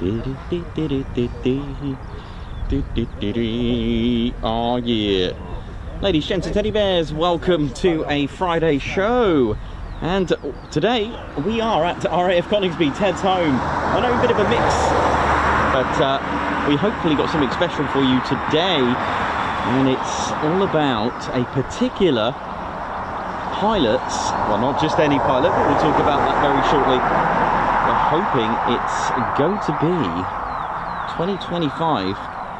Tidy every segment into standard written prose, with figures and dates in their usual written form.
Oh yeah. Ladies, gents and teddy bears, welcome to a Friday show. And today we are at RAF Coningsby, Ted's home. I know, a bit of a mix, but we hopefully got something special for you today. And it's all about a particular pilot's, well, not just any pilot, but we'll talk about that very shortly. We're hoping it's going to be 2025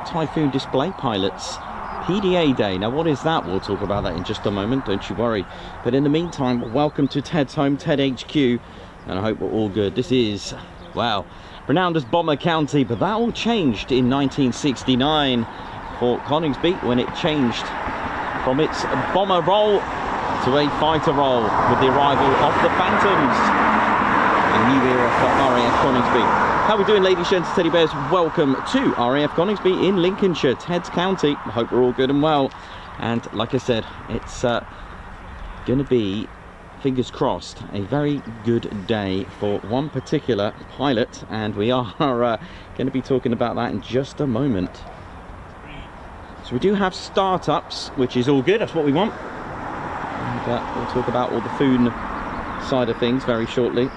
Typhoon Display Pilots PDA Day. Now, what is that? We'll talk about that in just a moment, don't you worry. But in the meantime, welcome to Ted's home, Ted HQ, and I hope we're all good. This is, wow, renowned as Bomber County, but that all changed in 1969 for Coningsby when it changed from its bomber role to a fighter role with the arrival of the Phantoms. A new era for RAF Coningsby. How are we doing, ladies, gents, teddy bears? Welcome to RAF Coningsby in Lincolnshire, Ted's County. I hope we're all good and well. And like I said, it's going to be, fingers crossed, a very good day for one particular pilot. And we are going to be talking about that in just a moment. So we do have startups, which is all good. That's what we want. And we'll talk about all the food side of things very shortly.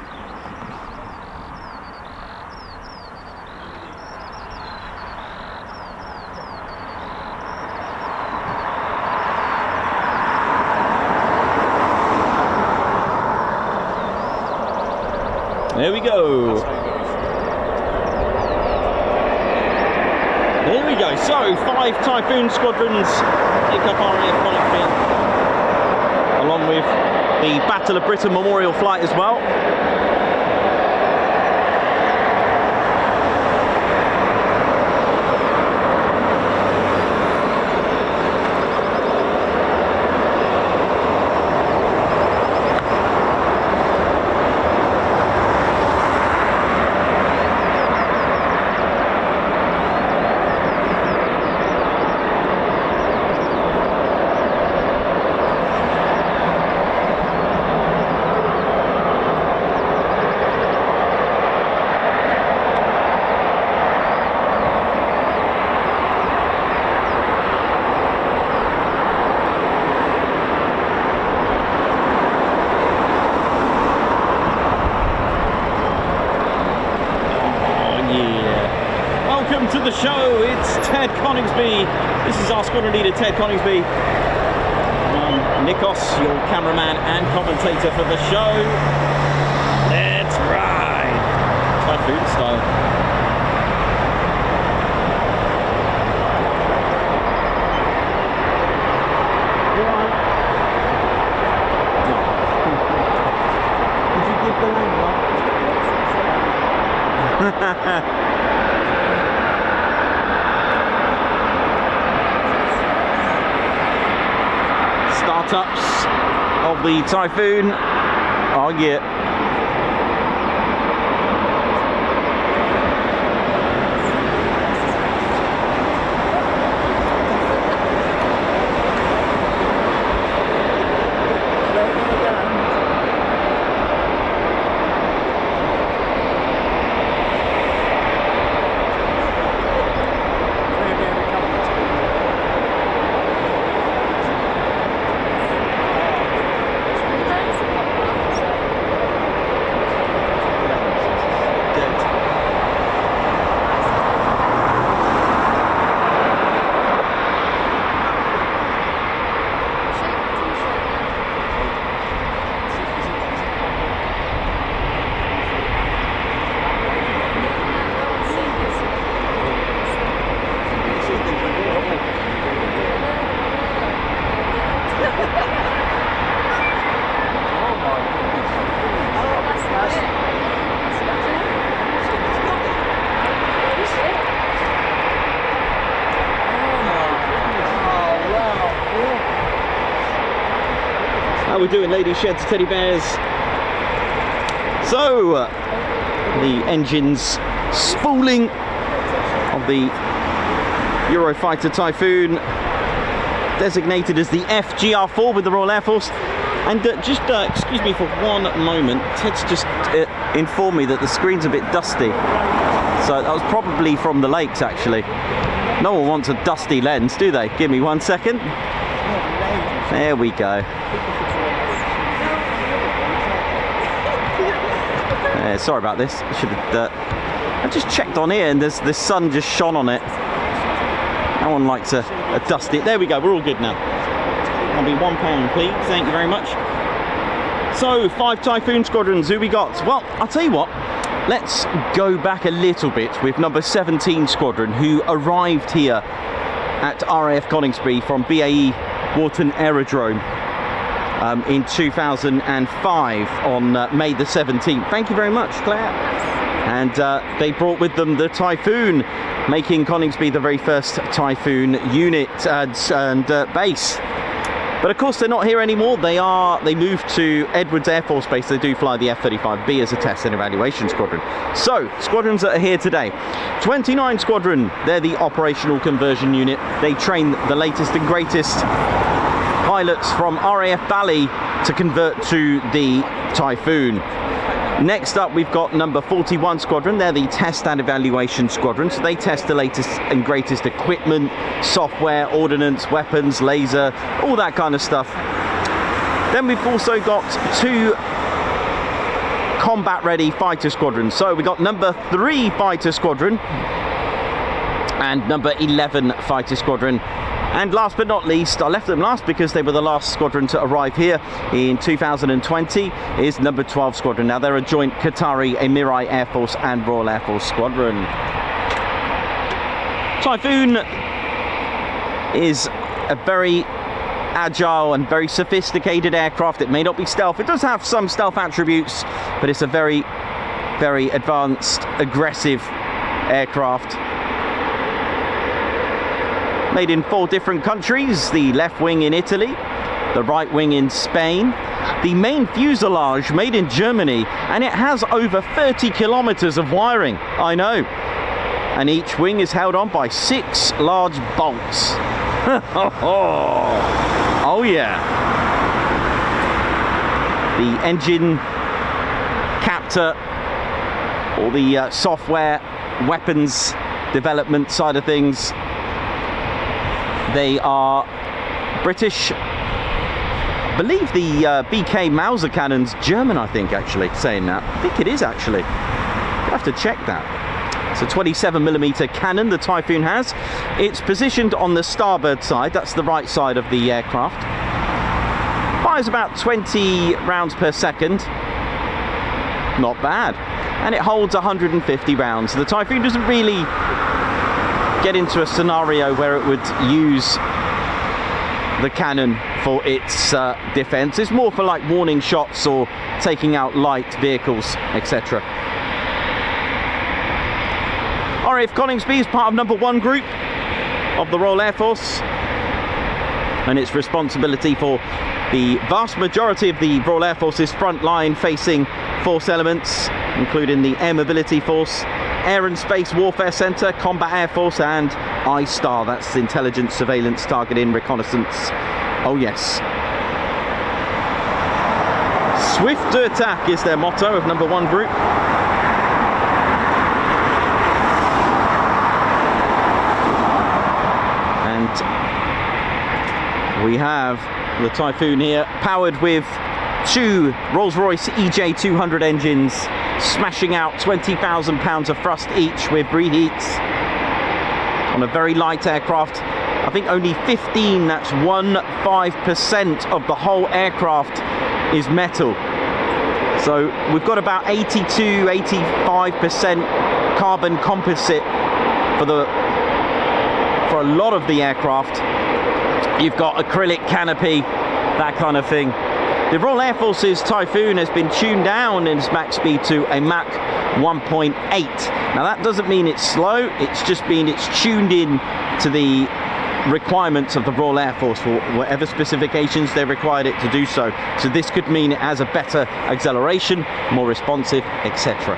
There we go. There we go. So, 5 Typhoon Squadrons take up RAF Coningsby, along with the Battle of Britain Memorial Flight as well. To the show, it's Ted Coningsby. This is our squadron leader, Ted Coningsby. Nikos, your cameraman and commentator for the show. Let's ride! Typhoon style. Did you give the number? Startups of the Typhoon. Oh yeah. How we doing, ladies, sheds, teddy bears? So, the engines spooling of the Eurofighter Typhoon, designated as the FGR4 with the Royal Air Force. And just excuse me for one moment, Ted's just informed me that the screen's a bit dusty. So that was probably from the lakes, actually. No one wants a dusty lens, do they? Give me 1 second. There we go. Sorry about this. I should have. I just checked on here, and the sun just shone on it. No one likes a dusty. There we go. We're all good now. That'll be £1, please. Thank you very much. So 5 Typhoon squadrons. Who we got? Well, I'll tell you what. Let's go back a little bit with number 17 Squadron, who arrived here at RAF Coningsby from BAE Warton Aerodrome in 2005 on May the 17th. Thank you very much, Claire. And they brought with them the Typhoon, making Coningsby the very first Typhoon unit and base. But of course they're not here anymore. They moved to Edwards Air Force Base. They do fly the F-35B as a test and evaluation squadron. So, squadrons that are here today. 29 Squadron, they're the operational conversion unit. They train the latest and greatest pilots from RAF Bally to convert to the Typhoon. Next up, we've got number 41 Squadron. They're the test and evaluation squadron. So they test the latest and greatest equipment, software, ordnance, weapons, laser, all that kind of stuff. Then we've also got 2 combat-ready fighter squadrons. So we've got number 3 Fighter Squadron and number 11 Fighter Squadron. And last but not least, I left them last because they were the last squadron to arrive here in 2020, is number 12 Squadron. Now they're a joint Qatari, Emirati Air Force and Royal Air Force squadron. Typhoon is a very agile and very sophisticated aircraft. It may not be stealth. It does have some stealth attributes, but it's a very, very advanced, aggressive aircraft. Made in 4 different countries, the left wing in Italy, the right wing in Spain, the main fuselage made in Germany, and it has over 30 kilometers of wiring. I know. And each wing is held on by 6 large bolts. Oh yeah. The engine captor, all the software, weapons development side of things. They are British. I believe the BK Mauser cannon's German, I think, actually, saying that. I think it is, actually. You'll have to check that. It's a 27mm cannon the Typhoon has. It's positioned on the starboard side. That's the right side of the aircraft. Fires about 20 rounds per second. Not bad. And it holds 150 rounds. The Typhoon doesn't really get into a scenario where it would use the cannon for its defense. It's more for like warning shots or taking out light vehicles, etc. RAF Coningsby is part of number 1 group of the Royal Air Force, and its responsibility for the vast majority of the Royal Air Force's frontline facing force elements, including the Air Mobility Force, Air and Space Warfare Centre, Combat Air Force and ISTAR, that's Intelligence, Surveillance, Targeting, Reconnaissance. Oh yes. Swift to attack is their motto of number 1 group. And we have the Typhoon here, powered with 2 Rolls-Royce EJ200 engines, smashing out 20,000 pounds of thrust each with reheats on a very light aircraft. I think only 15, that's 15% of the whole aircraft is metal. So we've got about 82-85% carbon composite for a lot of the aircraft. You've got acrylic canopy, that kind of thing. The Royal Air Force's Typhoon has been tuned down in its Mach speed to a Mach 1.8. Now that doesn't mean it's slow, it's just mean it's tuned in to the requirements of the Royal Air Force for whatever specifications they required it to do so. So this could mean it has a better acceleration, more responsive, etc.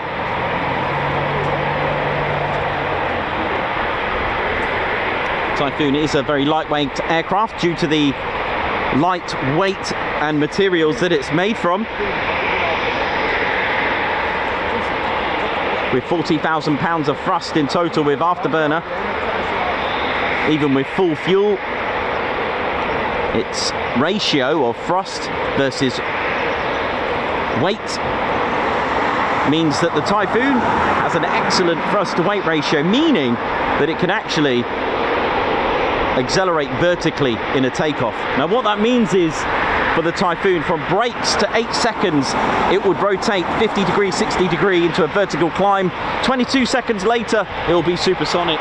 Typhoon is a very lightweight aircraft due to the light weight and materials that it's made from. with 40,000 pounds of thrust in total with afterburner. Even with full fuel, its ratio of thrust versus weight means that the Typhoon has an excellent thrust to weight ratio, meaning that it can actually accelerate vertically in a takeoff. Now what that means is, for the Typhoon, from brakes to 8 seconds, it would rotate 50 degree, 60 degree into a vertical climb. 22 seconds later, it will be supersonic.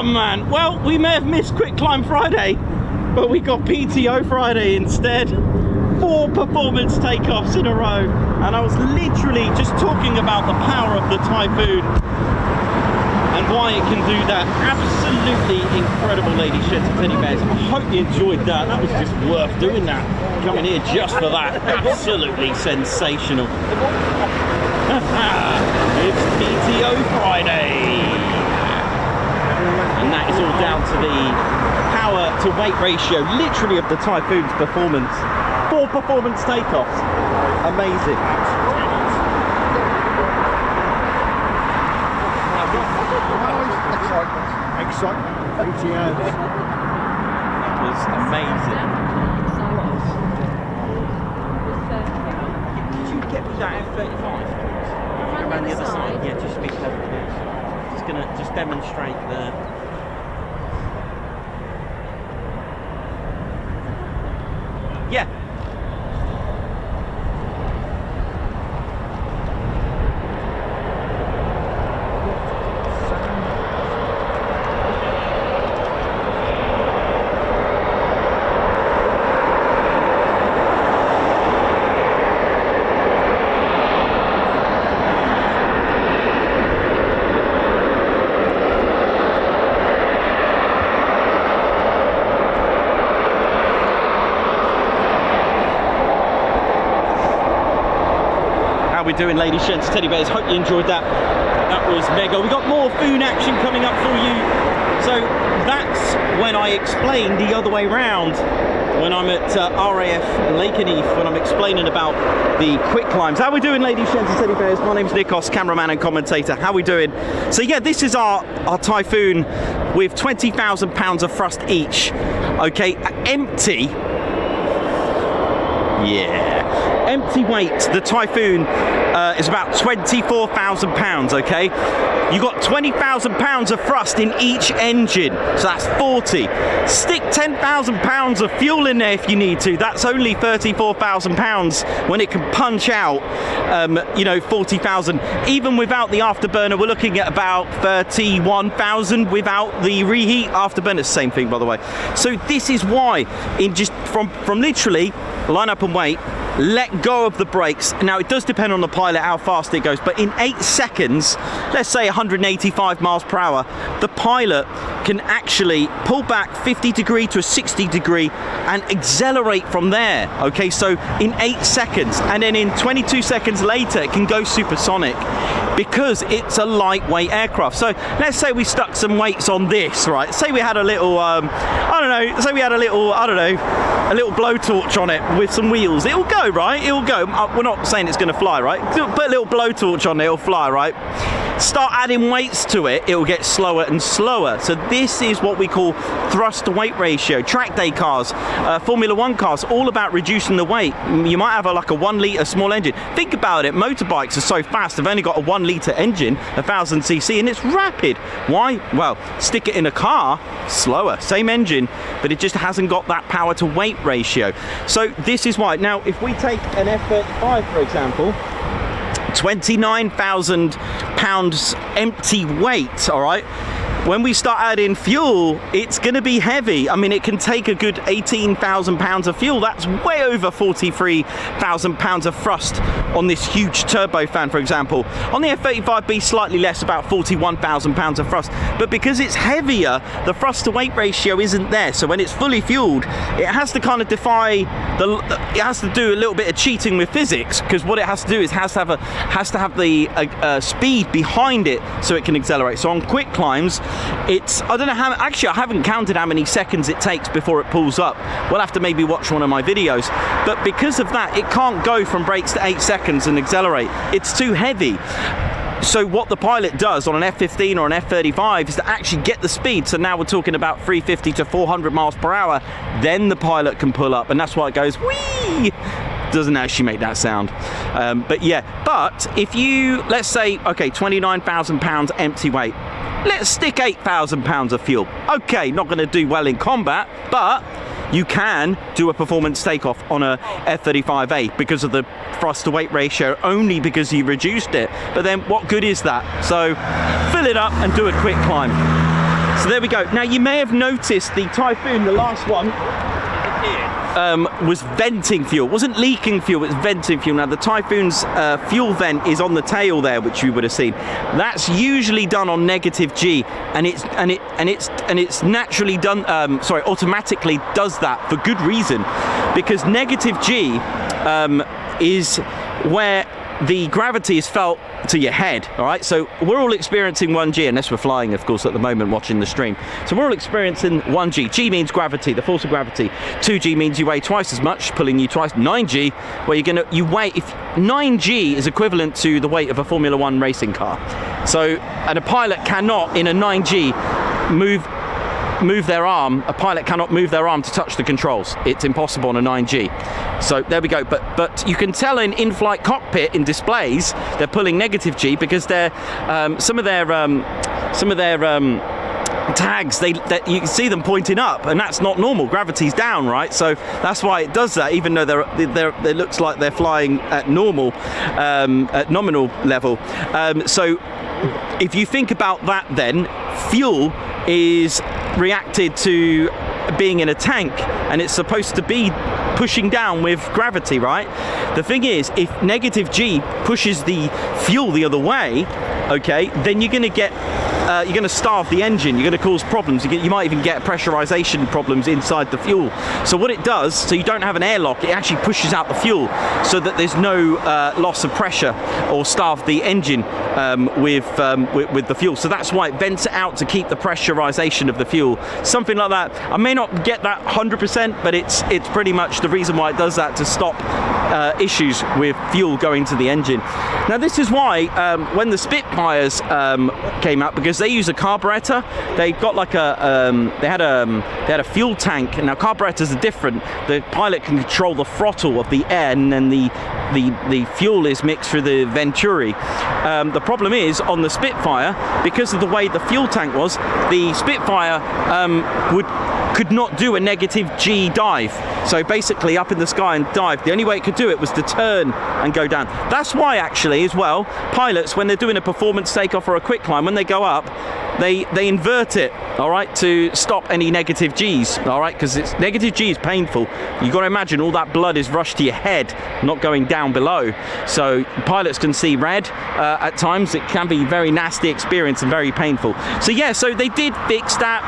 Oh man, well, we may have missed Quick Climb Friday, but we got PTO Friday instead. 4 performance takeoffs in a row, and I was literally just talking about the power of the Typhoon and why it can do that. Absolutely incredible, ladies, gents and teddy bears. I hope you enjoyed that. That was just worth doing that. Coming here just for that. Absolutely sensational. It's PTO Friday. And that is all down to the power to weight ratio, literally, of the Typhoon's performance. 4 performance takeoffs. Amazing. Excitement. PTO. That was amazing. Did you get me that F-35? Around the other side? Yeah, just be careful. Just gonna demonstrate the. Yeah. How we doing, ladies, gents, teddy bears? Hope you enjoyed that. That was mega. We got more Foon action coming up for you. So that's when I explained the other way round, when I'm at RAF Lakenheath, when I'm explaining about the quick climbs. How we doing, ladies, gents and teddy bears? My name's Nikos, cameraman and commentator. How we doing? So yeah, this is our Typhoon with 20,000 pounds of thrust each. Okay, empty. Yeah. Empty weight, the Typhoon is about 24,000 pounds, okay? You got 20,000 pounds of thrust in each engine, so that's 40. Stick 10,000 pounds of fuel in there if you need to. That's only 34,000 pounds when it can punch out, you know, 40,000. Even without the afterburner, we're looking at about 31,000 without the reheat afterburner. Same thing, by the way. So this is why, in just from literally line up and wait, let go of the brakes. Now it does depend on the pilot how fast it goes, but in 8 seconds, let's say 185 miles per hour, the pilot can actually pull back 50 degree to a 60 degree and accelerate from there. Okay, so in 8 seconds, and then in 22 seconds later it can go supersonic because it's a lightweight aircraft. So let's say we stuck some weights on this, right? Say we had a little I don't know, say we had a little, I don't know, a little blowtorch on it with some wheels. It'll go, right? It'll go. We're not saying it's going to fly, right? Put a little blowtorch on it, it'll fly, right? Start adding weights to it, it will get slower and slower. So this is what we call thrust to weight ratio. Track day cars, Formula 1 cars, all about reducing the weight. You might have like a 1 litre small engine. Think about it, motorbikes are so fast, they've only got a 1 litre engine, 1000cc, and it's rapid. Why? Well, stick it in a car, slower, same engine, but it just hasn't got that power to weight ratio. So this is why. Now, if we take an F-35, for example, 29,000 pounds empty weight, all right? When we start adding fuel, it's going to be heavy. I mean, it can take a good 18,000 pounds of fuel. That's way over 43,000 pounds of thrust on this huge turbofan, for example. On the F-35B, slightly less, about 41,000 pounds of thrust. But because it's heavier, the thrust to weight ratio isn't there. So when it's fully fueled, it has to kind of defy it has to do a little bit of cheating with physics, because what it has to do is has to have the speed behind it so it can accelerate. So on quick climbs, it's, I don't know how, actually I haven't counted how many seconds it takes before it pulls up. We'll have to maybe watch one of my videos. But because of that, it can't go from brakes to 8 seconds and accelerate. It's too heavy. So what the pilot does on an F-15 or an F-35 is to actually get the speed. So now we're talking about 350 to 400 miles per hour. Then the pilot can pull up, and that's why it goes whee. Doesn't actually make that sound, but yeah. But if you, let's say, okay, 29,000 pounds empty weight, let's stick 8,000 pounds of fuel. Okay, not going to do well in combat, but you can do a performance takeoff on a F-35A because of the thrust to weight ratio, only because you reduced it. But then what good is that? So fill it up and do a quick climb. So there we go. Now you may have noticed the Typhoon, the last one, was venting fuel. It wasn't leaking fuel, it was venting fuel. Now the Typhoon's fuel vent is on the tail there, which you would have seen. That's usually done on negative G, and it's naturally done. Automatically does that for good reason, because negative G is where the gravity is felt to your head. All right, so we're all experiencing 1G, unless we're flying, of course, at the moment watching the stream. So we're all experiencing 1G. G means gravity, the force of gravity. 2G means you weigh twice as much, pulling you twice. 9G, where you weigh, if 9G is equivalent to the weight of a Formula 1 racing car. So, and a pilot cannot, in a 9G, move their arm. A pilot cannot move their arm to touch the controls. It's impossible on a 9G. So there we go. But you can tell in in-flight cockpit, in displays, they're pulling negative G, because they're some of their tags, you can see them pointing up, and that's not normal. Gravity's down, right? So that's why it does that, even though it looks like they're flying at normal, at nominal level. So if you think about that, then fuel is reacted to being in a tank, and it's supposed to be pushing down with gravity, right? The thing is, if negative G pushes the fuel the other way, okay, then you're going to get you're going to starve the engine, you're going to cause problems, you might even get pressurization problems inside the fuel. So what it does, so you don't have an airlock, it actually pushes out the fuel so that there's no loss of pressure or starve the engine with the fuel. So that's why it vents it out, to keep the pressurization of the fuel, something like that. I may not get that 100%, but it's pretty much the reason why it does that, to stop issues with fuel going to the engine. Now this is why when the Spitfires came out, because they use a carburetor, they got like they had a fuel tank. Now carburetors are different. The pilot can control the throttle of the air, and then the fuel is mixed through the venturi. The problem is, on the Spitfire, because of the way the fuel tank was, the Spitfire could not do a negative G dive. So basically up in the sky and dive. The only way it could do it was to turn and go down. That's why actually as well, pilots, when they're doing a performance takeoff or a quick climb, when they go up, they invert it, all right, to stop any negative G's, all right, because it's negative G is painful. You've got to imagine all that blood is rushed to your head, not going down below. So pilots can see red at times. It can be a very nasty experience and very painful. So yeah, so they did fix that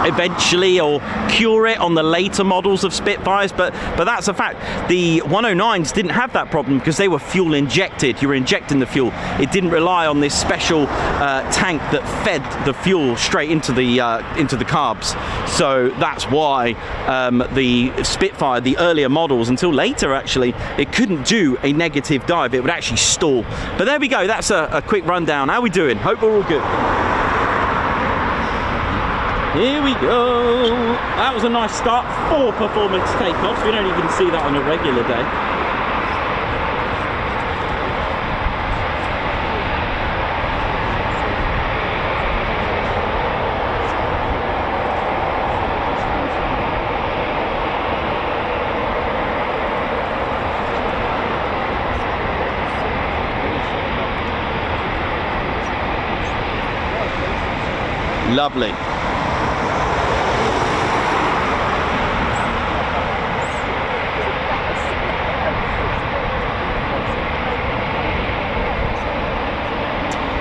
eventually, or cure it on the later models of Spitfires, but that's a fact. The 109s didn't have that problem because they were fuel injected. You were injecting the fuel. It didn't rely on this special tank that fed the fuel straight into the carbs. So that's why the Spitfire, the earlier models, until later actually, it couldn't do a negative dive. It would actually stall. But there we go. That's a quick rundown. How we doing? Hope we're all good. Here we go. That was a nice start. 4 performance takeoffs. We don't even see that on a regular day. Lovely.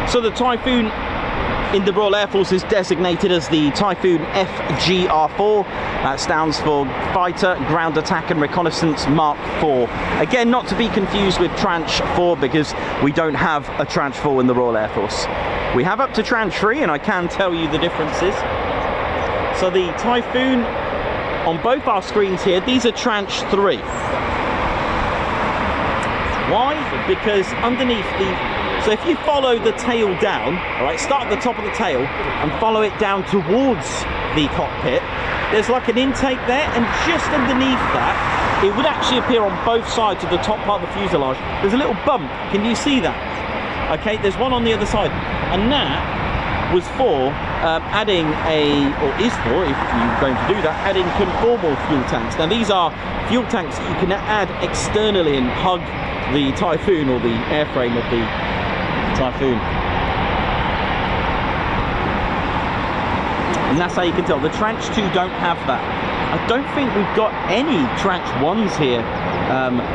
So the Typhoon in the Royal Air Force is designated as the Typhoon FGR4. That stands for Fighter Ground Attack and Reconnaissance Mark IV. Again, not to be confused with Tranche 4, because we don't have a Tranche 4 in the Royal Air Force. We have up to Tranche 3, and I can tell you the differences. So the Typhoon, on both our screens here, these are Tranche 3. Why? Because underneath so if you follow the tail down, all right, start at the top of the tail and follow it down towards the cockpit, there's like an intake there, and just underneath that, it would actually appear on both sides of the top part of the fuselage. There's a little bump. Can you see that? Okay, there's one on the other side, and that was for adding is for, if you're going to do that, adding conformal fuel tanks. Now these are fuel tanks that you can add externally and hug the Typhoon, or the airframe of the Typhoon. And that's how you can tell. The Tranche 2 don't have that. I don't think we've got any Tranche 1s here.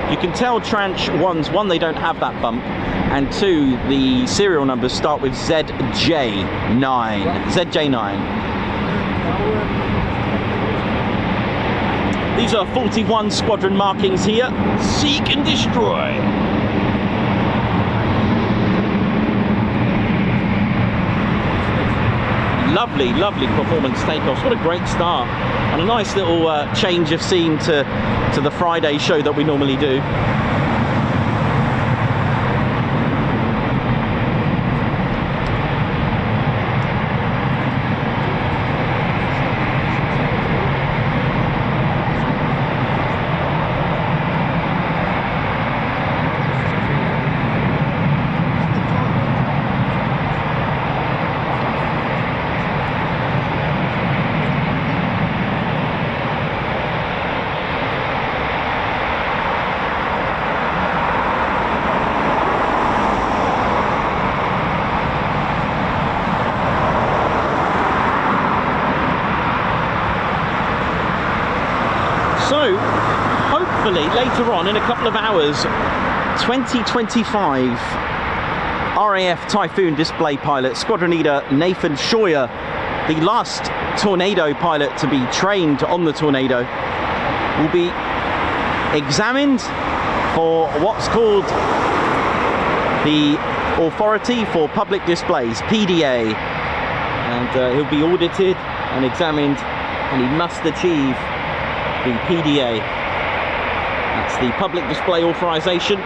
You can tell Tranche 1s, one, they don't have that bump, and two, the serial numbers start with ZJ9. ZJ9. These are 41 squadron markings here. Seek and destroy. Lovely, lovely performance takeoffs. What a great start. And a nice little change of scene to the Friday show that we normally do. So, hopefully, later on, in a couple of hours, 2025 RAF Typhoon display pilot, Squadron Leader Nathan Scheuer, the last Tornado pilot to be trained on the Tornado, will be examined for what's called the Authority for Public Displays, PDA. And he'll be audited and examined, and he must achieve the PDA. That's the Public Display Authorization.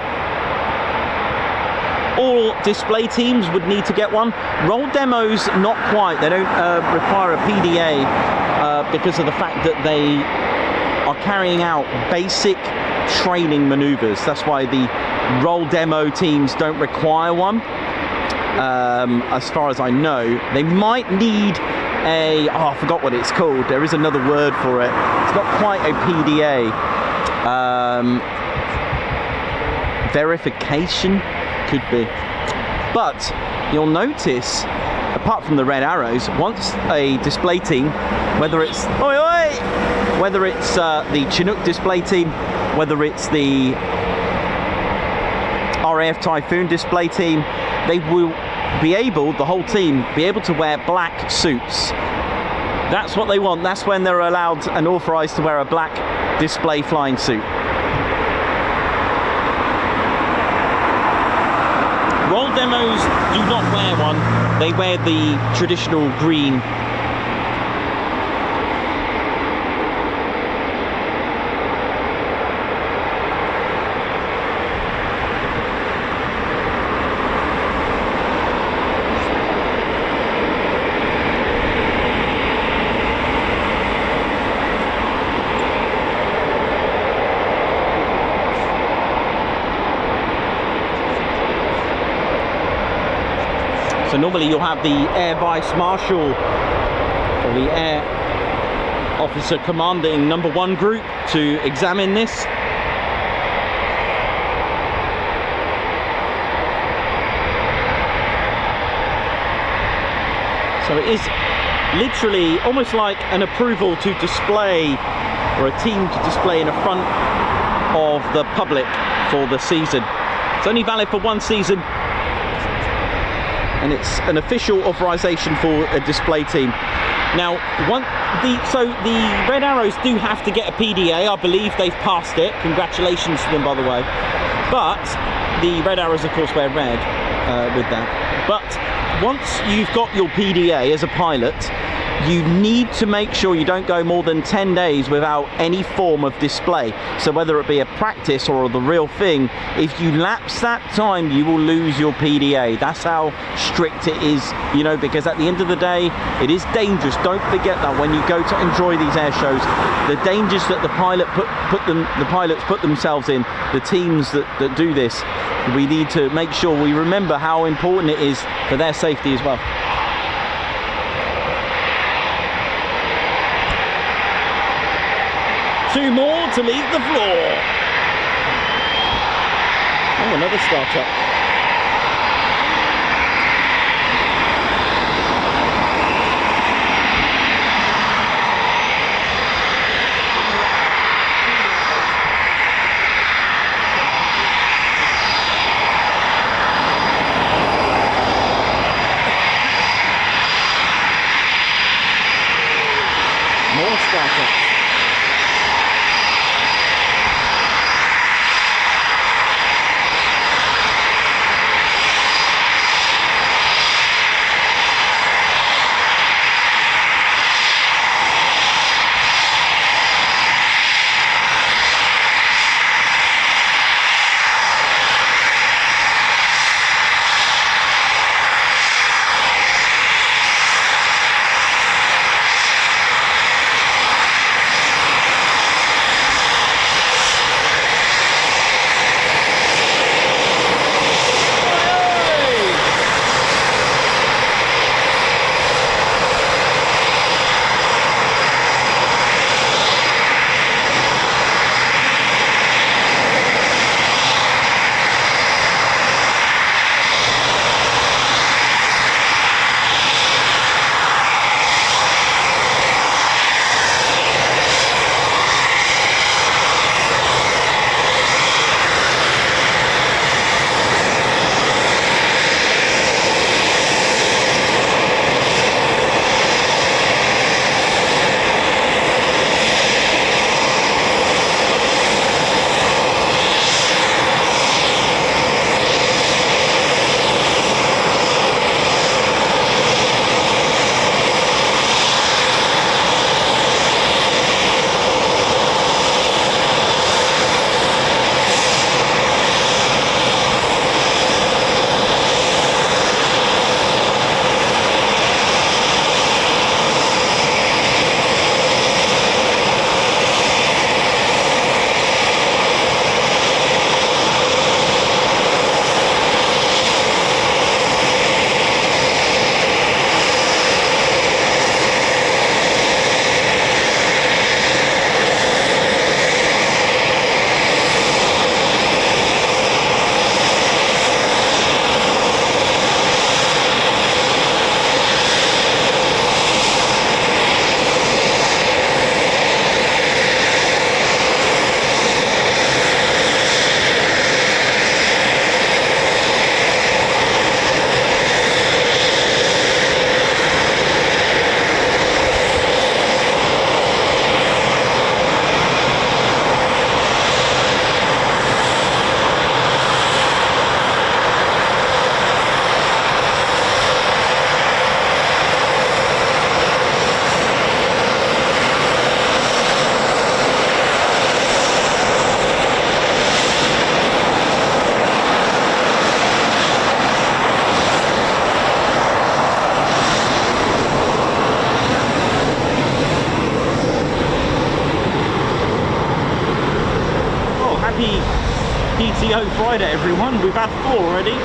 All display teams would need to get one. Roll demos, not quite. They don't require a PDA because of the fact that they are carrying out basic training maneuvers. That's why the roll demo teams don't require one. As far as I know, they might need a, I forgot what it's called. There is another word for it. It's not quite a PDA. Verification could be. But you'll notice, apart from the red arrows, once a display team, whether it's whether it's the Chinook display team, whether it's the RAF Typhoon display team, they will be able, the whole team, be able to wear black suits. That's what they want. That's when they're allowed and authorized to wear a black display flying suit. Roll demos do not wear one. They wear the traditional green. So normally you'll have the Air Vice Marshal or the Air Officer Commanding number 1 group to examine this. So it is literally almost like an approval to display, or a team to display in the front of the public for the season. It's only valid for 1 season. And it's an official authorization for a display team. Now, so the Red Arrows do have to get a PDA. I believe they've passed it. Congratulations to them, by the way. But the Red Arrows, of course, wear red with that. But once you've got your PDA as a pilot, you need to make sure you don't go more than 10 days without any form of display. So whether it be a practice or the real thing, if you lapse that time, you will lose your PDA. That's how strict it is, you know, because at the end of the day, it is dangerous. Don't forget that when you go to enjoy these air shows, the dangers that the pilots put themselves in, the teams that do this, we need to make sure we remember how important it is for their safety as well. Two more to leave the floor. Oh, another startup. Friday, everyone. We've had 4 already.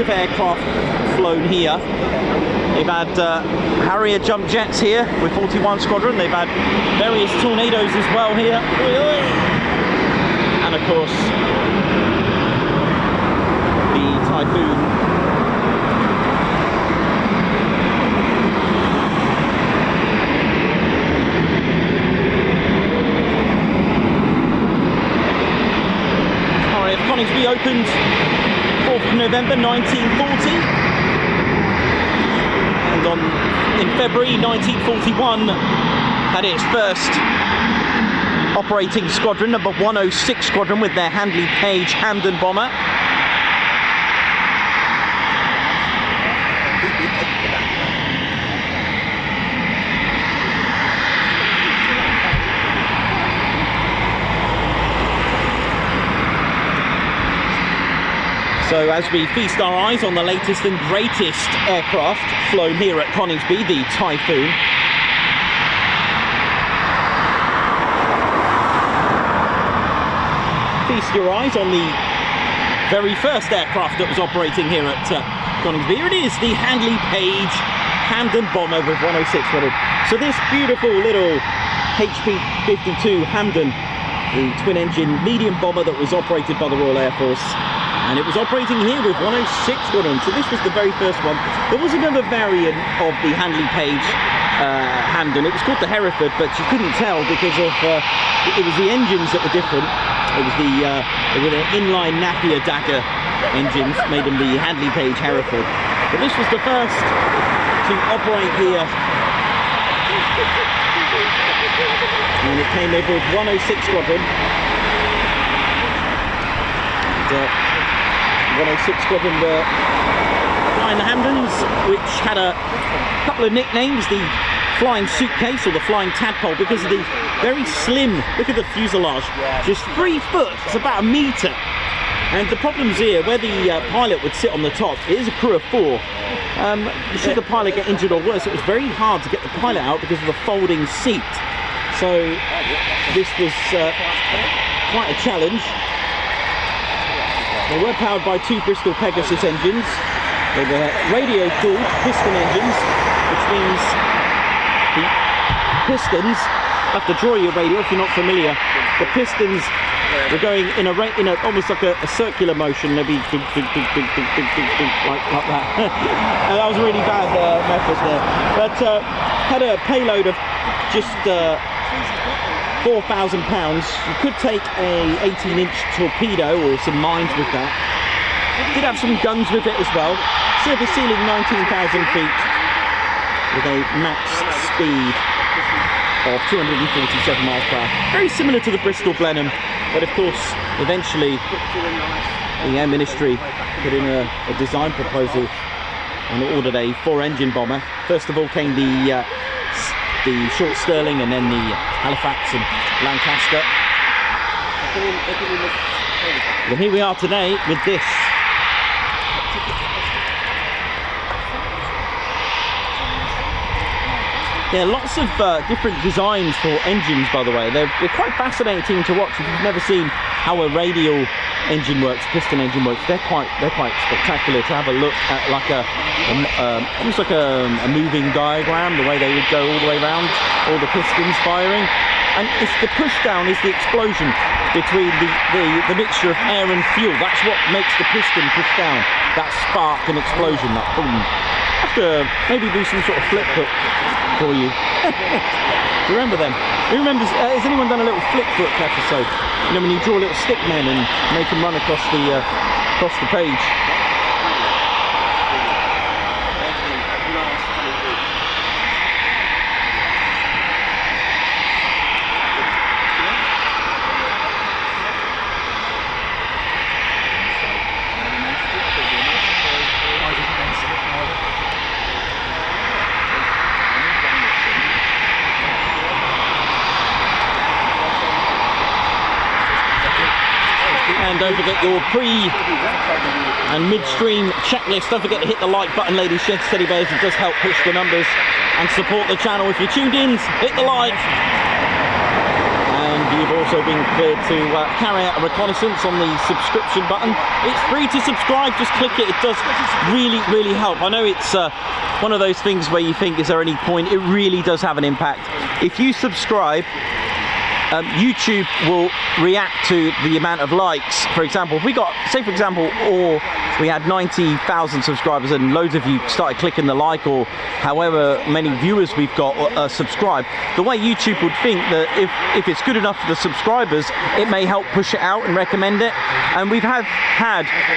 Aircraft flown here. They've had Harrier jump jets here with 41 Squadron. They've had various Tornadoes as well here. And of course, the Typhoon. RAF Coningsby opened 4th of November 1940, and in February 1941 had its first operating squadron, number 106 Squadron, with their Handley Page Hamden bomber. So as we feast our eyes on the latest and greatest aircraft flown here at Coningsby, the Typhoon. Feast your eyes on the very first aircraft that was operating here at Coningsby. Here it is, the Handley Page Hamden bomber with 106 Squadron. So this beautiful little HP-52 Hamden, the twin-engine medium bomber that was operated by the Royal Air Force. And it was operating here with 106 Squadron, so this was the very first one. There was another variant of the Handley Page Hamden. It was called the Hereford, but you couldn't tell because of it was the engines that were different. It was they were the inline Napier Dagger engines, made them the Handley Page Hereford. But this was the first to operate here, and it came over with 106 Squadron. And, 106 Squadron were flying the Hamdens, which had a couple of nicknames, the Flying Suitcase or the Flying Tadpole, because of the very slim, look at the fuselage, just 3 foot, it's about a metre. And the problems here, where the pilot would sit on the top, it is a crew of 4. Should the pilot get injured or worse, it was very hard to get the pilot out because of the folding seat. So this was quite a challenge. They were powered by 2 Bristol Pegasus engines. They were radio-cooled piston engines, which means the pistons, I have to draw you a radio if you're not familiar. The pistons were going in a almost like a circular motion. They'd be like that. And that was a really bad method there. But had a payload of just 4,000 pounds. You could take a 18-inch torpedo or some mines with that. Did have some guns with it as well. Surface ceiling 19,000 feet with a max speed of 247 miles per hour. Very similar to the Bristol Blenheim, but of course, eventually the Air Ministry put in a design proposal and ordered a 4-engine bomber. First of all came the Short Stirling, and then the Halifax and Lancaster. And here we are today with this. Yeah, lots of different designs for engines, by the way. They're quite fascinating to watch. If you've never seen how a radial engine works, piston engine works, they're quite spectacular to have a look at, like almost like a moving diagram, the way they would go all the way around, all the pistons firing. And it's the push down is the explosion between the mixture of air and fuel. That's what makes the piston push down. That spark and explosion, that boom. Have to maybe do some sort of flip hook for you. Do you remember them? Who remembers? Has anyone done a little flip hook episode? You know, when you draw little stick men and make them run across the page. And don't forget your pre and midstream checklist. Don't forget to hit the like button, ladies, gents, teddy bears. It does help push the numbers and support the channel. If you're tuned in, hit the like. And you've also been cleared to carry out a reconnaissance on the subscription button. It's free to subscribe, just click it. It does really help. I know it's one of those things where you think, is there any point? It really does have an impact. If you subscribe, YouTube will react to the amount of likes. For example, if we got, say for example, or we had 90,000 subscribers and loads of you started clicking the like, or however many viewers we've got subscribe, the way YouTube would think that if it's good enough for the subscribers, it may help push it out and recommend it. And we've had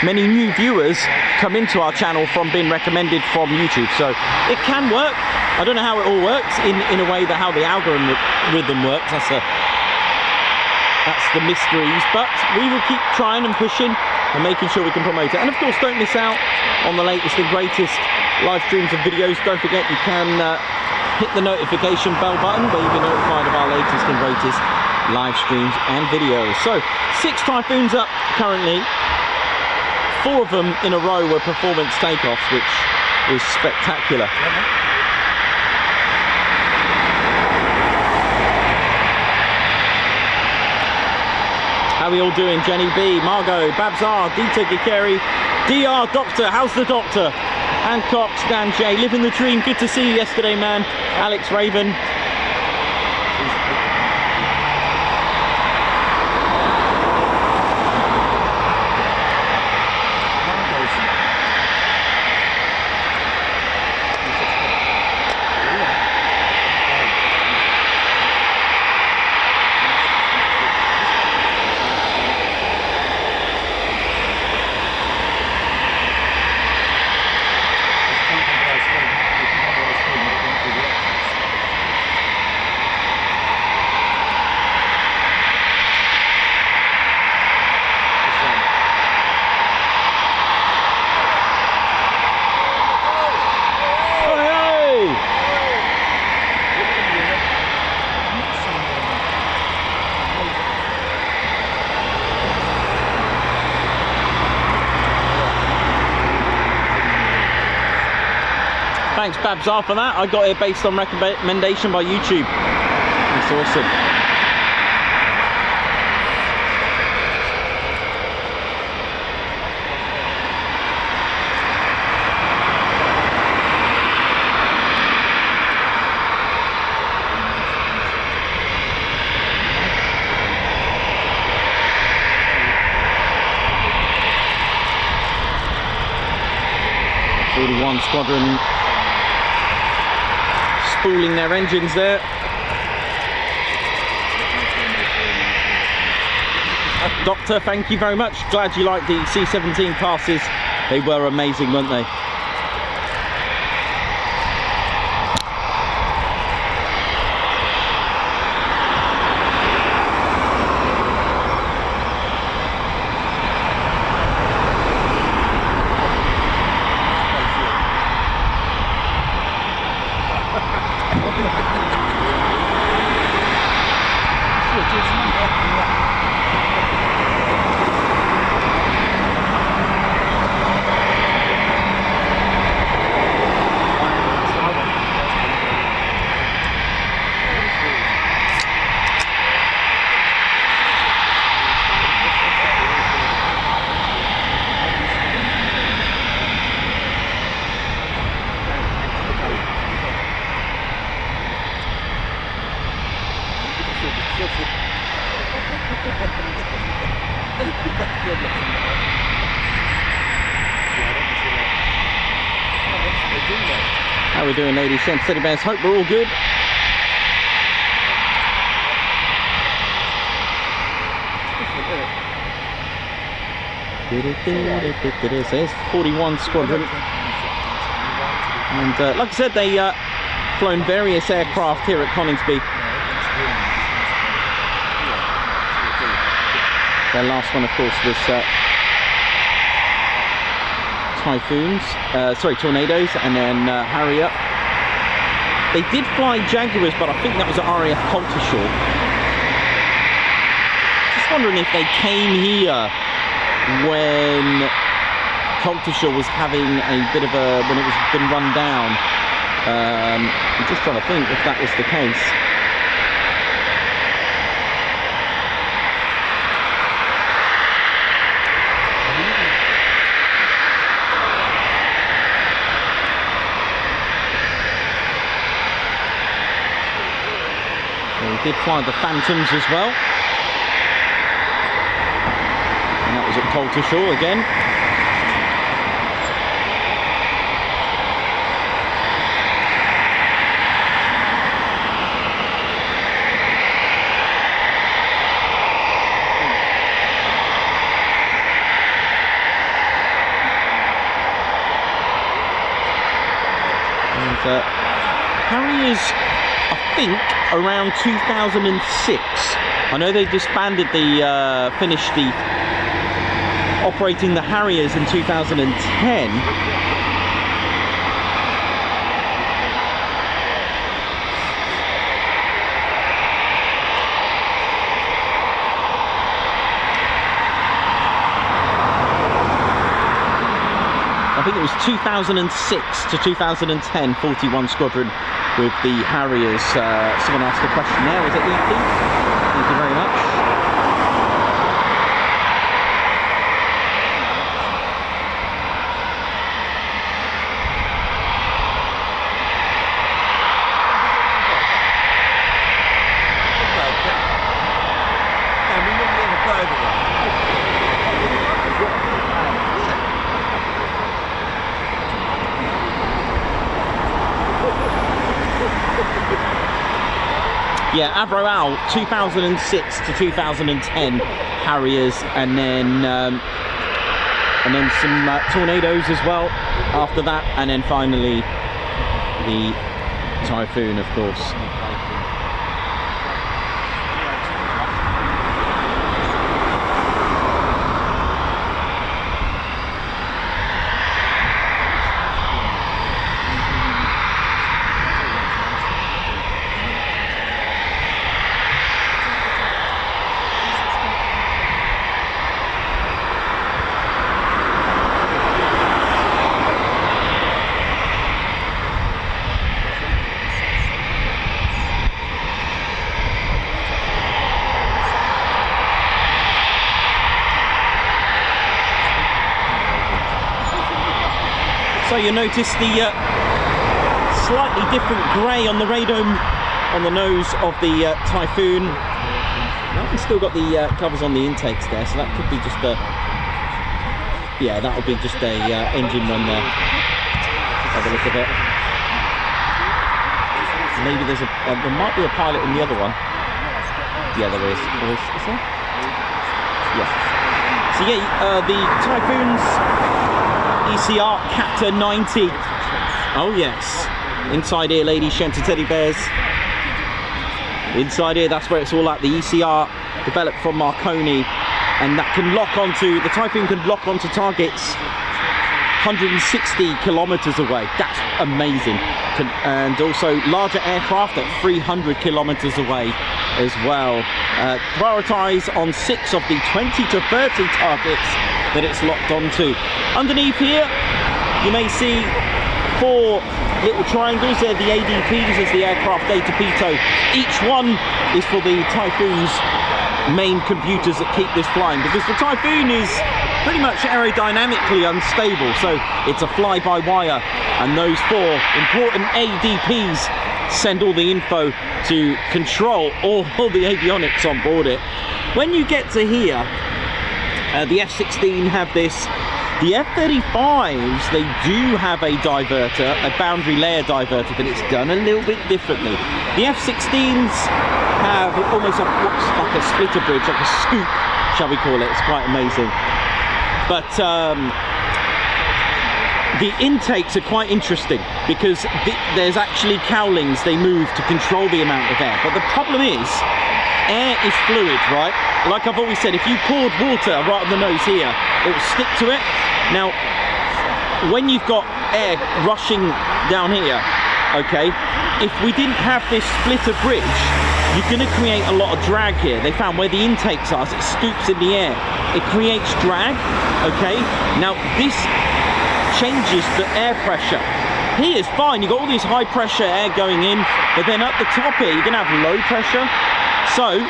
many new viewers come into our channel from being recommended from YouTube, so it can work. I don't know how it all works in a way that how the algorithm works. That's the mysteries, but we will keep trying and pushing and making sure we can promote it. And of course, don't miss out on the latest and greatest live streams and videos. Don't forget, you can hit the notification bell button where you'll be notified of our latest and greatest live streams and videos. So 6 Typhoons up currently. 4 of them in a row were performance takeoffs, which was spectacular. How are we all doing? Jenny B, Margot, Babs R, Dieter Gikeri, DR, Doctor, how's the Doctor? Hancock, Stan J, living the dream, good to see you yesterday, man. Alex Raven. Thanks Babs R for that. I got it based on recommendation by YouTube. That's awesome. Squadron spooling their engines there. Doctor, thank you very much. Glad you liked the C-17 passes. They were amazing, weren't they? How are we doing, ladies? Teddy bears, hope we're all good. So there's 41 Squadron. And like I said, they flown various aircraft here at Coningsby. Their last one, of course, was Tornadoes, and then Harrier. They did fly Jaguars, but I think that was at RAF Coningsby. Just wondering if they came here when Coningsby was having a bit of a, when it was been run down. I'm just trying to think if that was the case. Did fly the Phantoms as well, and that was at Coningsby again. And Harriers, I think, around 2006. I know they disbanded the, finished the operating the Harriers in 2010. I think it was 2006 to 2010, 41 Squadron with the Harriers. Someone asked a question there, was it EP? Thank you very much. Yeah, Avro Owl, 2006 to 2010 Harriers, and then some Tornadoes as well after that, and then finally the Typhoon, of course. So you notice the slightly different grey on the radome on the nose of the Typhoon. I've still got the covers on the intakes there, so that could be just a, yeah, that would be just a engine one there. Let's have a look at it. Maybe there's a, there might be a pilot in the other one. Yeah, there is. Is there? Yeah. So yeah, the Typhoon's ECR Captor 90. Oh yes. Inside here, ladies, Shanta teddy bears. Inside here, that's where it's all at. The ECR developed from Marconi, and that can lock onto, the Typhoon can lock onto targets 160 kilometers away. That's amazing. And also larger aircraft at 300 kilometers away as well. Prioritize on 6 of the 20 to 30 targets that it's locked onto. Underneath here, you may see 4 little triangles. They're the ADPs, as the aircraft data pitot. Each one is for the Typhoon's main computers that keep this flying, because the Typhoon is pretty much aerodynamically unstable, so it's a fly-by-wire, and those 4 important ADPs send all the info to control all the avionics on board it. When you get to here, the F-16 have this. The F-35s, they do have a diverter, a boundary layer diverter, but it's done a little bit differently. The F-16s have almost what's like a splitter bridge, like a scoop, shall we call it. It's quite amazing. But the intakes are quite interesting because there's actually cowlings they move to control the amount of air. But the problem is, air is fluid, right? Like I've always said, if you poured water right on the nose here, it will stick to it. Now, when you've got air rushing down here, okay, if we didn't have this splitter bridge, you're going to create a lot of drag here. They found where the intakes are, as it scoops in the air, it creates drag, okay? Now, this changes the air pressure. Here is fine, you've got all this high pressure air going in, but then at the top here, you're going to have low pressure. So,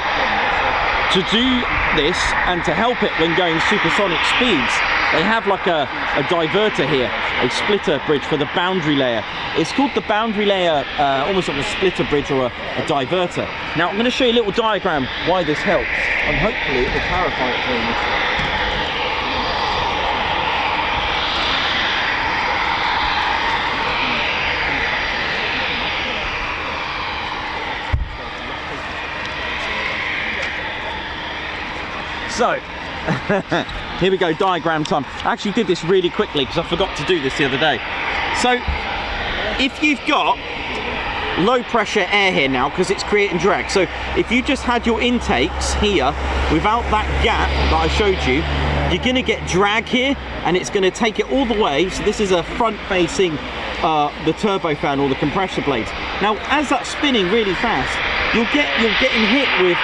to do this and to help it when going supersonic speeds, they have like a diverter here, a splitter bridge for the boundary layer. It's called the boundary layer, almost like a splitter bridge or a diverter. Now I'm going to show you a little diagram why this helps, and hopefully it will clarify it for you. So, here we go, diagram time. I actually did this really quickly because I forgot to do this the other day. So, if you've got low pressure air here now, because it's creating drag. So, if you just had your intakes here, without that gap that I showed you, you're going to get drag here, and it's going to take it all the way. So, this is a front-facing, the turbofan or the compressor blades. Now, as that's spinning really fast, you're getting hit with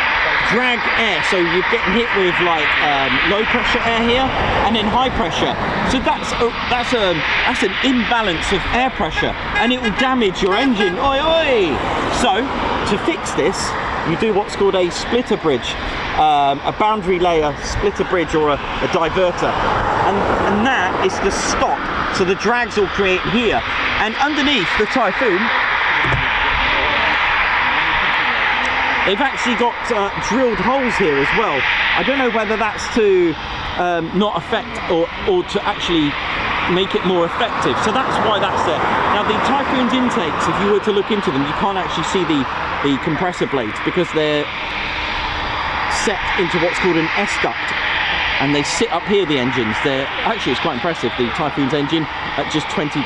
drag air, so you're getting hit with like low pressure air here and then high pressure. So that's an imbalance of air pressure, and it will damage your engine. Oi oi! So to fix this, you do what's called a splitter bridge, a boundary layer splitter bridge or a diverter, and that is the stop. So the drags will create here, and underneath the Typhoon, they've actually got drilled holes here as well. I don't know whether that's to not affect or to actually make it more effective. So that's why that's there. Now the Typhoon's intakes, if you were to look into them, you can't actually see the compressor blades because they're set into what's called an S-duct. And they sit up here, the engines. Actually, it's quite impressive, the Typhoon's engine at just 20%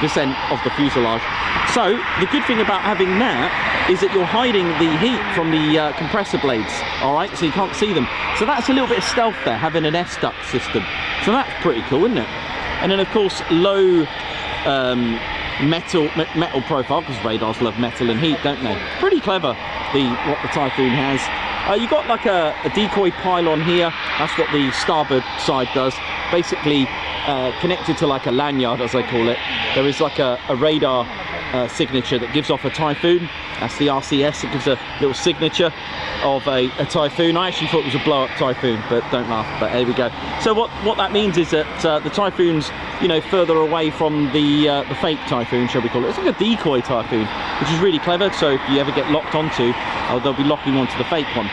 of the fuselage. So, the good thing about having that is that you're hiding the heat from the compressor blades, alright? So you can't see them. So that's a little bit of stealth there, having an S-duct system. So that's pretty cool, isn't it? And then, of course, low metal profile, because radars love metal and heat, don't they? Pretty clever, what the Typhoon has. You've got like a decoy pylon here. That's what the starboard side does. Basically connected to like a lanyard, as I call it. There is like a radar signature that gives off a Typhoon. That's the RCS. It gives a little signature of a Typhoon. I actually thought it was a blow-up Typhoon, but don't laugh. But there we go. So what that means is that the Typhoon's, you know, further away from the fake Typhoon, shall we call it. It's like a decoy Typhoon, which is really clever. So if you ever get locked onto, they'll be locking onto the fake one.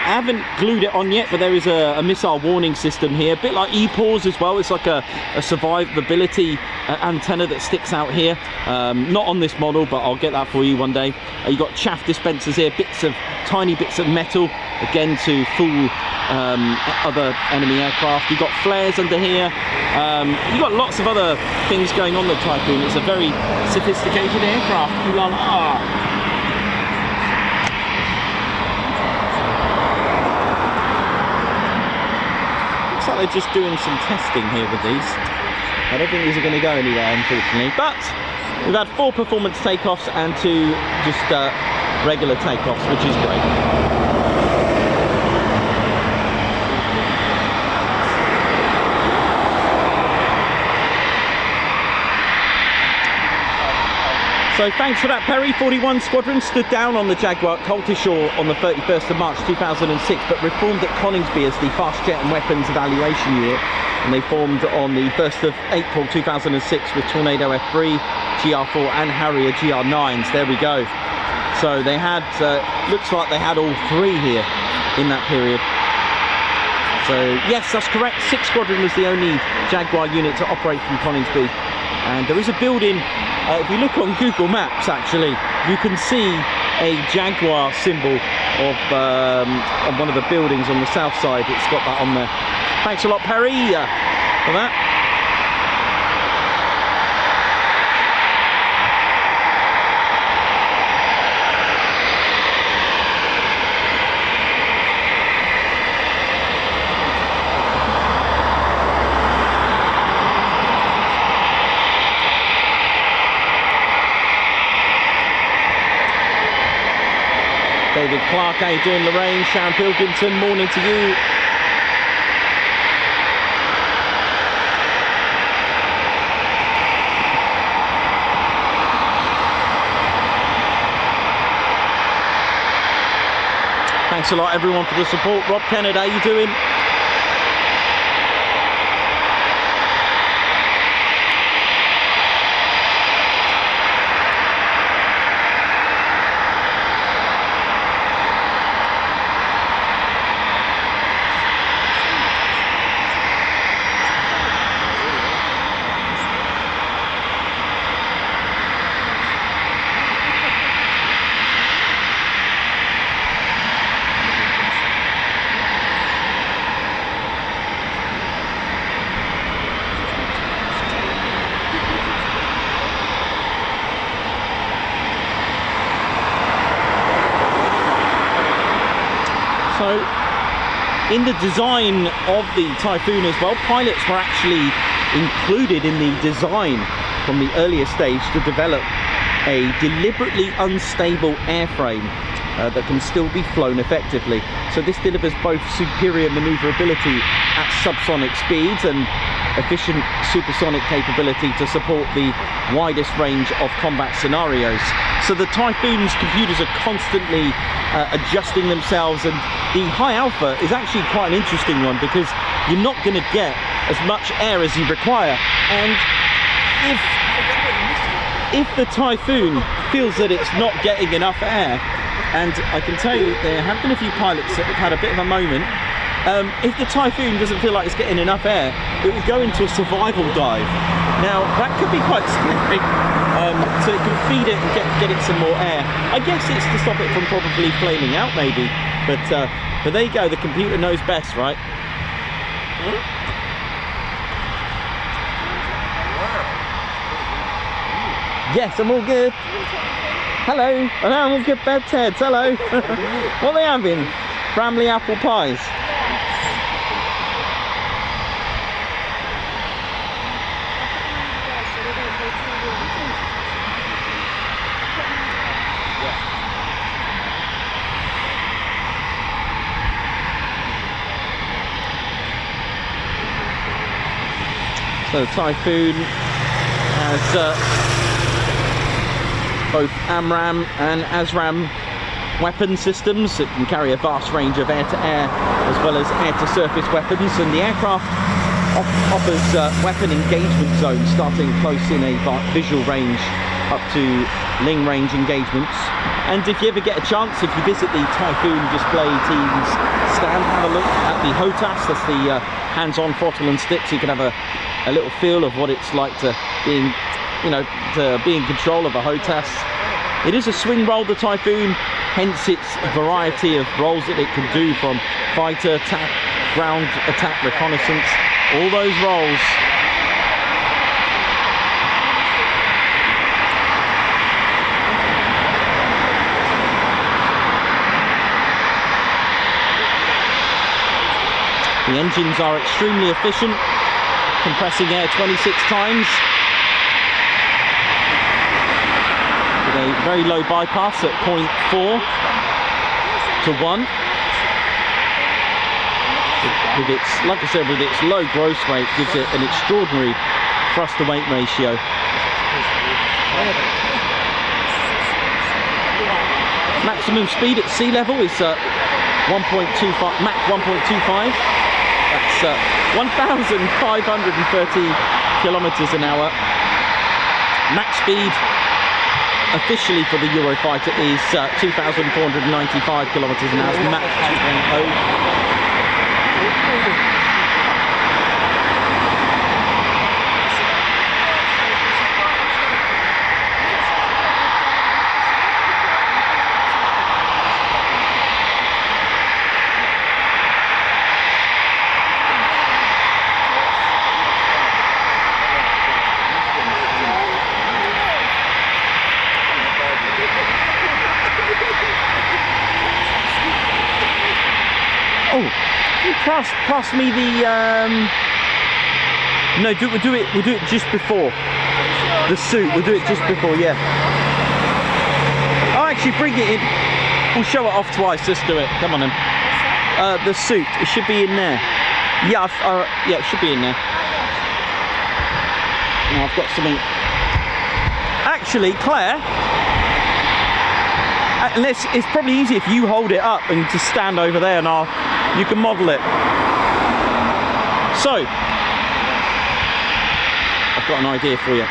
I haven't glued it on yet, but there is a missile warning system here, a bit like EPAWS as well. It's like a survivability antenna that sticks out here. Not on this model, but I'll get that for you one day. You've got chaff dispensers here, tiny bits of metal, again to fool other enemy aircraft. You've got flares under here. You've got lots of other things going on the Typhoon. It's a very sophisticated aircraft. Ooh la la. Looks like they're just doing some testing here with these. I don't think these are going to go anywhere, unfortunately. But we've had 4 performance takeoffs and 2 just regular takeoffs, which is great. So So thanks for that, Perry. 41 Squadron stood down on the Jaguar at Coltishore on the 31st of March 2006, but reformed at Coningsby as the Fast Jet and Weapons Evaluation Unit, and they formed on the 1st of April 2006 with Tornado F3, GR4 and Harrier GR9s. There we go. So they had, looks like they had all three here in that period. So yes, that's correct. 6 Squadron was the only Jaguar unit to operate from Coningsby. And there is a building, if you look on Google Maps actually, you can see a Jaguar symbol of on one of the buildings on the south side. It's got that on there. Thanks a lot, Perry, for that. David Clark, how you doing, Lorraine? Sharon Pilkington, morning to you. Thanks a lot, everyone, for the support. Rob Kennedy, how you doing? So, in the design of the Typhoon as well, pilots were actually included in the design from the earlier stage to develop a deliberately unstable airframe that can still be flown effectively. So this delivers both superior maneuverability at subsonic speeds and efficient supersonic capability to support the widest range of combat scenarios. So the Typhoon's computers are constantly adjusting themselves, and the high alpha is actually quite an interesting one because you're not going to get as much air as you require. And if the Typhoon feels that it's not getting enough air, and I can tell you there have been a few pilots that have had a bit of a moment, if the Typhoon doesn't feel like it's getting enough air, it will go into a survival dive. Now that could be quite scary, so it can feed it and get it some more air. I guess it's to stop it from probably flaming out maybe, but there you go, the computer knows best, right? Yes, I'm all good. Hello. I know, I'm all good, bad Ted. Hello. What are they having? Bramley apple pies. So Typhoon has both AMRAAM and ASRAAM weapon systems that can carry a vast range of air-to-air as well as air-to-surface weapons, and the aircraft offers weapon engagement zones starting close in a visual range up to Ling range engagements. And if you ever get a chance, if you visit the Typhoon Display Team's stand, have a look at the HOTAS, that's the hands-on throttle and stick, so you can have a little feel of what it's like to being, to be in control of a HOTAS. It is a swing roll, the Typhoon, hence its variety of roles that it can do, from fighter, attack, ground attack, reconnaissance, all those roles. The engines are extremely efficient, compressing air 26 times with a very low bypass at 0.4 to 1. With its, like I said, with its low gross weight, gives it an extraordinary thrust to weight ratio. Maximum speed at sea level is 1.25, Mach 1.25. That's 1,530 kilometers an hour. Max speed officially for the Eurofighter is 2,495 kilometers an hour. It's Mach 2.0. Oh, pass me the no, we'll do it just before the suit. We'll do it just before, yeah. Oh, actually, bring it in. We'll show it off twice. Let's do it. Come on, then. The suit. It should be in there. Yeah, yeah, it should be in there. Now I've got something. Actually, Claire. Unless it's probably easier if you hold it up and just stand over there, and you can model it. So, I've got an idea for you.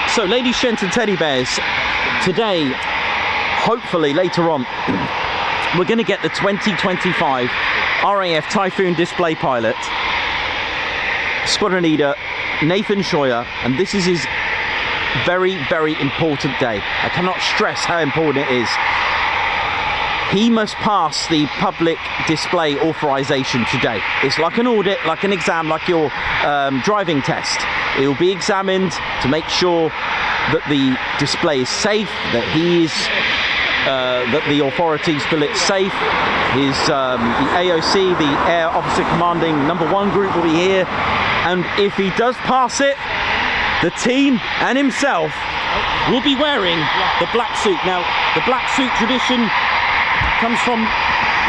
So, ladies, gents and teddy bears, today, hopefully later on, we're going to get the 2025 RAF Typhoon Display Pilot, Squadron Leader Nathan Scheuer, and this is his very, very important day. I cannot stress how important it is. He must pass the public display authorization today. It's like an audit, like an exam, like your driving test. It will be examined to make sure that the display is safe, that that the authorities feel it's safe. The AOC, the Air Officer Commanding #1 group, will be here, and if he does pass it, the team and himself will be wearing the black suit. Now, the black suit tradition comes from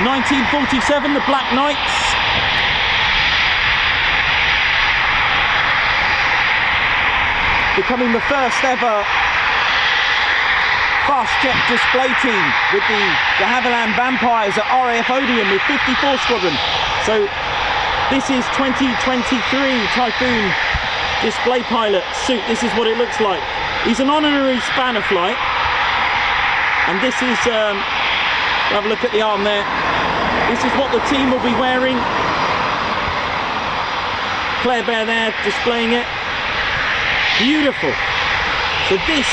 1947, the Black Knights. Becoming the first ever fast jet display team with the de Havilland Vampires at RAF Odeon with 54 Squadron. So this is 2023 Typhoon Display Pilot suit. This is what it looks like. He's an honorary spanner flight, and this is have a look at the arm there. This is what the team will be wearing. Claire Bear there displaying it. Beautiful. So this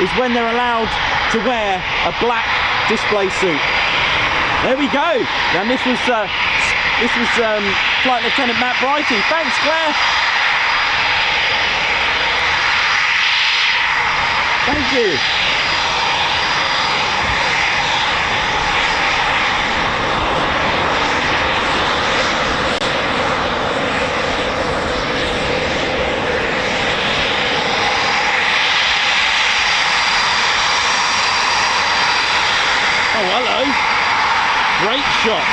is when they're allowed to wear a black display suit. There we go. And this was Flight Lieutenant Matt Brighty. Thanks, Claire. Thank you. Oh, hello. Great shot.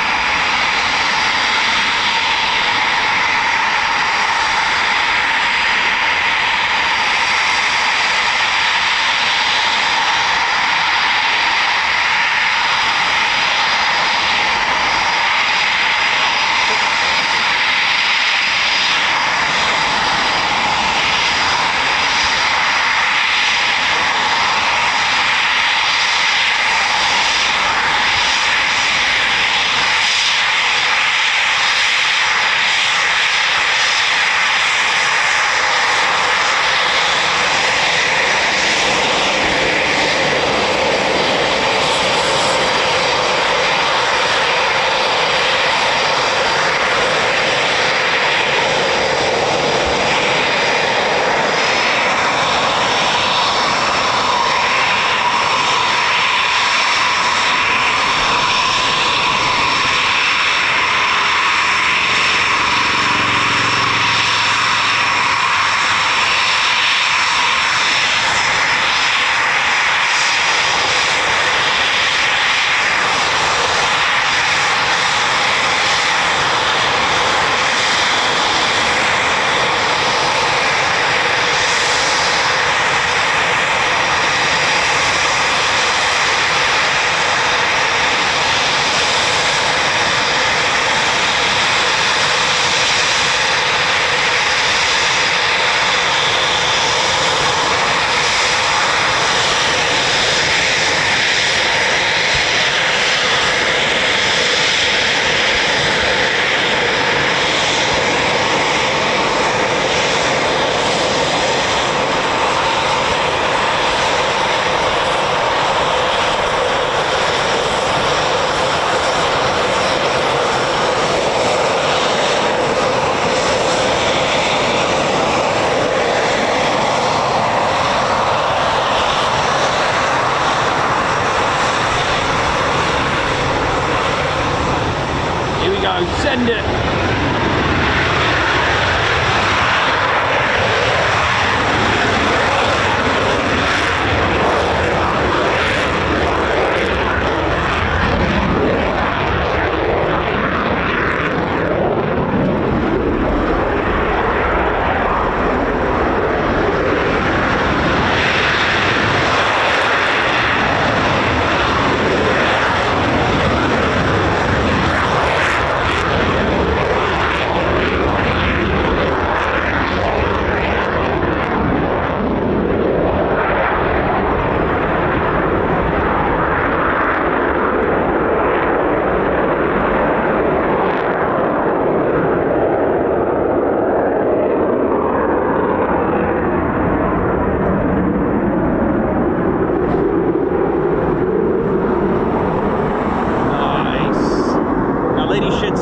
go, send it.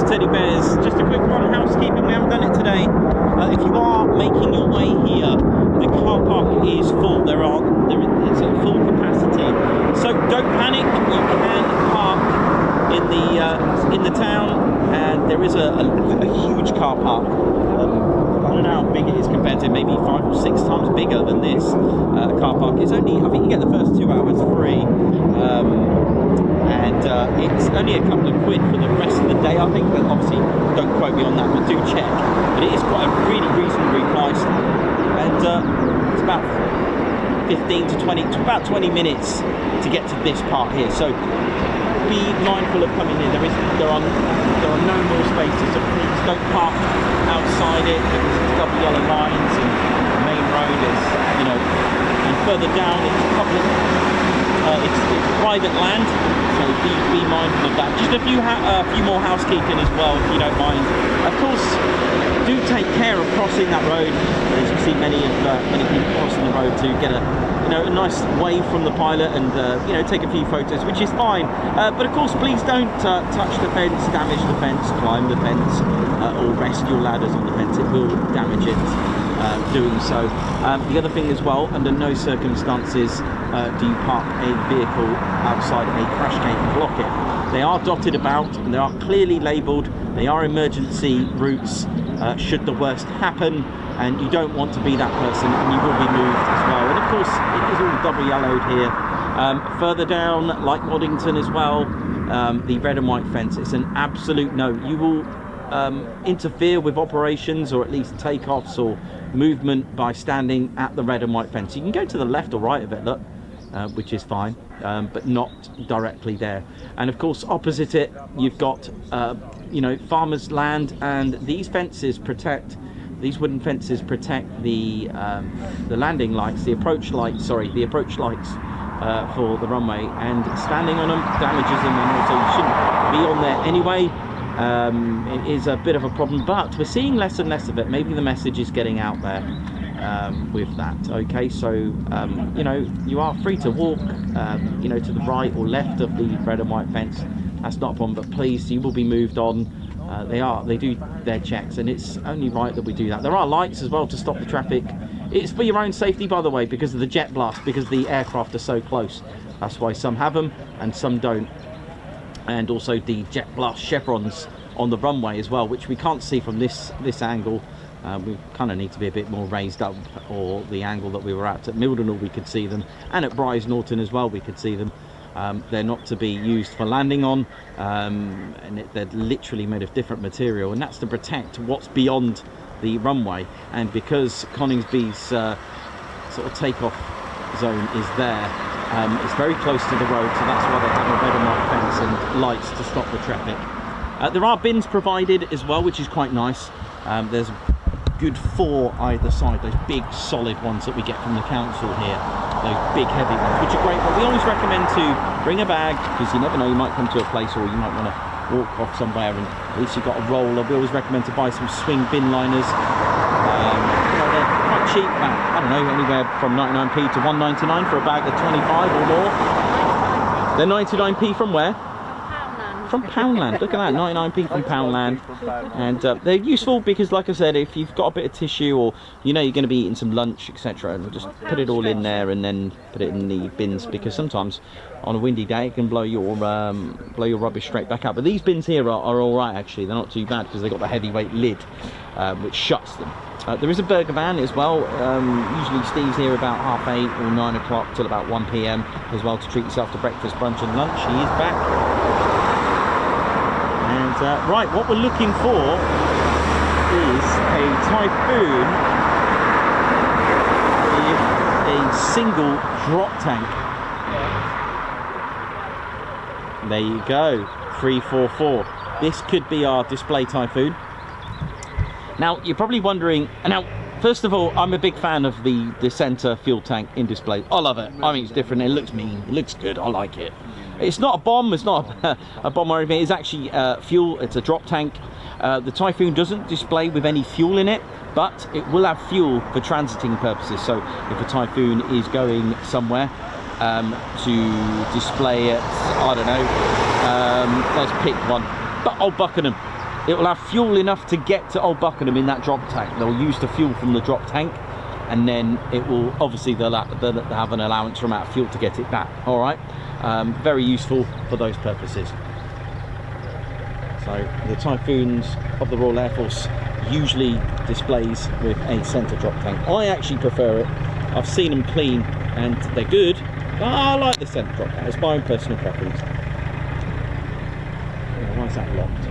Teddy bears, just a quick one, housekeeping, we haven't done it today. If you are making your way here, the car park is full, it's at full capacity, so don't panic. You can park in the town, and there is a huge car park. I don't know how big it is compared to maybe 5 or 6 times bigger than this car park. It's only, I think you get the first 2 hours free, and it's only a couple of quid for the rest of the day, I think, but obviously don't quote me on that, but do check. But it is quite a really reasonably priced, and it's about 15 to 20, about 20 minutes to get to this part here. So be mindful of coming in. There are no more spaces, so please don't park outside it, because it's double yellow lines and the main road is, you know, and further down it's public, it's private land, so be mindful of that. Just a few more housekeeping as well, if you don't mind. Of course, do take care of crossing that road. As you see, many people crossing the road to get a nice wave from the pilot and take a few photos, which is fine. But of course, please don't touch the fence, damage the fence, climb the fence, or rest your ladders on the fence. It will damage it doing so. The other thing as well, under no circumstances do you park a vehicle outside a crash gate and block it. They are dotted about and they are clearly labelled. They are emergency routes should the worst happen, and you don't want to be that person, and you will be moved as well. And of course, it is all double yellowed here. Further down, like Waddington as well, the red and white fence, it's an absolute no. You will interfere with operations, or at least takeoffs or movement, by standing at the red and white fence. You can go to the left or right of it, look, which is fine, but not directly there. And of course, opposite it, you've got farmers' land, and these fences protect. These wooden fences protect the landing lights, the approach lights for the runway, and standing on them damages them, and also you shouldn't be on there anyway. It is a bit of a problem, but we're seeing less and less of it. Maybe the message is getting out there with that. Okay, so you are free to walk to the right or left of the red and white fence. That's not a problem, but please, you will be moved on. They do their checks, and it's only right that we do that. There are lights as well to stop the traffic. It's for your own safety, by the way, because of the jet blast, because the aircraft are so close. That's why some have them and some don't. And also the jet blast chevrons on the runway as well, which we can't see from this angle. We kind of need to be a bit more raised up, or the angle that we were at Mildenhall we could see them, and at Bryce Norton as well we could see them. They're not to be used for landing on, and they're literally made of different material, and that's to protect what's beyond the runway. And because Coningsby's sort of takeoff zone is there, it's very close to the road, so that's why they have a red and white fence and lights to stop the traffic. There are bins provided as well, which is quite nice. There's a good 4 either side, those big solid ones that we get from the council here, those big heavy ones, which are great. But we always recommend to bring a bag, because you never know, you might come to a place, or you might want to walk off somewhere, and at least you've got a roller. We always recommend to buy some swing bin liners. They're quite cheap, I don't know, anywhere from 99p to 199 for a bag of 25 or more. They're 99p from where? From Poundland. Look at that, 99p from Poundland. And they're useful because, like I said, if you've got a bit of tissue, or you're going to be eating some lunch, etc., and just put it all in there and then put it in the bins, because sometimes on a windy day, it can blow your rubbish straight back out. But these bins here are all right actually. They're not too bad because they've got the heavyweight lid which shuts them. There is a burger van as well. Usually Steve's here about 8:30 or 9 o'clock till about 1 PM as well to treat yourself to breakfast, brunch and lunch. He is back. And right, what we're looking for is a Typhoon with a single drop tank. There you go, 344. This could be our display Typhoon. Now, you're probably wondering, now, first of all, I'm a big fan of the center fuel tank in display. I love it. I mean, it's different. It looks mean. It looks good. I like it. It's not a bomb. It's not a bomb or anything. It's actually fuel. It's a drop tank. The Typhoon doesn't display with any fuel in it, but it will have fuel for transiting purposes. So if a Typhoon is going somewhere to display it, I don't know, let's pick one, but Old Buckingham. It will have fuel enough to get to Old Buckingham in that drop tank. They'll use the fuel from the drop tank, and then it will, obviously they'll have an allowance for amount of fuel to get it back. All right, very useful for those purposes. So the Typhoons of the Royal Air Force usually displays with a centre drop tank. I actually prefer it. I've seen them clean and they're good, but I like the centre drop tank. It's my own personal preference. Oh, why is that locked?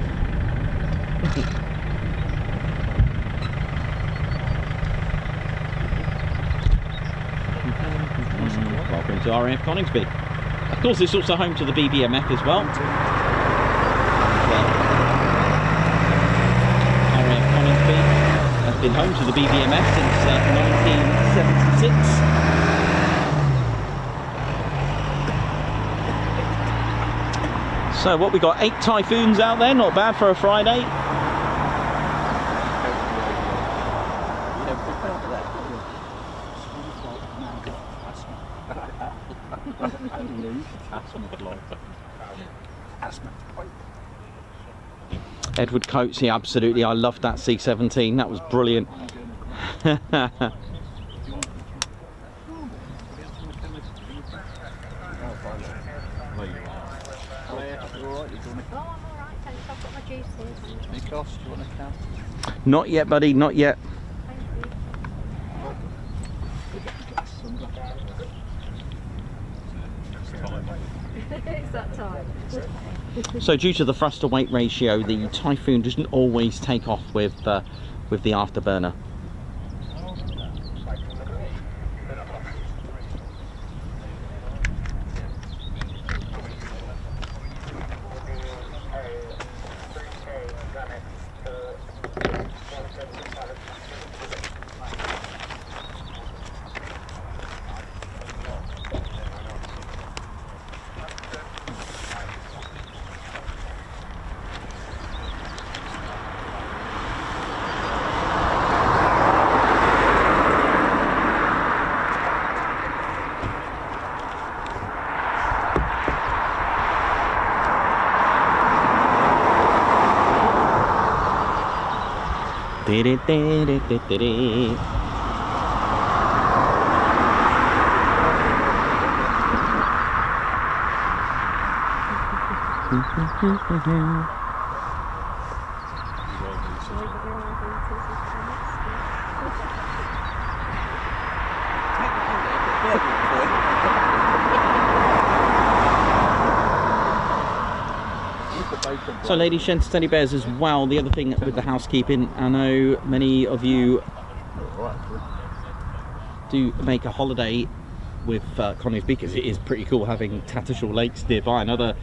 Welcome to RAF Coningsby. Of course, it's also home to the BBMF as well. RAF Coningsby has been home to the BBMF since 1976. So what we got, 8 Typhoons out there, not bad for a Friday. Edward Coates, yeah, absolutely. I loved that C-17. That was brilliant. Not yet, buddy, not yet. It's that time. So due to the thrust to weight ratio, the Typhoon doesn't always take off with the afterburner. So ladies, gents, teddy bears as well. The other thing with the housekeeping, I know many of you do make a holiday with Coningsby because it is pretty cool having Tattershall Lakes nearby and other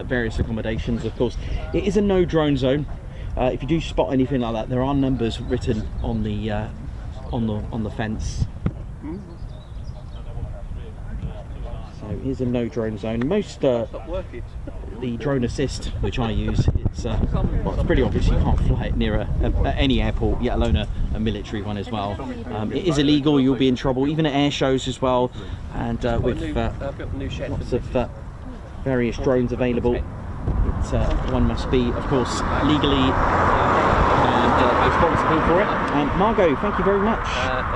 various accommodations. Of course, it is a no drone zone. If you do spot anything like that, there are numbers written on the fence. So here's a no drone zone. Most the drone assist, which I use, well, it's pretty obvious you can't fly it near any airport, let alone a military one as well. It is illegal. You'll be in trouble, even at air shows as well, and with lots of various drones available. One must be, of course, legally and responsible for it. Margot, thank you very much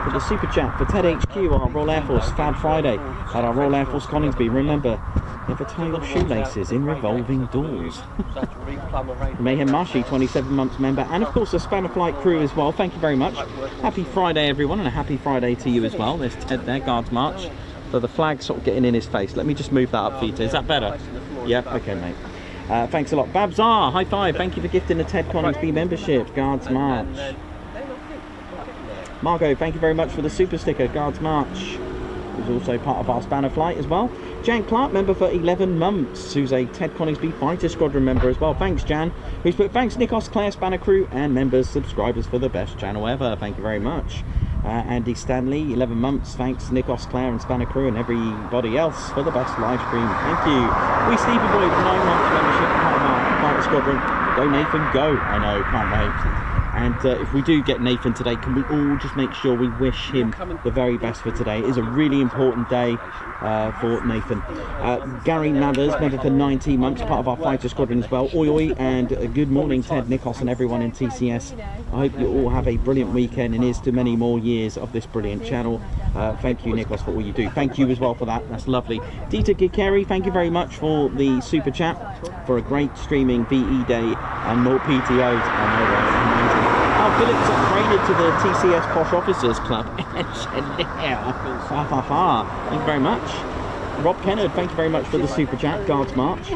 for the super chat for TED HQ, our Royal Air Force Fab Friday at our Royal Air Force Coningsby. Remember, Never tie your shoelaces in revolving doors. Mayhem Marshy, 27 months member, and of course the Spanner Flight crew as well. Thank you very much. Happy Friday, everyone, and a happy Friday to you as well. There's Ted there, Guards March. So the flag's sort of getting in his face. Let me just move that up for you, Ted. Is that better? Yeah, okay, mate. Thanks a lot. Babzar, high five. Thank you for gifting the Ted Coningsby membership, Guards March. Margot, thank you very much for the super sticker, Guards March. Who's also part of our Spanner Flight as well. Jan Clark, member for 11 months, who's a Ted Coningsby Fighter Squadron member as well. Thanks, Jan. Who's put thanks, Nikos, Claire, Spanner crew, and members, subscribers for the best channel ever. Thank you very much. Andy Stanley, 11 months. Thanks, Nikos, Claire, and Spanner crew, and everybody else for the best live stream. Thank you. We Stevie Boy, 9 months membership, part of our Fighter Squadron. Go, Nathan, go. I know, can't wait. And if we do get Nathan today, can we all just make sure we wish him the very best for today? It is a really important day for Nathan. Gary Mathers, member for 19 months, part of our Fighter Squadron as well. Oi, oi, and good morning, Ted, Nikos, and everyone in TCS. I hope you all have a brilliant weekend and here's to many more years of this brilliant channel. Thank you, Nikos, for all you do. Thank you as well for that. That's lovely. Dieter Gikeri, thank you very much for the super chat for a great streaming VE day and more PTOs. I know, right? Amazing. Oh, Philip's upgraded to the TCS Posh Officers Club. Thank you very much. Rob Kennard, thank you very much for the super chat. Guards March.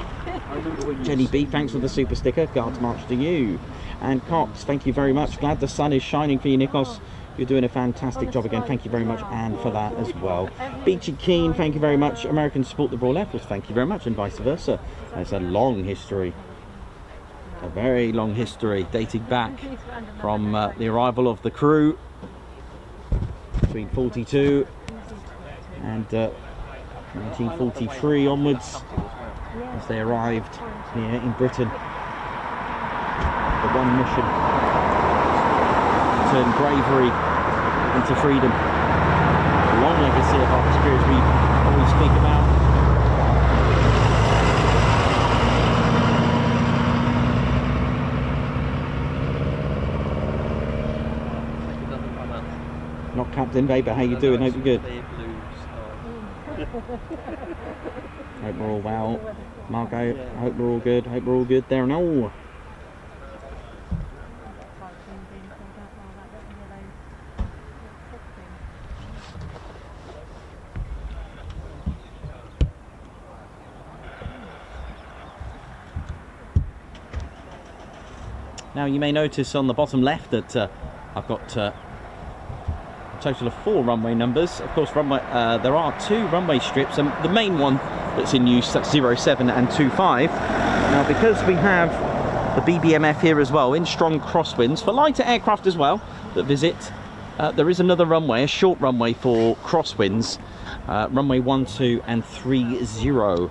Jenny B, thanks for the super sticker. Guards March to you. And Cox, thank you very much. Glad the sun is shining for you, Nikos. You're doing a fantastic job again. Thank you very much, and for that as well. Beachy Keen, thank you very much. Americans support the Royal Air Force, thank you very much, and vice versa. It's a long history. A very long history dating back from the arrival of the crew between 42 and 1943 onwards, as they arrived here in Britain. The one mission: turn bravery into freedom. A long legacy of our experience we always speak about. Not Captain Baber, how you doing? Hope you're good. Hope we're all well. Margot, hope we're all good. Hope we're all good there and all. Now you may notice on the bottom left that I've got a total of 4 runway numbers. Of course, runway there are 2 runway strips, and the main one that's in use, that's 07 and 25. Now, because we have the BBMF here as well, in strong crosswinds for lighter aircraft as well that visit, there is another runway, a short runway for crosswinds, runway 12 and 30.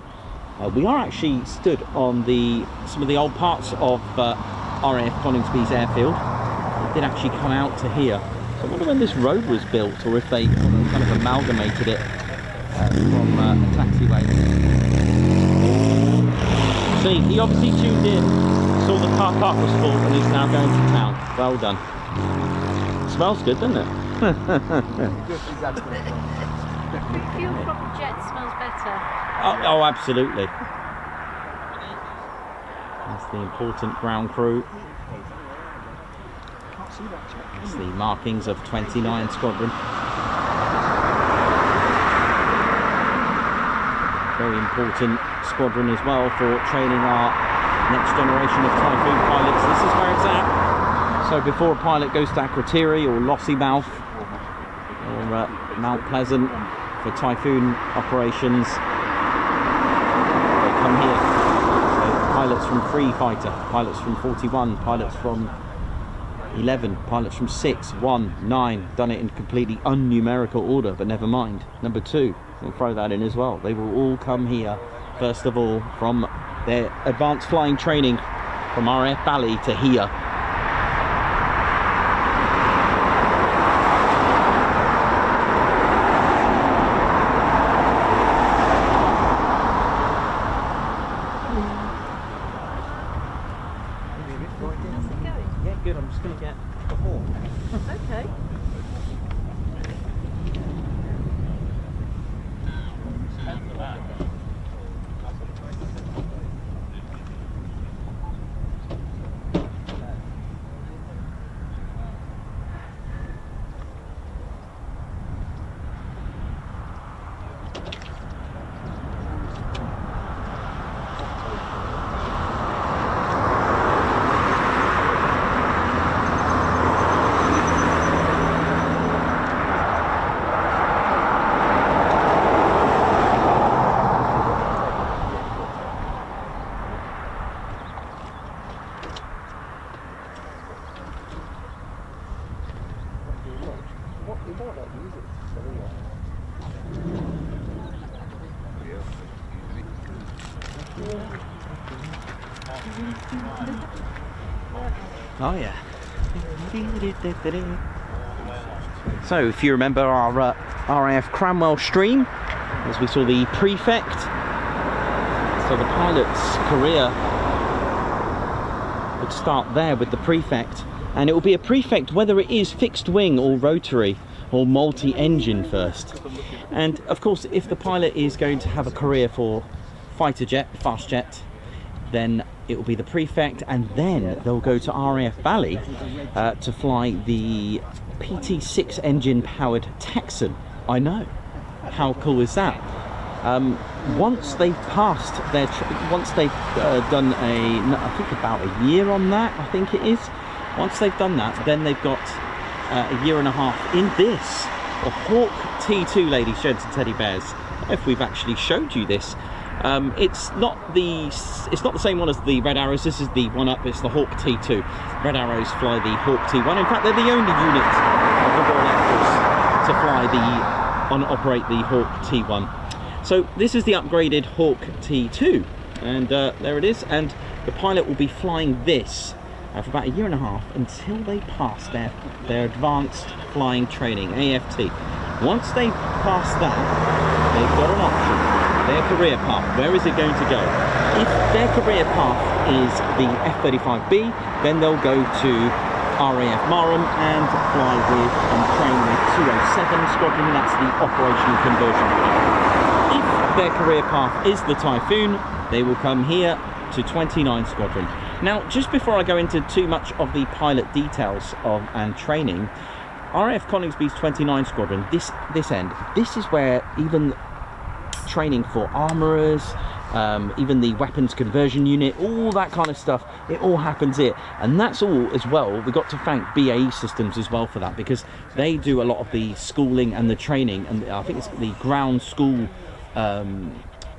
We are actually stood on some of the old parts of RAF Coningsby's airfield. It did actually come out to here. I wonder when this road was built, or if they kind of amalgamated it from a taxiway. See, he obviously tuned in, saw the car park was full, and he's now going to town. Well done. Smells good, doesn't it? Fuel from the jet smells better. Oh, absolutely. That's the important ground crew. It's the markings of 29 Squadron. Very important squadron as well for training our next generation of Typhoon pilots. This is where it's at. So before a pilot goes to Akrotiri or Lossiemouth or Mount Pleasant for Typhoon operations, they come here. So pilots from 3 Fighter, pilots from 41, pilots from 11, pilots from 6, 1, 9, done it in completely unnumerical order, but never mind. Number 2, we'll throw that in as well. They will all come here, first of all, from their advanced flying training from RAF Valley to here. Yeah, good. I'm just going to get a horn. Okay. Oh yeah. So if you remember our RAF Cranwell stream, as we saw the prefect, so the pilot's career would start there with the prefect, and it will be a prefect whether it is fixed wing or rotary or multi-engine first. And of course, if the pilot is going to have a career for fighter jet, fast jet, then it will be the prefect, and then they'll go to RAF Valley to fly the PT6 engine powered Texan. I know, how cool is that? Once they've passed their once they've done I think about a year on that, I think it is. Once they've done that, then they've got a year and a half in this, a Hawk T2, ladies, gents and teddy bears. I don't know if we've actually showed you this. It's not the same one as the Red Arrows. This is the one up. It's the Hawk T2. Red Arrows fly the Hawk T1. In fact, they're the only unit of the Royal Air Force to fly and operate the Hawk T1. So this is the upgraded Hawk T2, and there it is. And the pilot will be flying this for about a year and a half until they pass their advanced flying training, AFT. Once they've passed that, they've got an option. Their career path, where is it going to go? If their career path is the F-35B, then they'll go to RAF Marham and fly with and train with 207 Squadron. That's the operational conversion. If their career path is the Typhoon, they will come here to 29 Squadron. Now, just before I go into too much of the pilot details and training, RAF Coningsby's 29 Squadron, this is where even training for armourers, even the weapons conversion unit, all that kind of stuff, it all happens here. And that's all as well. We've got to thank BAE Systems as well for that, because they do a lot of the schooling and the training, and I think it's the ground school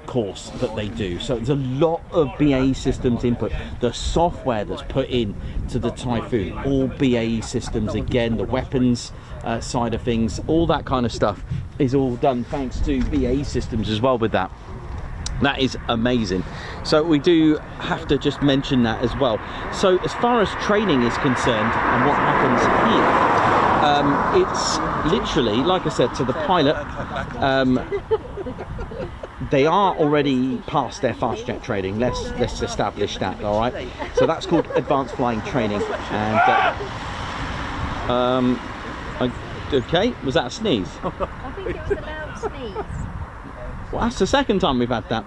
course that they do. So there's a lot of BAE Systems input. The software that's put in to the Typhoon, all BAE Systems again, the weapons side of things, all that kind of stuff is all done thanks to BAE Systems as well with that. That is amazing. So we do have to just mention that as well. So as far as training is concerned and what happens here, it's literally, like I said, to the pilot, they are already past their fast jet training. Let's establish that, all right? So that's called advanced flying training. And okay, was that a sneeze? I think it was a loud sneeze. Well, that's the second time we've had that.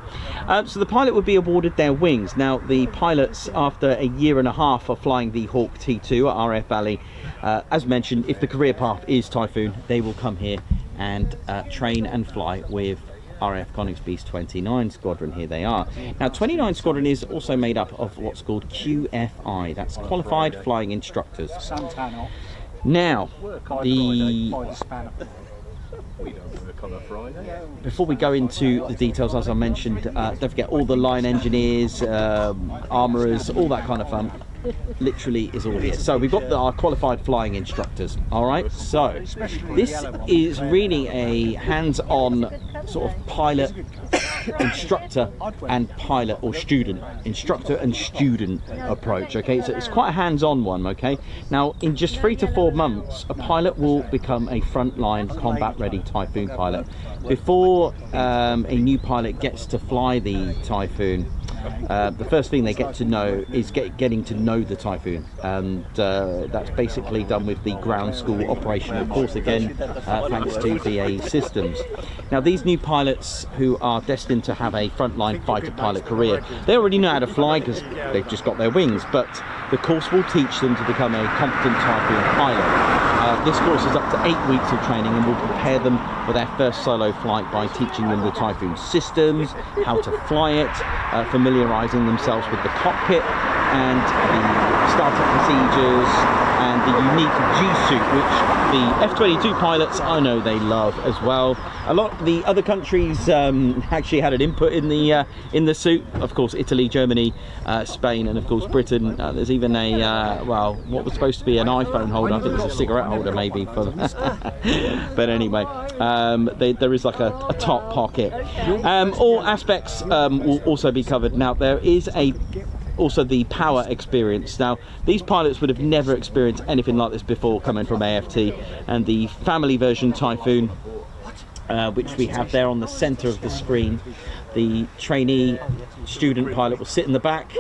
So the pilot would be awarded their wings. Now, the pilots, after a year and a half of flying the Hawk T2 at RAF Valley, as mentioned, if the career path is Typhoon, they will come here and train and fly with RAF Coningsby's 29 Squadron. Here they are. Now, 29 Squadron is also made up of what's called QFI. That's Qualified Flying Instructors. Now, before we go into the details, as I mentioned, don't forget all the line engineers, armourers, all that kind of fun. Literally is all here. So we've got our qualified flying instructors. All right. So this is really a hands-on sort of pilot, instructor, and pilot or student, instructor and student approach. Okay, so it's quite a hands-on one. Okay. Now, in just 3 to 4 months, a pilot will become a frontline combat-ready Typhoon pilot. Before a new pilot gets to fly the Typhoon, the first thing they get to know is getting to know the Typhoon, and that's basically done with the ground school operational course, again thanks to BAE Systems. Now, these new pilots who are destined to have a frontline fighter pilot career, they already know how to fly because they've just got their wings, but the course will teach them to become a competent Typhoon pilot. This course is up to 8 weeks of training and will prepare them for their first solo flight by teaching them the Typhoon systems, how to fly it, familiarising themselves with the cockpit and the startup procedures and the unique G-suit, which the F-22 pilots, I know they love as well. A lot of the other countries actually had an input in the suit. Of course, Italy, Germany, Spain, and of course Britain. There's even a well, what was supposed to be an iPhone holder. I think it's a cigarette holder, maybe. For but anyway, there is like a top pocket. All aspects will also be covered. Now, there is a also the power experience. Now, these pilots would have never experienced anything like this before coming from AFT, and the family version Typhoon, which we have there on the center of the screen. The trainee student pilot will sit in the back,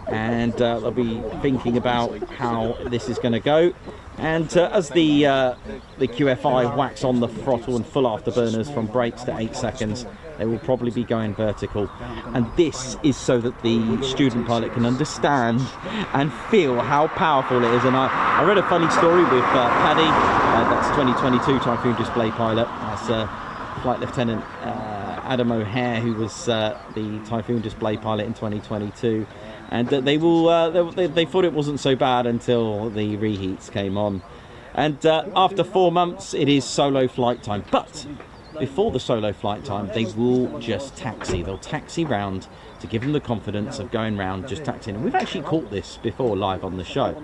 and they'll be thinking about how this is going to go. And as the QFI whacks on the throttle and full afterburners from brakes to 8 seconds, they will probably be going vertical. And this is so that the student pilot can understand and feel how powerful it is. And I read a funny story with Paddy, that's 2022 Typhoon Display pilot. That's Flight Lieutenant Adam O'Hare, who was the Typhoon Display pilot in 2022. And they thought it wasn't so bad until the reheats came on. And after 4 months, it is solo flight time. But before the solo flight time, they will just taxi. They'll taxi round to give them the confidence of going round, just taxiing. And we've actually caught this before live on the show.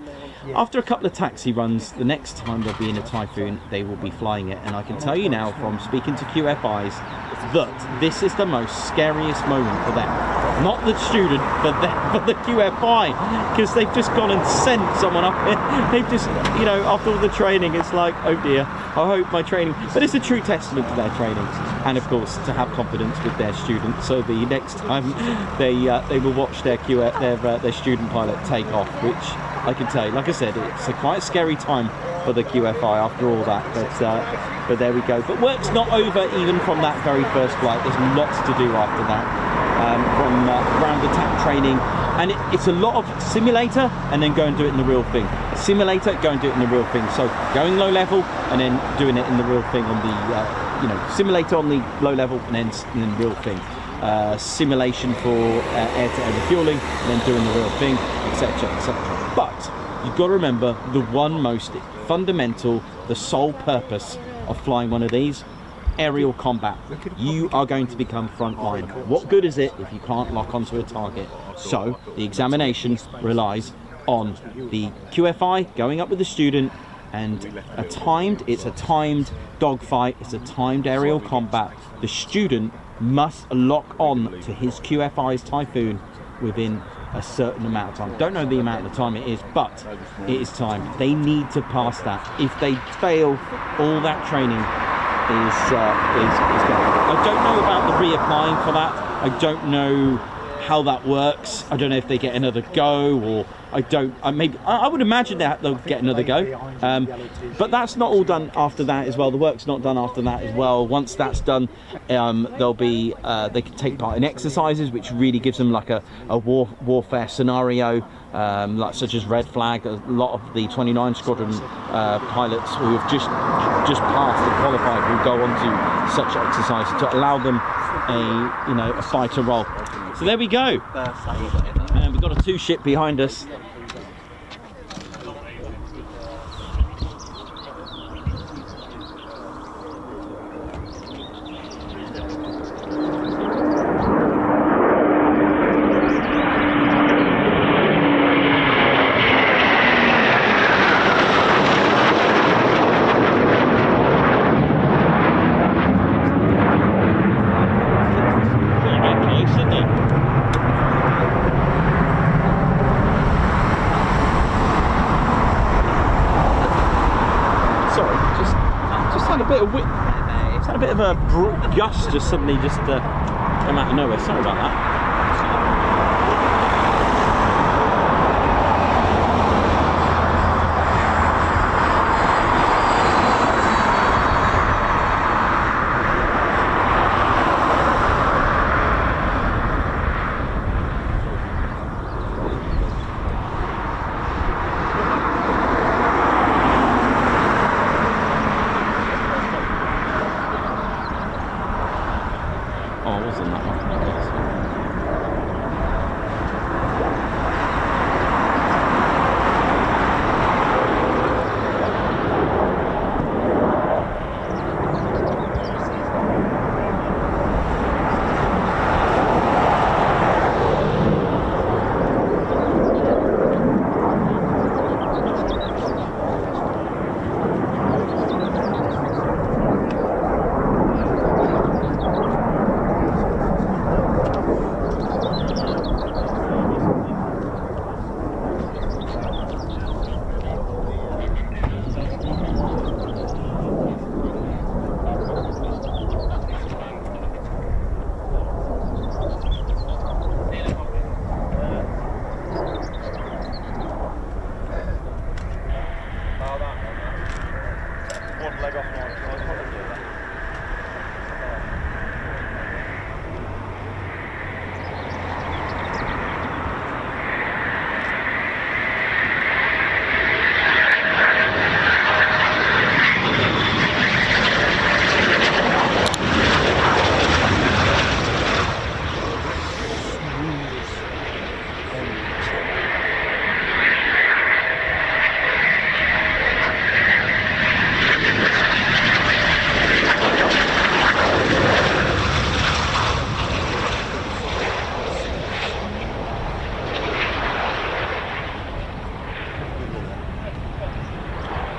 After a couple of taxi runs, the next time they'll be in a Typhoon, they will be flying it. And I can tell you now from speaking to QFIs that this is the most scariest moment for them. Not the student, but the QFI, because they've just gone and sent someone up here. They've just, you know, after all the training, it's like, oh dear, I hope my training, but it's a true testament to their training, and of course to have confidence with their students. So the next time they will watch their student pilot take off, which I can tell you, like I said, it's a quite scary time for the QFI after all that, but there we go. But work's not over even from that very first flight. There's lots to do after that. From ground attack training, and it's a lot of simulator and then go and do it in the real thing. Simulator, go and do it in the real thing. So going low level and then doing it in the real thing on the simulator on the low level and then real thing. Simulation for air-to-air refueling and then doing the real thing, etc., etc. But you've got to remember the one most fundamental, the sole purpose of flying one of these: aerial combat. You are going to become frontline. What good is it if you can't lock onto a target? So the examination relies on the QFI going up with the student, and it's a timed dogfight, it's a timed aerial combat. The student must lock on to his QFI's Typhoon within a certain amount of time. Don't know the amount of time it is, but it is time. They need to pass that. If they fail, all that training is gone. I don't know about the reapplying for that. I don't know how that works. I don't know if they get another go, or I would imagine that they'll get another go, but that's not all done after that as well. The work's not done after that as well. Once that's done, they'll be they can take part in exercises, which really gives them like a warfare scenario, like such as red flag. A lot of the 29 Squadron pilots who have just passed and qualified will go on to such exercises to allow them a fighter role. So there we go. And we've got a 2-ship behind us. It's had a bit of a gust just suddenly come out of nowhere. Sorry about that. Oh, I was in that one.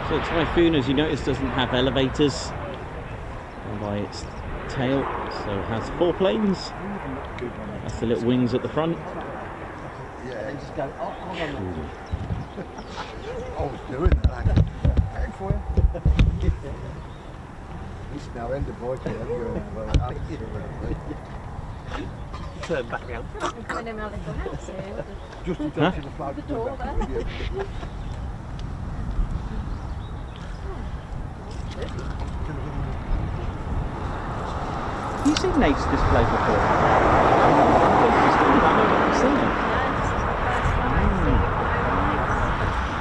So Typhoon, as you notice, doesn't have elevators by its tail, so it has 4 planes. That's the little wings at the front. Yeah, just go, oh, hold on. I was doing that. Hey, for you. It's now end of voice. Turn back round. Just in time to the flag. The door there. Have you seen Nate's display before? I've seen it.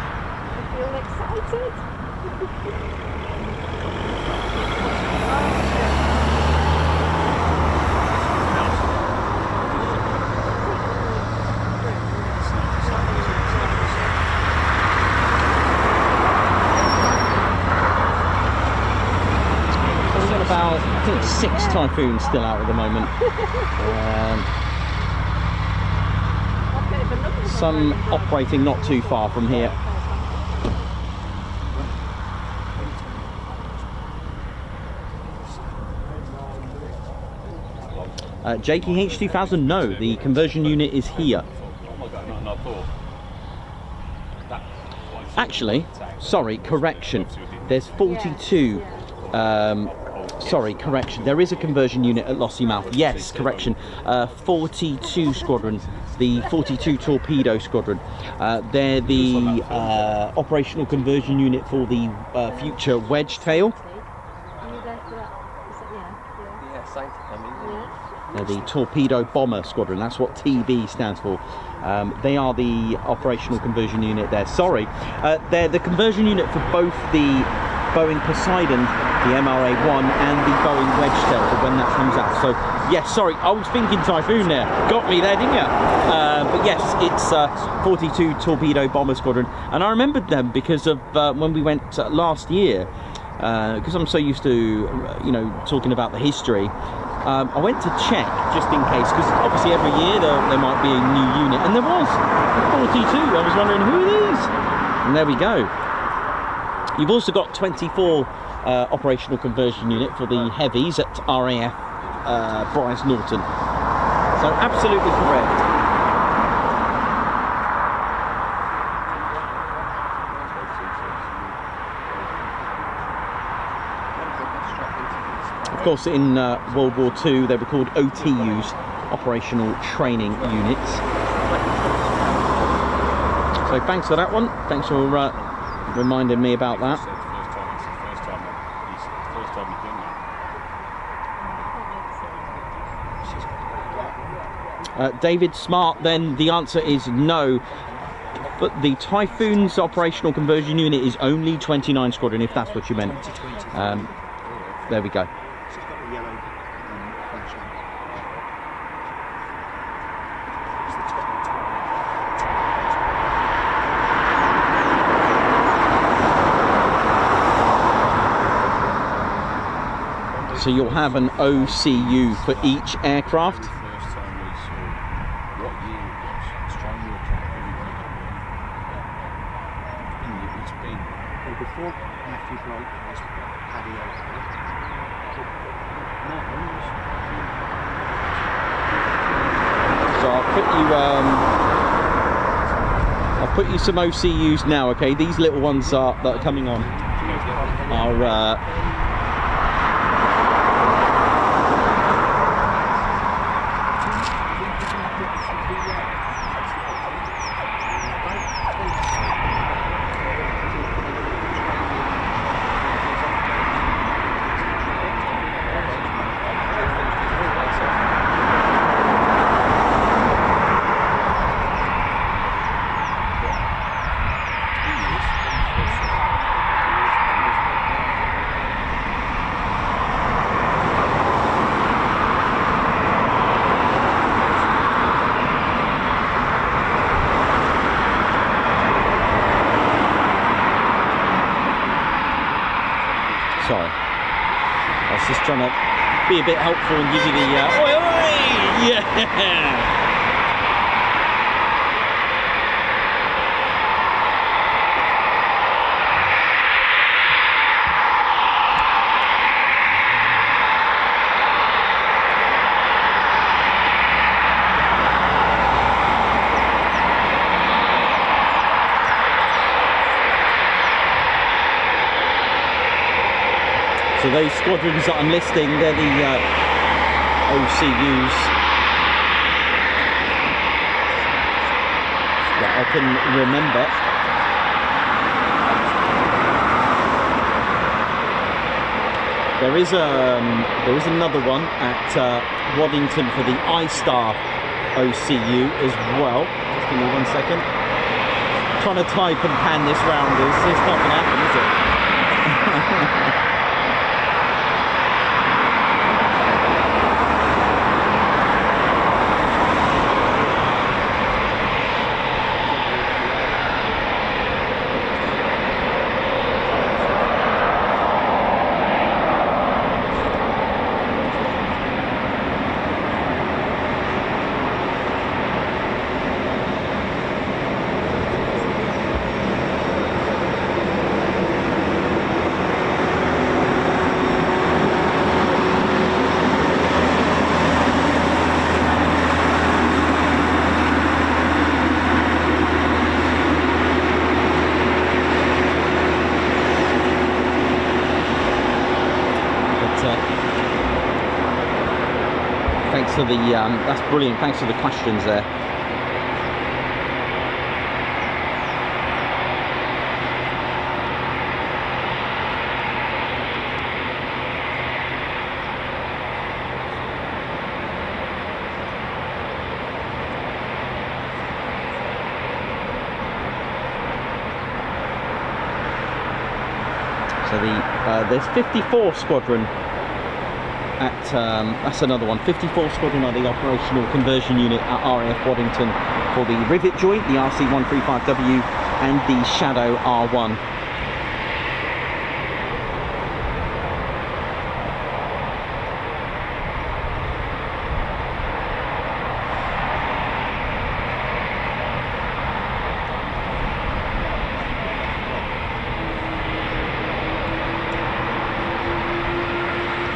I feel excited. We've got about, I think, 6 Typhoons still out at the moment. Some operating not too far from here. JPH 2000, no, the conversion unit is here. Actually, sorry, correction. There's 42. Sorry, correction. There is a conversion unit at Lossiemouth. Yes, correction. 42 Squadron, the 42 Torpedo Squadron. They're the operational conversion unit for the future wedge tail. Are you there for that? Is that, yeah. Yeah, same. They're the Torpedo Bomber Squadron. That's what TB stands for. They are the operational conversion unit there. Sorry, they're the conversion unit for both the Boeing Poseidon, the MRA-1, and the Boeing Wedgetail for when that comes out. So yes, sorry, I was thinking Typhoon there. Got me there, didn't you? But yes, it's 42 Torpedo Bomber Squadron, and I remembered them because of when we went last year. Because I'm so used to, you know, talking about the history. I went to check just in case, because obviously every year there might be a new unit, and there was 42. I was wondering who are these, and there we go. You've also got 24 operational conversion unit for the heavies at RAF Bryce Norton. So absolutely correct. Of course, in World War II, they were called OTUs, Operational Training Units. So thanks for that one. Thanks for reminding me about that. David Smart, then the answer is no. But the Typhoon's operational conversion unit is only 29 Squadron, if that's what you meant. There we go. So you'll have an OCU for each aircraft. Before Matthew Blake was patio. So I'll put you some OCUs now, okay? These little ones that are coming on are sorry. I was just trying to be a bit helpful and give you the oi, oi! Yeah! So those squadrons that I'm listing, they're the OCUs that I can remember. There is another one at Waddington for the I-Star OCU as well. Just give me 1 second. Trying to type and pan this round is not going to happen, is it? Thanks for the, that's brilliant, thanks for the questions there. So there's 54 Squadron at, that's another one, 54 Squadron are the operational conversion unit at RAF Waddington for the rivet joint, the RC135W and the Shadow R1.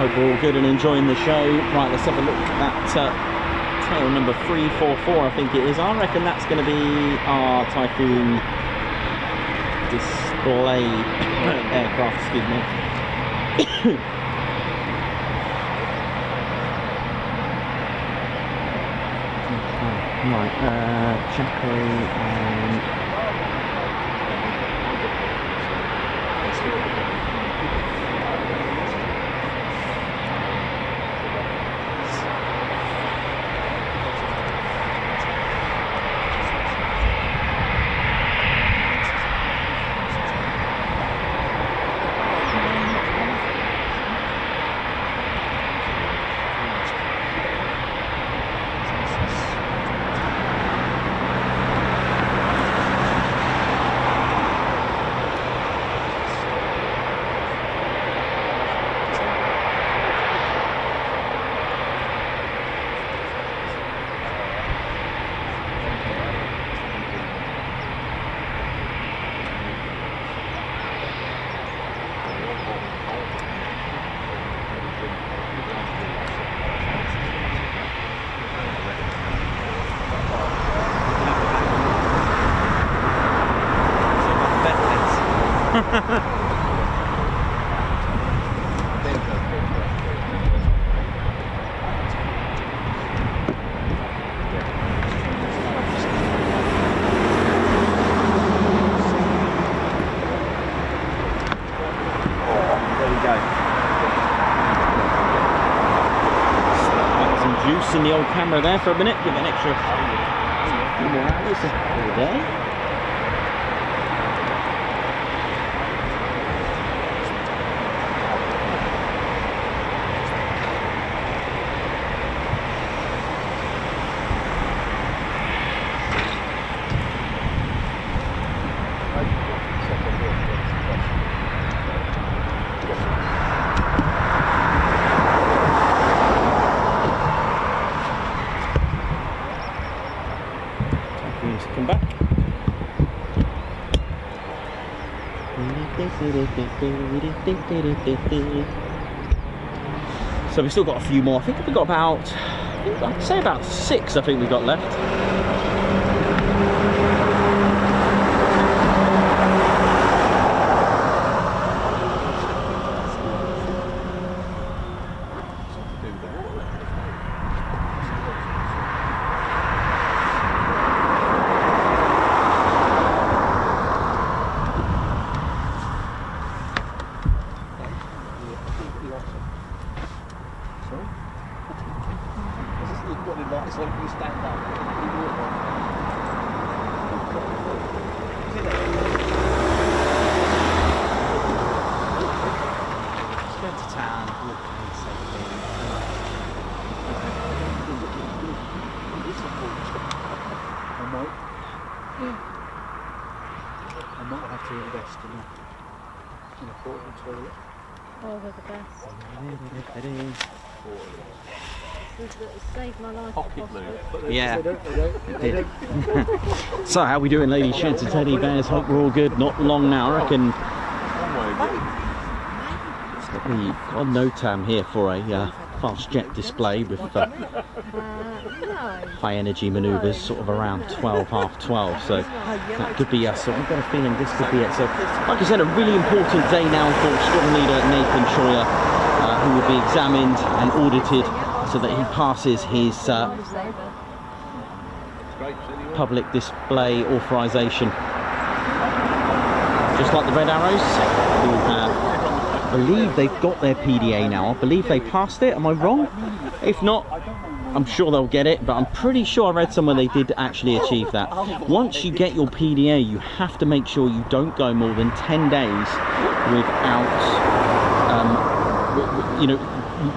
Hope we're all good and enjoying the show. Right, let's have a look at tail number 344, I think it is. I reckon that's going to be our Typhoon Display aircraft, excuse me. Right, Jacko and... In the old camera there for a minute, give it an extra few more hours of the day. Come back. So we've still got a few more. I think we've got about, I'd say about 6 I think we've got left. I might have to invest in a portable toilet. Oh, they're the best. Saved my life. Pocket loo. Yeah. They don't. So how we doing, ladies, gents and teddy bears? Hope we're all good. Not long now, I reckon. We've got no tam here for a fast jet display with No. high energy manoeuvres, sort of around 12, half 12. So that could be us. So I've got a feeling this could be it. So, like I said, a really important day now for Squadron Leader Nathan Scheuer, who will be examined and audited so that he passes his public display authorization. Just like the Red Arrows, who have, I believe they've got their PDA now. I believe they passed it. Am I wrong? If not, I'm sure they'll get it, but I'm pretty sure I read somewhere they did actually achieve that. Once you get your PDA, you have to make sure you don't go more than 10 days without, you know,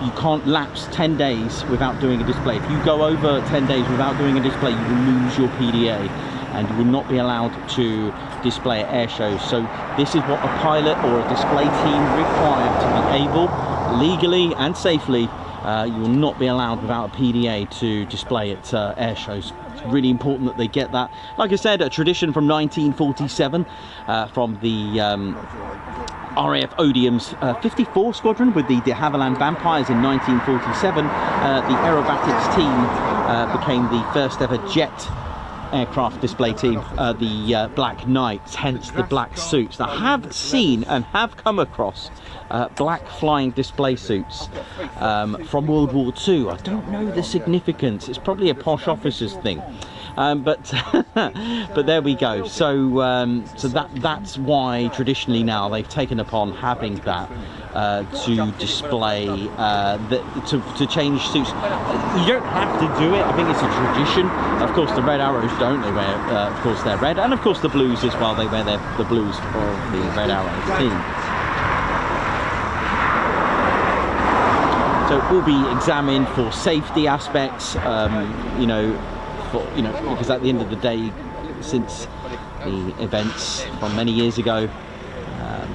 you can't lapse 10 days without doing a display. If you go over 10 days without doing a display, you will lose your PDA and you will not be allowed to display at air shows. So this is what a pilot or a display team require to be able, legally and safely, you will not be allowed without a PDA to display at air shows. It's really important that they get that. Like I said, a tradition from 1947 from the RAF Odium's 54 Squadron with the de Havilland Vampires in 1947. The aerobatics team became the first ever jet aircraft display team, the Black Knights, hence the black suits. I have seen and have come across black flying display suits from World War II. I don't know the significance. It's probably a posh officer's thing. But there we go. So that's why traditionally now they've taken upon having that to display to change suits. You don't have to do it. I think it's a tradition. Of course, the Red Arrows don't. They wear, of course, their red, and of course the Blues as well. They wear the Blues for the Red Arrows team. So it will be examined for safety aspects. You know, because at the end of the day, since the events from many years ago,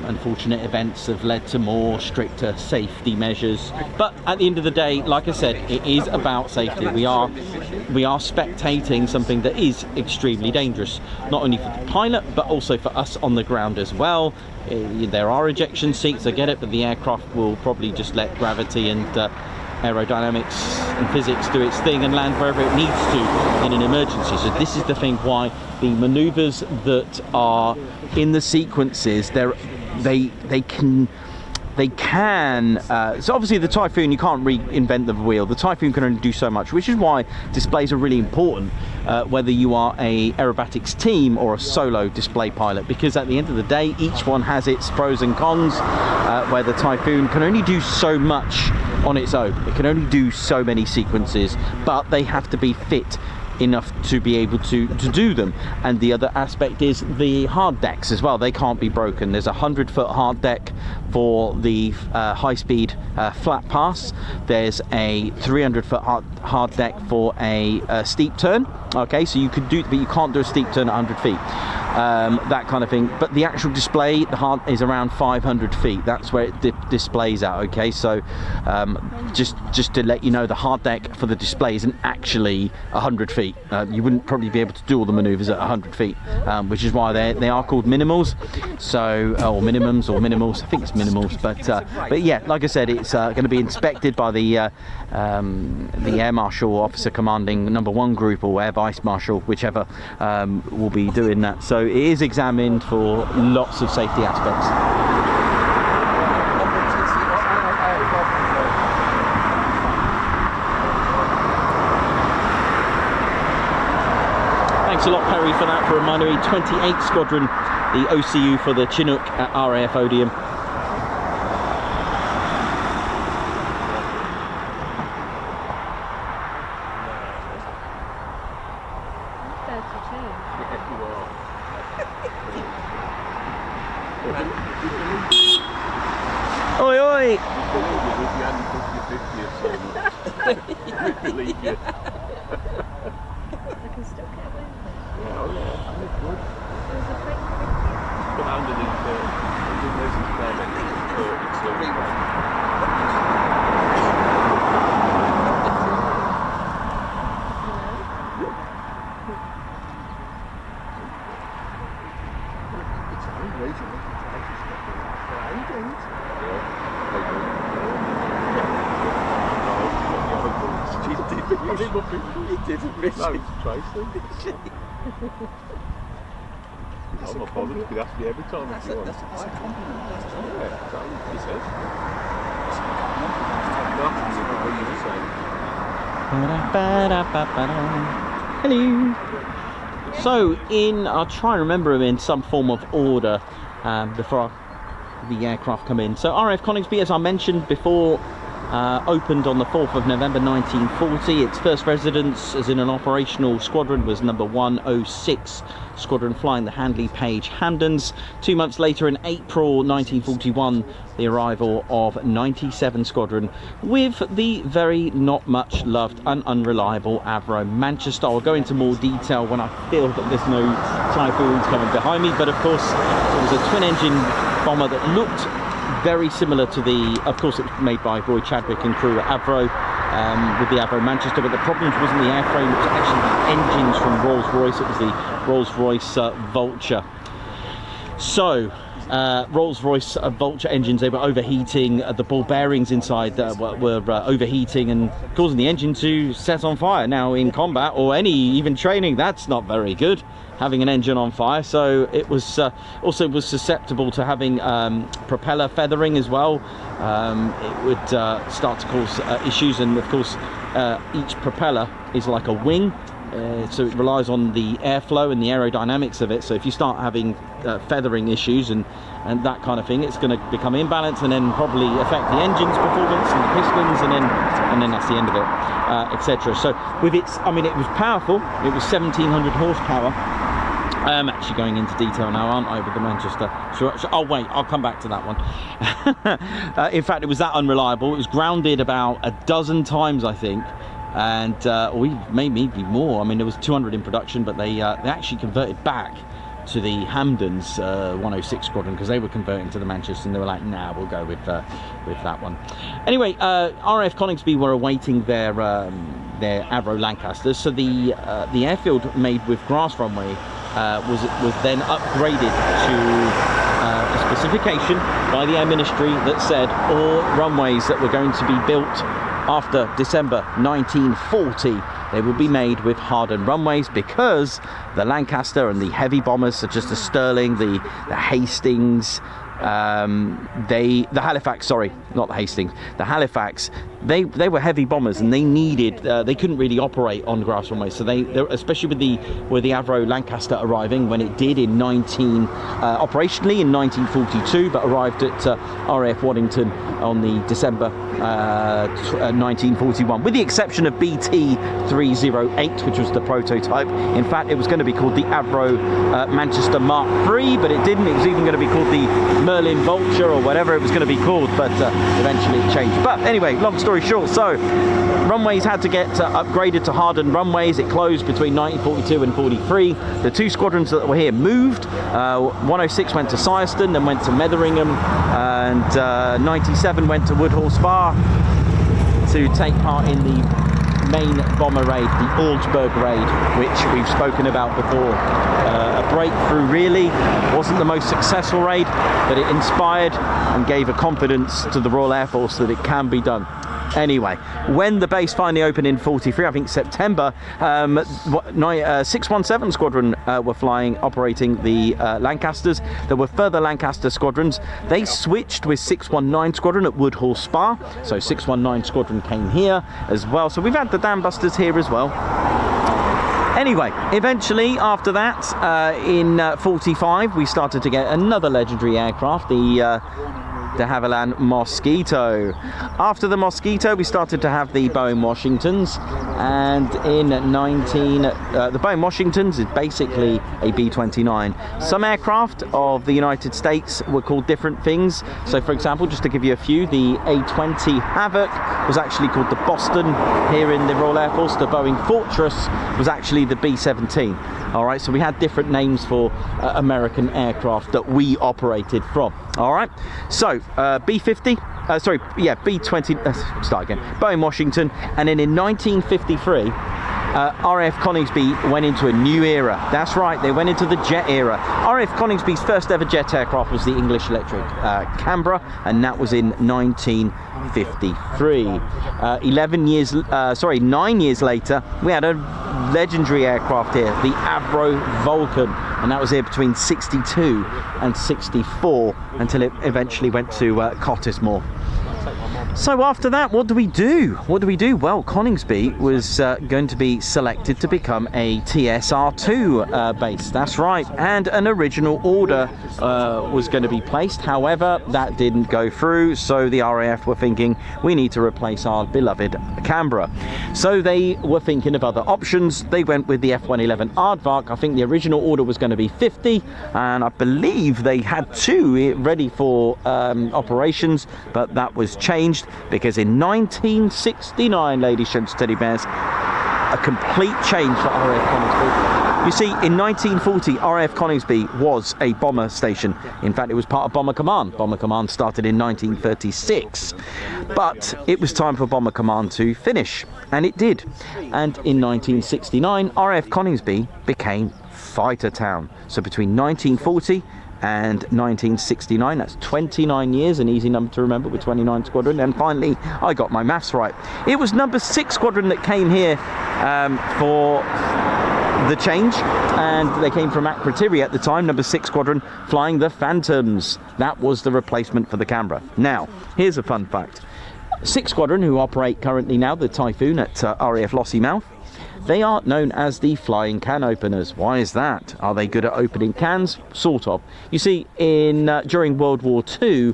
unfortunate events have led to more stricter safety measures. But at the end of the day, like I said, it is about safety. We are spectating something that is extremely dangerous, not only for the pilot but also for us on the ground as well. There are ejection seats, I get it, but the aircraft will probably just let gravity and aerodynamics and physics do its thing and land wherever it needs to in an emergency. So this is the thing why the maneuvers that are in the sequences, they can so obviously the Typhoon, you can't reinvent the wheel. The Typhoon can only do so much, which is why displays are really important, whether you are a aerobatics team or a solo display pilot, because at the end of the day each one has its pros and cons, where the Typhoon can only do so much on its own. It can only do so many sequences, but they have to be fit enough to be able to do them. And the other aspect is the hard decks as well. They can't be broken. There's a 100-foot hard deck for the high-speed flat pass. There's a 300-foot hard deck for a steep turn. Okay, so you could do, but you can't do a steep turn at 100 feet. That kind of thing. But the actual display, the hard is around 500 feet. That's where it displays at. Okay, so just to let you know, the hard deck for the display isn't actually 100 feet. You wouldn't probably be able to do all the maneuvers at 100 feet, which is why they are called minimals. So or minimums or minimals. I think it's minimals. But yeah, like I said, it's going to be inspected by the Air Marshal Officer Commanding No. 1 Group or Air Vice Marshal, whichever, will be doing that. So it is examined for lots of safety aspects. Thanks a lot, Perry, for that. For a reminder, 28 Squadron, the OCU for the Chinook at RAF Odium. Oi, oi! recently. He didn't miss it. I'm not bothered, you could ask me every time if you want. That's a compliment. Yeah, that's what he says. Nothing is what you Hello. So, I'll try and remember them in some form of order before the aircraft come in. So, RAF Coningsby, as I mentioned before, opened on the 4th of November 1940. Its first residence as in an operational squadron was number 106 Squadron, flying the Handley Page Hamdens. 2 months later, in April 1941, the arrival of 97 Squadron with the very not much loved and unreliable Avro Manchester. I'll go into more detail when I feel that there's no Typhoons coming behind me, but of course it was a twin engine bomber that looked very similar to the, of course it was made by Roy Chadwick and crew at Avro, with the Avro Manchester, but the problem wasn't the airframe, it was actually the engines from Rolls-Royce. It was the Rolls-Royce Vulture. So Rolls-Royce Vulture engines, they were overheating, the ball bearings inside were overheating and causing the engine to set on fire. Now in combat or even training, that's not very good, having an engine on fire. So it was also was susceptible to having propeller feathering as well. It would start to cause issues, and of course each propeller is like a wing. So it relies on the airflow and the aerodynamics of it. So if you start having feathering issues and that kind of thing, it's going to become imbalanced and then probably affect the engine's performance and the pistons, and then that's the end of it, etc. So with its, I mean, it was powerful. It was 1700 horsepower. I'm actually going into detail now, aren't I, with the Manchester? Oh wait, I'll come back to that one. In fact, it was that unreliable. It was grounded about a dozen times, I think. And or maybe more. I mean, there was 200 in production, but they actually converted back to the Hamdens 106 Squadron because they were converting to the Manchester, and they were like, nah, we'll go with that one. Anyway, RAF Coningsby were awaiting their Avro Lancasters, so the airfield made with grass runway was then upgraded to a specification by the Air Ministry that said all runways that were going to be built after December 1940, they will be made with hardened runways, because the Lancaster and the heavy bombers such as the Sterling, the Hastings, the Halifax, sorry, not the Hastings, the Halifax, they were heavy bombers, and they needed, they couldn't really operate on grass runways. So they especially with the Avro Lancaster arriving when it did in operationally in 1942, but arrived at RAF Waddington on the December 1941, with the exception of BT-308, which was the prototype. In fact, it was going to be called the Avro Manchester Mark III, but it didn't. It was even going to be called the Merlin Vulture or whatever it was going to be called, but eventually it changed. But anyway, long story short, so runways had to get upgraded to hardened runways. It closed between 1942 and 43. The two squadrons that were here moved. 106 went to Syerston, then went to Metheringham, and 97 went to Woodhall Spa to take part in the main bomber raid, the Augsburg raid, which we've spoken about before. A breakthrough, really. Wasn't the most successful raid, but it inspired and gave a confidence to the Royal Air Force that it can be done. Anyway, when the base finally opened in 43, I think September, 617 Squadron were operating the Lancasters. There were further Lancaster squadrons. They switched with 619 Squadron at Woodhall Spa. So 619 Squadron came here as well. So we've had the Dam Busters here as well. Anyway, eventually after that, in 45, we started to get another legendary aircraft, the de Havilland Mosquito. After the Mosquito, we started to have the Boeing Washingtons, and in the Boeing Washingtons is basically a B-29. Some aircraft of the United States were called different things. So for example, just to give you a few, the A-20 Havoc was actually called the Boston here in the Royal Air Force. The Boeing Fortress was actually the B-17. All right, so we had different names for American aircraft that we operated from. All right, so B-20, Boeing Washington, and then in 1953, RAF Coningsby went into a new era. That's right, they went into the jet era. RAF Coningsby's first ever jet aircraft was the English Electric Canberra, and that was in 1953. 9 years later, we had a legendary aircraft here, the Avro Vulcan, and that was here between 62 and 64 until it eventually went to Cottesmore. So after that, what do we do? Well, Coningsby was going to be selected to become a TSR2 base. That's right, and an original order was going to be placed. However, that didn't go through, so the RAF were thinking we need to replace our beloved Canberra. So they were thinking of other options. They went with the F111 Aardvark. I think the original order was going to be 50, and I believe they had 2 ready for operations, but that was changed because in 1969, ladies and teddy bears, a complete change for RAF Coningsby. You see, in 1940, RAF Coningsby was a bomber station. In fact, it was part of Bomber Command. Bomber Command started in 1936. But it was time for Bomber Command to finish, and it did. And in 1969, RAF Coningsby became Fighter Town. So between 1940 and 1969, that's 29 years, an easy number to remember with 29 Squadron, and finally I got my maths right. It was number 6 Squadron that came here for the change, and they came from Akrotiri at the time, number 6 Squadron, flying the Phantoms. That was the replacement for the Canberra. Now, here's a fun fact. 6 Squadron, who operate currently now the Typhoon at RAF Lossiemouth, they are known as the flying can openers. Why is that? Are they good at opening cans? Sort of. You see, during World War II,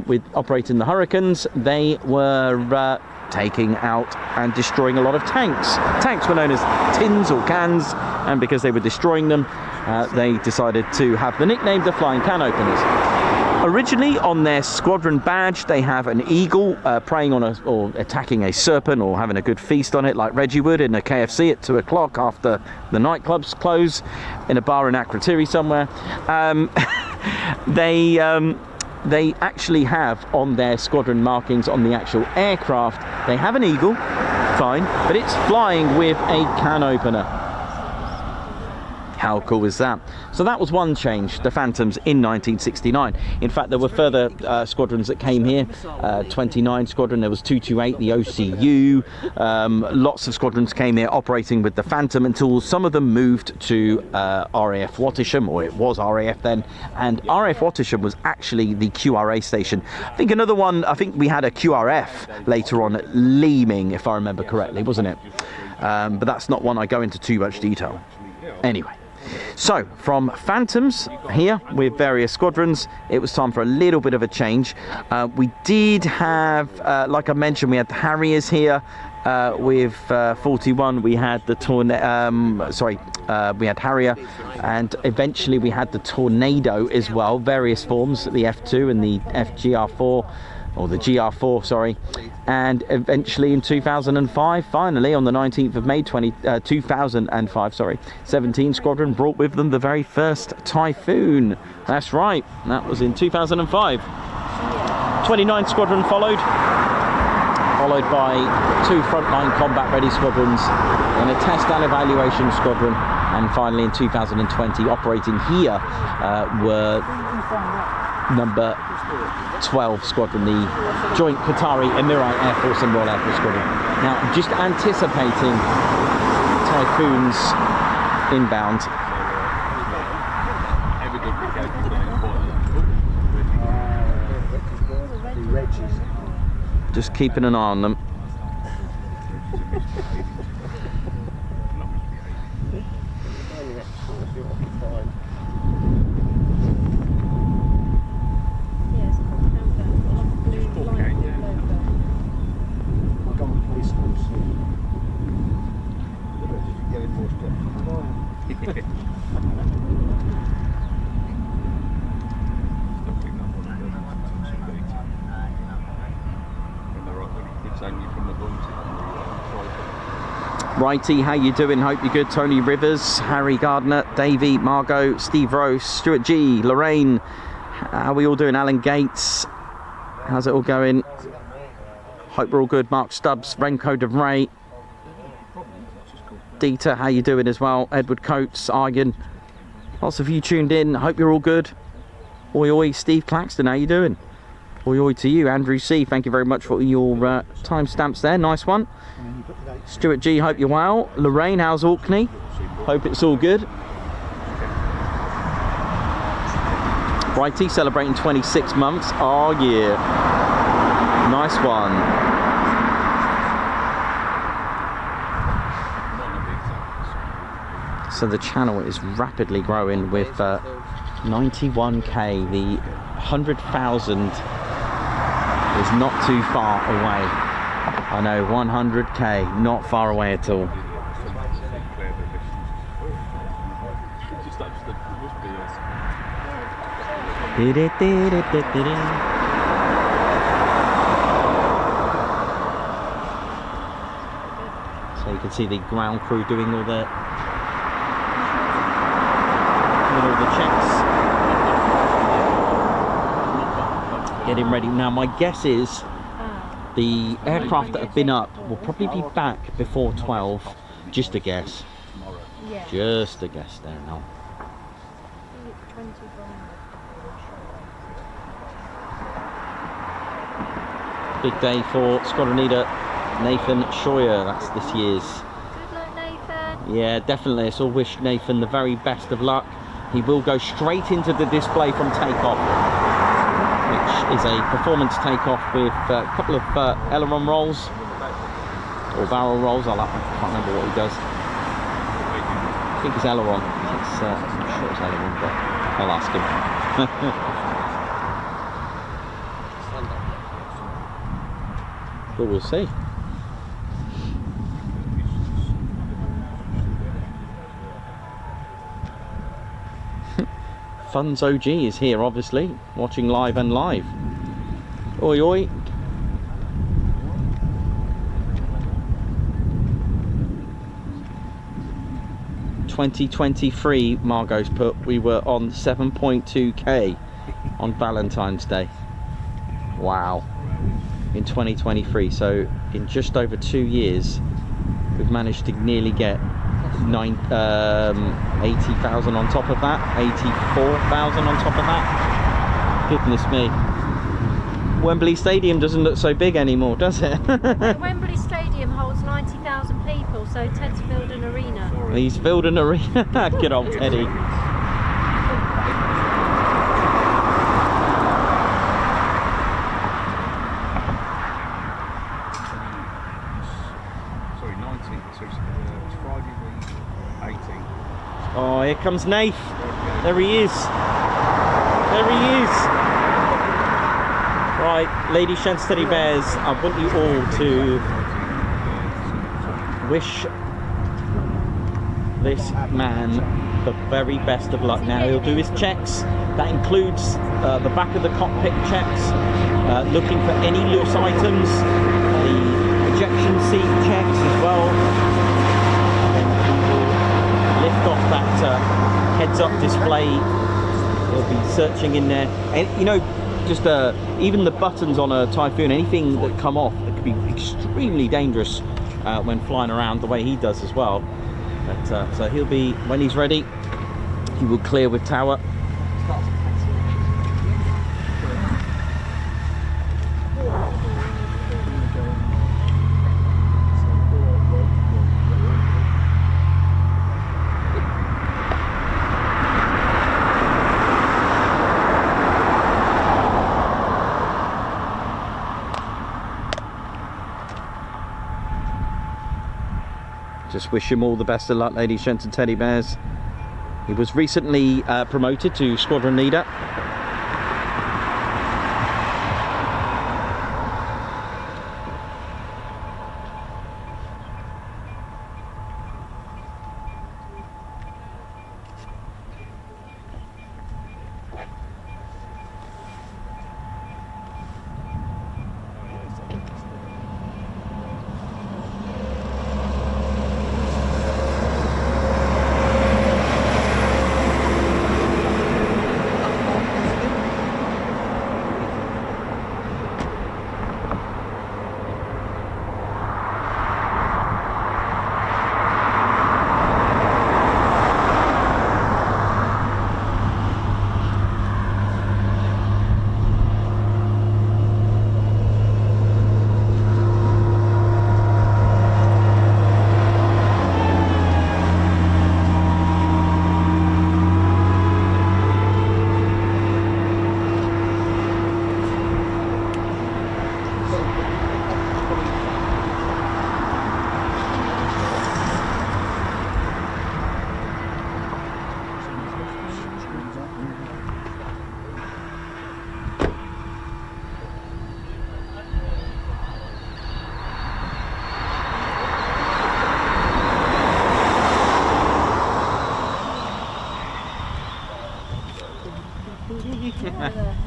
with operating the Hurricanes, they were taking out and destroying a lot of tanks. Tanks were known as tins or cans, and because they were destroying them, they decided to have the nickname the flying can openers. Originally, on their squadron badge, they have an eagle preying on or attacking a serpent, or having a good feast on it, like Reggie would in a KFC at 2 o'clock after the nightclubs close, in a bar in Akrotiri somewhere. They actually have on their squadron markings on the actual aircraft, they have an eagle, fine, but it's flying with a can opener. How cool is that? So that was one change, the Phantoms, in 1969. In fact, there were further squadrons that came here. 29 Squadron, there was 228, the OCU. Lots of squadrons came here operating with the Phantom until some of them moved to RAF Wattisham, or it was RAF then. And RAF Wattisham was actually the QRA station. I think another one, I think we had a QRF later on at Leeming, if I remember correctly, wasn't it? But that's not one I go into too much detail. Anyway. So, from Phantoms here with various squadrons, it was time for a little bit of a change. We did have, like I mentioned, we had the Harriers here with 41. We had the we had Harrier, and eventually we had the Tornado as well, various forms, the F2 and the FGR4. Or the GR4, sorry, and eventually in 2005, finally on the 19th of May 2005, 17 Squadron brought with them the very first Typhoon. That's right, that was in 2005. 29 Squadron followed by 2 frontline combat ready squadrons, and a test and evaluation squadron, and finally in 2020 operating here were number 12 Squadron, the Joint Qatari Emirate Air Force and Royal Air Force Squadron. Now, I'm just anticipating Typhoons inbound. Just keeping an eye on them. Brighty, how you doing? Hope you're good. Tony Rivers, Harry Gardner, Davey, Margot, Steve Rose, Stuart G, Lorraine. How are we all doing? Alan Gates, how's it all going? Hope we're all good. Mark Stubbs, Renko de Vray. Dieter, how you doing as well? Edward Coates, Argan, lots of you tuned in. Hope you're all good. Oi oi, Steve Claxton, how you doing? Oi oi to you, Andrew C. Thank you very much for your timestamps there. Nice one. Stuart G, hope you're well. Lorraine, how's Orkney? Hope it's all good. Brighty celebrating 26 months. Oh yeah. Nice one. So the channel is rapidly growing with 91k. The 100,000 is not too far away. I know, 100k, not far away at all. So you can see the ground crew doing all the checks, getting ready. Now my guess is the aircraft that have been up will probably be back before 12. Just a guess. Yeah. Just a guess there now. Big day for Squadron Leader Nathan Scheuer. That's this year's. Good luck, Nathan. Yeah, definitely. Let's all wish Nathan the very best of luck. He will go straight into the display from takeoff, which is a performance takeoff with a couple of aileron rolls or barrel rolls. I can't remember what he does. I think it's aileron. I'm sure it's aileron, but I'll ask him. But we'll see. Funds OG is here, obviously, watching live and live. Oi oi. $2023, Margot's put. We were on 7.2k on Valentine's Day. Wow. In 2023, so in just over 2 years, we've managed to nearly get 80,000 on top of that, 84,000 on top of that. Goodness me. Wembley Stadium doesn't look so big anymore, does it? Wembley Stadium holds 90,000 people, so Ted's filled an arena. He's filled an arena. Good old Teddy. Oh, here comes Nath. There he is. There he is. Right, ladies, gents, teddy bears, I want you all to wish this man the very best of luck. Now he'll do his checks. That includes the back of the cockpit checks, looking for any loose items, the ejection seat checks as well. Lift off that heads-up display. He'll be searching in there, and you know, just even the buttons on a Typhoon, anything that come off, it could be extremely dangerous when flying around the way he does as well. But so he'll be, when he's ready, he will clear with tower. Just wish him all the best of luck, ladies, gents and teddy bears. He was recently promoted to Squadron Leader.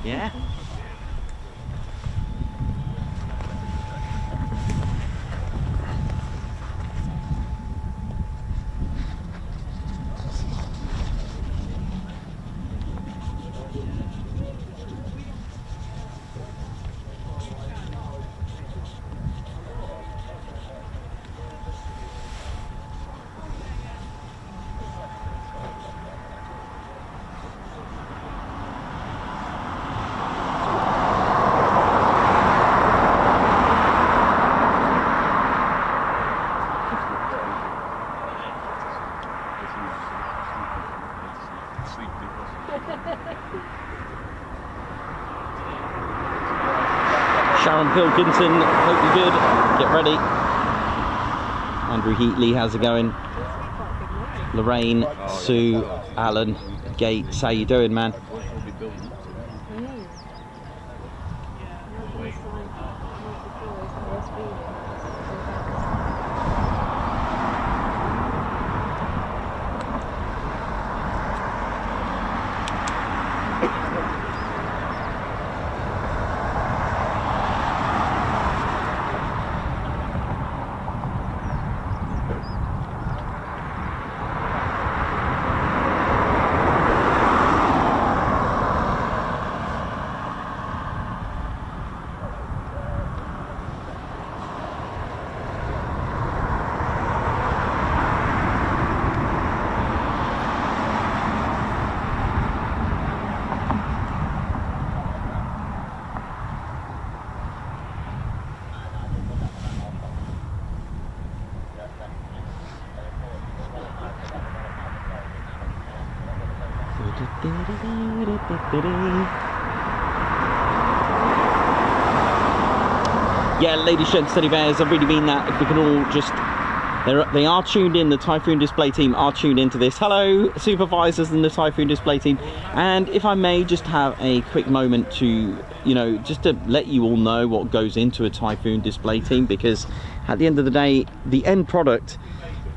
Yeah. Sharon Pilkinson, hope you're good. Get ready. Andrew Heatley, how's it going? Lorraine, Sue, Alan, Gates, how you doing, man? Yeah, ladies, gents, teddy bears, I really mean that. If we can all just... They are tuned in, the Typhoon Display Team are tuned into this. Hello, supervisors and the Typhoon Display Team. And if I may just have a quick moment to, just to let you all know what goes into a Typhoon Display Team, because at the end of the day, the end product,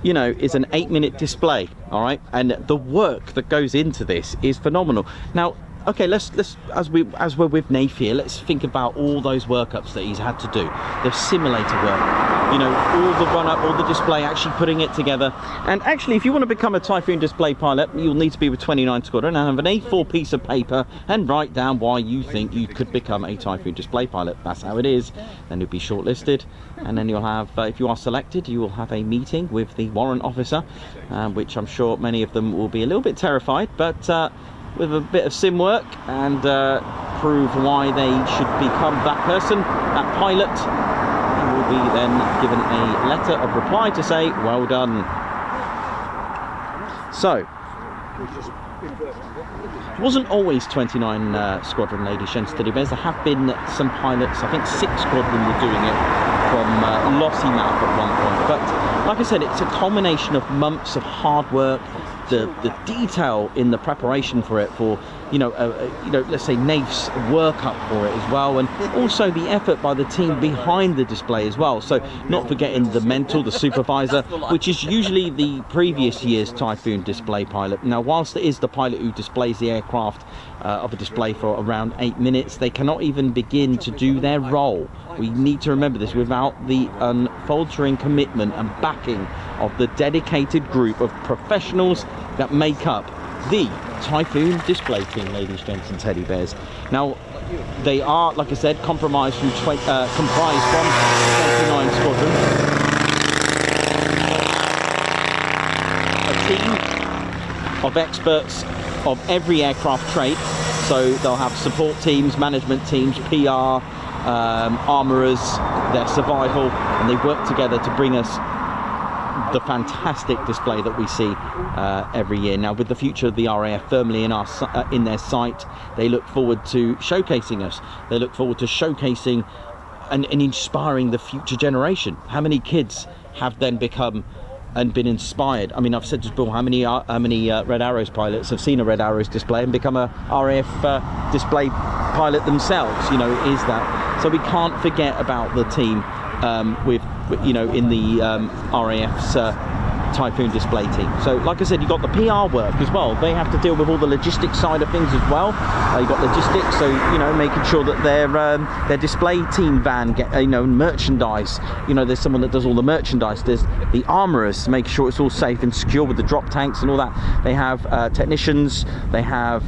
is an 8-minute display, all right? And the work that goes into this is phenomenal. Now, okay, let's as we're with Nath here, let's think about all those workups that he's had to do. The simulator work, all the run-up, all the display, actually putting it together. And actually, if you want to become a Typhoon display pilot, you'll need to be with 29 Squadron and have an A4 piece of paper and write down why you think you could become a Typhoon display pilot. That's how it is. Then you'll be shortlisted, and then you'll have, if you are selected, you will have a meeting with the warrant officer, which I'm sure many of them will be a little bit terrified, but with a bit of sim work and prove why they should become that person, that pilot, and will be then given a letter of reply to say, well done. So, it wasn't always 29 Squadron, ladies, gents, teddy bears. There have been some pilots, I think 6 Squadron were doing it from Lossiemouth at one point. But like I said, it's a culmination of months of hard work, the detail in the preparation for it, for let's say Nath's workup for it as well, and also the effort by the team behind the display as well. So not forgetting the mentor, the supervisor, which is usually the previous year's Typhoon display pilot. Now, whilst it is the pilot who displays the aircraft of a display for around 8 minutes, they cannot even begin to do their role. We need to remember this without the unfaltering commitment and backing of the dedicated group of professionals that make up the Typhoon Display Team, ladies, gents, and teddy bears. Now, they are, like I said, comprised from 29 Squadron. A team of experts of every aircraft trade. So they'll have support teams, management teams, PR, armourers, their survival, and they work together to bring us the fantastic display that we see every year. Now, with the future of the RAF firmly in their sight, they look forward to showcasing us. They look forward to showcasing and inspiring the future generation. How many kids have then become and been inspired? I mean, I've said to Bill, how many Red Arrows pilots have seen a Red Arrows display and become a RAF display pilot themselves? Is that so? We can't forget about the team with in the RAF's Typhoon Display Team. So like I said, you've got the PR work as well. They have to deal with all the logistics side of things as well. You've got logistics, so you know, making sure that their display team van get merchandise. You know, there's someone that does all the merchandise. There's the armourers, making sure it's all safe and secure with the drop tanks and all that. They have technicians. They have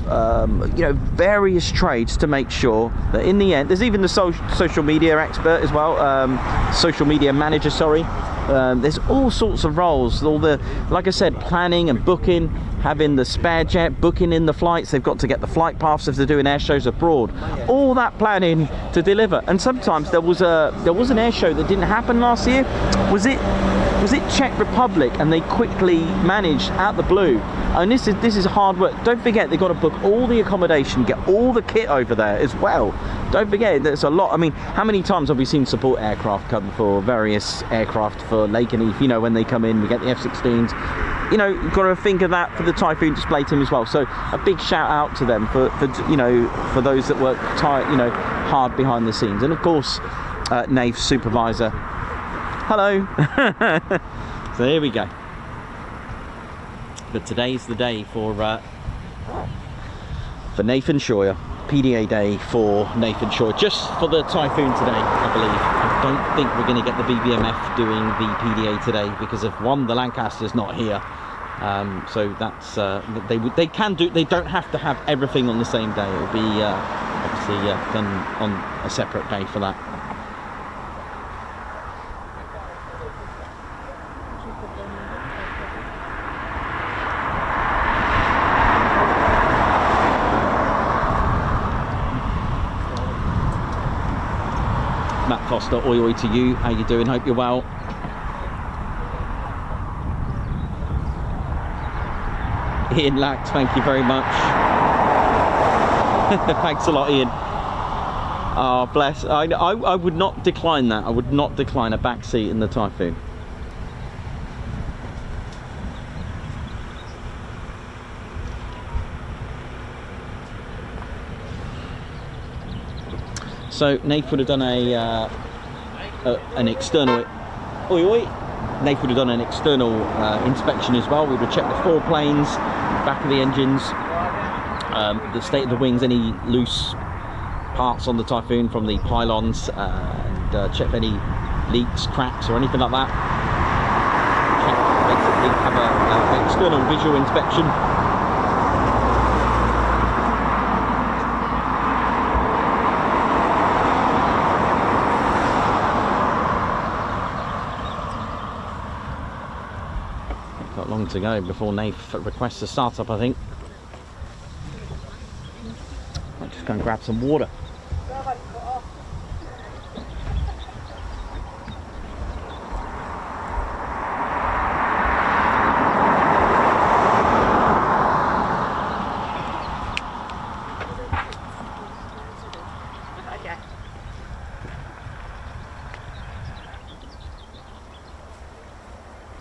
various trades to make sure that in the end, there's even the social media expert as well, social media manager, sorry. There's all sorts of roles, all the, like I said, planning and booking, having the spare jet, booking in the flights. They've got to get the flight paths if they're doing air shows abroad. All that planning to deliver. And sometimes there was an air show that didn't happen last year. Was it Czech Republic, and they quickly managed out the blue. And this is hard work. Don't forget, they've got to book all the accommodation, get all the kit over there as well. Don't forget, there's a lot. I mean, how many times have we seen support aircraft come for various aircraft for Lake and Eve? You know, when they come in, we get the F-16s. You know, you've got to think of that for the Typhoon Display Team as well. So a big shout out to them for those that work hard behind the scenes. And of course, NAV supervisor. Hello. So here we go. But today's the day for Nathan Scheuer. PDA day for Nathan Scheuer, just for the Typhoon today, I believe. I don't think we're going to get the BBMF doing the PDA today because of one, the Lancaster's not here. So that's they can do. They don't have to have everything on the same day. It'll be obviously done on a separate day for that. Matt Foster, oi oi to you. How you doing? Hope you're well. Ian Lact, thank you very much. Thanks a lot, Ian. Oh, bless. I would not decline that. I would not decline a back seat in the Typhoon. So Nath would have done an external. Oi oi. Nath would have done an external inspection as well. We would have checked the foreplanes, back of the engines, the state of the wings, any loose parts on the Typhoon from the pylons, and check any leaks, cracks, or anything like that. Basically, have an external visual inspection. Long to go before Nath requests a start-up, I think. I'll just go and grab some water.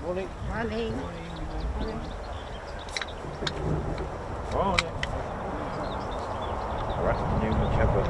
Morning. Morning. Untitled Chapter.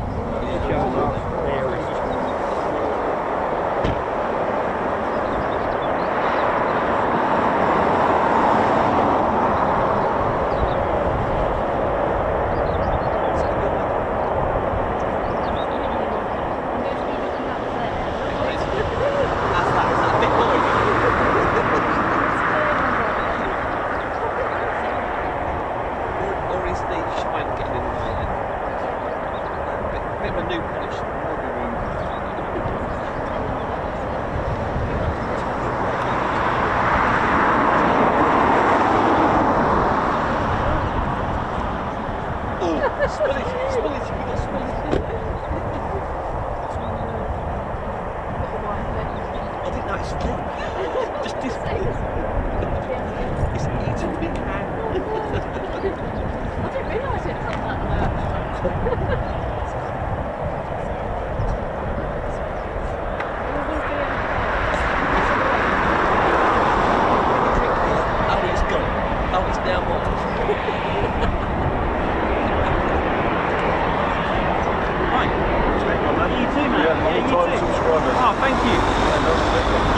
Oh, thank you.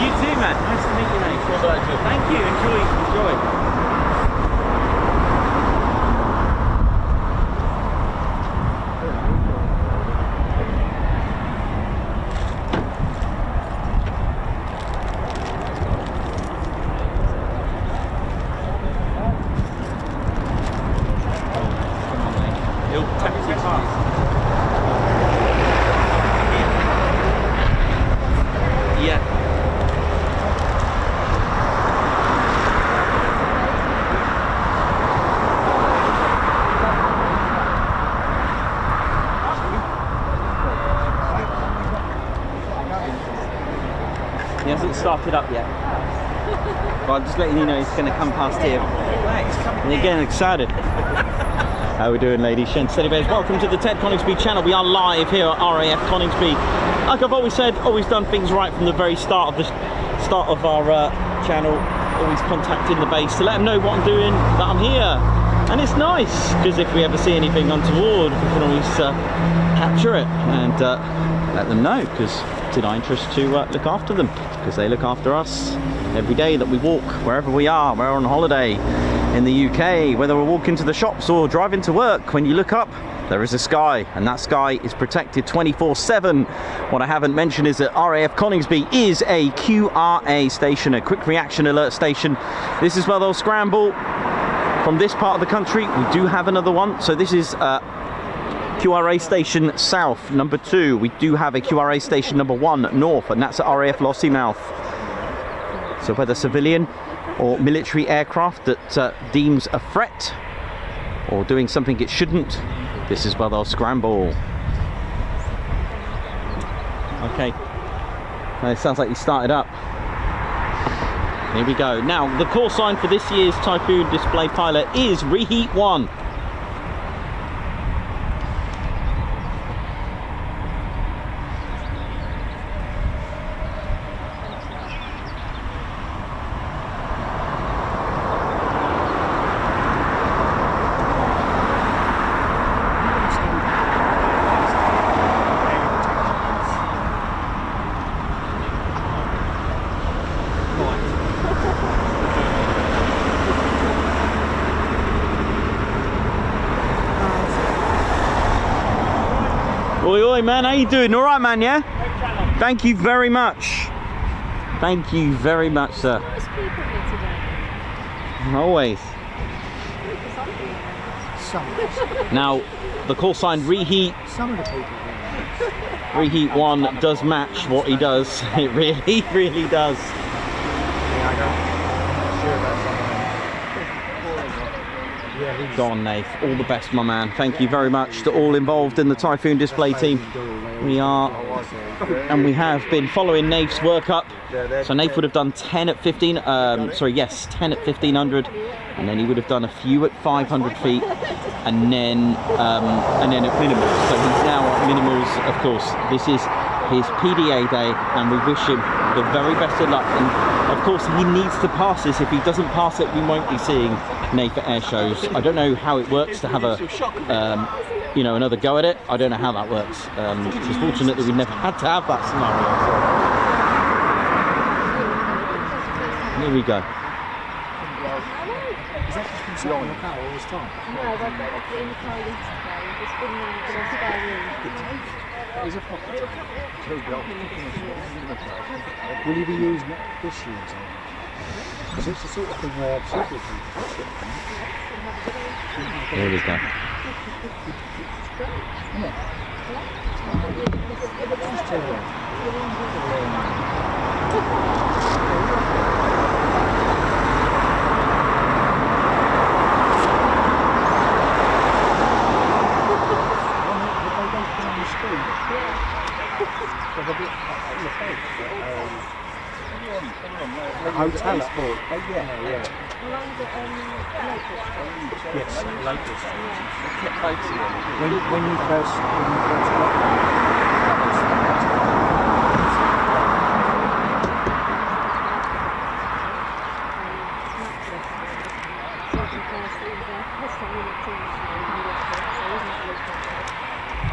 You too, man. Nice to meet you, mate. Thank you. Enjoy It'll tap too fast. Yeah. He hasn't started up yet. But I'm just letting you know he's going to come past here. And you're getting excited. How are we doing, ladies, gents, teddy bears? Welcome to the Ted Coningsby channel. We are live here at RAF Coningsby. Like I've always said, always done things right from the very start of our channel. Always contacting the base to let them know what I'm doing, that I'm here. And it's nice, because if we ever see anything untoward, we can always capture it and let them know, because it's in our interest to look after them, because they look after us every day that we walk, wherever we are. We're on holiday in the UK, whether we're walking to the shops or driving to work. When you look up, there is a sky, and that sky is protected 24/7. What I haven't mentioned is that RAF Coningsby is a QRA station, a quick reaction alert station. This is where they'll scramble from this part of the country. We do have another one, so this is QRA station south number 2. We do have a QRA station number 1 north, and that's at RAF Lossiemouth. So whether civilian or military aircraft that deems a threat or doing something it shouldn't, this is where they'll scramble. Okay, it sounds like you started up. Here we go. Now, the call sign for this year's Typhoon Display Pilot is Reheat 1. Oi, oi, man, how you doing? All right, man, yeah? Thank you very much. Thank you very much, sir. Nice people here today. Always. Some Now, the call sign Reheat of the people here. Reheat 1 does match what he does. It really, really does. Go on, Nath. All the best, my man. Thank you very much to all involved in the Typhoon Display Team. We are, and we have been following Nath's workup. So Nath would have done 10 at 10 at 1500, and then he would have done a few at 500 feet, and then at minimals. So he's now at minimals, of course. This is his PDA day, and we wish him the very best of luck. And of course, he needs to pass this. If he doesn't pass it, we won't be seeing Nath at air shows. I don't know how it works to have a, you know, another go at it. I don't know how that works. It's fortunate that we never had to have that scenario. So. Here we go. Is that just been sitting on the car all this time? No, I've got it in the car yesterday. It's been in the spare room. Is it pocket? Will you be using it this year? Because it's the sort of thing where people can. Here we go. Hotel sport. Yes, Locust. When you first got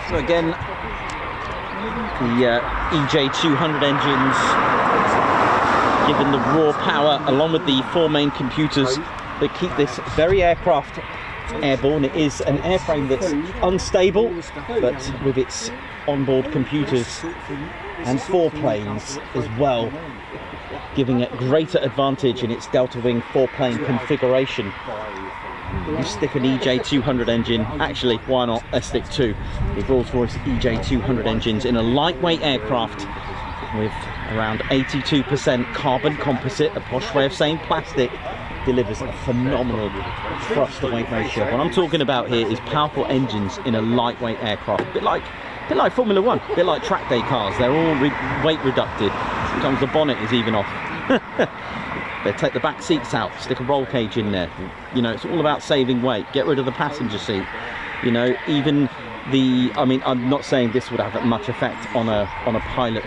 So again, the EJ200 engines, given the raw power along with the 4 main computers that keep this very aircraft airborne. It is an airframe that's unstable, but with its onboard computers and 4 planes as well, giving it greater advantage in its delta wing 4-plane configuration. you stick an EJ200 engine. Actually, why not? Let's stick two. The Rolls-Royce EJ200 engines in a lightweight aircraft with around 82% carbon composite, a posh way of saying plastic, delivers a phenomenal thrust to weight ratio. What I'm talking about here is powerful engines in a lightweight aircraft, a bit like Formula One, a bit like track day cars. They're all weight reducted. Sometimes the bonnet is even off. They take the back seats out, stick a roll cage in there. You know, it's all about saving weight. Get rid of the passenger seat. You know, even the, I mean, I'm not saying this would have much effect on a pilot,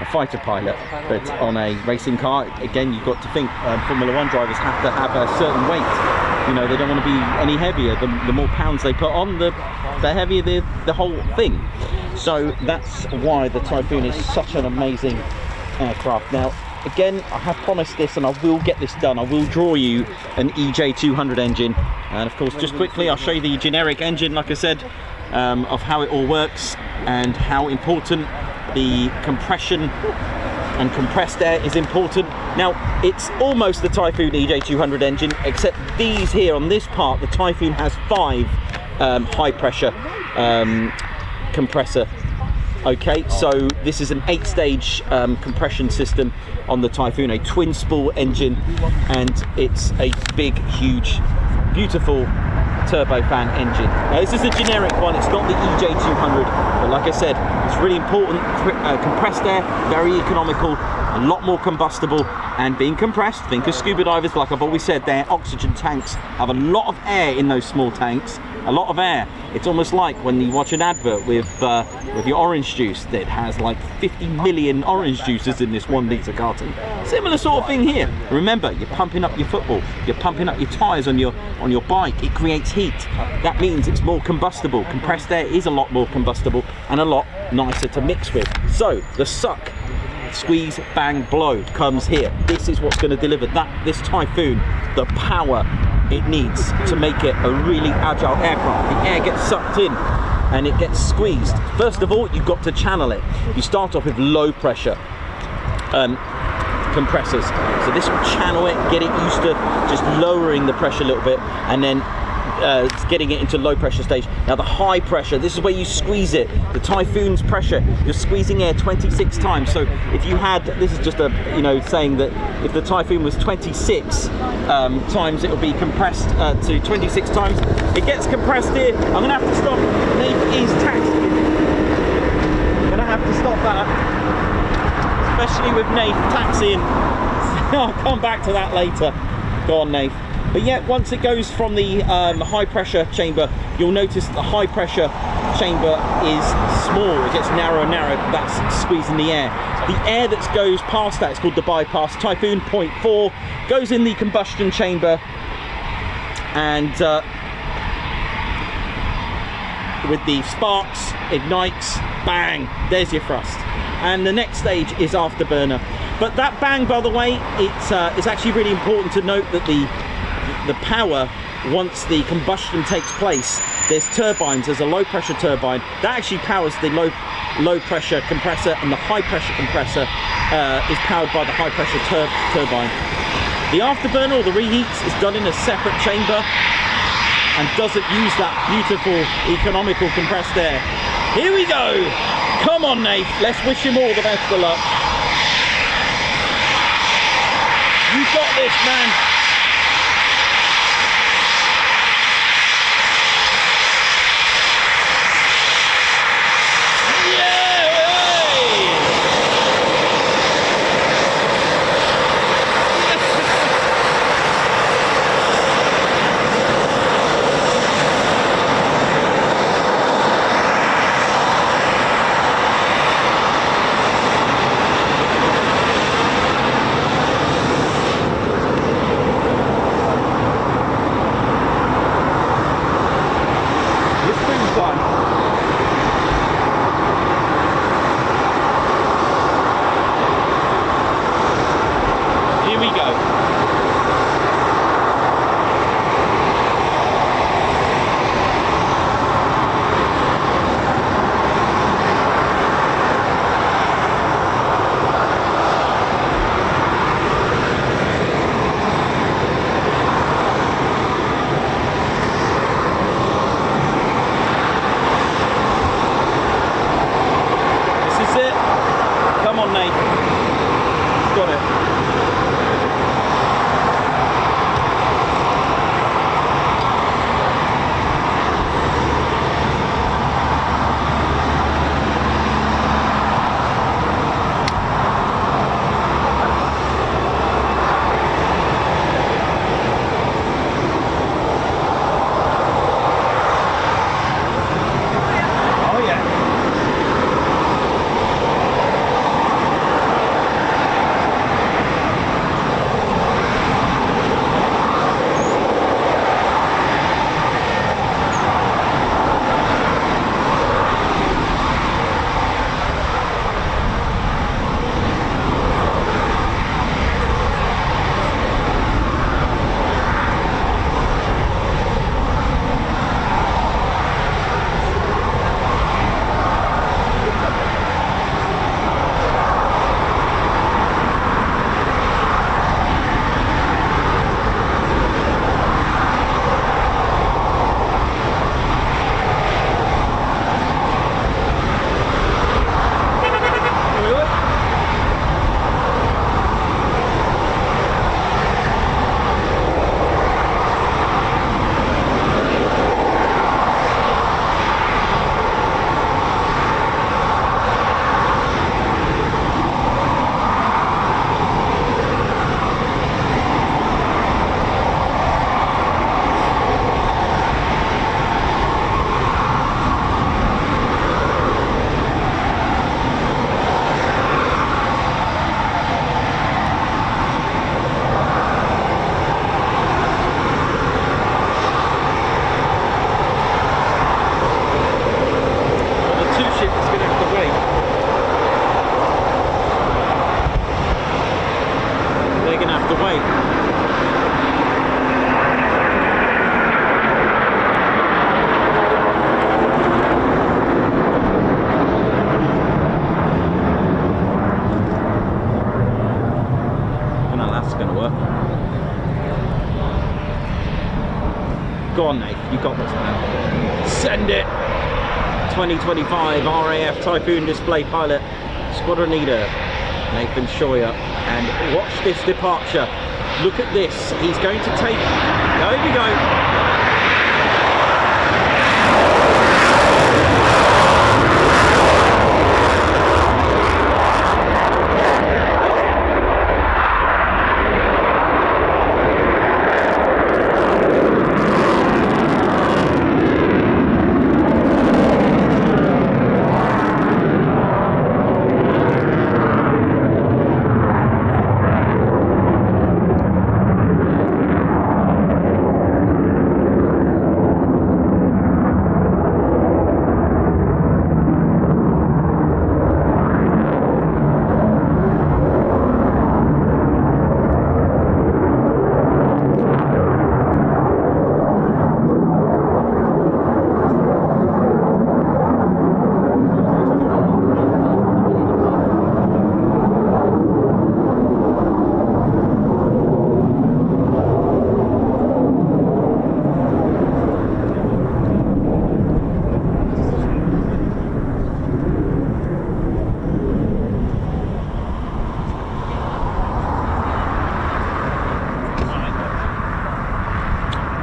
a fighter pilot, but on a racing car, again, you've got to think Formula One drivers have to have a certain weight. You know, they don't want to be any heavier. The more pounds they put on, the heavier the whole thing. So that's why the Typhoon is such an amazing aircraft. Now, again, I have promised this and I will get this done. I will draw you an EJ200 engine. And of course, just quickly, I'll show you the generic engine, like I said, of how it all works and how important the compression and compressed air is important. Now, it's almost the Typhoon EJ200 engine, except these here on this part, the Typhoon has 5 high pressure compressor. Okay, so this is an 8-stage compression system on the Typhoon, a twin spool engine, and it's a big, huge, beautiful turbofan engine. Now, this is the generic one, it's not the EJ200, but like I said, it's really important. Compressed air, very economical, a lot more combustible, and being compressed, think of scuba divers, like I've always said, their oxygen tanks have a lot of air in those small tanks, a lot of air. It's almost like when you watch an advert with your orange juice that has like 50 million orange juices in this 1 litre carton. Similar sort of thing here. Remember, you're pumping up your football, you're pumping up your tyres on your bike. It creates heat. That means it's more combustible. Compressed air is a lot more combustible and a lot nicer to mix with. So the suck, squeeze, bang, blow comes here. This is what's going to deliver this Typhoon the power it needs to make it a really agile aircraft. The air gets sucked in and it gets squeezed. First of all, you've got to channel it. You start off with low pressure compressors. So this will channel it, get it used to just lowering the pressure a little bit, and then getting it into low pressure stage. Now the high pressure, this is where you squeeze it. The Typhoon's pressure, you're squeezing air 26 times. So if you had, this is just a, you know, saying that if the Typhoon was 26 times, it will be compressed to 26 times. It gets compressed here. I'm gonna have to stop. Nate is taxiing. I'm gonna have to stop that, especially with Nate taxiing. I'll come back to that later. Go on, Nate. But yeah, once it goes from the high pressure chamber, you'll notice that the high pressure chamber is small. It gets narrower and narrower. That's squeezing the air. The air that goes past that is called the bypass. Typhoon 0.4 goes in the combustion chamber, and with the sparks, ignites, bang, there's your thrust. And the next stage is afterburner. But that bang, by the way, it's actually really important to note that the power, once the combustion takes place, there's turbines. There's a low pressure turbine that actually powers the low pressure compressor, and the high pressure compressor is powered by the high pressure turbine. The afterburner, or the reheats, is done in a separate chamber and doesn't use that beautiful economical compressed air. Here we go. Come on, Nate, let's wish him all the best of luck. You got this, man. You got this, man. Send it. 2025 RAF Typhoon Display Pilot, Squadron Leader, Nathan Scheuer. And watch this departure. Look at this. He's going to take... There we go.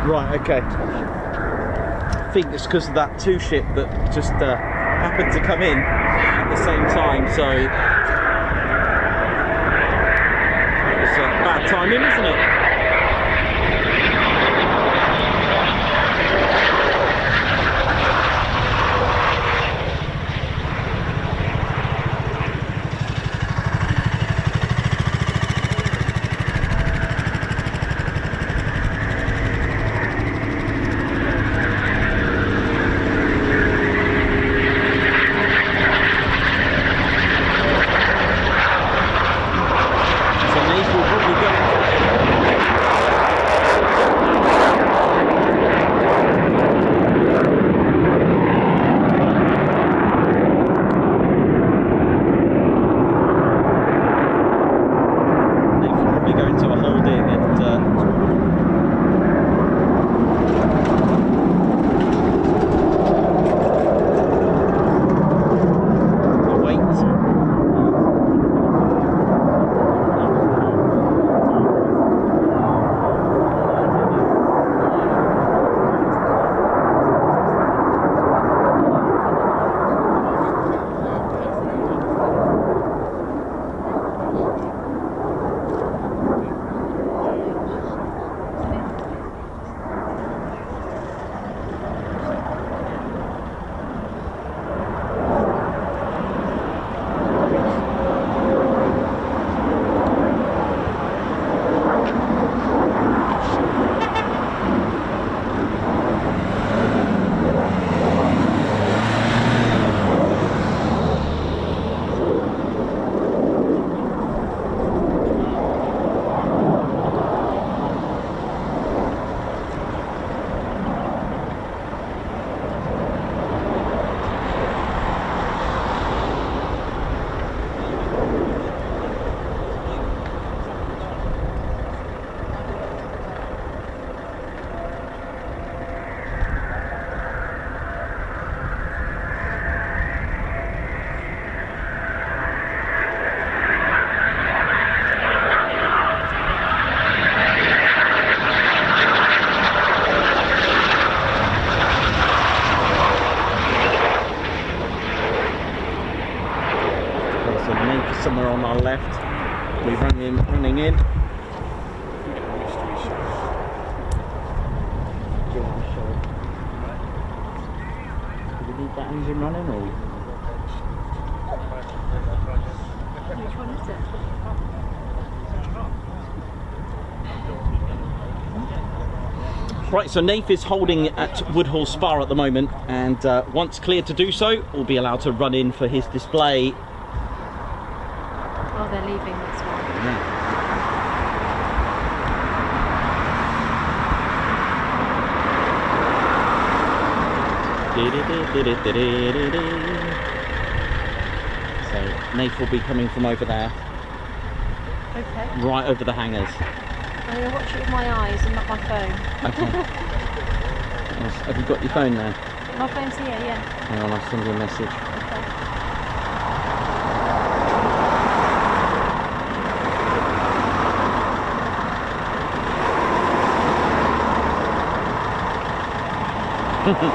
Right, okay. I think it's because of that two ship that just happened to come in at the same time, so it's bad timing, isn't it? Somewhere on our left, we're running in. Do we need that engine running or? Which one is it? Right, so Nath is holding at Woodhall Spa at the moment, and once cleared to do so, will be allowed to run in for his display. Oh, they're leaving this one. So Nath will be coming from over there. Okay. Right over the hangars. I'm going to watch it with my eyes and not my phone. Okay. Have you got your phone there? My phone's here, yeah. Hang on, I'll send you a message. Okay.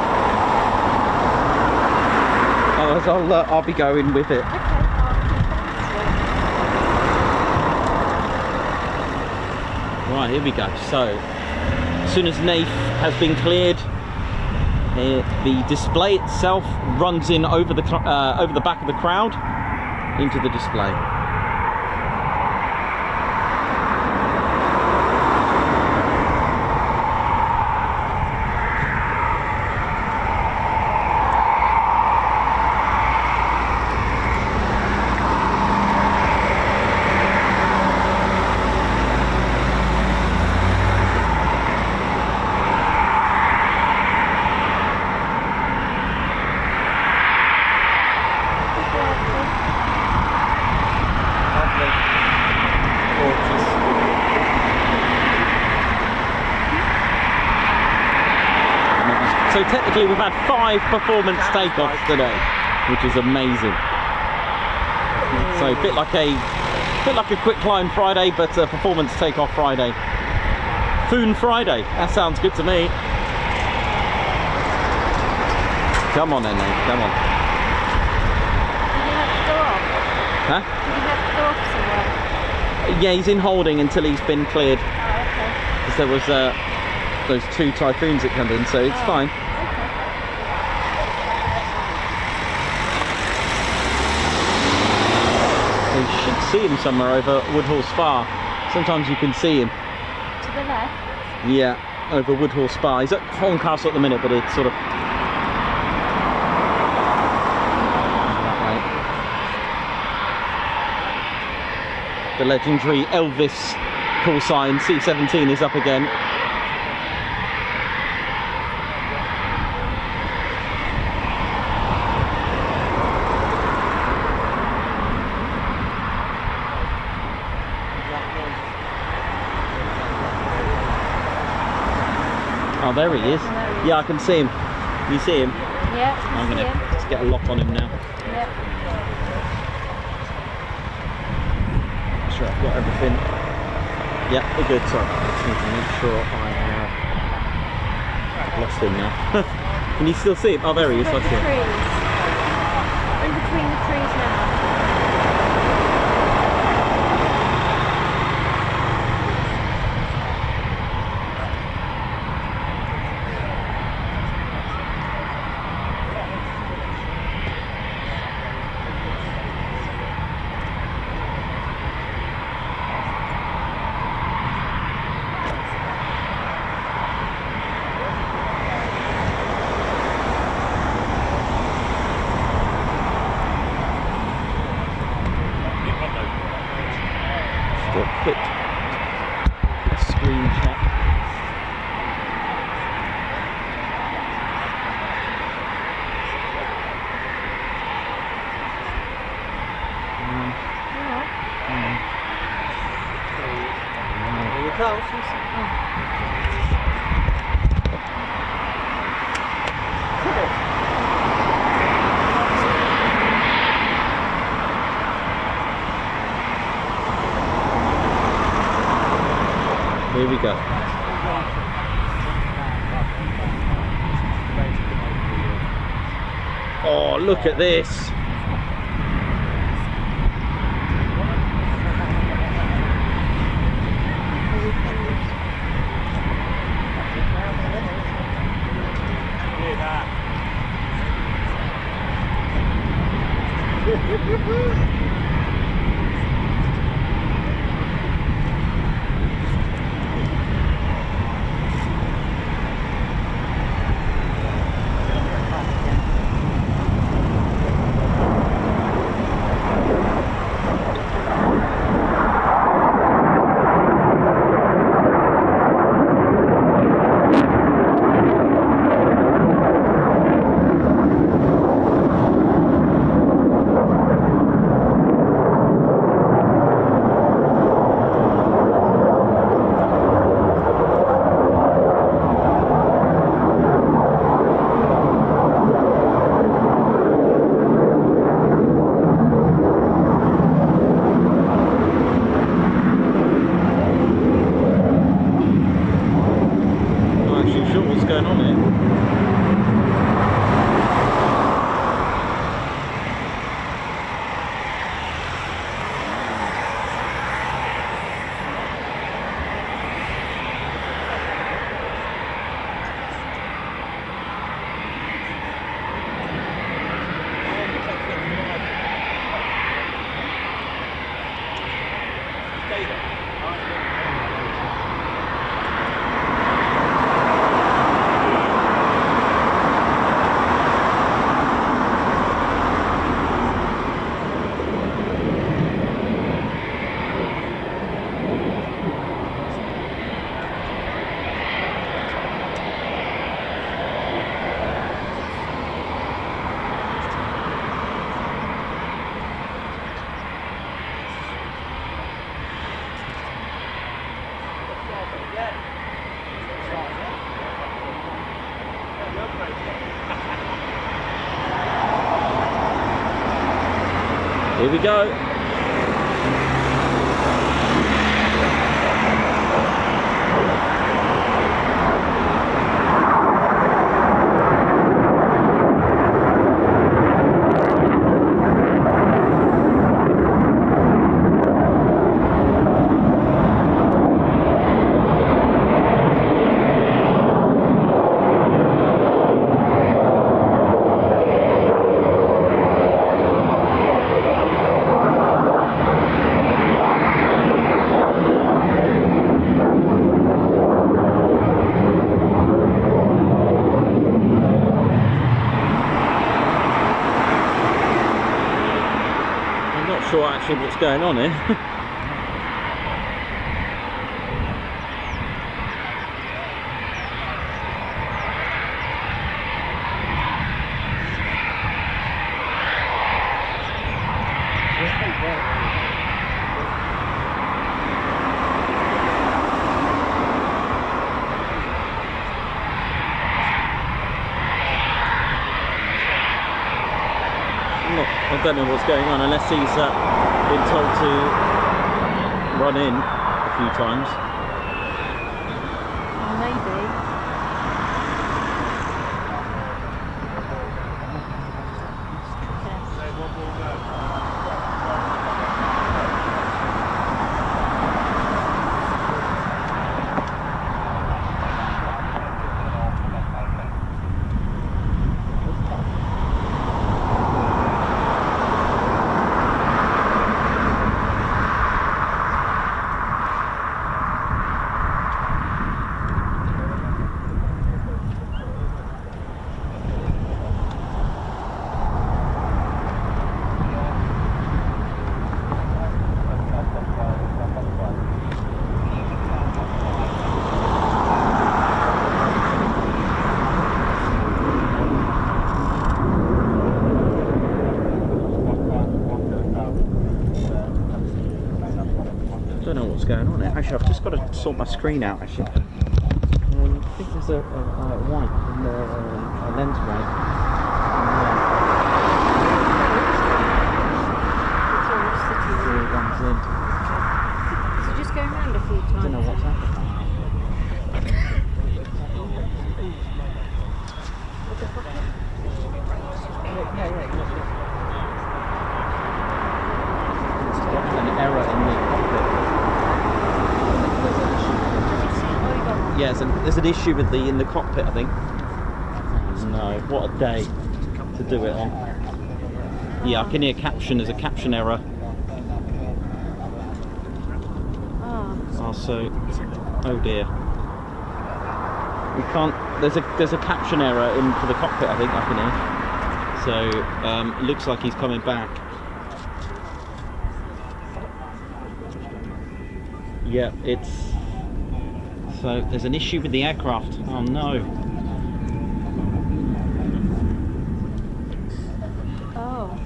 Otherwise, I'll be going with it. Okay. Right, here we go. So, as soon as NAF has been cleared, the display itself runs in over the back of the crowd into the display. So technically we've had 5 performance takeoffs today, which is amazing. So a bit like a quick climb Friday, but a performance takeoff Friday. Foon Friday, that sounds good to me. Come on then, Nate, come on. Did you have to go off? Huh? Did you have to go off somewhere? Yeah, he's in holding until he's been cleared. Oh, okay. Because there was those 2 typhoons that come in, so it's fine. So you should see him somewhere over Woodhall Spa. Sometimes you can see him. To the left? Yeah, over Woodhall Spa. He's at Horncastle at the minute, but it's sort of that way. The legendary Elvis call sign C-17 is up again. Oh, there he is. Yeah, I can see him. You see him? Yeah, I'm see going to him. just get a lock on him now. Yep. Make sure I've got everything. Yeah, we're good. Sorry, I just need to make sure I have lost him now. Can you still see him? Oh, there he is. I see him. Trees. In between the trees now. Quick screenshot. Here we go. Oh, look at this. Here we go. Actually what's going on here. I don't know what's going on unless he's been told to run in a few times. Oh, maybe. Going on here. Actually, I've just got to sort my screen out. Actually, I think there's a white in the lens white. So just going round a few times. I don't know what's happening. It's got an error in the cockpit. Yeah, there's an issue with in the cockpit, I think. Oh no, what a day to do it on. Yeah, I can hear caption, there's a caption error. Oh, so, oh dear. We can't, there's a caption error in for the cockpit, I think, I can hear. So, it looks like he's coming back. Yeah, so there's an issue with the aircraft. Oh no. Oh.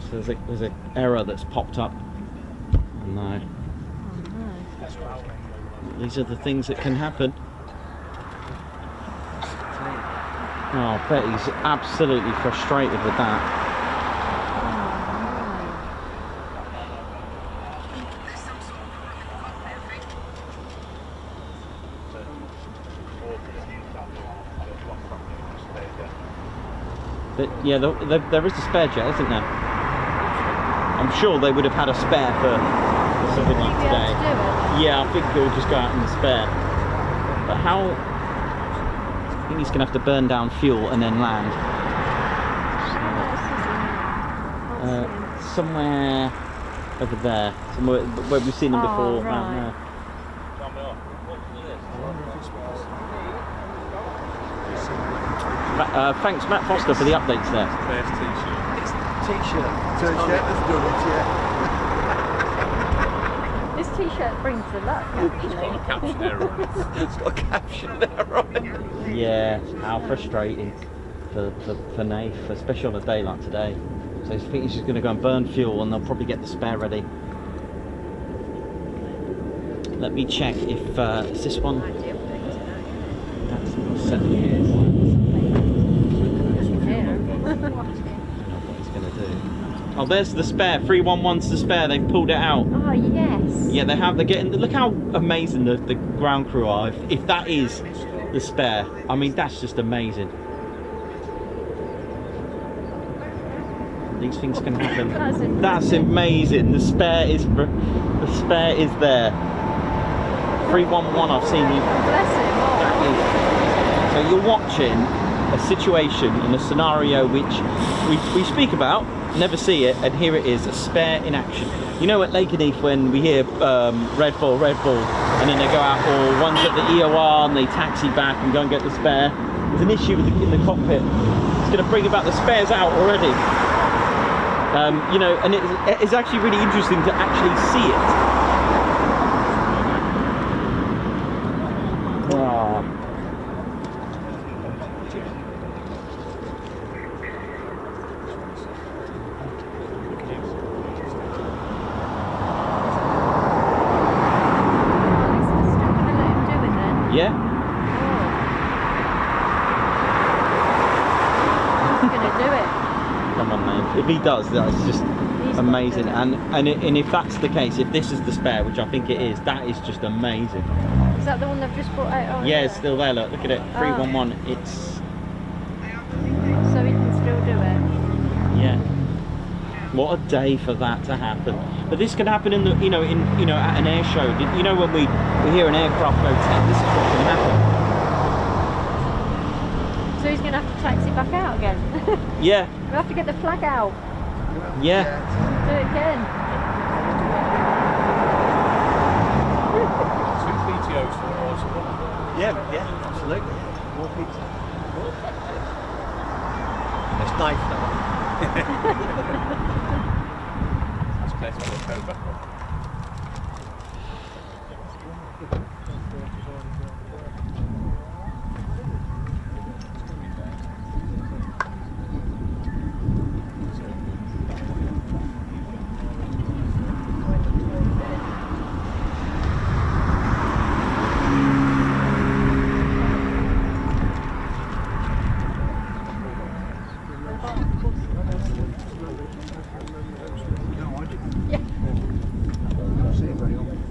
So there's an error that's popped up. Oh no. Oh no. These are the things that can happen. Oh, I bet he's absolutely frustrated with that. But yeah, there is a spare jet, isn't there? I'm sure they would have had a spare for something like today. Yeah, I think he'll just go out in the spare. But how? I think he's going to have to burn down fuel and then land. Somewhere over there, somewhere where we've seen him before. Right. Around there. Thanks Matt Foster for the updates there. First t-shirt. T-shirt. T-shirt has done it, yeah. This t-shirt brings the luck, actually. Caption error. It's got a caption there on it. Yeah, how frustrating for Nath, especially on a day like today. So I think he's just going to go and burn fuel and they'll probably get the spare ready. Let me check if is this one. That's 7 years. I don't know what he's going to do. Oh, there's the spare. 311's the spare. They've pulled it out. Oh, yes. Yeah, they have. They're getting. Look how amazing the ground crew are. If that is the spare, I mean, that's just amazing. These things can happen. That's amazing. The spare is there. 311. I've seen you. Bless him. That is. So you're watching a situation and a scenario which we speak about, never see it, and here it is, a spare in action. You know at Lakenheath when we hear red ball, and then they go out, or one's at the EOR and they taxi back and go and get the spare. There's an issue with in the cockpit. It's going to bring about the spares out already. You know, and it's actually really interesting to actually see it. Wow. Yeah. He's gonna do it. Come on, mate. If he does, that's just amazing. And if that's the case, if this is the spare, which I think it is, that is just amazing. Is that the one they've just brought out? Yeah, it's still there. Look at it. 311. It's. So he can still do it. Yeah. What a day for that to happen. But this can happen in the, at an air show. You know when we hear an aircraft go 10, this is what can happen. So he's going to have to taxi back out again. Yeah. We have to get the flag out. Yeah. Do it again. Two PTOs for us. Yeah, absolutely. More pizza. It's knife though. That's better than the back on.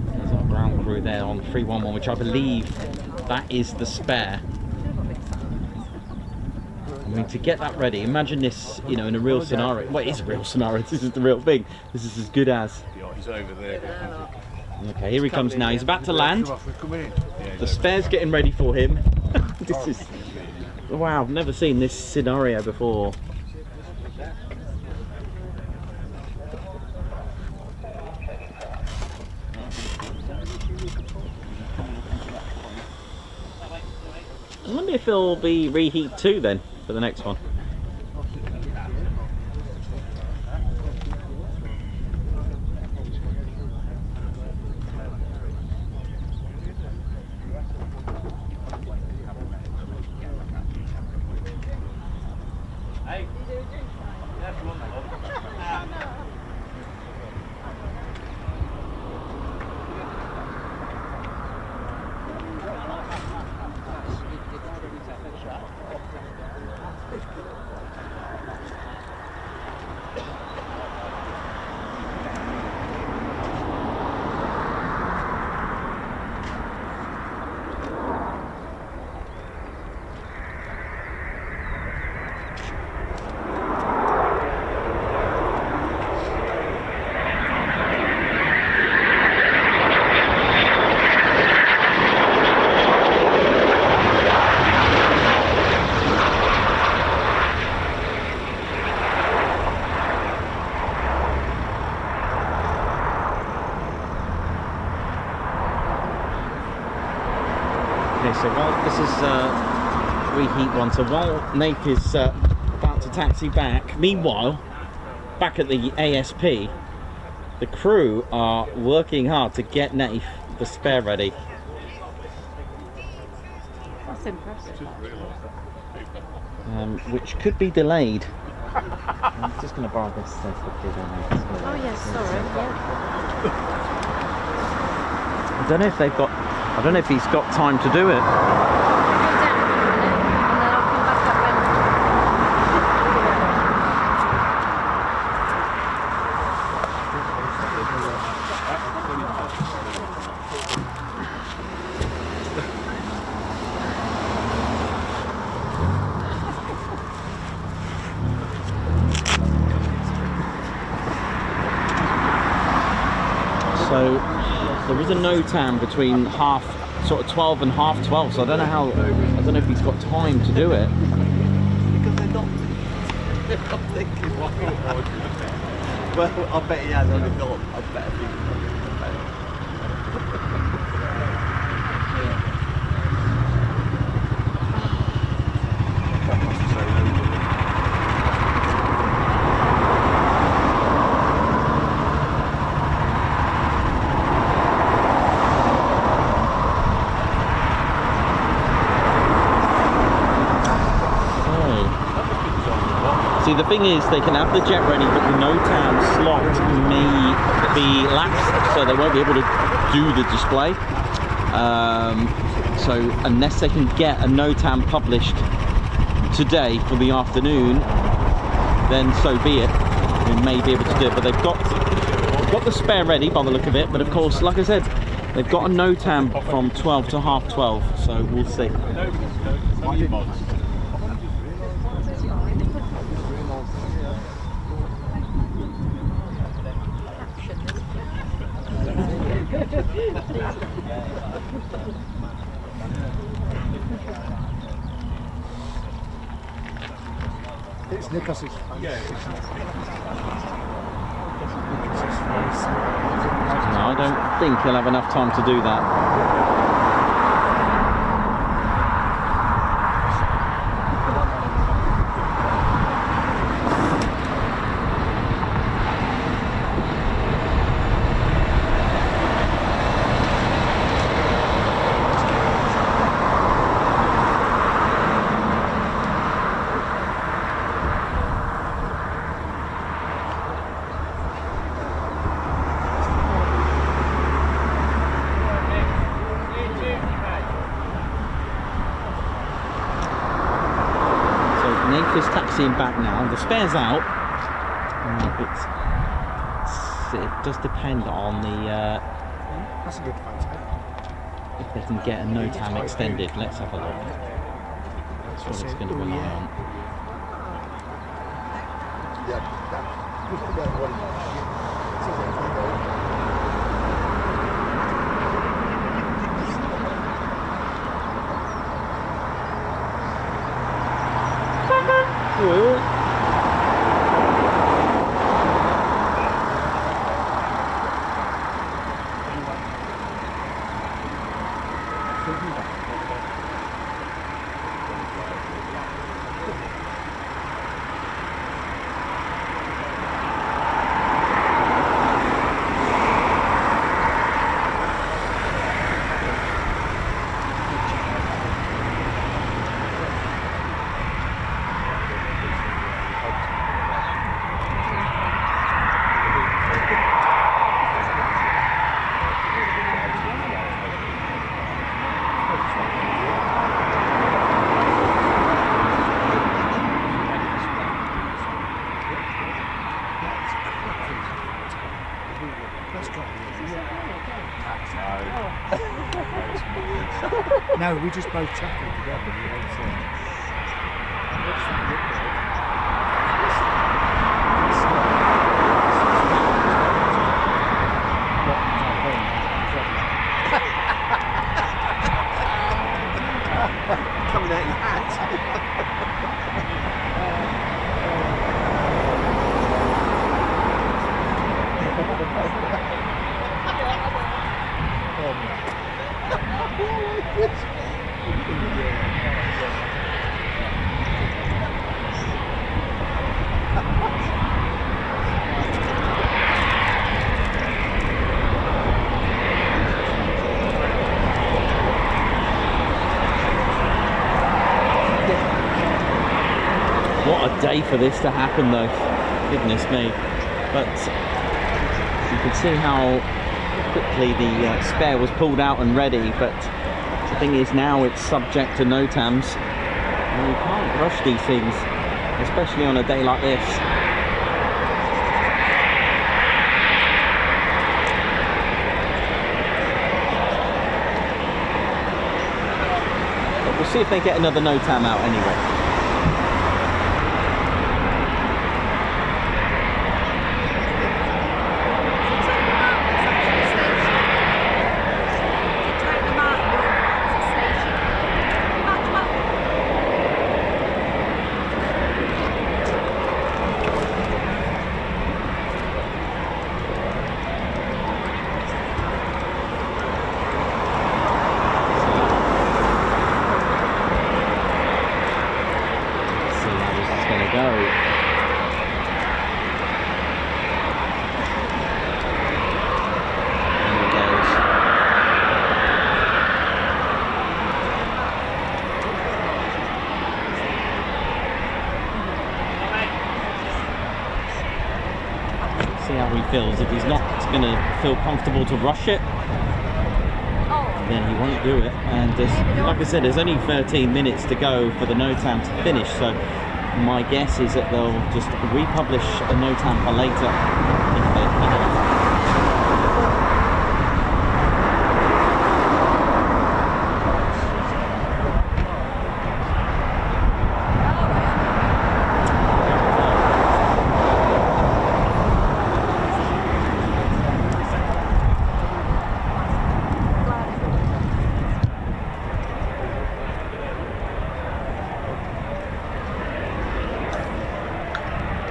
There's our ground crew there on 311, which I believe that is the spare. I mean, to get that ready, imagine this, in a real scenario. Well, it is a real scenario. This is the real thing. This is as good as. Yeah, he's over there. Okay, here he comes now. He's about to land. The spare's getting ready for him. This is. Wow, I've never seen this scenario before. I wonder if it'll be reheat 2 then for the next one. So while this is reheat 1, so while Nath is about to taxi back, meanwhile, back at the ASP, the crew are working hard to get Nath the spare ready. That's impressive. Which could be delayed. I'm just going to borrow this for Oh yes, sorry. Yeah. I don't know if they've got. I don't know if he's got time to do it. Go down a minute, and then I'll come back up when. So there is a NOTAM between sort of 12 and half 12. So I don't know if he's got time to do it. Because they're not thinking what. Well, I bet he has only thought, I better think. See, the thing is, they can have the jet ready, but the NOTAM slot may be lapsed, so they won't be able to do the display. So unless they can get a NOTAM published today for the afternoon, then so be it. We may be able to do it, but they've got the spare ready by the look of it. But of course, like I said, they've got a NOTAM from 12 to half 12, so we'll see. It's Nicholas's. No, I don't think he'll have enough time to do that. Is taxiing back now. The spare's out. It does depend on the That's a good photo. if they can get a NOTAM extended. Let's have a look. That's what it's going to rely on. Yeah, just about one. No, we just both chuckled together. Coming out your hat. What a day for this to happen though, goodness me. But you can see how quickly the spare was pulled out and ready, but the thing is now it's subject to NOTAMs and you can't rush these things, especially on a day like this. But we'll see if they get another NOTAM out anyway. see how he feels. If he's not going to feel comfortable to rush it, then he won't do it. And like I said, there's only 13 minutes to go for the NOTAM to finish, so my guess is that they'll just republish a NOTAM for later if they can.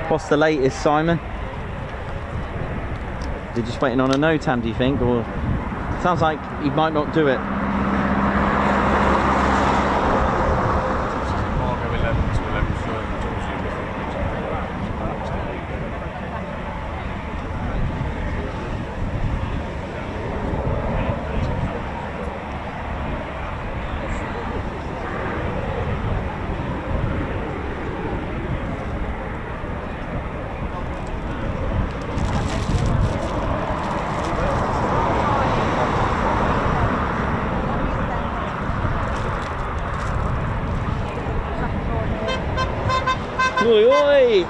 What's the latest, Simon? They're just waiting on a NOTAM, do you think? Or sounds like he might not do it. Margo 11 to 11:30. Oi, oi!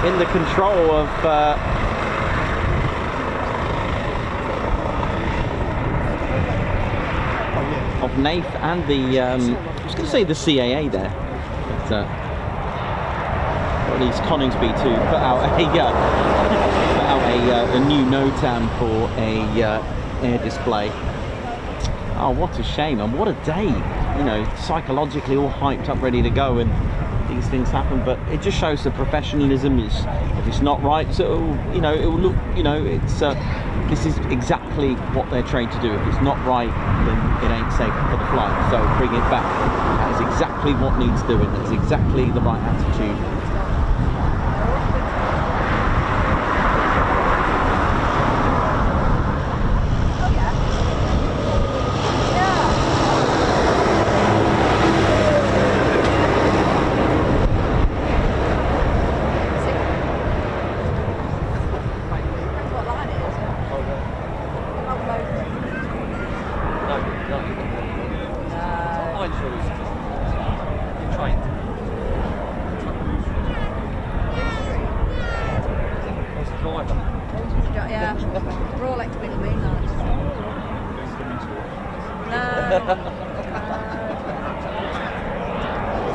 In the control of NAF and the I was going to say the CAA there, but or at least Coningsby to put out a new NOTAM for a air display. Oh, what a shame, and what a day! You know, psychologically all hyped up, ready to go, and these things happen. But it just shows the professionalism. Is if it's not right, so you know, it will look. You know, it's this is exactly what they're trained to do. If it's not right, then it ain't safe for the flight. So bring it back. That is exactly what needs doing. That's exactly the right attitude. Yeah, Rolex will mean that. No.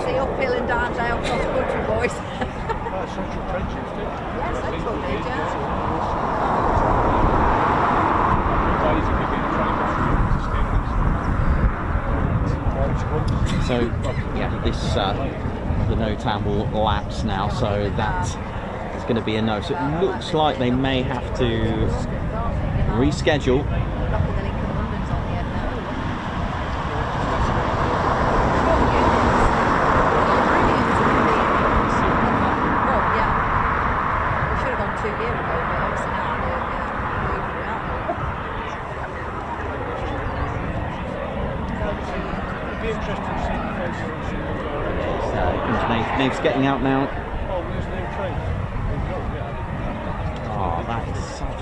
See uphill and down cross country, boys. Central trenches, did Yes, Central did, yeah. So yeah, this the NOTAM will lapse now, so that is going to be a no. So it looks like they may have to reschedule. Nave's getting out now.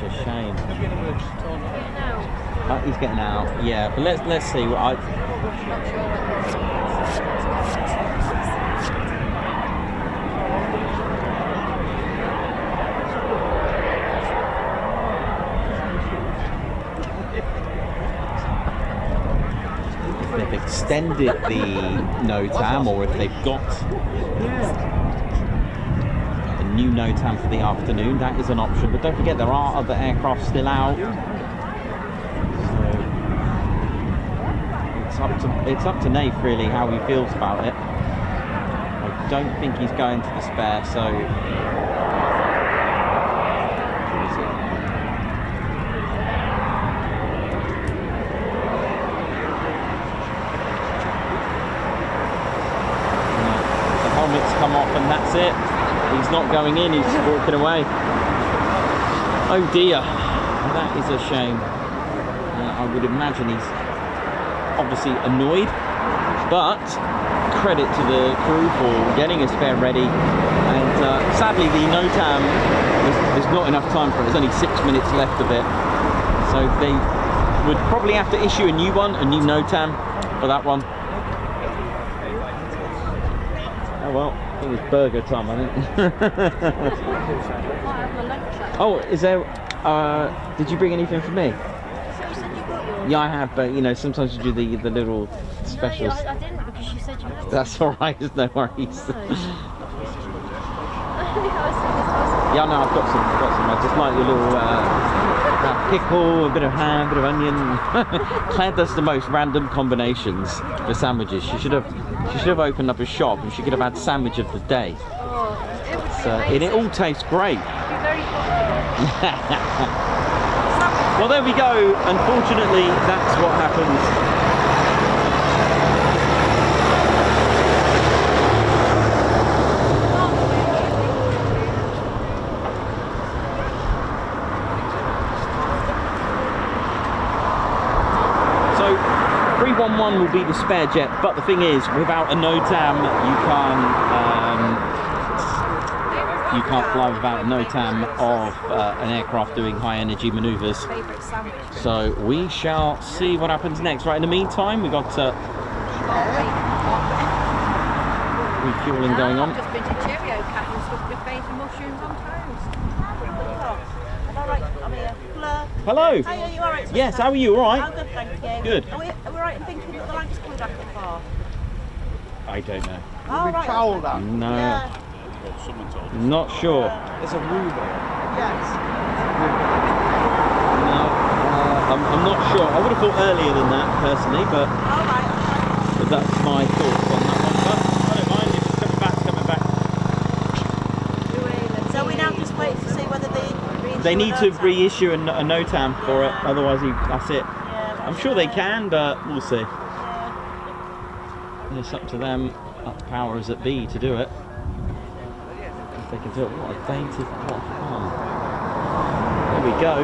such a shame. He's getting out. Yeah, but let's see. If they've extended the NOTAM, or if they've got a new NOTAM for the afternoon, that is an option. But don't forget, there are other aircraft still out. So it's up to Nath really how he feels about it. I don't think he's going to the spare, so come off and that's it. He's not going in, he's walking away. Oh dear, that is a shame. I would imagine he's obviously annoyed, but credit to the crew for getting a spare ready. And sadly the NOTAM, there's not enough time for it. There's only 6 minutes left of it. So they would probably have to issue a new one, a new NOTAM for that one. Oh well. I think it's burger time, I think. Oh, is there... did you bring anything for me? Yeah, I have, but you know, sometimes you do the little specials. No, I didn't, because you said you had to. That's alright, there's no worries. Yeah, no, I've got some. I just like the little pickle, a bit of ham, a bit of onion. Claire does the most random combinations for sandwiches. She should have opened up a shop and she could have had sandwich of the day. And it all tastes great. Well, there we go. Unfortunately, that's what happens. So 311 will be the spare jet, but the thing is, without a NOTAM, you can't fly without a NOTAM of an aircraft doing high energy maneuvers. So we shall see what happens next. Right, in the meantime, we got refueling going on. I've just been to Cheerio Cat with faith and mushrooms on toast. I'm here. Hello. Hi, are you alright? Yes, how are you? All right? I'm good, thank you. Good. Are we right in thinking that the Lancaster coming back at 4? I don't know. Oh, right. Fouled that. No, Yeah. not sure. There's a rumour. Yes. No, I'm not sure. I would have thought earlier than that, personally, but that's my thoughts on that one. But I don't mind. If it's coming back, it's coming back. So we now just wait to see whether They need to reissue a NOTAM for it, otherwise that's it. Yeah, I'm sure they can, but we'll see. And it's up to them, up the powers that be, to do it. If they can do it. What a dainty pot of fun. There we go.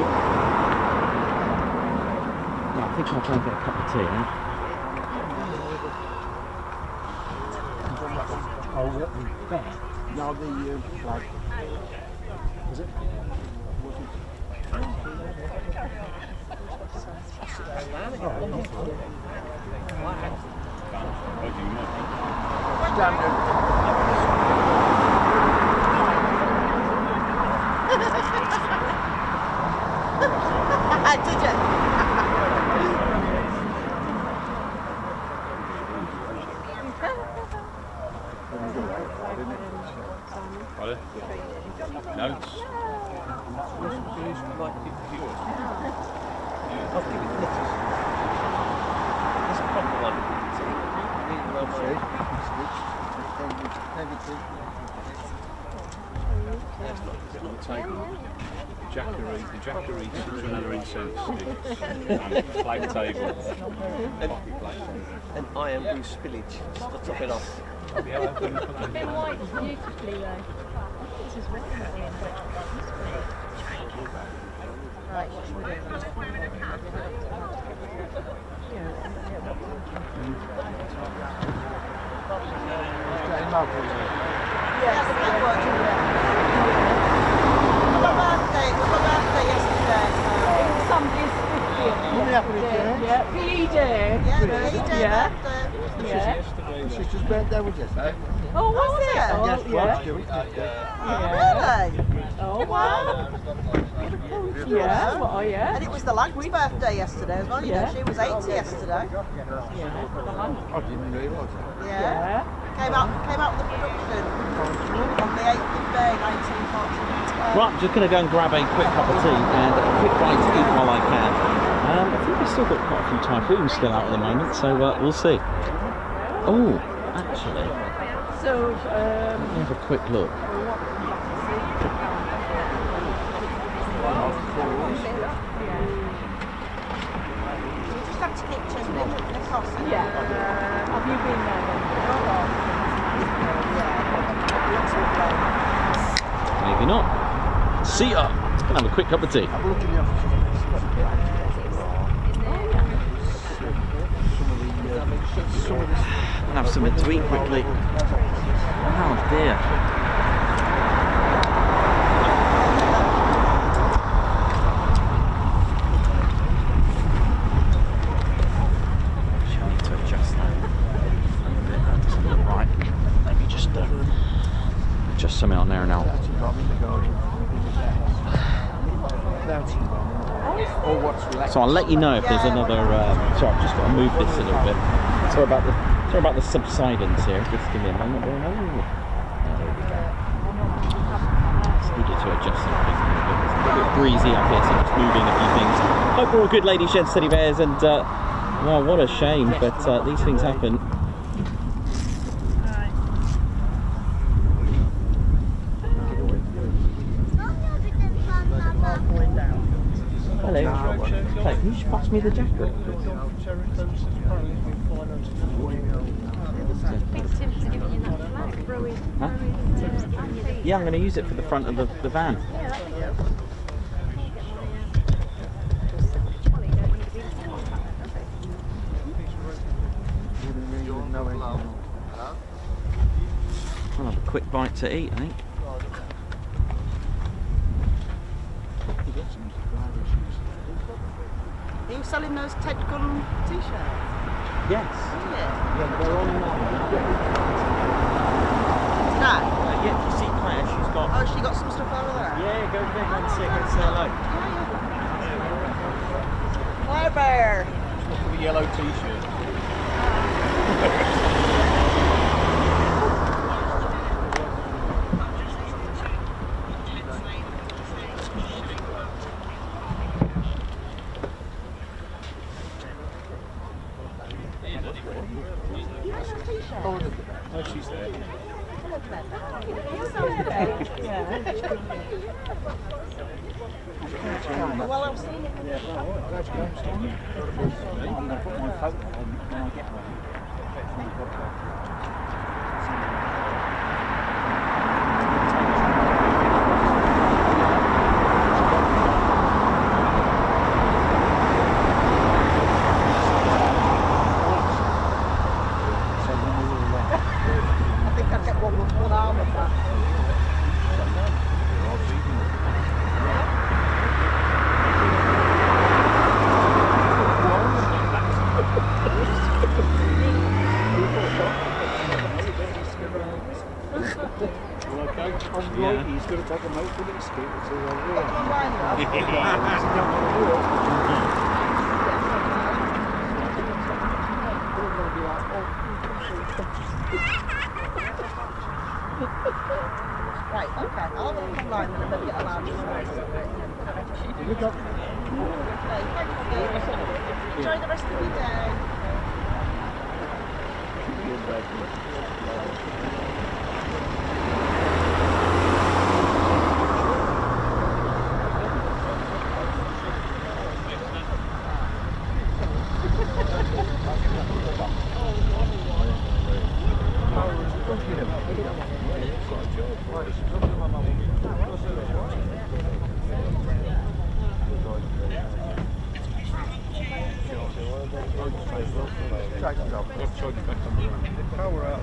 Well, I think I'll try and get a cup of tea. Now the flag. Is it? Did you? Notes. The Jackery sits on another incense stick and flag table. And I am Bruce Spillage. Just to top it off. It's been white beautifully though. This is definitely in right, what should we Yes, that worked. My birthday yesterday. yesterday. Somebody's 50th. Mummy happened to Yeah, PE day. Yeah, birthday, Yeah. birthday. Yeah. My sister's birthday was yesterday. Oh, was it? it? Oh, Yes, yeah. Rod's doing it. Really? Oh, wow. Yeah, well, oh, yeah. And it was the lag's birthday yesterday as well. You know, Yeah. she was 80 yesterday. Yeah, the hand. I didn't realise that. Yeah. Yeah. Came out of the production on the 8th of May 1940. Right, I'm just going to go and grab a quick cup of tea and a quick bite to eat while I can. I think we've still got quite a few Typhoons still out at the moment, so we'll see. Oh, actually, So, let me have a quick look. You just have to keep checking the cost. yeah. Have you been there then? Maybe not. See ya. Gonna have a quick cup of tea. Have a look in the office. Have something to eat quickly. Oh dear. Shall need to adjust that a bit. That doesn't look right. Let me just adjust something on there now. So I'll let you know if there's another. Sorry, I've just got to move this a little bit. Sorry about the subsidence here. Just give me a moment. There we go. Just needed to adjust something a little bit. It's a little bit breezy up here, so I'm just moving a few things. Hope we're all good, ladies, gents, teddy bears, and well, what a shame, but these things happen. Hello. Hey, can you just pass me the jacket? Huh? Yeah, I'm going to use it for the front of the van. I'll have a quick bite to eat, I think. Are you selling those Ted Gun t-shirts? Yes. Yeah. Yeah, they're on. Today? Yeah, if you see Claire, she's got. Oh, she got some stuff over there? Yeah, go there, go and say hello. Claire Bear. Look at the yellow t-shirt. Oh, she's there. Well, I'm seeing it. I'm going to put my photo on when I get home. I think I get one arm of that. Brighty, he's going to take a note for the escape. It's all over. Right, okay. I'll have a look online and then get a large size. Okay, thank you. Enjoy the rest of your day. Power up.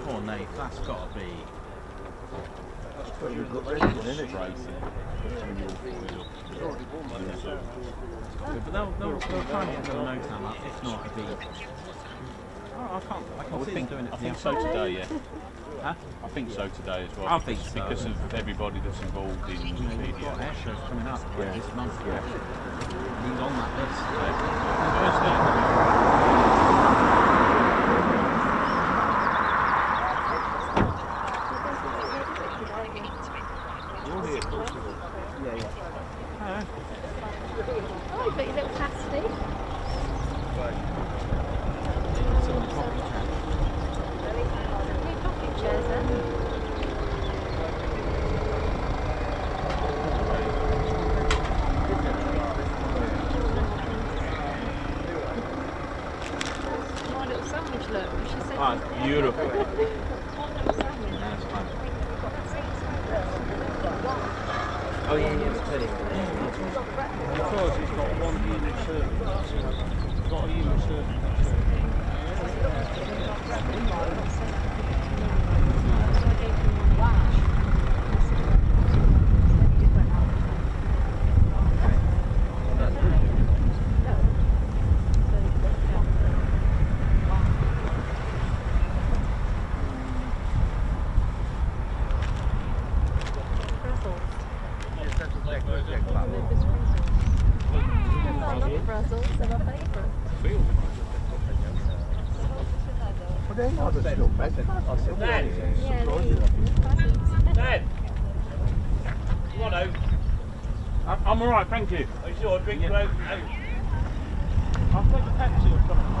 Poor Nate, that's got to be. You've got racing, isn't it? But they'll try and get another note on that. If not, it'd be. I can't see them doing it. I think so today, yeah. Huh? I think so today as well. I think so. Because of everybody that's involved in We've got media. air shows coming up this month. Yeah. He's on that list. Oh, you've got your little pasty. New coffee chairs then. My little sandwich, look. She said Eurofighter. That's fine. Oh yeah, it's pretty. Because he's got one unit service. He's got a unit service. Brussels, they're my favourite. Well, they're not still better. Dad! Righto. I'm alright, thank you. Are you sure? Drink your own. I'll take a taxi or something.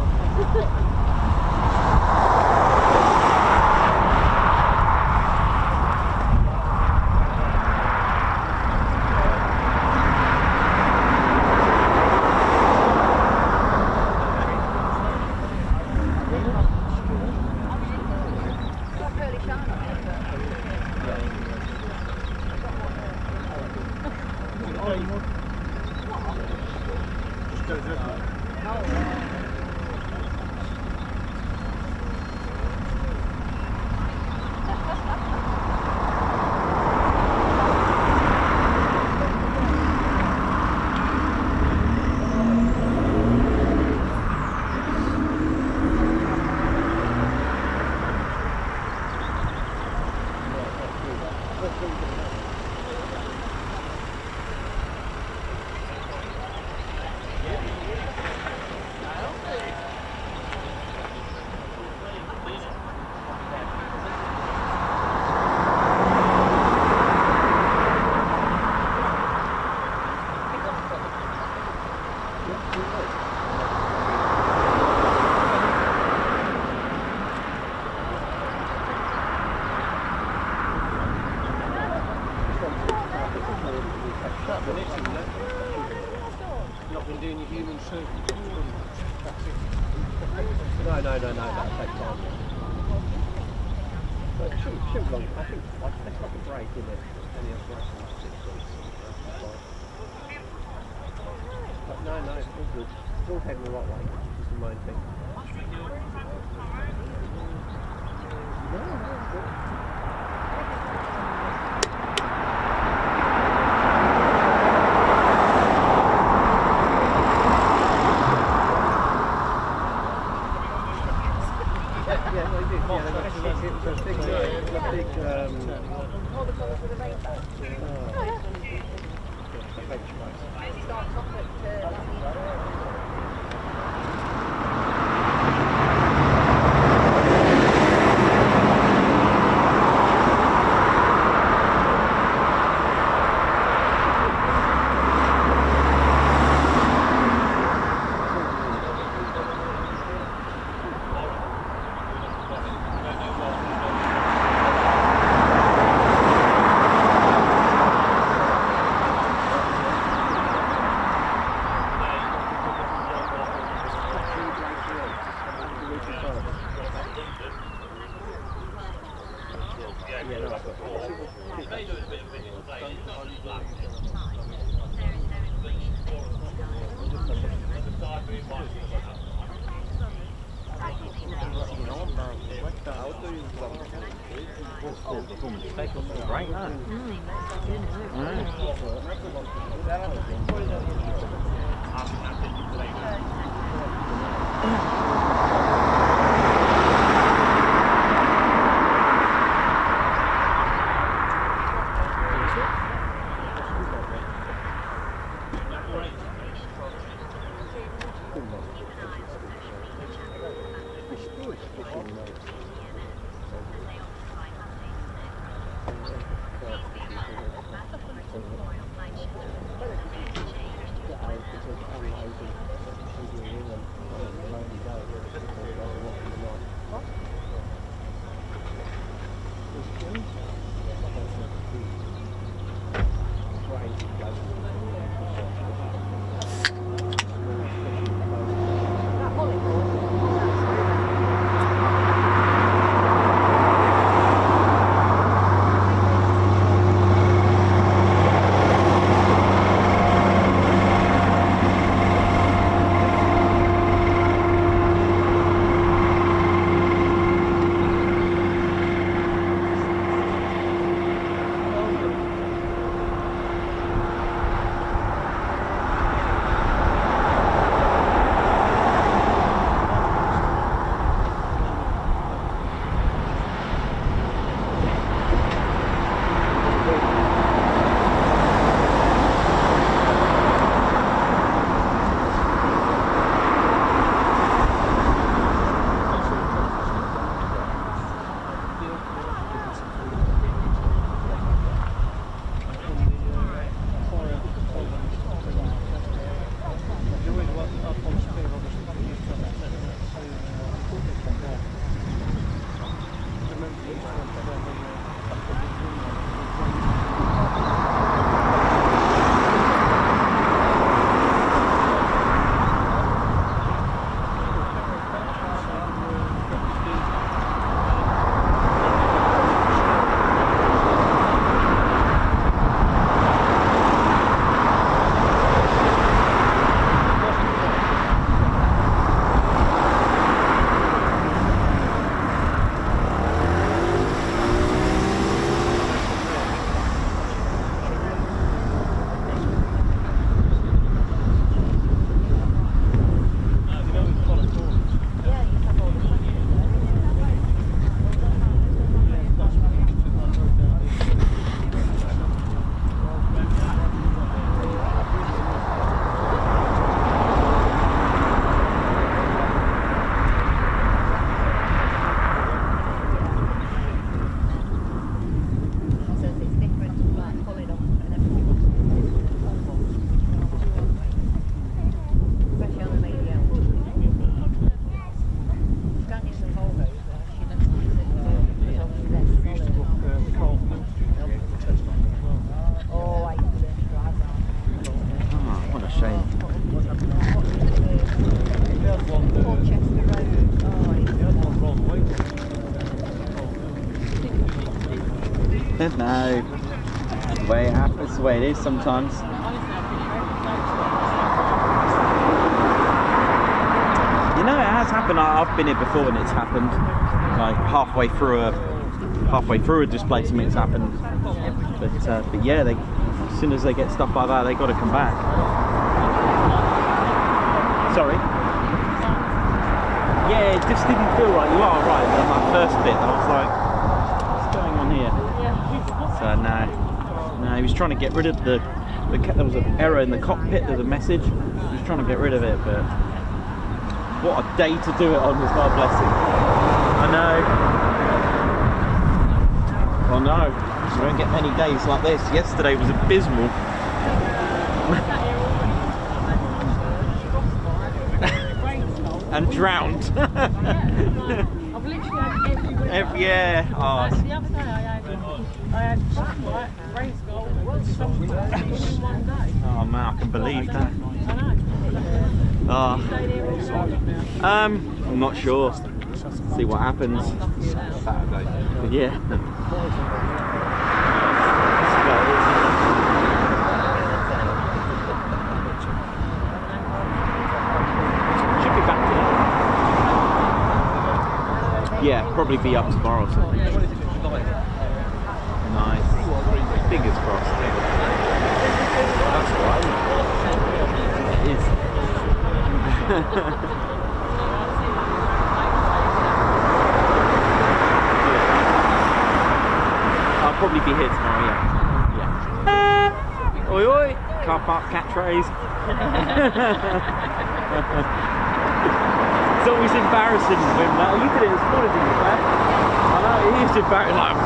Not been doing your human circuit. No, that'll take time. But it shouldn't long. I think it's like a break, isn't it? Any other break in 6 weeks. But no, it's all good. It's all heading the right way, which is the main thing. No, it's good. Yeah, well, it did. Yeah, it was a big, All the colours of the rainbow. adventure race. It starts off at Great, no? No. The way it happens, the way it is sometimes. You know, it has happened. I've been here before and it's happened. Like halfway through a displacement, it's happened. But yeah, as soon as they get stuff like that, they got to come back. Sorry. Yeah, it just didn't feel right. You are right. On that first bit, I was like, what's going on here? So no, he was trying to get rid of there was an error in the cockpit. There's a message. He was trying to get rid of it, but what a day to do it on, as God bless him. I know. Oh no, you don't get many days like this. Yesterday was abysmal. And drowned. I've literally had every Yeah. Oh. The other day I had sunlight, race gold, sunlight in one day. Oh man, I can believe that. I know. Stayed here all day. I'm not sure. See what happens. Yeah. Should be back today. Yeah, probably be up tomorrow or something. Nice. Fingers crossed. That's right. It is. I'll probably be here tomorrow, yeah. Oi oi! Car park catchphrase. It's always embarrassing when look at it, it's quality in the back. I know, it is embarrassing. Like,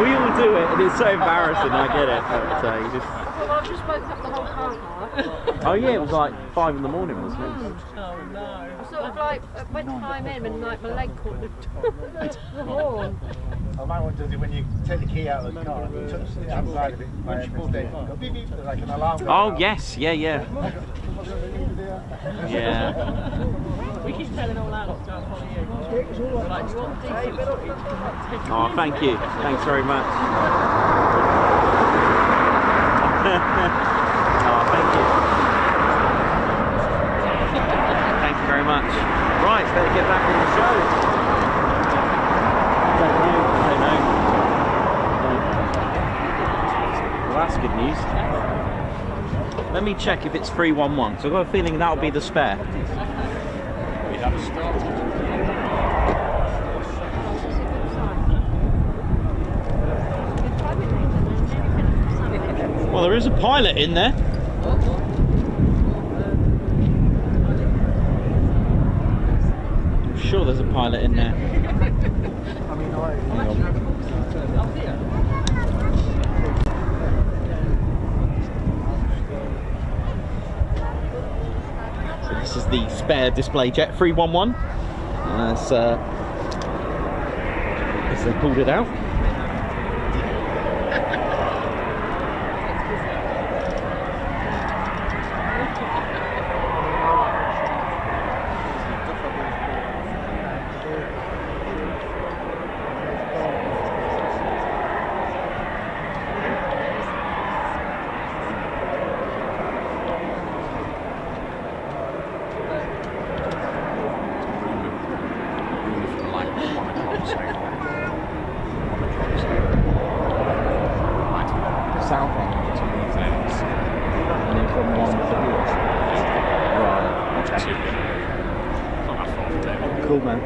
we all do it and it's so embarrassing, I get it. But you just... Well, I've just woke up the whole car park. Oh yeah, it was like 5 in the morning, wasn't it? Oh no. I sort of like went to climb in and like my leg caught the horn. I might want to do it when you take the key out of the car and touch the outside of it by mistake. Go beep beep, like an alarm. Oh yes, yeah. Yeah. We keep telling all adults to follow you. We're like, do you want decent? Oh, thank you. Thanks very much. Oh, thank you. Thank you very much. Right, better get back on the show. Don't know. Well, that's good news. Let me check if it's 311. So I've got a feeling that'll be the spare. Well, there is a pilot in there. I'm sure there's a pilot in there. So this is the spare display jet 311. As they pulled it out. Cool, man.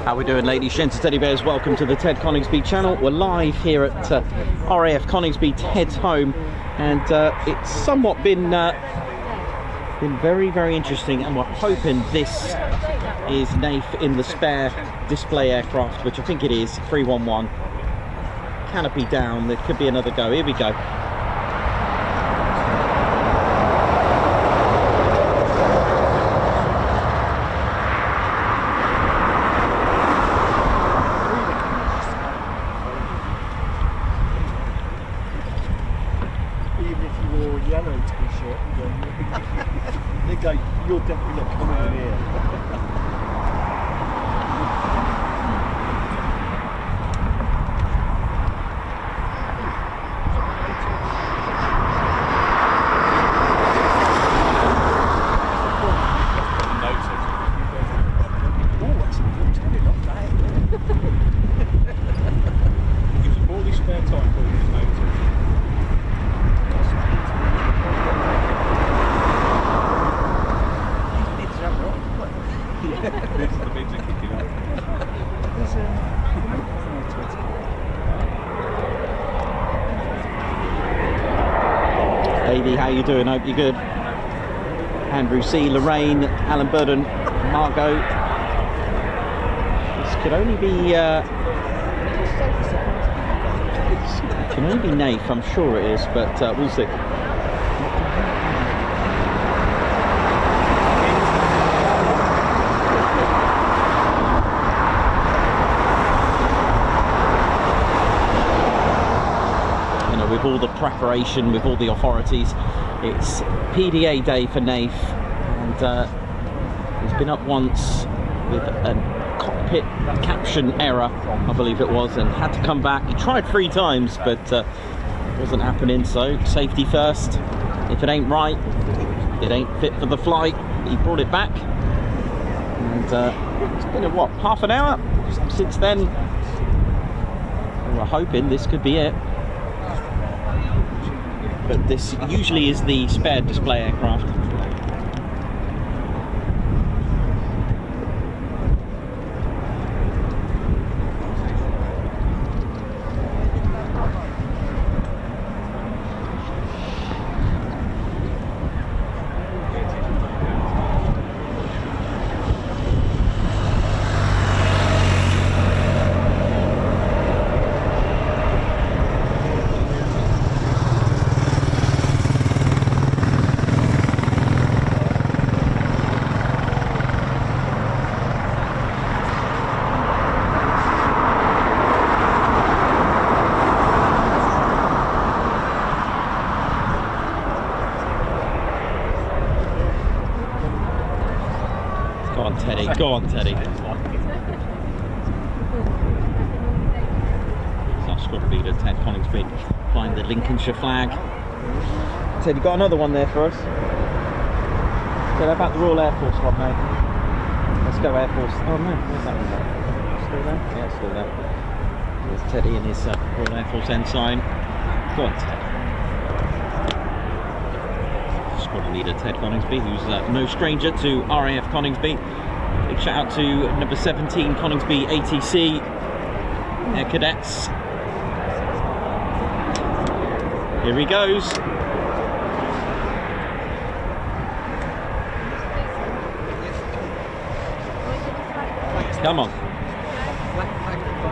How we doing, ladies, gents, and teddy bears? Welcome to the Ted Coningsby channel. We're live here at RAF Coningsby, Ted's home, and it's somewhat been very, very interesting, and we're hoping this is NAF in the spare display aircraft, which I think it is, 311. Canopy down, there could be another go. Here we go. shirt. They go, you're definitely not coming in here. Lady, how you doing? Hope you're good. Andrew C, Lorraine, Alan Burden, Margot. This could only be Nath, I'm sure it is, but we'll see. With all the preparation, with all the authorities, it's PDA day for Nath, and he's been up once with a cockpit caption error, I believe it was, and had to come back. He tried 3 times, but wasn't happening. So safety first. If it ain't right, it ain't fit for the flight. He brought it back, and it's been a what, half an hour since then. We were hoping this could be it. But this usually is the spare display aircraft. Teddy, go on, Teddy. It's our squad leader, Ted Coningsby, flying the Lincolnshire flag. Teddy, got another one there for us. Tell about the Royal Air Force one, mate. Let's go Air Force. Oh no, where's that one? Still there? Yeah, still there. There's Teddy and his Royal Air Force ensign. Go on, Ted. Squad leader Ted Coningsby, who's no stranger to RAF Coningsby. Big shout out to number 17 Coningsby ATC Air Cadets. Here he goes. Come on.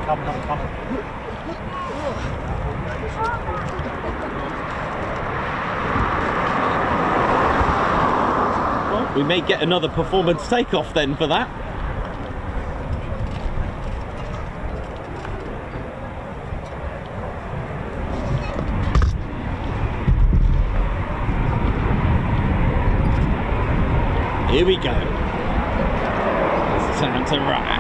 I'm coming. We may get another performance takeoff then for that. Here we go. It's time to ride.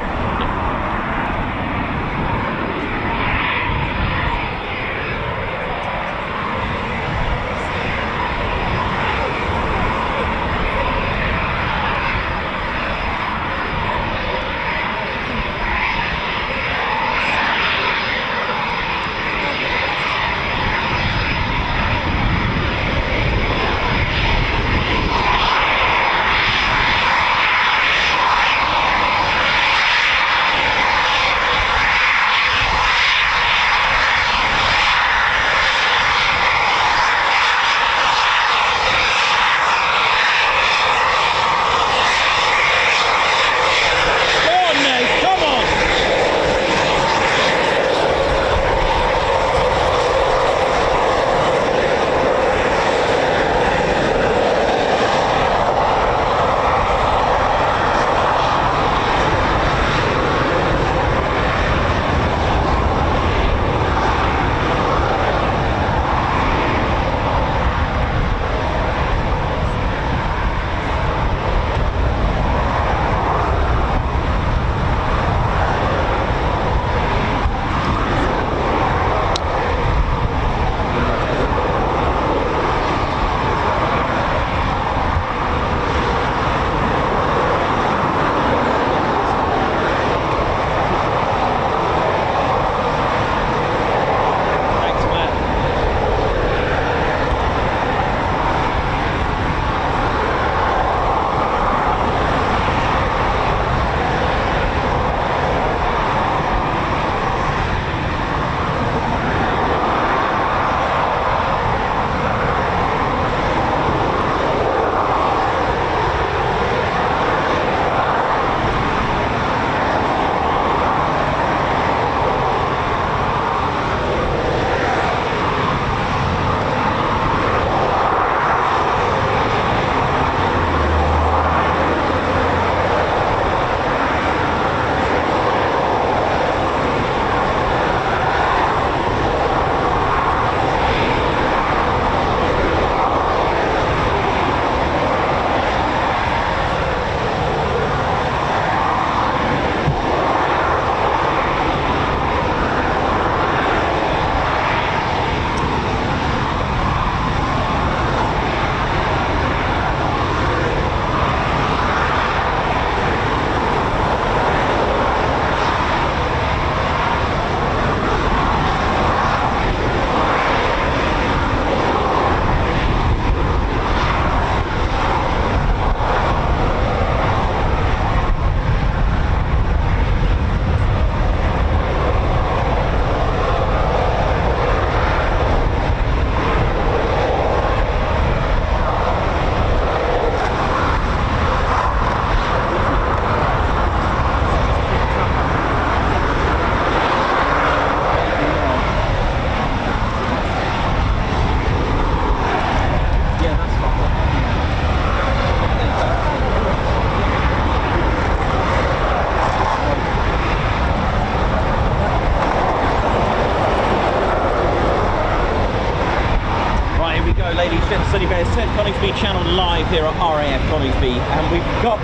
gents, Steady Bears, Ted Coningsby channel live here at RAF Coningsby, and we've got,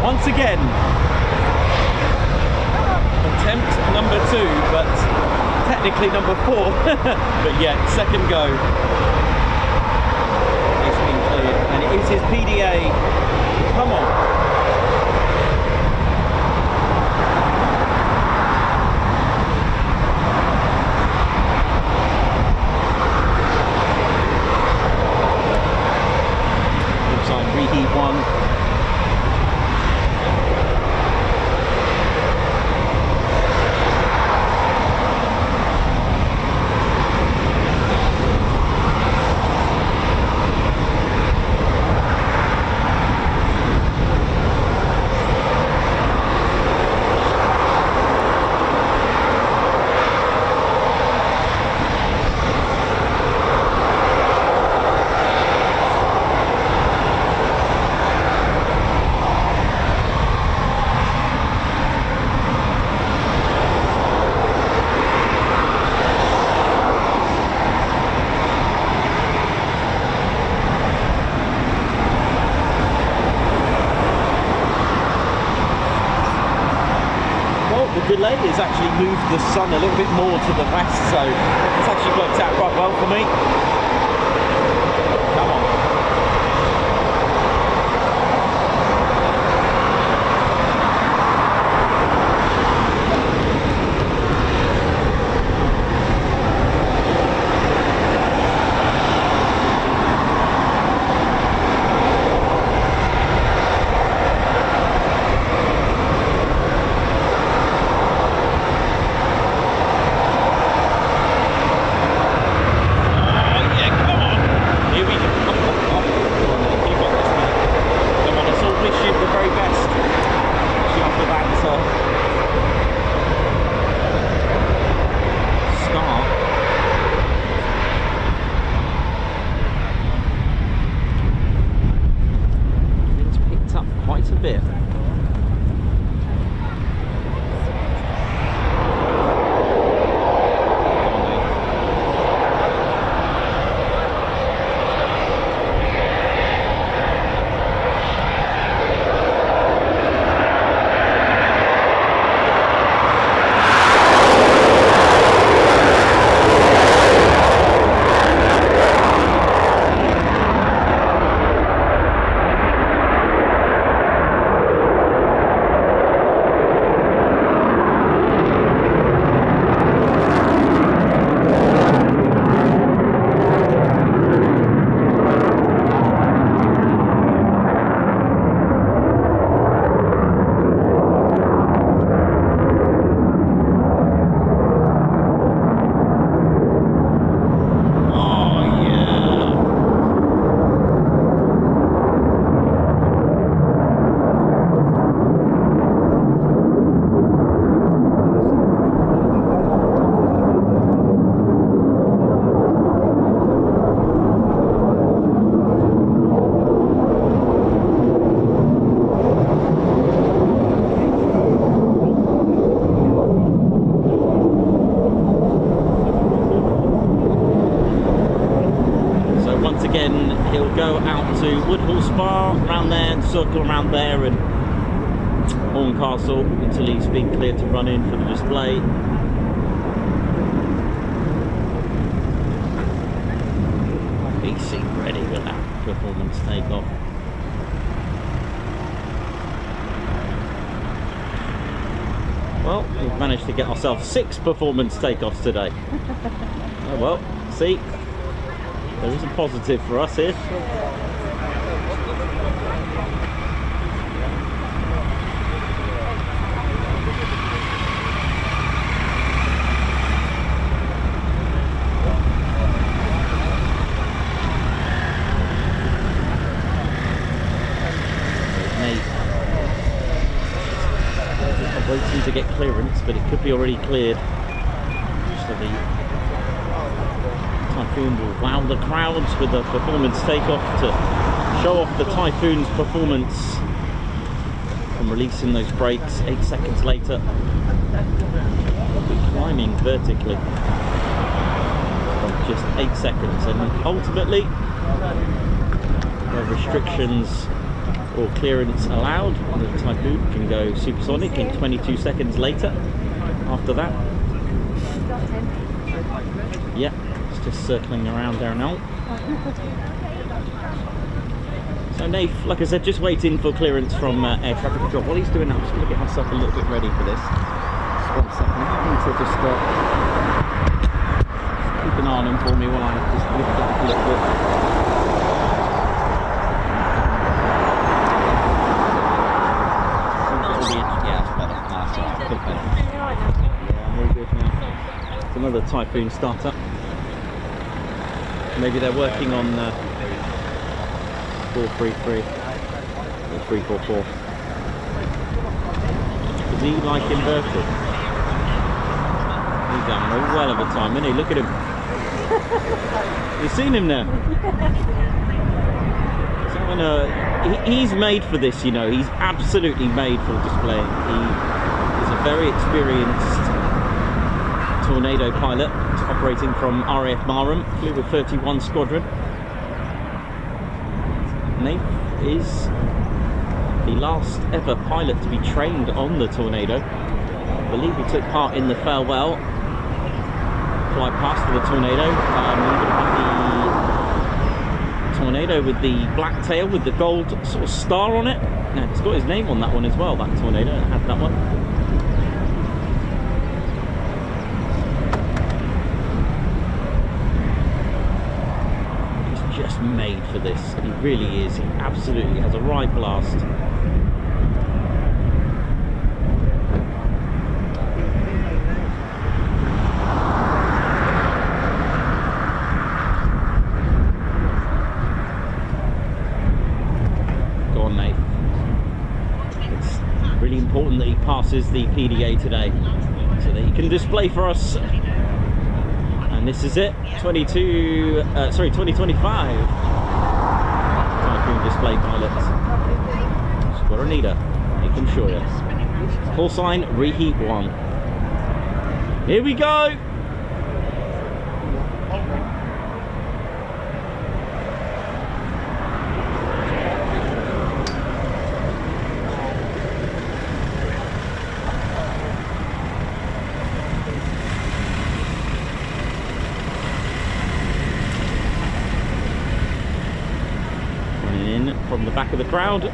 once again, attempt number 2, but technically number 4, but yet, second go. It's been cleared, and it is his PDA. Come on. Reheat one. Delay has actually moved the sun a little bit more to the west, so it's actually worked out quite well for me. Come on. Circle around there and Horncastle until he's been cleared to run in for the display. PC ready with that performance takeoff. Well, we've managed to get ourselves 6 performance takeoffs today. Oh well, see, there is a positive for us here. Waiting to get clearance, but it could be already cleared. So the Typhoon will wow the crowds with a performance takeoff to show off the Typhoon's performance from releasing those brakes 8 seconds later. We'll be climbing vertically from just 8 seconds, and ultimately the restrictions or clearance allowed, the Typhoon can go supersonic in 22 seconds later. After that, yeah, it's just circling around there now. So Nate, like I said, just waiting for clearance from air traffic control. While he's doing that, I'm just going to get myself a little bit ready for this. Just 1 second. I need to just keep an eye on him for me while I just lift it up a little bit. Yeah, it's better. Nice. Yeah, very good now. It's another Typhoon starter. Maybe they're working on 433 or 344. Is he like inverted? He's having a well of a time, isn't he? Look at him. You've seen him now. He's having he's made for this, you know. He's absolutely made for displaying. He is a very experienced Tornado pilot operating from RAF Marham, flew with 31 Squadron. Nate is the last ever pilot to be trained on the Tornado. I believe he took part in the farewell flight past for the Tornado. The Tornado with the black tail with the gold sort of star on it. Now it's got his name on that one as well, that Tornado. It had that one. Just made for this. He really is. He absolutely has a right blast. Go on, mate. It's really important that he passes the PDA today so that he can display for us. And this is it, 2025 Typhoon Display Pilots. Squadronita, making sure. Call sign, reheat 1. Here we go! From the back of the crowd.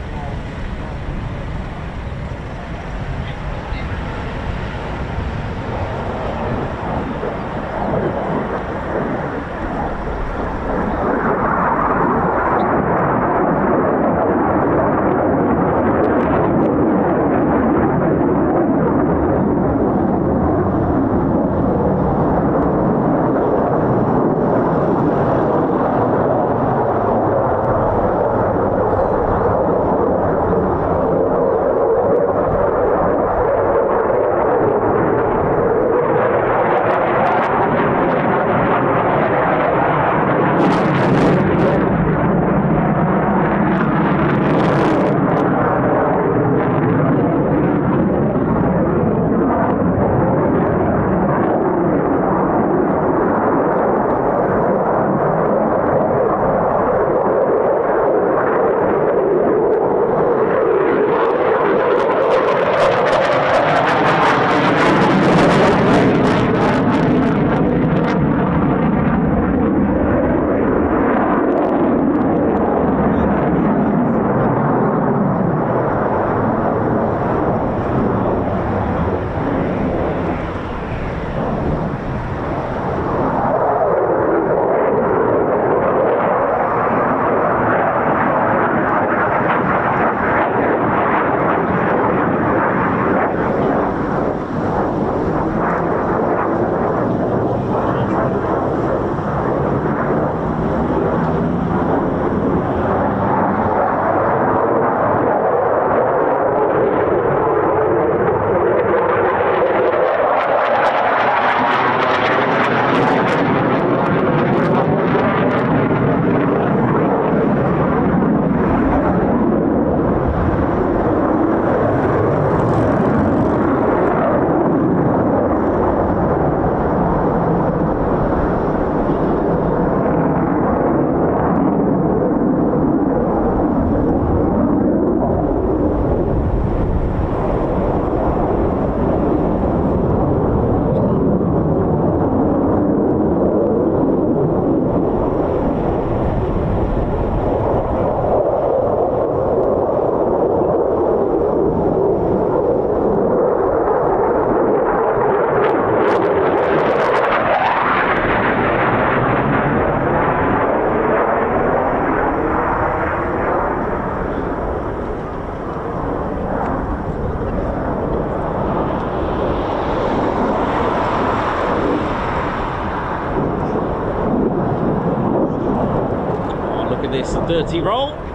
look at this dirty roll.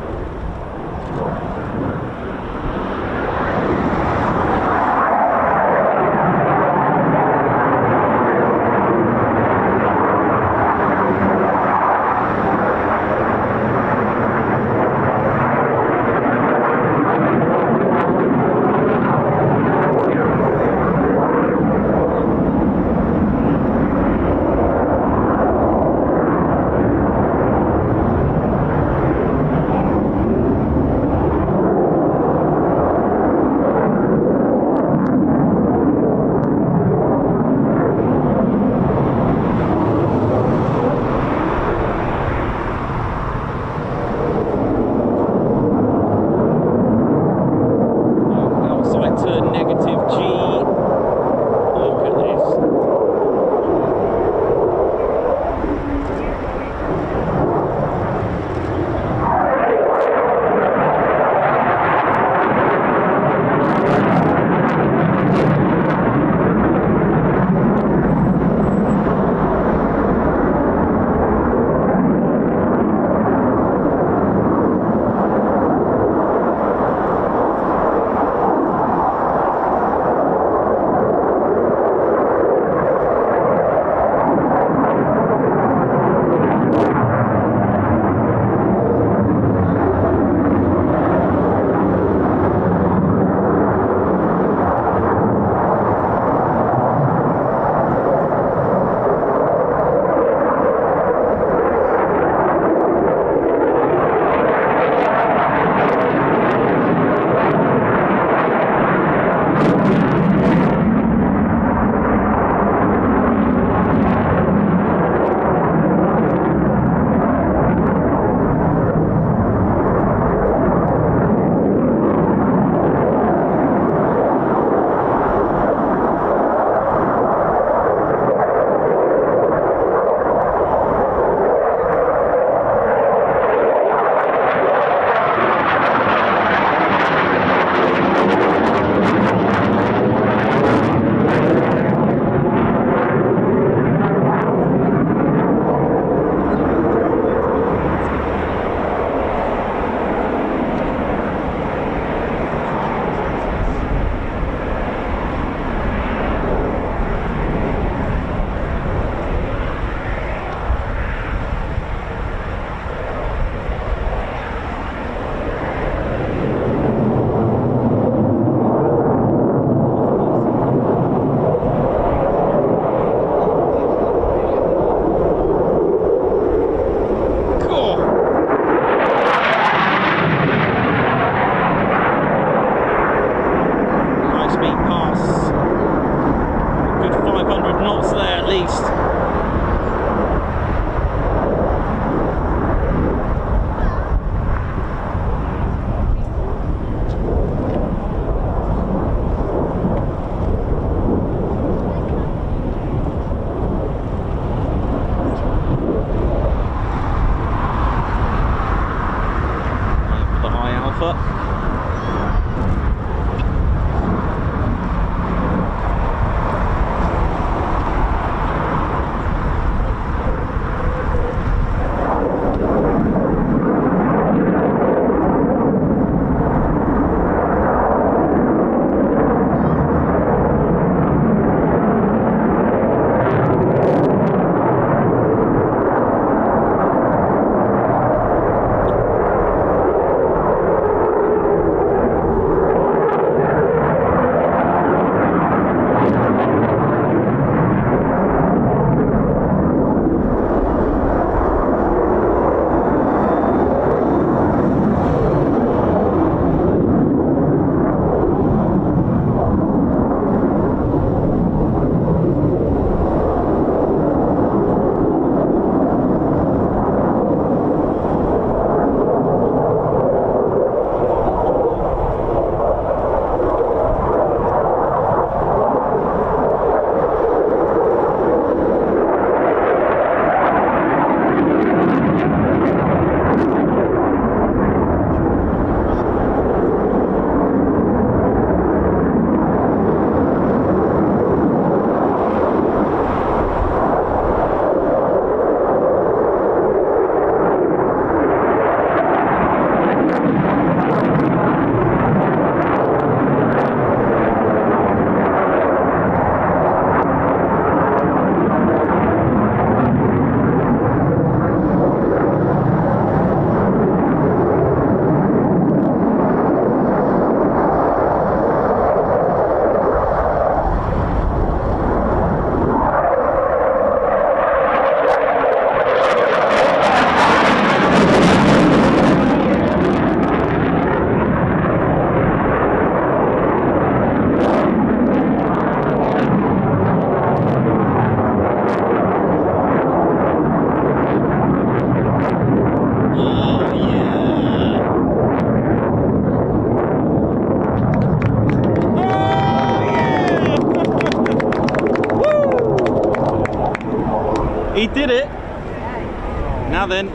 Now then,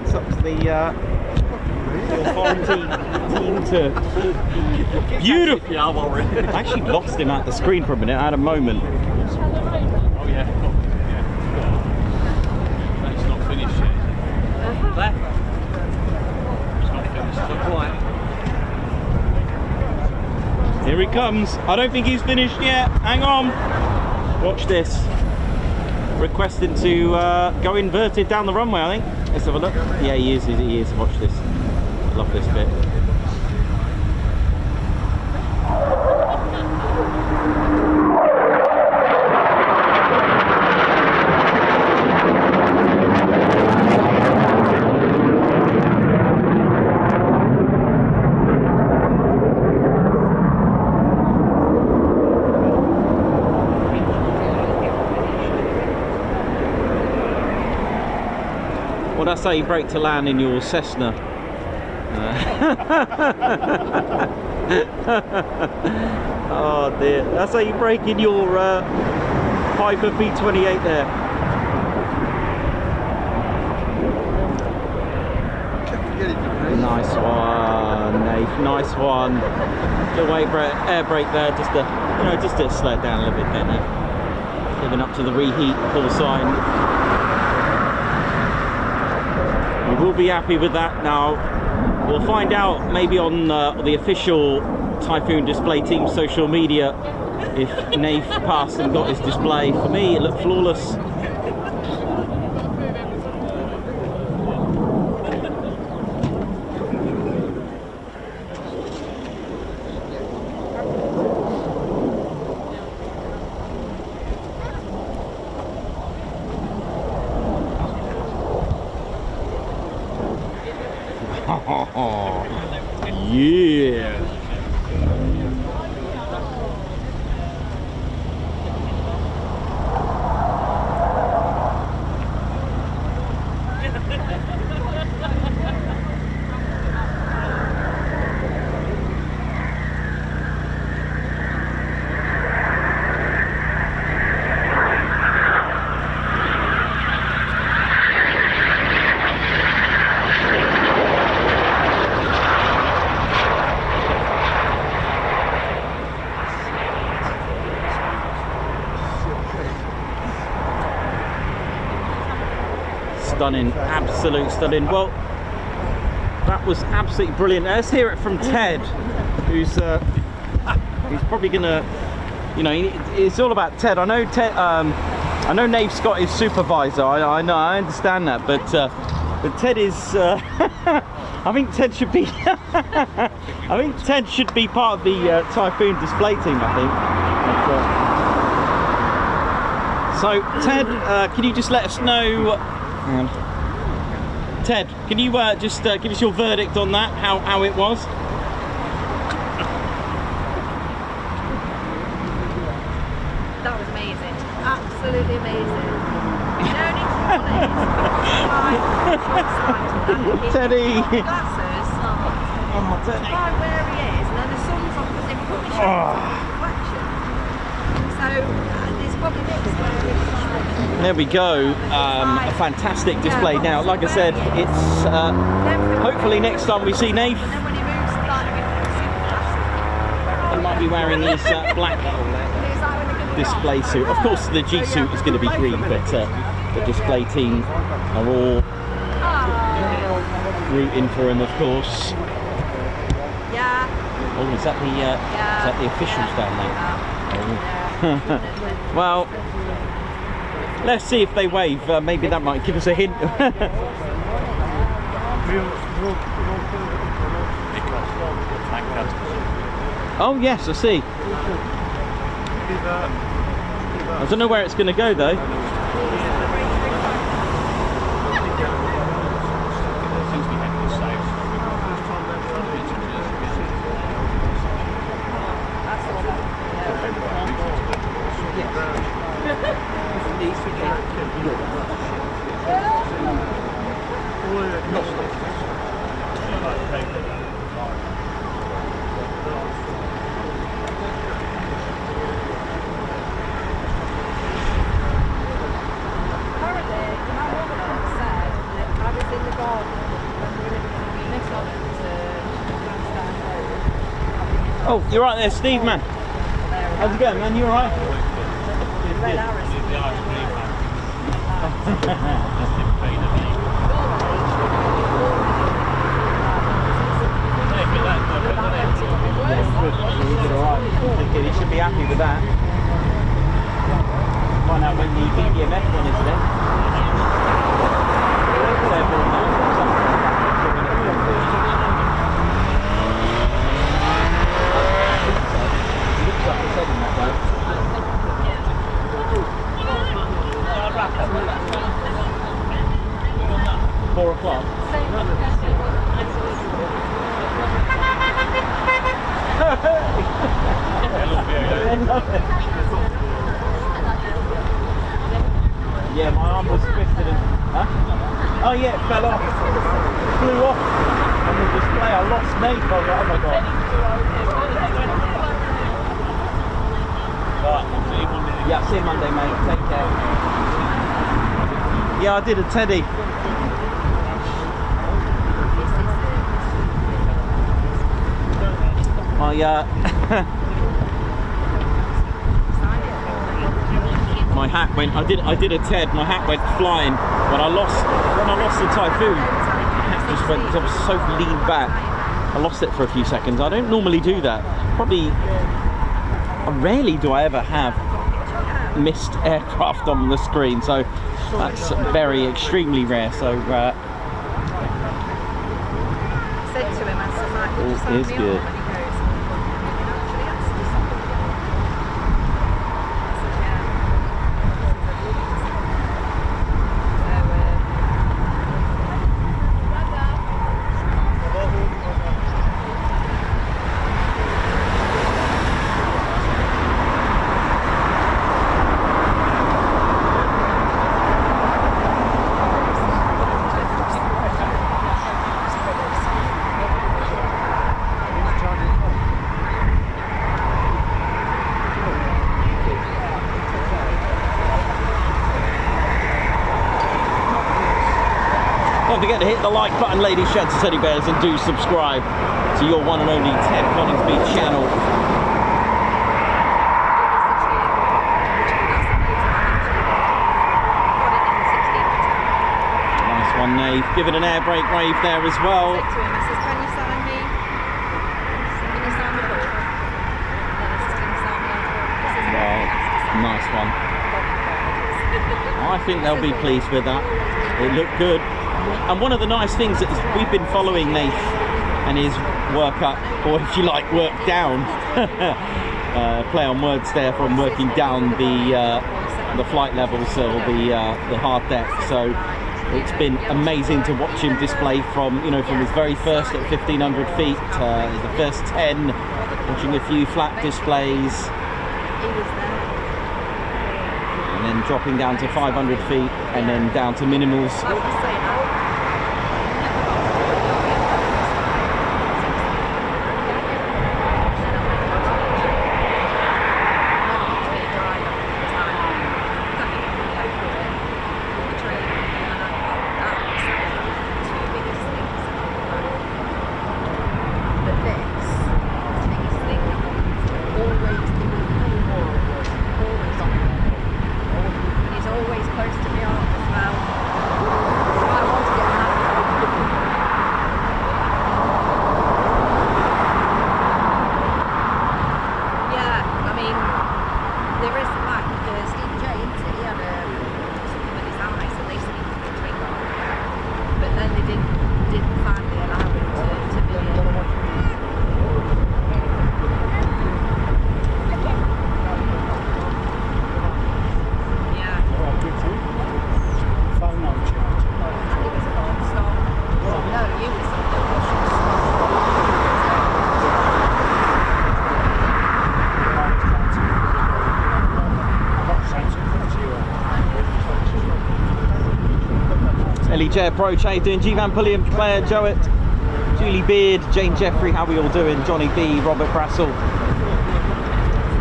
it's up to the authority team to... Beautiful! Yeah, I'm already. I actually lost him at the screen for a minute. I had a moment. Oh yeah. That's not finished yet. There. It's not finished. Not quite. Here he comes. I don't think he's finished yet. Hang on. Watch this. Requesting to go inverted down the runway, I think. Let's have a look. Yeah, he is. He is. Watch this. Love this bit. What I say, brake to land in your Cessna. Oh dear, that's how you brake in your Piper P28 there. Nice one, Nate. Nice one. Little air brake there, just to, you know, just to slow it down a little bit there, Nate. Living up to the reheat call sign. You will be happy with that. Now we'll find out maybe on the official Typhoon Display Team social media if Nath passed and got his display. For me, it looked flawless. Yeah. Stunning, absolute stunning. Well, that was absolutely brilliant. Let's hear it from Ted, who's probably gonna, you know, it's all about Ted. I know Ted. I know Nave Scott is supervisor. I know, I understand that, but Ted is. I think Ted should be. I think Ted should be part of the Typhoon Display Team. I think. So Ted, can you just let us know? Ted, can you just give us your verdict on that, how it was? That was amazing, absolutely amazing. Teddy! Glasses, to find where he is, and then the sun's off because they put me reflection. So there's probably next where there we go, a fantastic display. Now, like I said, it's hopefully next time we see Nath, he might be wearing his black display suit. Of course, the G suit is going to be green, but the display team are all rooting for him, of course. Yeah. Oh, is that the officials down there? Oh. Well, let's see if they wave. Maybe that might give us a hint. Oh yes, I see. I don't know where it's going to go though. Oh, you're right there, Steve, man. How's it going, man? You alright? He should be happy with that. Find out when the BBMF one is then. Four o'clock. Yeah, my arm was twisted and... Huh? Oh yeah, it fell off. Flew off on the display. I lost Nate. I was like, oh my god. Yeah, see you Monday, mate. Take care. Yeah, I did a Teddy. My hat went. I did a TED. My hat went flying when I lost the Typhoon. My hat just went. I was so leaned back. I lost it for a few seconds. I don't normally do that. Probably. Rarely do I ever have missed aircraft on the screen. So that's very extremely rare. So. Said to him, I said, like, All is good. Don't forget to hit the like button, ladies, gents and teddy bears, and do subscribe to your one and only Ted Coningsby channel. Nice one, Nave. Give it an air brake wave there as well. I said to him, I says, can you sign me? Can you sign me book? And then I says, can you sign me on? Well, nice one. I think they'll be pleased with that. It looked good. And one of the nice things is we've been following Nath and his work up, or if you like, work down. Play on words there, from working down the flight levels or the hard deck. So it's been amazing to watch him display from his very first at 1500 feet, the first 10, watching a few flat displays, and then dropping down to 500 feet, and then down to minimals. Chair Pro, how you doing? G Van Pulliam, Claire, Jowett, Julie Beard, Jane Jeffrey, how we all doing? Johnny B, Robert Brassel,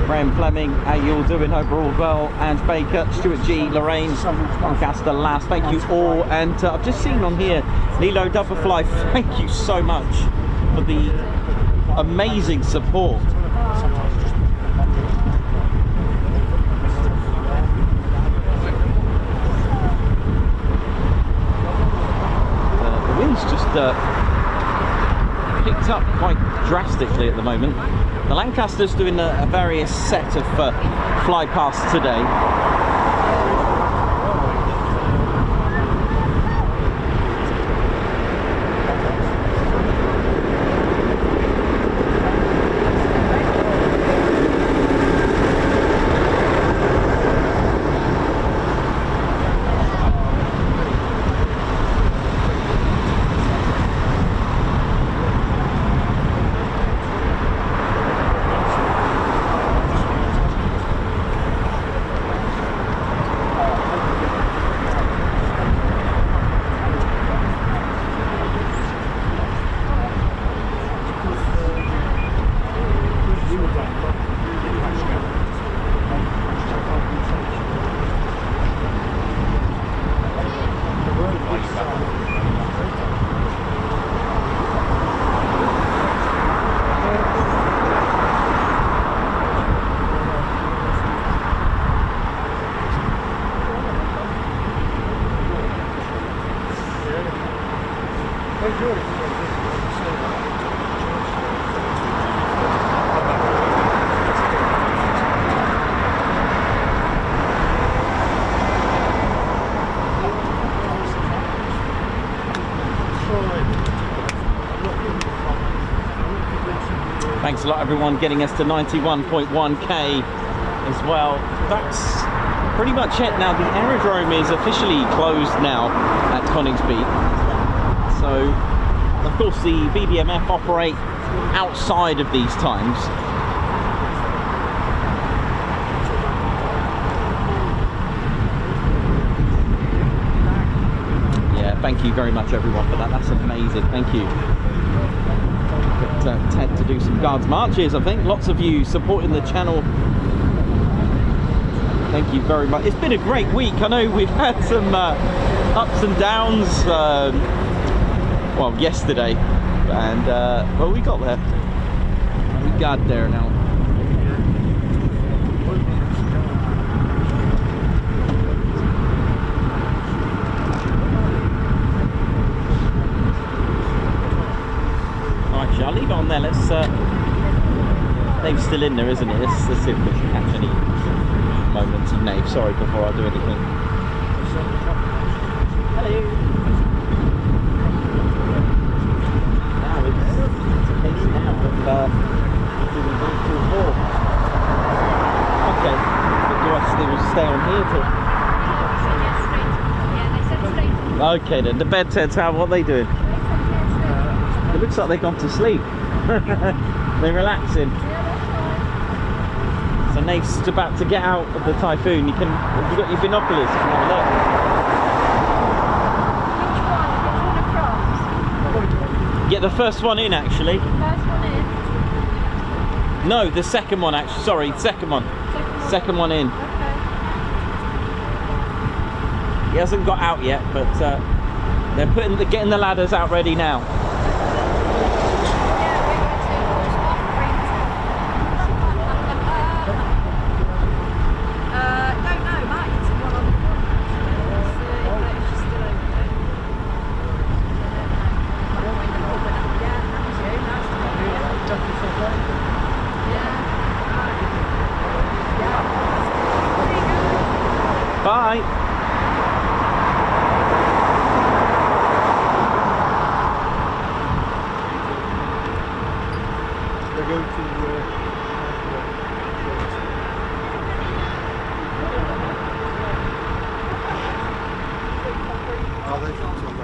Graham Fleming, how you all doing? Hope we're all well. Ange Baker, Stuart G, Lorraine, Lancaster Last, thank you all. And I've just seen on here, Lilo Doublefly, thank you so much for the amazing support picked up quite drastically at the moment. The Lancaster's doing a various set of flypasts today. Thanks a lot everyone, getting us to 91.1k as well. That's pretty much it now. The aerodrome is officially closed now at Coningsby. So, of course, the BBMF operate outside of these times. Yeah, thank you very much everyone for that. That's amazing. Thank you. Ted to do some guards marches, I think. Lots of you supporting the channel. Thank you very much. It's been a great week. I know we've had some ups and downs. Well, yesterday, and well, we got there. We got there now. I'll leave it on there. Let's Nave's still in there, isn't it? Let's see if we can catch any moments of Nave. Sorry, before I do anything. Hello. Now it's a case now of doing 4. Okay. But do I still stay on here till? Okay then. The bed Ted's how? What are they doing? It looks like they've gone to sleep. They're relaxing. So Nate's about to get out of the Typhoon. Have you got your binoculars? You can have a look. Which one? Get the first one in actually. First one in? No, the second one actually. Sorry, second one. Second one in. Okay. He hasn't got out yet, but they're getting the ladders out ready now. Bye. They're going to oh, they've got some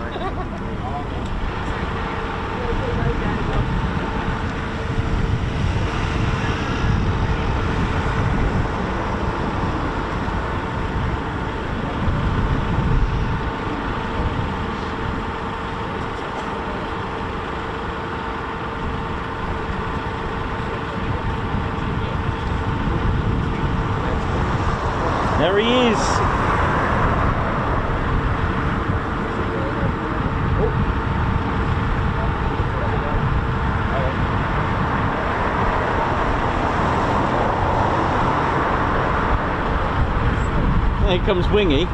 There he is. Here comes Wingy.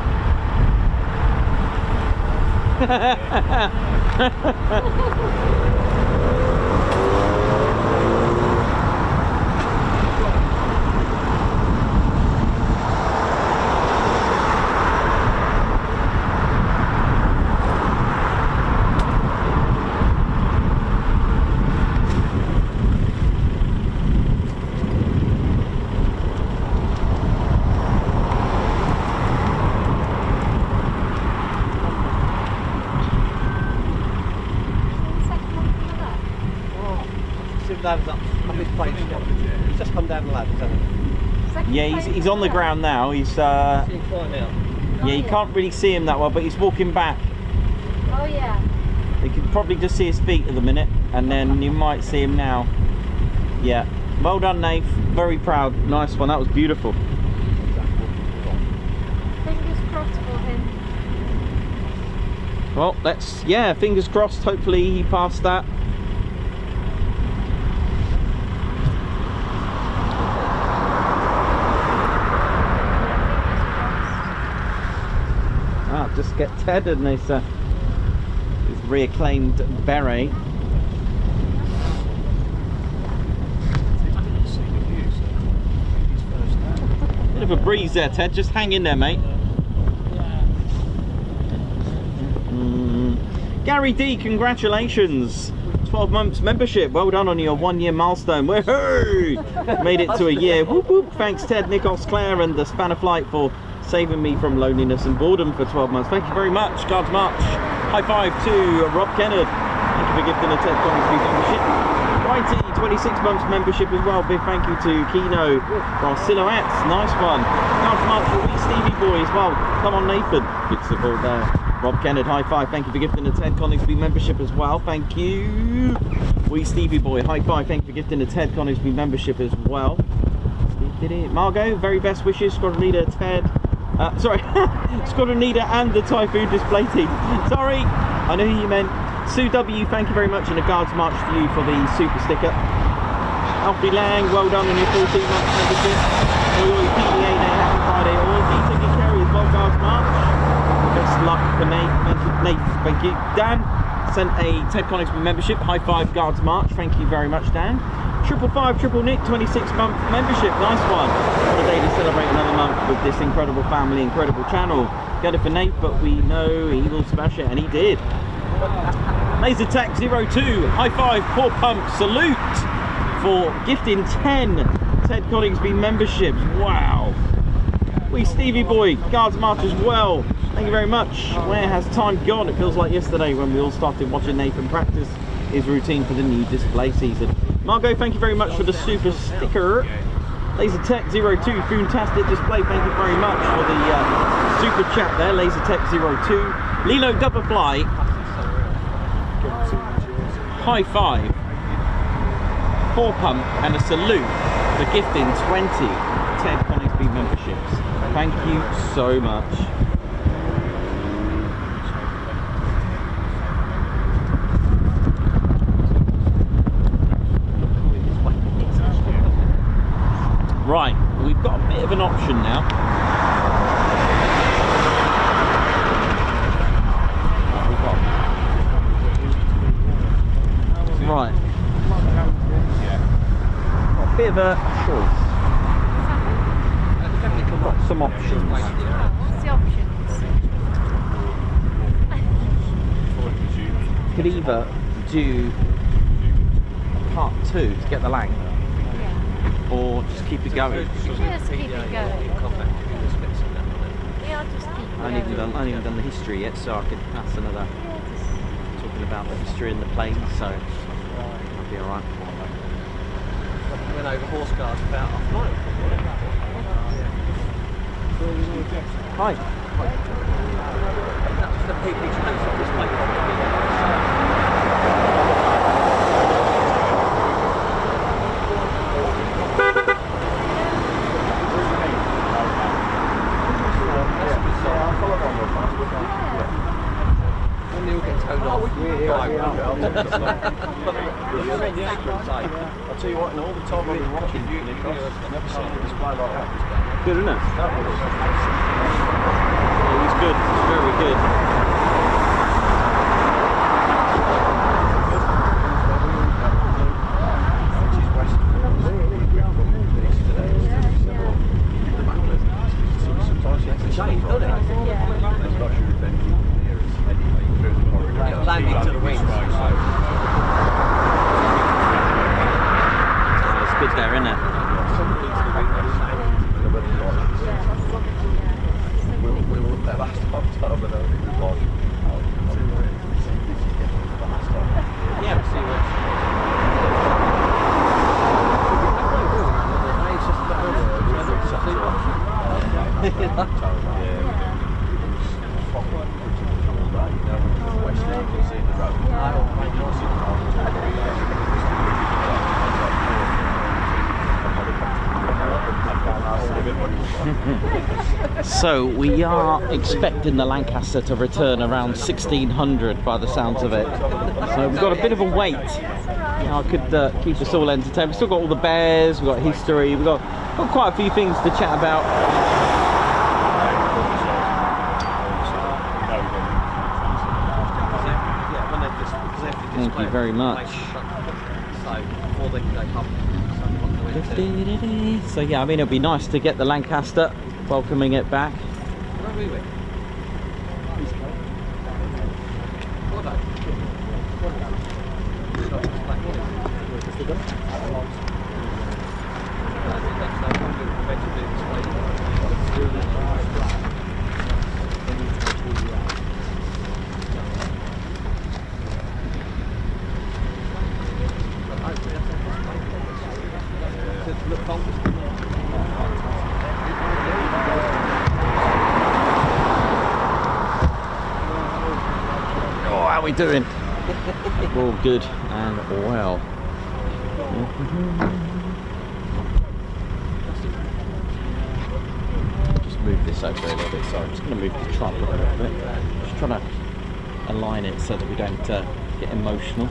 Ladder's up. His plane's he's just come down the ladder, hasn't he? Yeah, he's on the ground now. He's See him flying out. yeah, you can't really see him that well, but he's walking back. Oh yeah. You can probably just see his feet at the minute, and then you might see him now. Yeah, well done, Nate. Very proud. Nice one. That was beautiful. Fingers crossed for him. Well, fingers crossed. Hopefully he passed that. Just get Ted and his reacclaimed beret. Bit of a breeze there, Ted. Just hang in there, mate. Gary D, congratulations. 12 months membership. Well done on your 1-year milestone. Woohoo! Made it to a year. Whoop whoop. Thanks, Ted, Nikos, Claire, and the Spanner Flight for saving me from loneliness and boredom for 12 months. Thank you very much. Guards March. High five to Rob Kennard. Thank you for gifting a Ted Coningsby membership. Brighty, 26 months membership as well. Big thank you to Kino for our silhouettes. Nice one. Guards March for Wee Stevie Boy as well. Come on, Nathan. Good support there. Rob Kennard, high five. Thank you for gifting a Ted Coningsby membership as well. Thank you. Wee Stevie Boy, high five. Thank you for gifting a Ted Coningsby membership as well. Margot, very best wishes. Squadron leader Ted. Sorry, Squadron leader and the Typhoon Display Team. Sorry, I know who you meant. Sue W, thank you very much, and a Guards March to you for the super sticker. Alfie Lang, well done on your 14 months membership. Oi PDA Day, happy Friday. All D-Ticket Carry as well, Guards March. Best luck for Nate. Thank you. Dan sent a Ted Coningsby membership. High five, Guards March. Thank you very much, Dan. 555 Nick, 26-month membership. Nice one. What a day to celebrate another month with this incredible family, incredible channel. Get it for Nate, but we know he will smash it, and he did. Laser Tech 02, high five, core pump, salute for gifting 10 Ted Coningsby memberships. Wow. Wee Stevie Boy, Guards March as well. Thank you very much. Where has time gone? It feels like yesterday when we all started watching Nathan practice his routine for the new display season. Margot, thank you very much for the super sticker. Laser Tech 02, fantastic display. Thank you very much for the super chat there. Laser Tech 02. Lilo Doublefly, high five, 4 pump, and a salute for gifting 20 Ted Coningsby memberships. Thank you so much. Right, we've got a bit of an option now. Right. Got a bit of a choice. Got some options. What's the options? Could either do part 2 to get the lang, or just keep it going. Just keep it going. Yeah, I'll just keep it I haven't even done the history yet, so I could pass another talking about the history in the plane, so I'll be alright. We went over horse guards about half an hour. Hi. That was the PP transport display. When they all get towed off. I'll tell you what, in all the time I've been watching Nikos, I've never seen a display like that. Good, isn't it? That was It was good. It was very good. So we are expecting the Lancaster to return around 1600 by the sounds of it. So we've got a bit of a wait. I could keep us all entertained. We've still got all the bears, we've got history, we've got quite a few things to chat about. Thank you very much. So yeah, I mean, it'd be nice to get the Lancaster, welcoming it back. Oh, how are we doing? All good and well. Just move this over a little bit. Sorry, I'm just going to move the trunk a little bit. Just trying to align it so that we don't get emotional.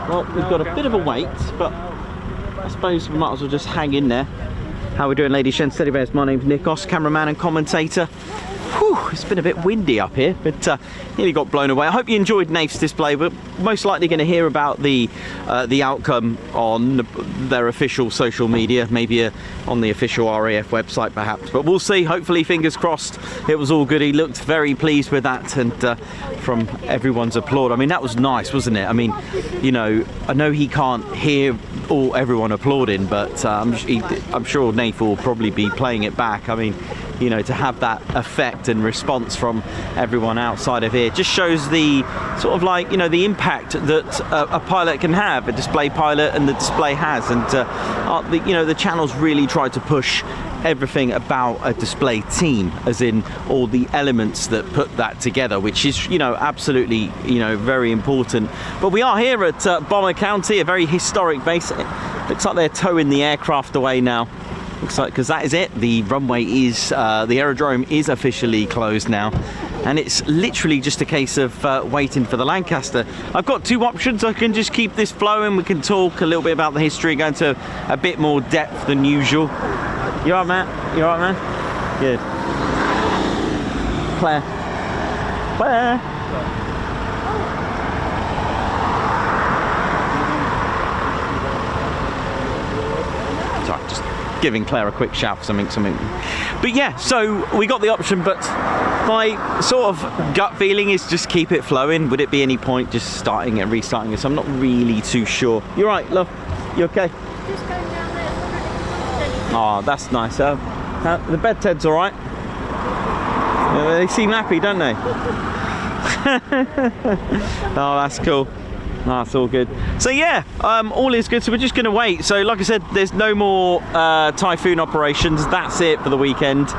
Well, we've got a bit of a wait, but I suppose we might as well just hang in there. How are we doing, ladies and gentlemen? My name's Nikos, cameraman and commentator. Whew, it's been a bit windy up here, but nearly got blown away. I hope you enjoyed Nate's display. We're most likely going to hear about the outcome on their official social media, maybe on the official RAF website perhaps, but we'll see. Hopefully, fingers crossed, it was all good. He looked very pleased with that, and from everyone's applaud. I mean, that was nice, wasn't it? I mean, you know, I know he can't hear everyone applauding, but I'm sure Nate will probably be playing it back. I mean, you know, to have that effect and response from everyone outside of here just shows the sort of, like, you know, the impact that a pilot can have, a display pilot, and the display has. And you know, the channel's really tried to push everything about a display team, as in all the elements that put that together, which is, you know, absolutely, you know, very important. But we are here at Bonner County, a very historic base. It looks like they're towing the aircraft away now. Looks like, because that is it. The runway is, the aerodrome is officially closed now, and it's literally just a case of waiting for the Lancaster. I've got two options. I can just keep this flowing. We can talk a little bit about the history, go into a bit more depth than usual. You alright, Matt? You alright, man? Good. Claire. Claire. Sorry, just giving Claire a quick shout for something. But yeah, so we got the option, but my sort of gut feeling is just keep it flowing. Would it be any point just starting and restarting it? So I'm not really too sure. You're right, love. You okay? Just going down there. Oh, that's nice. The bed Ted's all right. They seem happy, don't they? Oh, that's cool. No, that's all good. So yeah, all is good. So we're just going to wait. So like I said, there's no more Typhoon operations. That's it for the weekend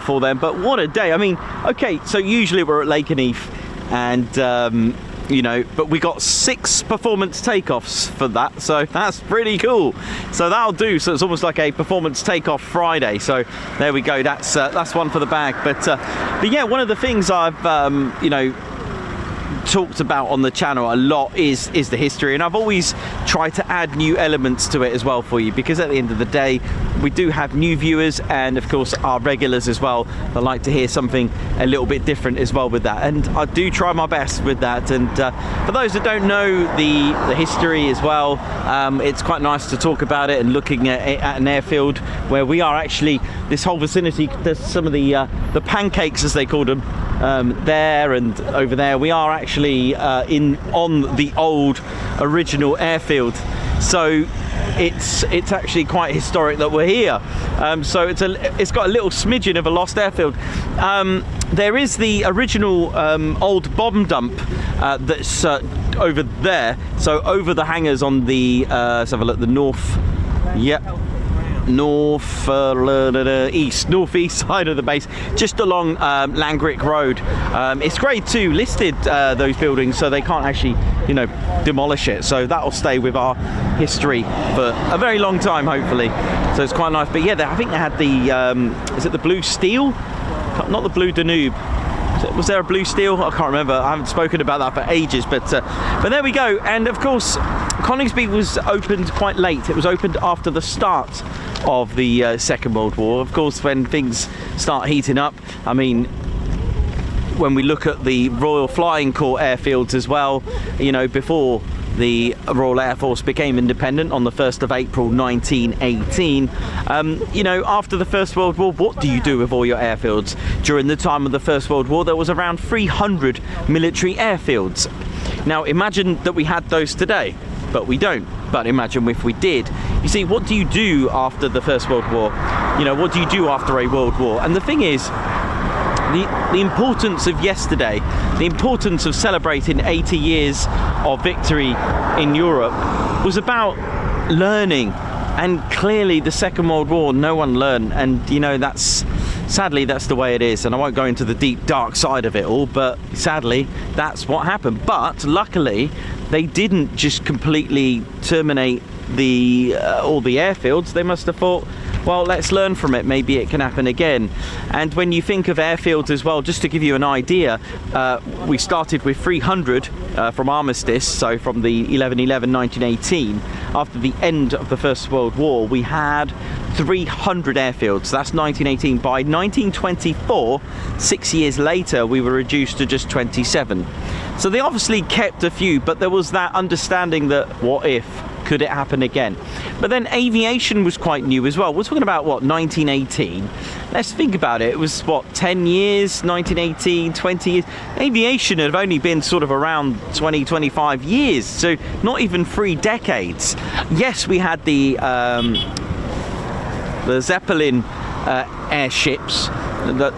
for them. But what a day. I mean, okay, so usually we're at Lakenheath, and you know, but we got 6 performance takeoffs for that, so that's pretty cool. So that'll do. So it's almost like a performance takeoff Friday. So there we go. That's one for the bag. But yeah, one of the things I've you know, talked about on the channel a lot is the history, and I've always tried to add new elements to it as well for you, because at the end of the day we do have new viewers and of course our regulars as well that like to hear something a little bit different as well with that, and I do try my best with that. And for those that don't know the history as well, it's quite nice to talk about it and looking at an airfield where we are actually, this whole vicinity, there's some of the pancakes as they called them there and over there. We are actually on the old original airfield, so it's actually quite historic that we're here. So it's got a little smidgen of a lost airfield. There is the original old bomb dump that's over there, so over the hangars on the let's have a look, the north, northeast side of the base, just along Langrick Road. It's grade 2 listed, those buildings, so they can't actually, you know, demolish it, so that'll stay with our history for a very long time, hopefully. So it's quite nice. But yeah, I think they had the is it the blue steel, not the blue Danube? Was there a blue steel? I can't remember. I haven't spoken about that for ages, but there we go. And of course, Coningsby was opened quite late. It was opened after the start of the Second World War. Of course, when things start heating up, I mean, when we look at the Royal Flying Corps airfields as well, you know, before the Royal Air Force became independent on the 1st of April 1918. You know, after the First World War, what do you do with all your airfields? During the time of the First World War, there was around 300 military airfields. Now imagine that we had those today, but we don't. But imagine if we did. You see, what do you do after the First World War? You know, what do you do after a world war? And the thing is, the importance of yesterday, the importance of celebrating 80 years of victory in Europe was about learning. And clearly the Second World War, no one learned, and you know, sadly that's the way it is. And I won't go into the deep dark side of it all, but sadly that's what happened. But luckily they didn't just completely terminate all the airfields. They must have thought, well, let's learn from it, maybe it can happen again. And when you think of airfields as well, just to give you an idea, we started with 300 from armistice, so from the 11/11/1918. After the end of the First World War, we had 300 airfields. That's 1918. By 1924, 6 years later, we were reduced to just 27. So they obviously kept a few, but there was that understanding that what if? Could it happen again? But then aviation was quite new as well. We're talking about, what, 1918? Let's think about it. It was, what, 10 years, 1918, 20 years? Aviation had only been sort of around 20, 25 years, so not even 3 decades. Yes, we had the Zeppelin airships,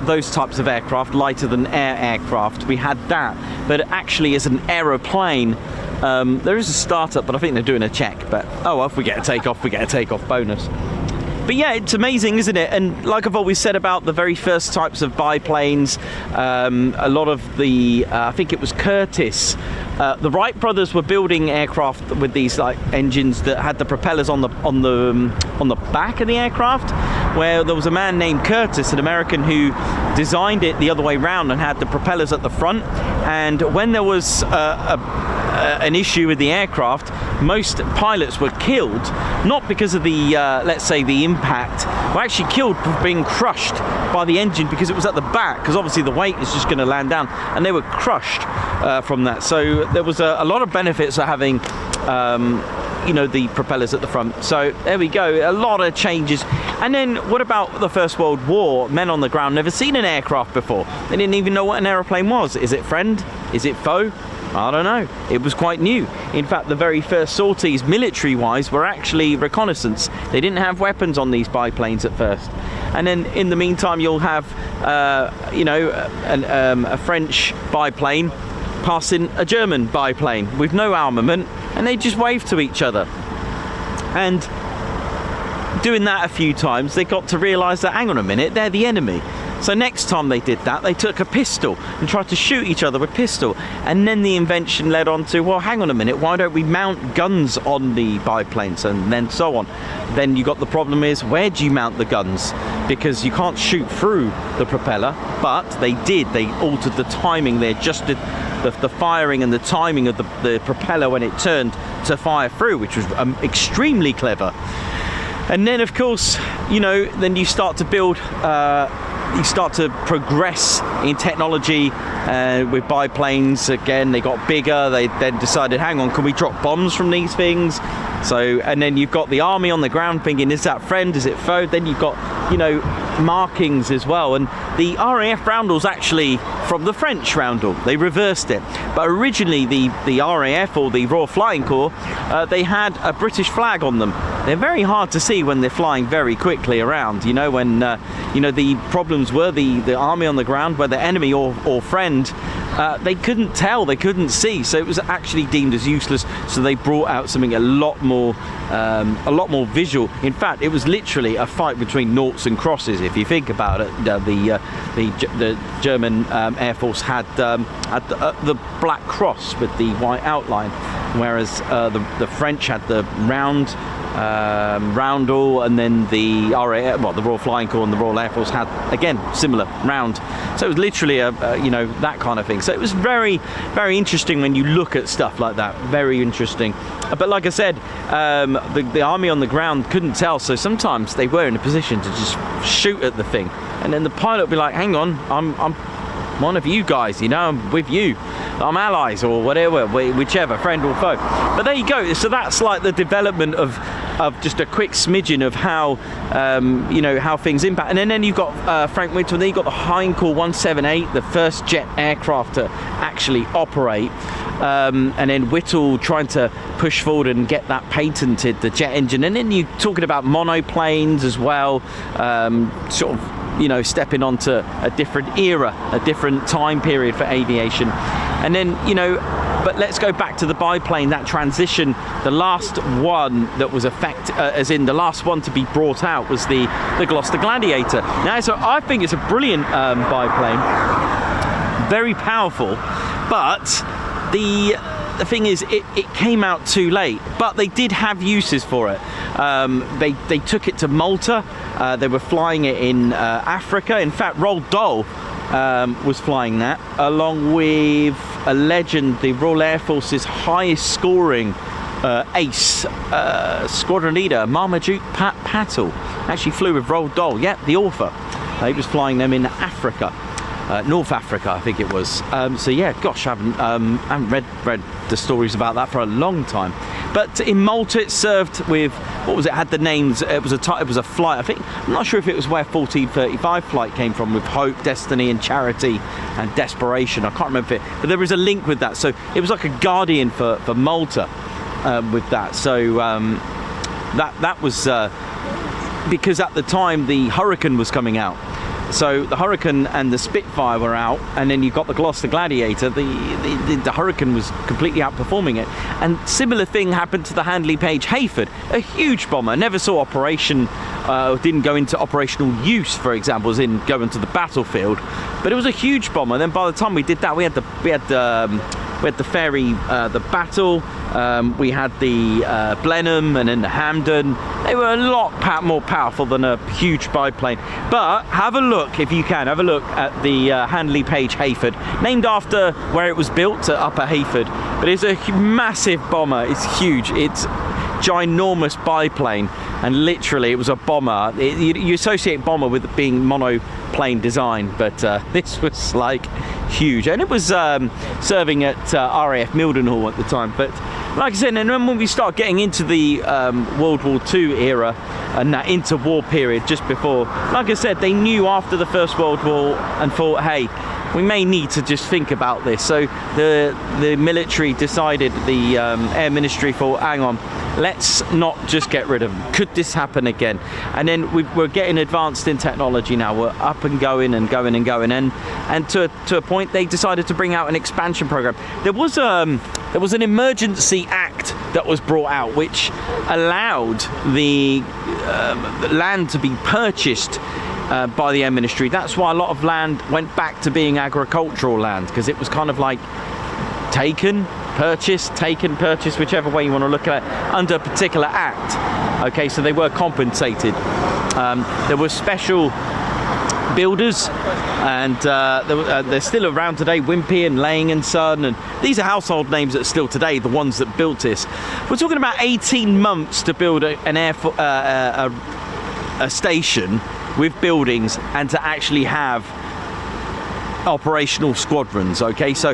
those types of aircraft, lighter than air aircraft. We had that, but actually as an aeroplane, there is a startup, but I think they're doing a check. But oh well, if we get a takeoff, we get a takeoff bonus. But yeah, it's amazing, isn't it? And like I've always said about the very first types of biplanes, a lot of the, I think it was Curtiss, the Wright brothers were building aircraft with these like engines that had the propellers on the back of the aircraft, where there was a man named Curtiss, an American, who designed it the other way round and had the propellers at the front. And when there was an issue with the aircraft, most pilots were killed, not because of the let's say the impact, were actually killed for being crushed by the engine, because it was at the back, because obviously the weight is just going to land down, and they were crushed from that. So there was a lot of benefits of having you know, the propellers at the front. So there we go, a lot of changes. And then what about the First World War? Men on the ground never seen an aircraft before. They didn't even know what an aeroplane was. Is it friend? Is it foe? I don't know. It was quite new. In fact, the very first sorties, military-wise, were actually reconnaissance. They didn't have weapons on these biplanes at first. And then in the meantime, you'll have, you know, a French biplane passing a German biplane with no armament, and they just wave to each other. And doing that a few times, they got to realise that, hang on a minute, they're the enemy. So next time they did that, they took a pistol and tried to shoot each other with pistol. And then the invention led on to, well, hang on a minute, why don't we mount guns on the biplanes, and then so on. Then you got the problem is, where do you mount the guns? Because you can't shoot through the propeller, but they did. They altered the timing, they adjusted the firing and the timing of the propeller when it turned to fire through, which was extremely clever. And then, of course, you know, then you start to build, you start to progress in technology with biplanes. Again, they got bigger. They then decided, hang on, can we drop bombs from these things? So, and then you've got the army on the ground thinking, is that friend, is it foe? Then you've got, you know, markings as well. And the RAF roundel's actually from the French roundel. They reversed it. But originally the RAF, or the Royal Flying Corps, they had a British flag on them. They're very hard to see when they're flying very quickly around. You know, when you know, the problems were the army on the ground, whether enemy or friend, they couldn't tell, they couldn't see, so it was actually deemed as useless. So they brought out something a lot more visual. In fact, it was literally a fight between noughts and crosses, if you think about it. The German Air Force had the black cross with the white outline, whereas the French had the roundel, and then the RAF, well, the Royal Flying Corps and the Royal Air Force had, again, similar round. So it was literally you know, that kind of thing. So it was very, very interesting when you look at stuff like that. Very interesting. But like I said, the army on the ground couldn't tell, so sometimes they were in a position to just shoot at the thing, and then the pilot would be like, hang on, I'm one of you guys, you know, I'm with you, I'm allies, or whatever, whichever, friend or foe. But there you go. So that's like the development of just a quick smidgen of how you know, how things impact. And then you've got Frank Whittle, then you've got the Heinkel 178, the first jet aircraft to actually operate, and then Whittle trying to push forward and get that patented, the jet engine. And then you're talking about monoplanes as well, sort of, you know, stepping onto a different era, a different time period for aviation. And then, you know, but let's go back to the biplane, that transition. The last one that was as in the last one to be brought out was the Gloucester Gladiator. Now, so I think it's a brilliant biplane, very powerful, but the thing is, it came out too late, but they did have uses for it. They took it to Malta. They were flying it in Africa. In fact, Roald Dahl was flying that, along with a legend, the Royal Air Force's highest scoring ace, squadron leader, Marmaduke Patel, actually flew with Roald Dahl. Yeah, the author. He was flying them in Africa. North Africa, I think it was. So yeah, gosh, I haven't read the stories about that for a long time. But in Malta, it served with, what was it? Had the names. It was a flight. I think, I'm not sure if it was where 1435 flight came from, with hope, destiny, and charity, and desperation. I can't remember it, but there was a link with that. So it was like a guardian for Malta with that. So that was because at the time the Hurricane was coming out. So the Hurricane and the Spitfire were out, and then you got the Gloucester Gladiator. The Hurricane was completely outperforming it. And similar thing happened to the Handley Page Hayford, a huge bomber. Never saw operation, didn't go into operational use, for example, as in going to the battlefield. But it was a huge bomber. And then by the time we did that, we had the ferry, the Battle. We had the Blenheim, and then the Hampden. They were a lot more powerful than a huge biplane. But have a look, if you can, have a look at the Handley Page Hayford, named after where it was built, at Upper Hayford. But it's a massive bomber. It's huge. It's ginormous biplane, and literally it was a bomber. You associate bomber with it being monoplane design, but this was like huge, and it was serving at RAF Mildenhall at the time. But like I said, and then when we start getting into the World War II era and that interwar period just before, like I said, they knew after the First World War and thought, hey, we may need to just think about this. So the military decided, the Air Ministry thought, hang on, let's not just get rid of them. Could this happen again? And then we're getting advanced in technology now. We're up and going and going and going. And to a point, they decided to bring out an expansion program. There was an emergency act that was brought out, which allowed the land to be purchased by the Air Ministry. That's why a lot of land went back to being agricultural land, because it was kind of like taken, purchased, whichever way you want to look at it, under a particular act. Okay, so they were compensated. There were special builders, and they're still around today. Wimpy and Lang and Son, and these are household names that are still today the ones that built this. We're talking about 18 months to build a station with buildings and to actually have operational squadrons. Okay, so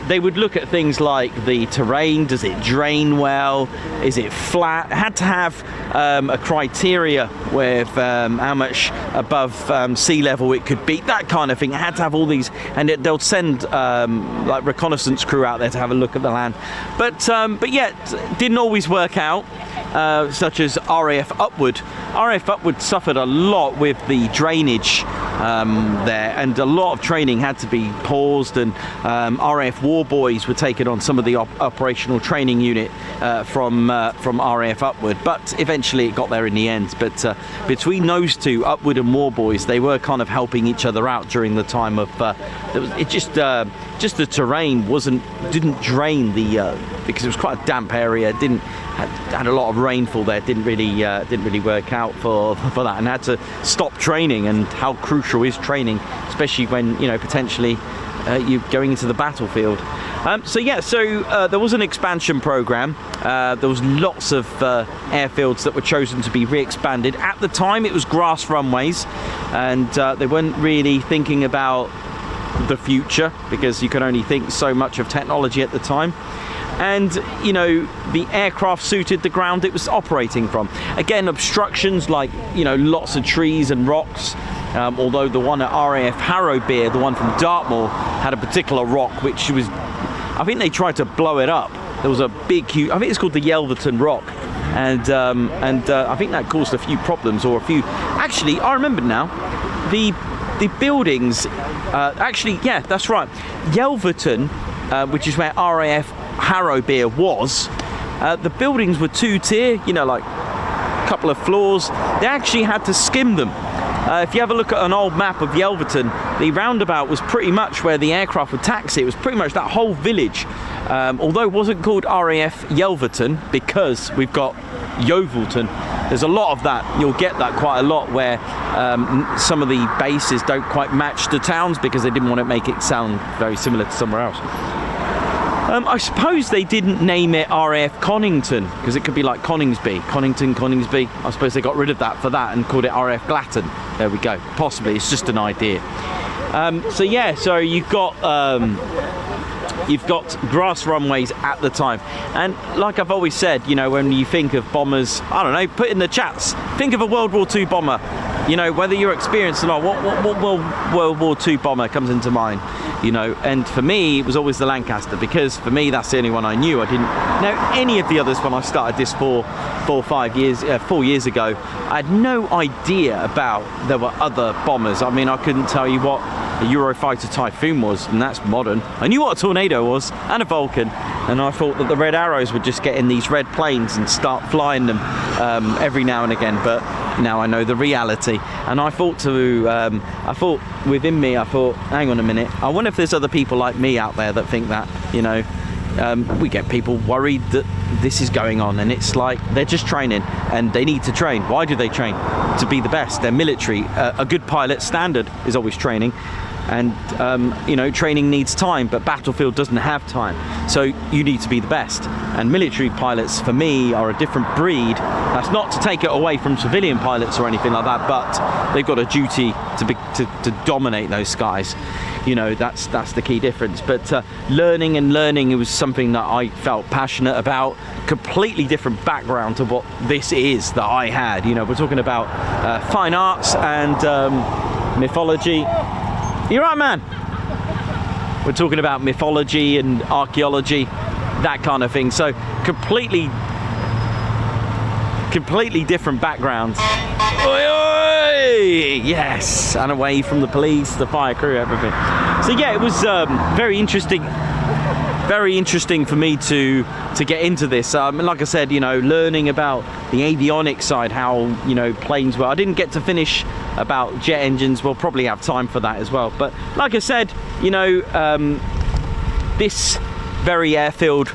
they would look at things like the terrain. Does it drain well? Is it flat? It had to have a criteria with how much above sea level it could be, that kind of thing. It had to have all these, and they'll send like reconnaissance crew out there to have a look at the land. But yeah, it didn't always work out. Such as RAF Upward. RAF Upward suffered a lot with the drainage there, and a lot of training had to be paused, and RAF War Boys were taken on some of the operational training unit from RAF Upward, but eventually it got there in the end. But between those two, Upward and War Boys, they were kind of helping each other out during the time of just the terrain didn't drain because it was quite a damp area. It had a lot of rainfall there. Didn't really work out for that, and had to stop training. And how crucial is training, especially when potentially you're going into the battlefield. So there was an expansion program. There was lots of airfields that were chosen to be re-expanded. At the time, it was grass runways, and they weren't really thinking about the future because you could only think so much of technology at the time. And the aircraft suited the ground it was operating from. Again, obstructions like lots of trees and rocks. Although the one at RAF Harrowbeer, the one from Dartmoor, had a particular rock which was, I think they tried to blow it up. There was a big, huge, I think it's called the Yelverton Rock, and I think that caused a few problems, or a few. Actually, I remember now. The buildings, yeah, that's right. Yelverton, which is where RAF Harrowbeer was, the buildings were two-tier, like a couple of floors. They actually had to skim them. If you have a look at an old map of Yelverton, the roundabout was pretty much where the aircraft would taxi. It was pretty much that whole village. Although it wasn't called RAF Yelverton because we've got Yeovilton. There's a lot of that. You'll get that quite a lot where some of the bases don't quite match the towns because they didn't want to make it sound very similar to somewhere else. I suppose they didn't name it RAF Conington because it could be like Coningsby, Coningsby. I suppose they got rid of that for that and called it RAF Glatton. There we go. Possibly, it's just an idea. So you've got grass runways at the time, and like I've always said, when you think of bombers, I don't know, put in the chats, think of a World War II bomber. Whether you're experienced or not, what World War II bomber comes into mind? And for me, it was always the Lancaster, because for me, that's the only one I knew. I didn't know any of the others when I started this 4 years ago. I had no idea about there were other bombers. I mean, I couldn't tell you what a Eurofighter Typhoon was, and that's modern. I knew what a Tornado was, and a Vulcan, and I thought that the Red Arrows would just get in these red planes and start flying them every now and again, but now I know the reality. And I thought within me, hang on a minute, I wonder if there's other people like me out there that think that, we get people worried that this is going on, and it's like they're just training and they need to train. Why do they train? To be the best. They're military. A good pilot standard is always training, and training needs time, but battlefield doesn't have time, so you need to be the best. And military pilots, for me, are a different breed. That's not to take it away from civilian pilots or anything like that, but they've got a duty to dominate those skies. That's the key difference. But learning, it was something that I felt passionate about. Completely different background to what this is that I had. We're talking about fine arts and mythology. You're right, man. We're talking about mythology and archaeology, that kind of thing. So completely different backgrounds. Oi, oi! Yes, and away from the police, the fire crew, everything. So yeah, it was very interesting for me to get into this. And like I said, learning about the avionics side, how planes were. I didn't get to finish about jet engines. We'll probably have time for that as well. But like I said, this very airfield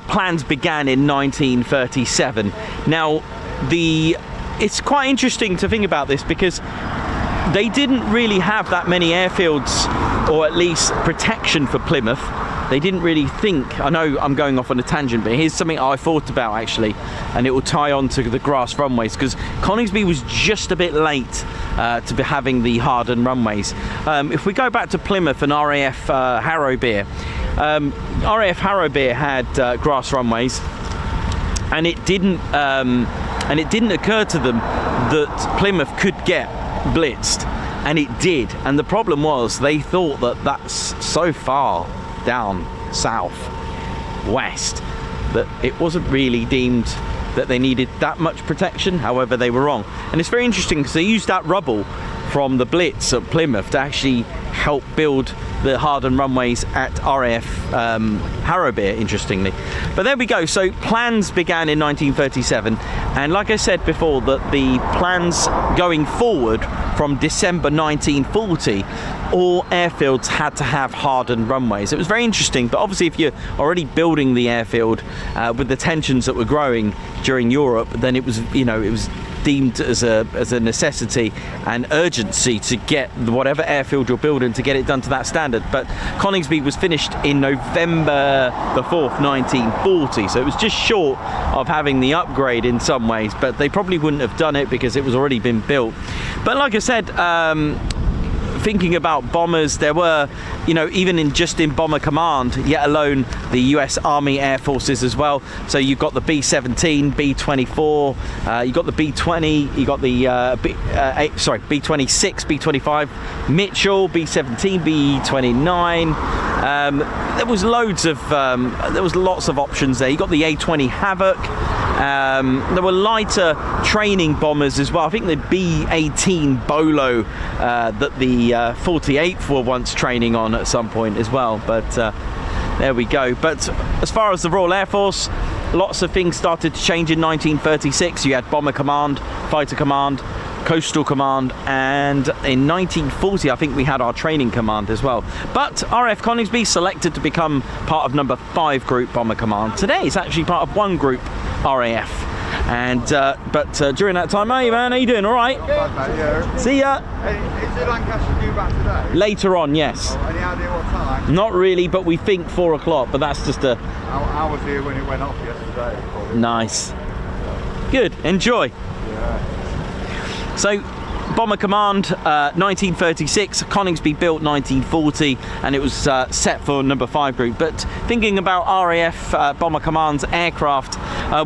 plans began in 1937. Now, it's quite interesting to think about this, because they didn't really have that many airfields, or at least protection for Plymouth. They didn't really think, I know I'm going off on a tangent, but here's something I thought about actually, and it will tie on to the grass runways, because Coningsby was just a bit late to be having the hardened runways. If we go back to Plymouth and RAF Harrowbeer, RAF Harrowbeer had grass runways, and it didn't occur to them that Plymouth could get blitzed, and it did. And the problem was they thought that that's so far down south west that it wasn't really deemed that they needed that much protection. However, they were wrong, and it's very interesting because they used that rubble from the blitz at Plymouth to actually help build the hardened runways at RAF Harrowbeer, interestingly. But there we go. So plans began in 1937, and like I said before, that the plans going forward from December 1940, all airfields had to have hardened runways. It was very interesting, but obviously if you're already building the airfield with the tensions that were growing during Europe, then it was, you know, it was deemed as a necessity and urgency to get whatever airfield you're building to get it done to that standard. But Coningsby was finished in November the 4th, 1940, so it was just short of having the upgrade in some ways, but they probably wouldn't have done it because it was already been built. But like I said, thinking about bombers, there were, you know, even in Bomber Command, yet alone the US Army Air Forces as well. So you've got the B-17, B-24, you've got the B-20, you've got the B-26, B-25, Mitchell, B-17, B-29. There was loads of, there was lots of options there. You got the A-20 Havoc. There were lighter training bombers as well. I think the B-18 Bolo that the 48th were once training on at some point as well. But there we go. But as far as the Royal Air Force, lots of things started to change in 1936. You had Bomber Command, Fighter Command, Coastal Command, and in 1940 I think we had our Training Command as well. But RAF Coningsby selected to become part of number 5 Group Bomber Command. Today it's actually part of 1 Group RAF. And but during that time, hey man, how you doing? All right? Not bad, mate, yeah. See ya. Is the Lancaster due back today? Later on, yes. Oh, any idea what time? Not really, but we think 4 o'clock. But that's just a. I was here when it went off yesterday. Nice. Good. Enjoy. Yeah. So, Bomber Command, 1936, Coningsby built 1940, and it was set for number 5 Group. But thinking about RAF Bomber Command's aircraft,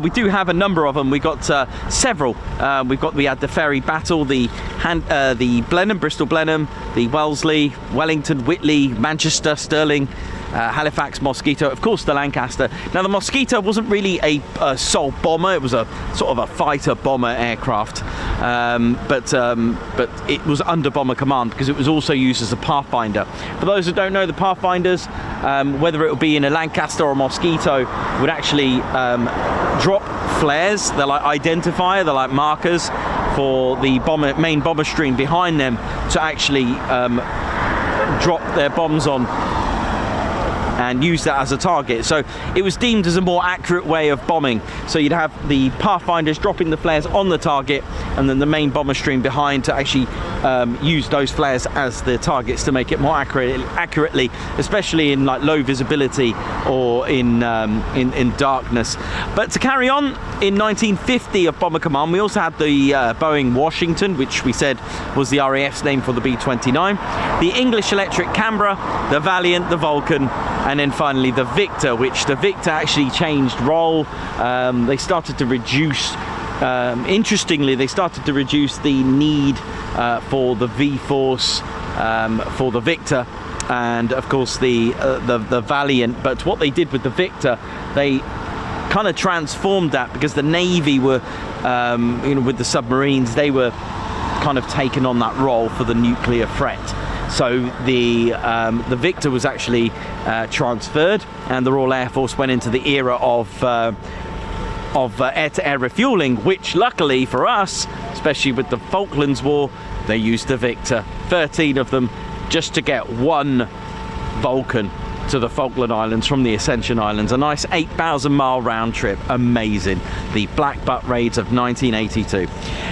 we do have a number of them. We got several. We had the Ferry Battle, the Blenheim, Bristol Blenheim, the Wellesley, Wellington, Whitley, Manchester, Stirling, Halifax Mosquito, of course the Lancaster. Now the Mosquito wasn't really a sole bomber, it was a sort of a fighter bomber aircraft, but it was under Bomber Command because it was also used as a Pathfinder. For those that don't know, the Pathfinders, whether it would be in a Lancaster or a Mosquito, would actually drop flares. They're like identifier, they're like markers for the main bomber stream behind them to actually drop their bombs on and use that as a target. So it was deemed as a more accurate way of bombing. So you'd have the Pathfinders dropping the flares on the target, and then the main bomber stream behind to actually use those flares as the targets to make it more accurately, especially in like low visibility or in darkness. But to carry on, in 1950 of Bomber Command, we also had the Boeing Washington, which we said was the RAF's name for the B-29, the English Electric Canberra, the Valiant, the Vulcan, and then finally the Victor, which the Victor actually changed role. They started to reduce, interestingly, they started to reduce the need for the V-Force for the Victor, and of course the Valiant. But what they did with the Victor, they kind of transformed that, because the Navy were, you know, with the submarines, they were kind of taking on that role for the nuclear threat. So the Victor was actually transferred, and the Royal Air Force went into the era of air-to-air refuelling, which luckily for us, especially with the Falklands War, they used the Victor, 13 of them, just to get 1 Vulcan to the Falkland Islands from the Ascension Islands. A nice 8,000-mile round trip. Amazing. The Black Butt raids of 1982.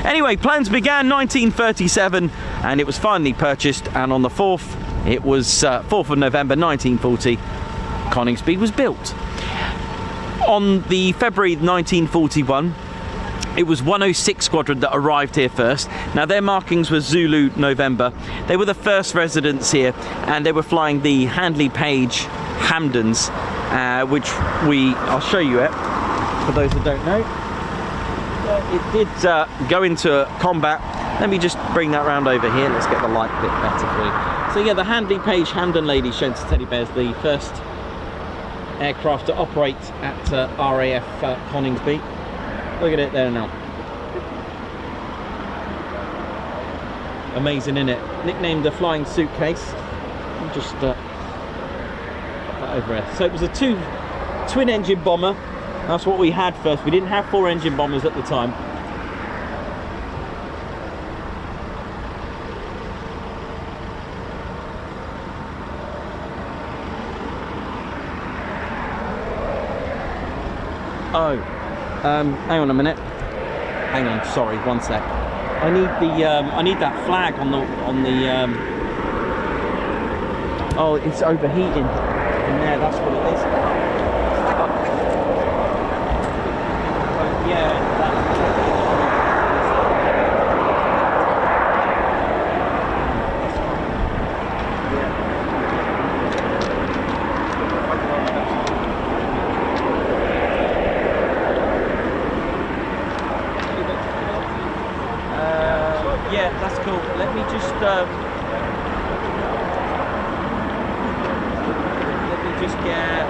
Anyway, plans began 1937 and it was finally purchased, and on the 4th, it was 4th of November 1940, Coningsby was built. On the February 1941, it was 106 Squadron that arrived here first. Now their markings were Zulu November. They were the first residents here, and they were flying the Handley Page Hamdens, which I'll show you it for those that don't know. It did go into combat. Let me just bring that round over here. Let's get the light bit better for you. So yeah, the Handley Page Hamden ladies shown to teddy bears, the first aircraft to operate at RAF Coningsby. Look at it there now. Amazing, isn't it? Nicknamed the Flying Suitcase. I'll just put that over there. So it was a twin engine bomber. That's what we had first. We didn't have 4 engine bombers at the time. Oh, hang on a minute. Hang on, sorry, one sec. I need that flag on the. Oh, it's overheating in there. That's what it is. Yeah. Yeah, that's cool. Let me just get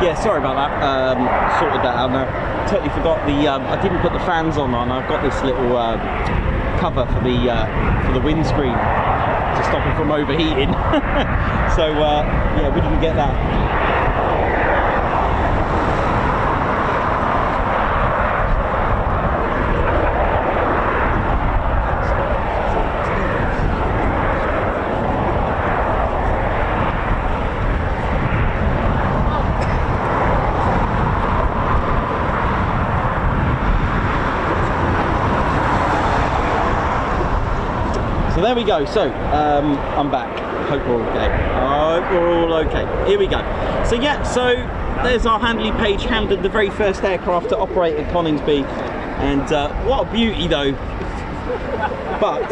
Yeah, sorry about that. Sorted that out now. Totally forgot I didn't put the fans on. I've got this little cover for the windscreen to stop it from overheating. So yeah, we didn't get that. So there we go. So I'm back. Hope we're all okay. I hope we're all okay. Here we go. So yeah, so there's our Handley Page Hamden, the very first aircraft to operate at Coningsby, and what a beauty though. But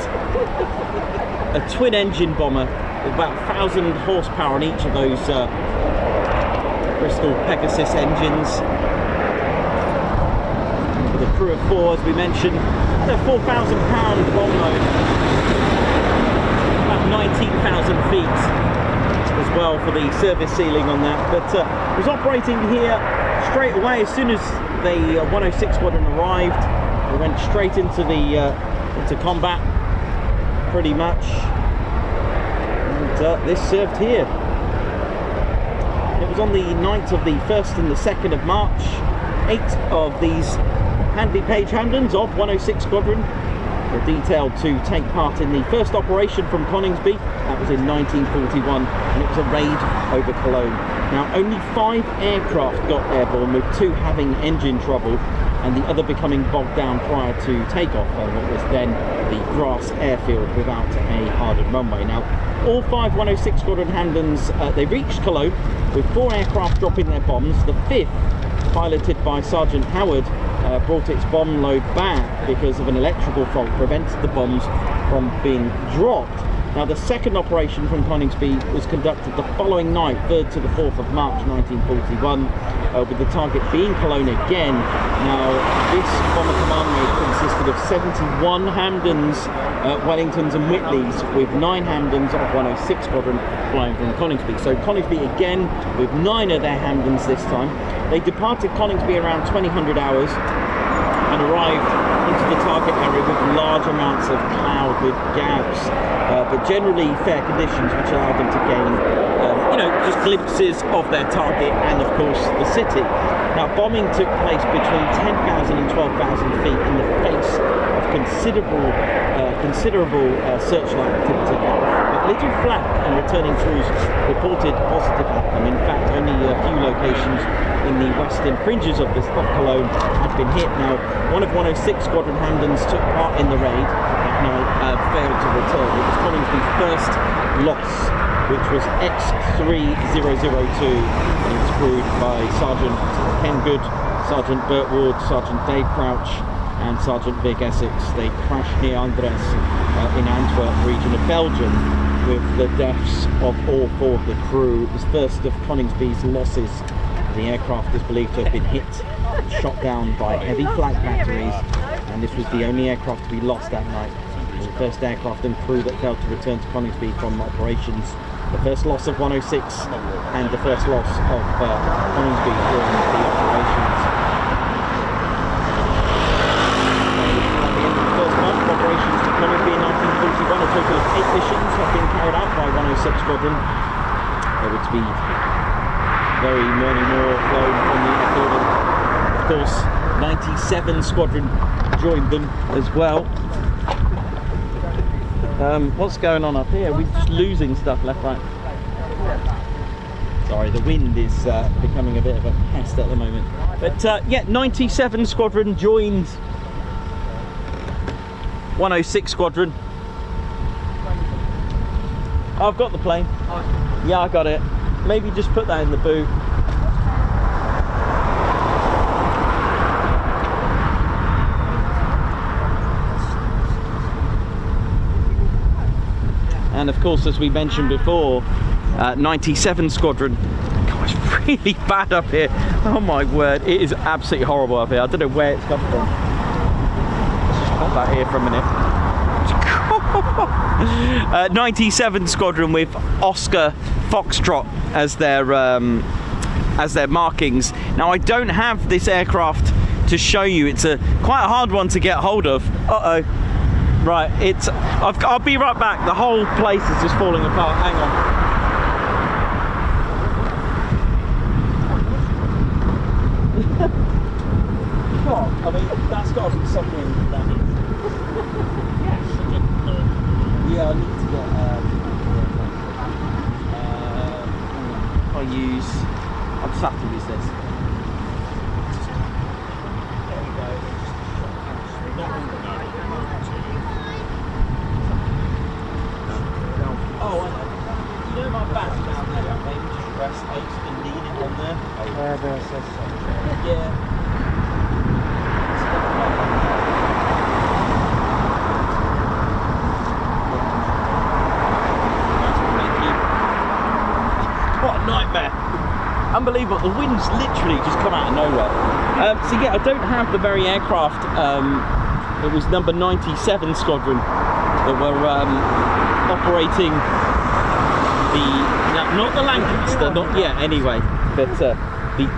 a twin engine bomber with about 1,000 horsepower on each of those Bristol Pegasus engines. With a crew of 4, as we mentioned, and a 4,000-pound bomb load, about 19,000 feet as well for the service ceiling on that. But was operating here straight away as soon as the 106 Squadron arrived. We went straight into the into combat, pretty much, and this served here. It was on the 9th of the 1st and the 2nd of March. 8 of these Handley Page Hamdens of 106 Squadron were detailed to take part in the first operation from Coningsby. That was in 1941, and it was a raid over Cologne. Now, only 5 aircraft got airborne, with 2 having engine trouble and the other becoming bogged down prior to takeoff on what was then the grass airfield without a hardened runway. Now, all 5 106 Squadron Hamdens, they reached Cologne with 4 aircraft dropping their bombs. The 5th, piloted by Sergeant Howard, brought its bomb load back because of an electrical fault, prevented the bombs from being dropped. Now, the second operation from Coningsby was conducted the following night, 3rd to the 4th of March 1941, with the target being Cologne again. Now, this bomber command raid consisted of 71 Hamdens, Wellingtons and Whitleys, with 9 Hamdens of 106 Squadron flying from Coningsby. So Coningsby again with 9 of their Hamdens this time. They departed Coningsby around 2000 hours and arrived into the target area with large amounts of cloud with gaps, but generally fair conditions, which allowed them to gain, you know, just glimpses of their target and of course the city. Now, bombing took place between 10,000 and 12,000 feet in the face of considerable searchlight activity. But little flak and returning crews reported positive outcome. In fact, only a few locations in the western fringes of Cologne had been hit. Now, one of 106 Squadron Hamdens took part in the raid that night, failed to return. It was Coningsby's first loss, which was X3002, and it was crewed by Sergeant Ken Good, Sergeant Bert Ward, Sergeant Dave Crouch and Sergeant Vic Essex. They crashed near Andres in Antwerp region of Belgium, with the deaths of all 4 of the crew. It was first of Coningsby's losses. The aircraft is believed to have been hit and shot down by heavy flak batteries, and this was the only aircraft to be lost that night. It was the first aircraft and crew that failed to return to Coningsby from operations. The first loss of 106 and the first loss of Coningsby during the operations. At the end of the first month of operations to Coningsby in 1941, a total of 8 missions have been carried out by 106 Squadron. There were to be very many more flown from the airfield, and of course 97 Squadron joined them as well. What's going on up here? We're just losing stuff left, right. Sorry, the wind is becoming a bit of a pest at the moment. But yeah, 97 Squadron joined 106 Squadron. I've got the plane. Yeah, I got it. Maybe just put that in the boot. And of course, as we mentioned before, 97 Squadron. God, it's really bad up here. Oh my word, it is absolutely horrible up here. I don't know where it's come from. Let's just pop that here for a minute. 97 Squadron with Oscar Foxtrot as their markings. Now, I don't have this aircraft to show you. It's quite a hard one to get hold of. Uh-oh. Right, I'll be right back. The whole place is just falling apart. Hang on. God, I mean, that's got to be something that is. Yeah, I need to get I'll just have to use this. There we go. unbelievable. The winds literally just come out of nowhere. So yeah, I don't have the very aircraft. It was number 97 Squadron that were operating the, not the Lancaster, not yet anyway, but the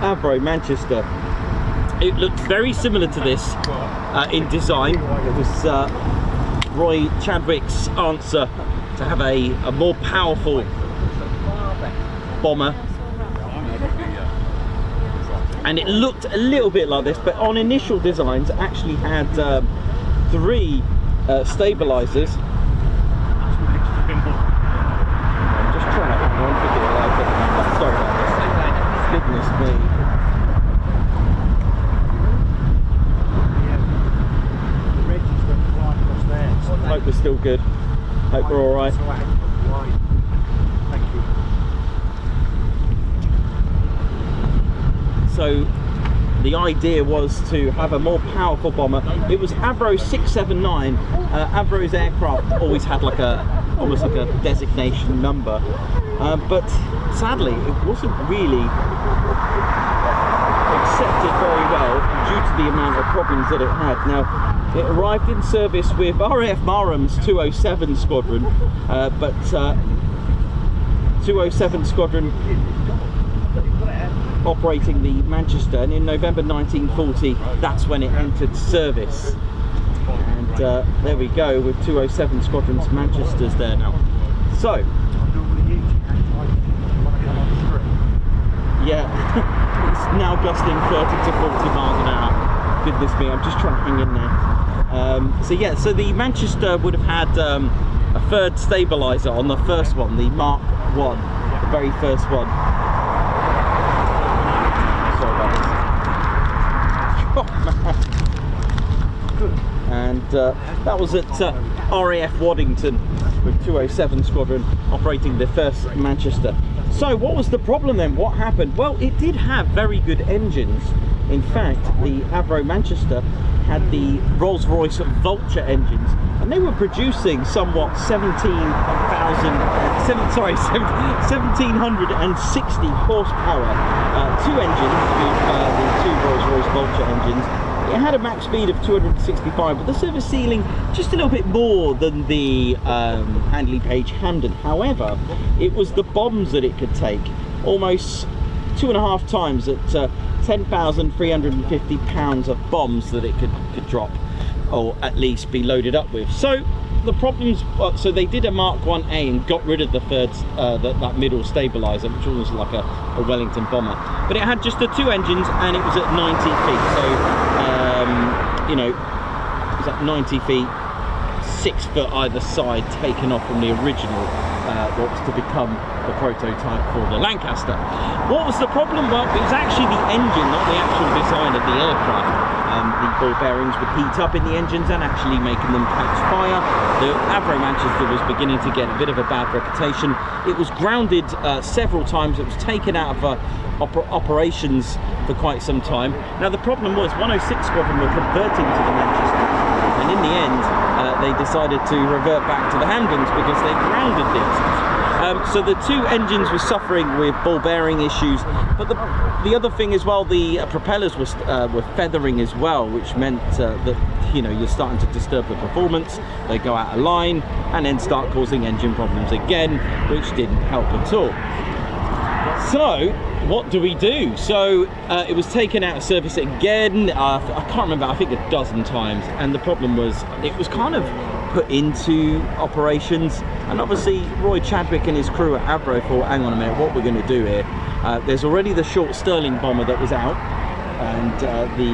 Avro Manchester. It looked very similar to this in design. It was Roy Chadwick's answer to have a more powerful bomber, and it looked a little bit like this, but on initial designs it actually had 3 stabilizers. I'm just trying to hang on for dear life at the moment. Sorry about this. Goodness me. Hope we're still good. Hope we're all right. So the idea was to have a more powerful bomber. It was Avro 679. Avro's aircraft always had like almost like a designation number, but sadly it wasn't really accepted very well due to the amount of problems that it had. Now, it arrived in service with RAF Marham's 207 Squadron, but 207 Squadron operating the Manchester, and in November 1940 that's when it entered service. And there we go with 207 Squadron's Manchesters there now. So yeah, it's now gusting 30 to 40 miles an hour. Goodness me, I'm just trying to hang in there. So yeah, so the Manchester would have had a 3rd stabilizer on the first one, the Mark 1, the very first one. Sorry about this. And that was at RAF Waddington with 207 Squadron operating the first Manchester. So what was the problem then? What happened? Well, it did have very good engines. In fact, the Avro Manchester had the Rolls-Royce Vulture engines, and they were producing somewhat 1760 horsepower. 2 engines, the 2 Rolls-Royce Vulture engines. It had a max speed of 265, but the service ceiling just a little bit more than the Handley Page Hamden. However, it was the bombs that it could take, almost 2.5 times at 10,350 pounds of bombs that it could drop, or at least be loaded up with. So the problems, so they did a Mark 1A and got rid of the 3rd, that middle stabilizer, which was like a Wellington bomber, but it had just the 2 engines and it was at 90 feet. So you know, it was at 90 feet, 6 foot either side, taken off from the original what was to become the prototype for the Lancaster. What was the problem? Well, it was actually the engine, not the actual design of the aircraft. The ball bearings would heat up in the engines and actually making them catch fire. The Avro Manchester was beginning to get a bit of a bad reputation. It was grounded several times. It was taken out of operations for quite some time. Now the problem was 106 Squadron were converting to the Manchester, and in the end they decided to revert back to the Hamdens because they grounded it. So the 2 engines were suffering with ball bearing issues, but the other thing as well, the propellers were feathering as well, which meant that, you know, you're starting to disturb the performance. They go out of line and then start causing engine problems again, which didn't help at all. So what do we do? So it was taken out of service again, I can't remember, I think a dozen times, and the problem was it was kind of put into operations, and obviously Roy Chadwick and his crew at Avro thought, hang on a minute, what we're going to do here? There's already the short Stirling bomber that was out, and the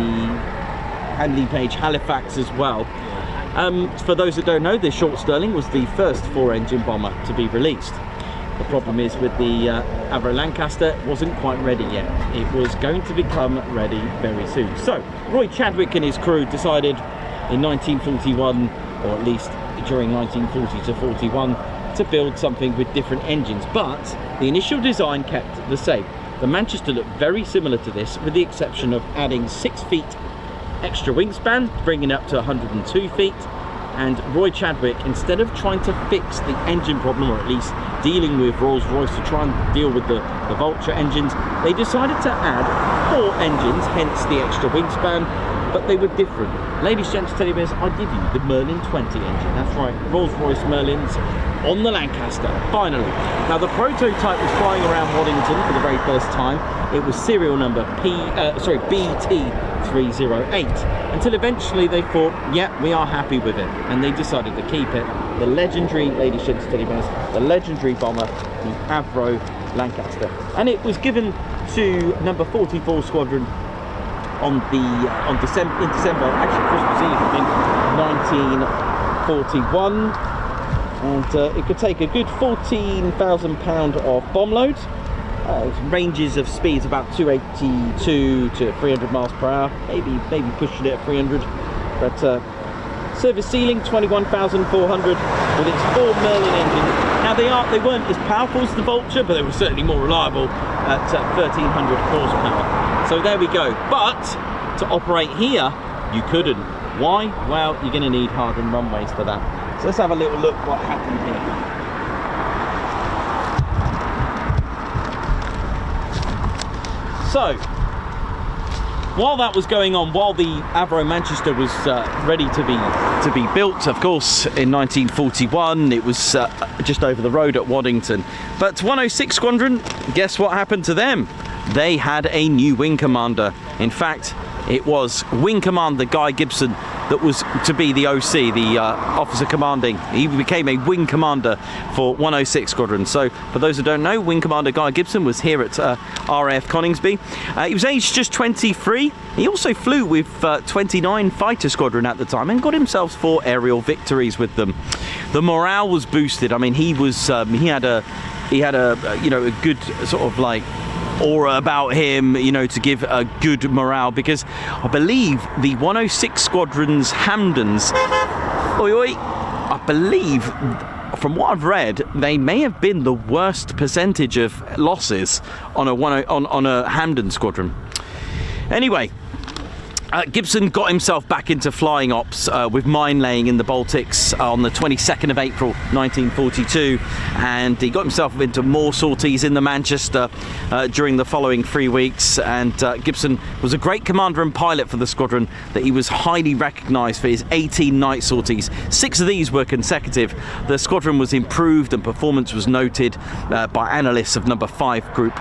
Handley Page Halifax as well. For those that don't know, the short Stirling was the first 4-engine bomber to be released. The problem is with the Avro Lancaster, it wasn't quite ready yet. It was going to become ready very soon. So Roy Chadwick and his crew decided in 1941, or at least during 1940 to 41, to build something with different engines, but the initial design kept the same. The Manchester looked very similar to this, with the exception of adding 6 feet extra wingspan, bringing it up to 102 feet, And Roy Chadwick, instead of trying to fix the engine problem, or at least dealing with Rolls-Royce to try and deal with the Vulture engines, they decided to add 4 engines, hence the extra wingspan, but they were different. Ladies, gents, teddy bears, I give you the Merlin 20 engine. That's right, Rolls-Royce Merlins on the Lancaster, finally. Now, the prototype was flying around Waddington for the very first time. It was serial number BT308, until eventually they thought, yeah, we are happy with it, and they decided to keep it. The legendary, ladies, gents, teddy bears, the legendary bomber, the Avro Lancaster, and it was given to number 44 Squadron in December, actually Christmas Eve, I think, 1941, and it could take a good 14,000 pound of bomb load. Ranges of speeds about 282 to 300 miles per hour, maybe pushing it at 300, but service ceiling 21,400 with its 4 Merlin engine. Now they weren't as powerful as the Vulture, but they were certainly more reliable at 1,300 horsepower. So there we go. But to operate here, you couldn't. Why? Well, you're going to need hardened runways for that. So let's have a little look what happened here. So, while that was going on, while the Avro Manchester was ready to be built, of course, in 1941, it was just over the road at Waddington. But 106 Squadron, guess what happened to them? They had a new wing commander. In fact, it was Wing Commander Guy Gibson that was to be the OC, the officer commanding. He became a wing commander for 106 Squadron. So, for those who don't know, Wing Commander Guy Gibson was here at RAF Coningsby. He was aged just 23. He also flew with 29 Fighter Squadron at the time and got himself 4 aerial victories with them. The morale was boosted. I mean, he had a a good sort of like aura about him, to give a good morale, because I believe the 106 Squadron's Hamdens, I believe, from what I've read, they may have been the worst percentage of losses on a Hamden Squadron. Anyway, Gibson got himself back into flying ops with mine laying in the Baltics on the 22nd of April 1942, and he got himself into more sorties in the Manchester during the following 3 weeks. And Gibson was a great commander and pilot for the squadron, that he was highly recognised for his 18 night sorties. 6 of these were consecutive. The squadron was improved and performance was noted by analysts of number 5 Group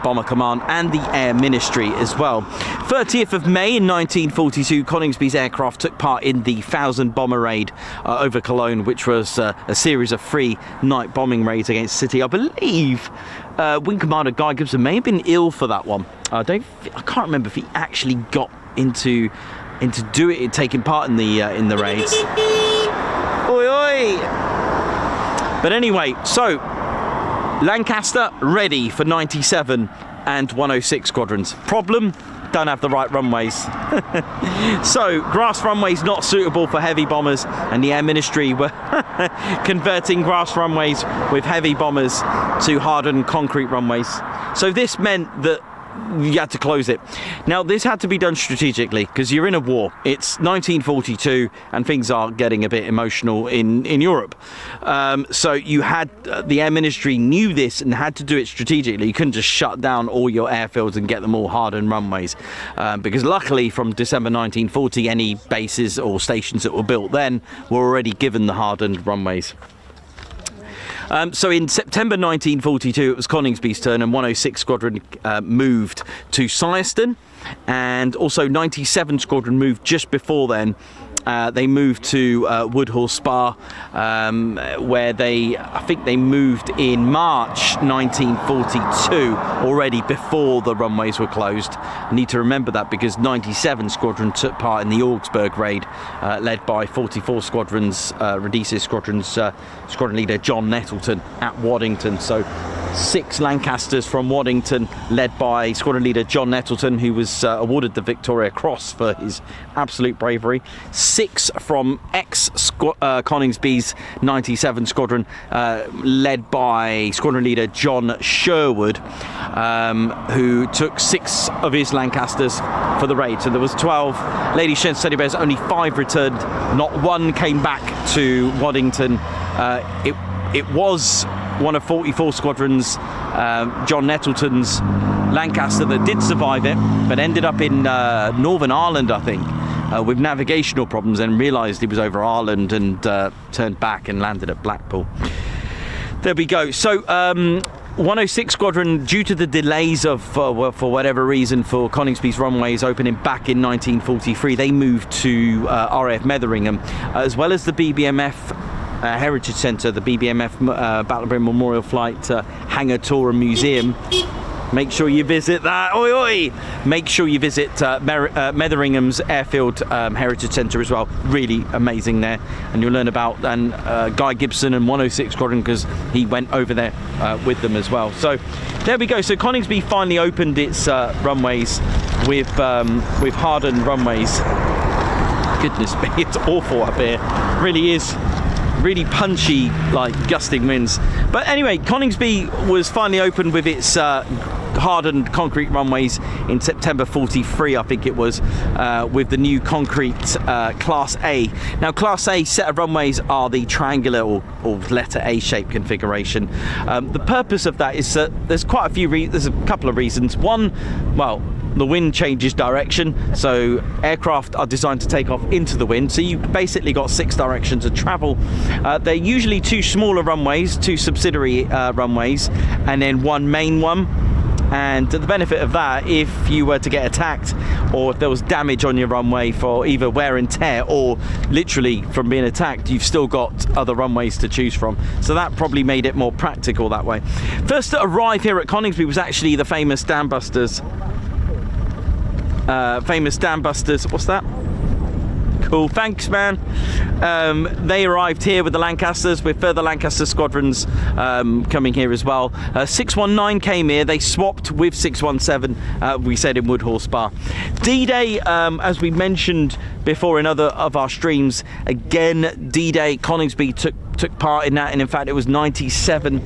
Bomber Command and the Air Ministry as well. 30th of May in 1942, Coningsby's aircraft took part in the 1,000 bomber raid over Cologne, which was a series of 3 night bombing raids against the city. I believe Wing Commander Guy Gibson may have been ill for that one. I can't remember if he actually got into taking part in the raids. Oi oi! But anyway, so Lancaster ready for 97 and 106 squadrons. Problem: don't have the right runways. So grass runways not suitable for heavy bombers, and the Air Ministry were converting grass runways with heavy bombers to hardened concrete runways. So this meant that you had to close it. Now, this had to be done strategically, because you're in a war. It's 1942 and things are getting a bit emotional in Europe. So you had the Air Ministry knew this and had to do it strategically. You couldn't just shut down all your airfields and get them all hardened runways, because luckily from December 1940 any bases or stations that were built then were already given the hardened runways. So in September 1942, it was Coningsby's turn, and 106 Squadron moved to Syerston, and also 97 Squadron moved just before then. They moved to Woodhall Spa, where I think they moved in March 1942, already before the runways were closed. I need to remember that, because 97 Squadron took part in the Augsburg raid, led by 44 Squadron's Rhodesia Squadron's squadron leader John Nettleton at Waddington. So 6 Lancasters from Waddington, led by Squadron Leader John Nettleton, who was awarded the Victoria Cross for his absolute bravery. 6 from Coningsby's 97 Squadron, led by Squadron Leader John Sherwood, who took 6 of his Lancasters for the raid. So there was 12 Lady Shen's Teddy Bears, only 5 returned, not one came back to Waddington. It was one of 44 squadrons, John Nettleton's Lancaster, that did survive it, but ended up in Northern Ireland, I think, with navigational problems, and realised he was over Ireland and turned back and landed at Blackpool. There we go. So 106 Squadron, due to the delays of, for whatever reason, for Coningsby's runways opening back in 1943, they moved to RAF Metheringham, as well as the BBMF Heritage Centre, the BBMF Battlefield Memorial Flight Hangar Tour and Museum. Make sure you visit that. Oi, oi! Make sure you visit Metheringham's Airfield Heritage Centre as well. Really amazing there, and you'll learn about Guy Gibson and 106 Squadron, because he went over there with them as well. So there we go. So Coningsby finally opened its runways with hardened runways. Goodness me, it's awful up here. Really is. Really punchy, like gusting winds. But anyway, Coningsby was finally opened with its hardened concrete runways in September 43, I think it was, with the new concrete Class A. Now, Class A set of runways are the triangular or letter A shape configuration. The purpose of that is that there's quite a few there's a couple of reasons. One, well, the wind changes direction, so aircraft are designed to take off into the wind, so you've basically got 6 directions of travel. They're usually 2 smaller runways, 2 subsidiary runways, and then 1 main one. And the benefit of that, if you were to get attacked, or if there was damage on your runway for either wear and tear or literally from being attacked, you've still got other runways to choose from. So that probably made it more practical that way. First to arrive here at Coningsby was actually the famous Dambusters. What's that? Cool, thanks, man. They arrived here with the Lancasters, with further Lancaster squadrons coming here as well. 619 came here. They swapped with 617, we said, in Woodhall Spa. D-Day, as we mentioned before in other of our streams, again, D-Day, Coningsby took part in that, and in fact it was 97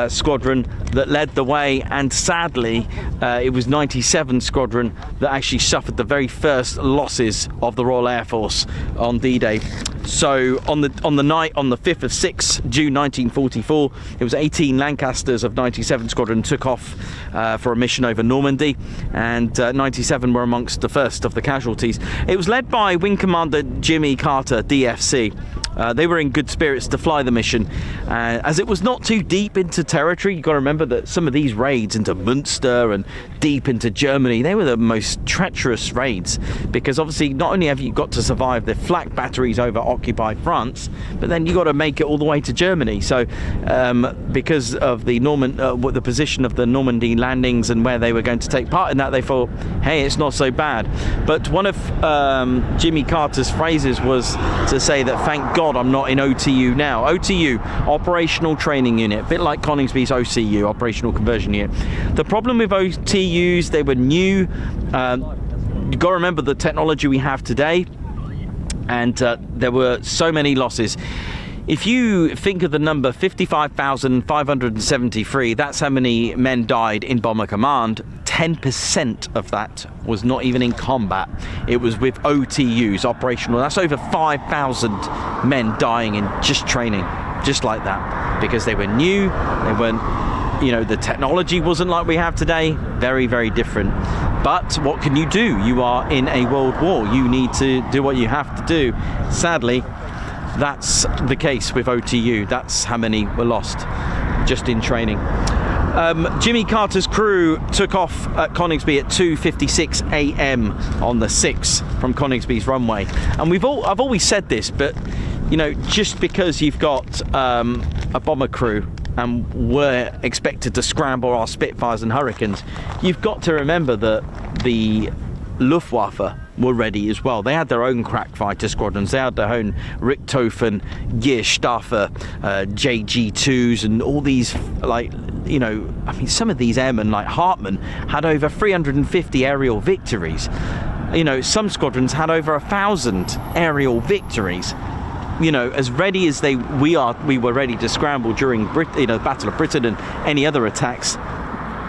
Squadron that led the way, and sadly it was 97 Squadron that actually suffered the very first losses of the Royal Air Force on D-Day. So on the 5th of 6 June 1944, it was 18 Lancasters of 97 Squadron took off for a mission over Normandy, and 97 were amongst the first of the casualties. It was led by Wing Commander Jimmy Carter, DFC. They were in good spirits to fly the mission, as it was not too deep into territory. You've got to remember that some of these raids into Munster and deep into Germany, they were the most treacherous raids, because obviously not only have you got to survive the flak batteries over occupied France, but then you got to make it all the way to Germany. So because of the the position of the Normandy landings and where they were going to take part in that, they thought, hey, it's not so bad. But one of Jimmy Carter's phrases was to say that, thank God I'm not in OTU now. OTU, Operational Training Unit, a bit like Coningsby's OCU, Operational Conversion Unit. The problem with OTUs, they were new. You've got to remember the technology we have today, and there were so many losses. If you think of the number 55,573, that's how many men died in Bomber Command. 10% of that was not even in combat. It was with OTUs, operational. That's over 5,000 men dying in just training, just like that, because they were new. They weren't, the technology wasn't like we have today. Very, very different. But what can you do? You are in a world war. You need to do what you have to do. Sadly, that's the case with OTU. That's how many were lost just in training. Jimmy Carter's crew took off at Coningsby at 2:56 a.m. on the 6th from Coningsby's runway. And I've always said this, but just because you've got a bomber crew and we're expected to scramble our Spitfires and Hurricanes, you've got to remember that the Luftwaffe were ready as well. They had their own crack fighter squadrons. They had their own Richthofen, Gierstaffel, JG2s, and all these, like, you know, I mean, some of these airmen like Hartmann had over 350 aerial victories. You know, some squadrons had over 1,000 aerial victories. You know, as ready as we were ready to scramble during the Battle of Britain and any other attacks.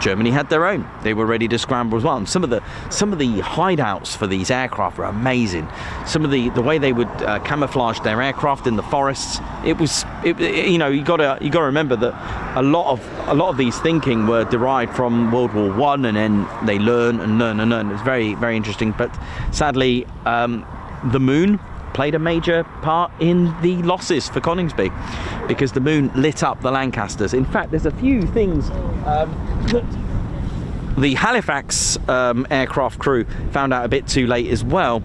Germany had their own. They were ready to scramble as well. And some of the hideouts for these aircraft were amazing. Some of the way they would camouflage their aircraft in the forests. You know, you got to remember that a lot of these thinking were derived from World War I, and then they learn. It's very, very interesting. But sadly, the moon played a major part in the losses for Coningsby, because the moon lit up the Lancasters. In fact, there's a few things that the Halifax aircraft crew found out a bit too late as well.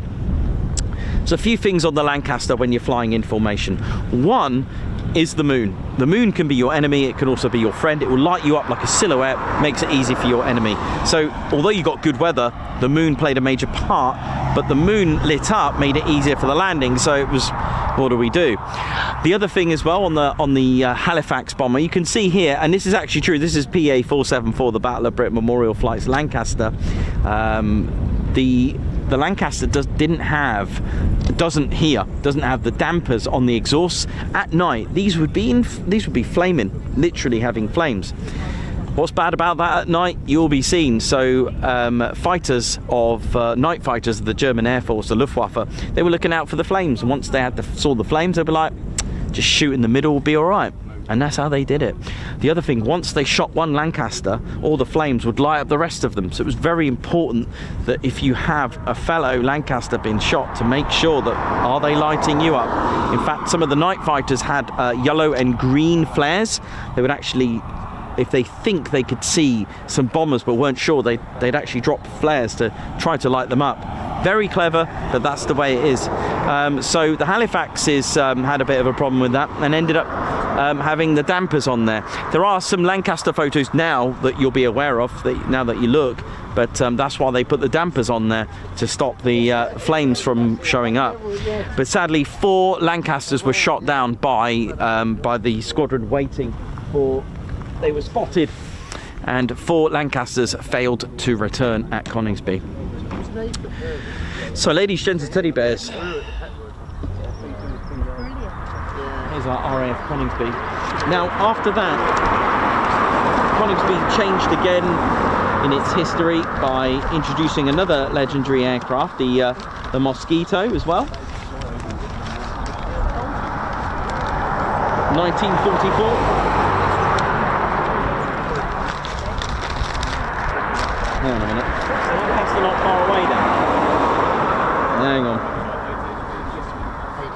There's a few things on the Lancaster when you're flying in formation. One is the moon. The moon can be your enemy, it can also be your friend. It will light you up like a silhouette, makes it easy for your enemy. So although you got good weather, the moon played a major part, but the moon lit up made it easier for the landing. So it was, what do we do? The other thing as well on the Halifax bomber, you can see here, and this is actually true, this is PA474, the Battle of Britain Memorial Flights Lancaster. The Lancaster doesn't have the dampers on the exhausts. At night, these would be flaming, literally having flames. What's bad about that at night? You'll be seen. So fighters of night fighters of the German Air Force, the Luftwaffe, they were looking out for the flames. And once they saw the flames, they'd be like, just shoot in the middle, will be all right. And that's how they did it. The other thing, once they shot one Lancaster, all the flames would light up the rest of them. So it was very important that if you have a fellow Lancaster being shot, to make sure that, are they lighting you up? In fact, some of the night fighters had yellow and green flares. They would actually, if they think they could see some bombers but weren't sure, they'd actually drop flares to try to light them up. Very clever, but that's the way it is. So the Halifaxes had a bit of a problem with that and ended up having the dampers on there. There are some Lancaster photos now that you'll be aware of, now that you look, but that's why they put the dampers on there, to stop the flames from showing up. But sadly, 4 Lancasters were shot down by the squadron waiting for... They were spotted, and 4 Lancasters failed to return at Coningsby. So, ladies, gents and teddy bears, here's our RAF Coningsby. Now, after that, Coningsby changed again in its history by introducing another legendary aircraft, the Mosquito as well. 1944. Hang on a minute. Lancaster not far away then. Hang on. Thank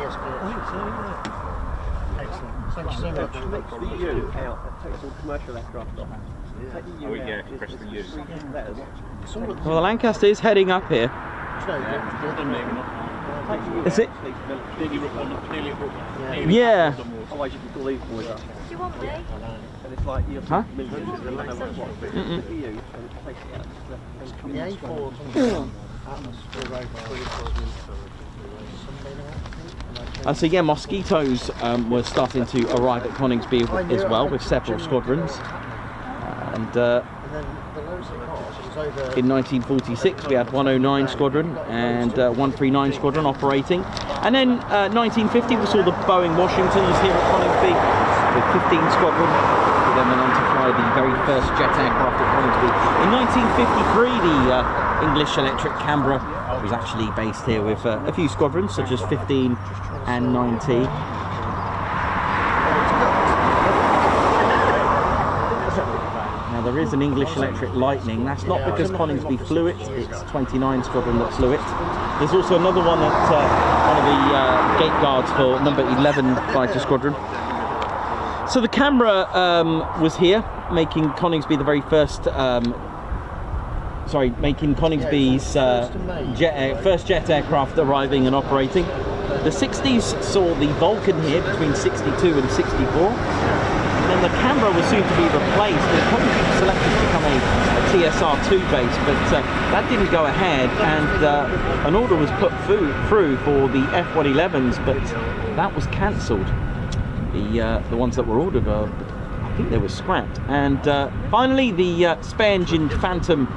you so much. Well, the Lancaster is heading up here. Is it? Yeah. Do you want me? Huh? So yeah, Mosquitoes were starting to arrive at Coningsby as well, with several squadrons. And in 1946 we had 109 Squadron and 139 Squadron operating. And then 1950 we saw the Boeing Washingtons here at Coningsby with 15 Squadron. We then went on to fly the very first jet aircraft at Coningsby. In 1953 the English Electric Canberra was actually based here with a few squadrons such as 15 and 19. Now there is an English Electric Lightning. That's not because Coningsby flew it, it's 29 Squadron that flew it. There's also another one at one of the gate guards for number 11 Fighter Squadron. So the Canberra was here, making Coningsby the very first making Coningsby's first jet aircraft arriving and operating. The 60s saw the Vulcan here between 62 and 64. And then and the Canberra was soon to be replaced. It was probably selected to become a TSR2 base, but that didn't go ahead, and an order was put through for the F111s, but that was cancelled. The ones that were ordered, I think they were scrapped. And finally, the spare engine Phantom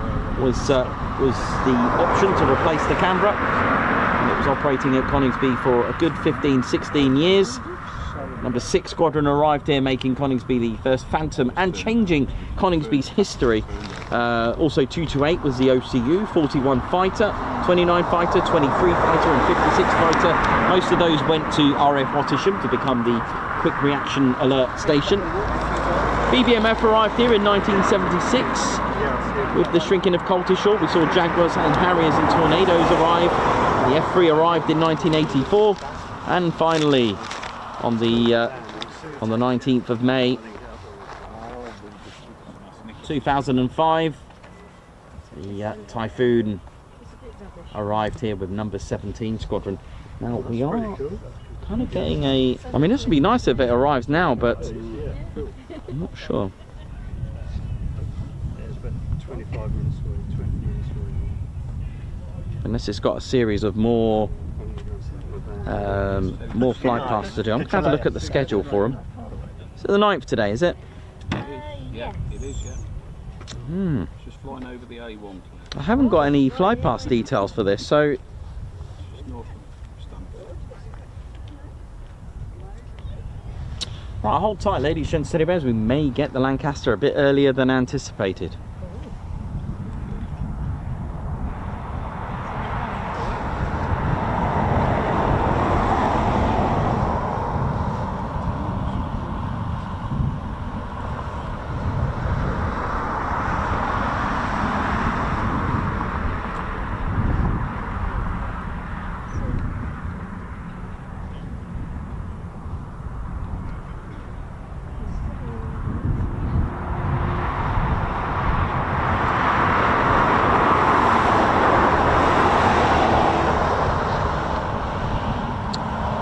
was the option to replace the Canberra. And it was operating at Coningsby for a good 15-16 years. Number 6 Squadron arrived here, making Coningsby the first Phantom and changing Coningsby's history. Also 228 was the OCU, 41 fighter, 29 fighter, 23 fighter and 56 fighter. Most of those went to RAF Wattisham to become the quick reaction alert station. BBMF arrived here in 1976. With the shrinking of Coltishall, we saw Jaguars and Harriers and Tornadoes arrive. The F3 arrived in 1984, and finally, on the 19th of May 2005, the Typhoon arrived here with number 17 Squadron. Now we are kind of getting a, I mean, this would be nice if it arrives now, but I'm not sure. Unless it's got a series of more flight paths to do. I'm going to have a look at the schedule for them. Is it the 9th today, is it? Yeah, it is, yeah. It's just flying over the A1. I haven't got any flight path details for this, so... It's just north of Stanford. Right, hold tight, ladies and gents, steady bears. We may get the Lancaster a bit earlier than anticipated.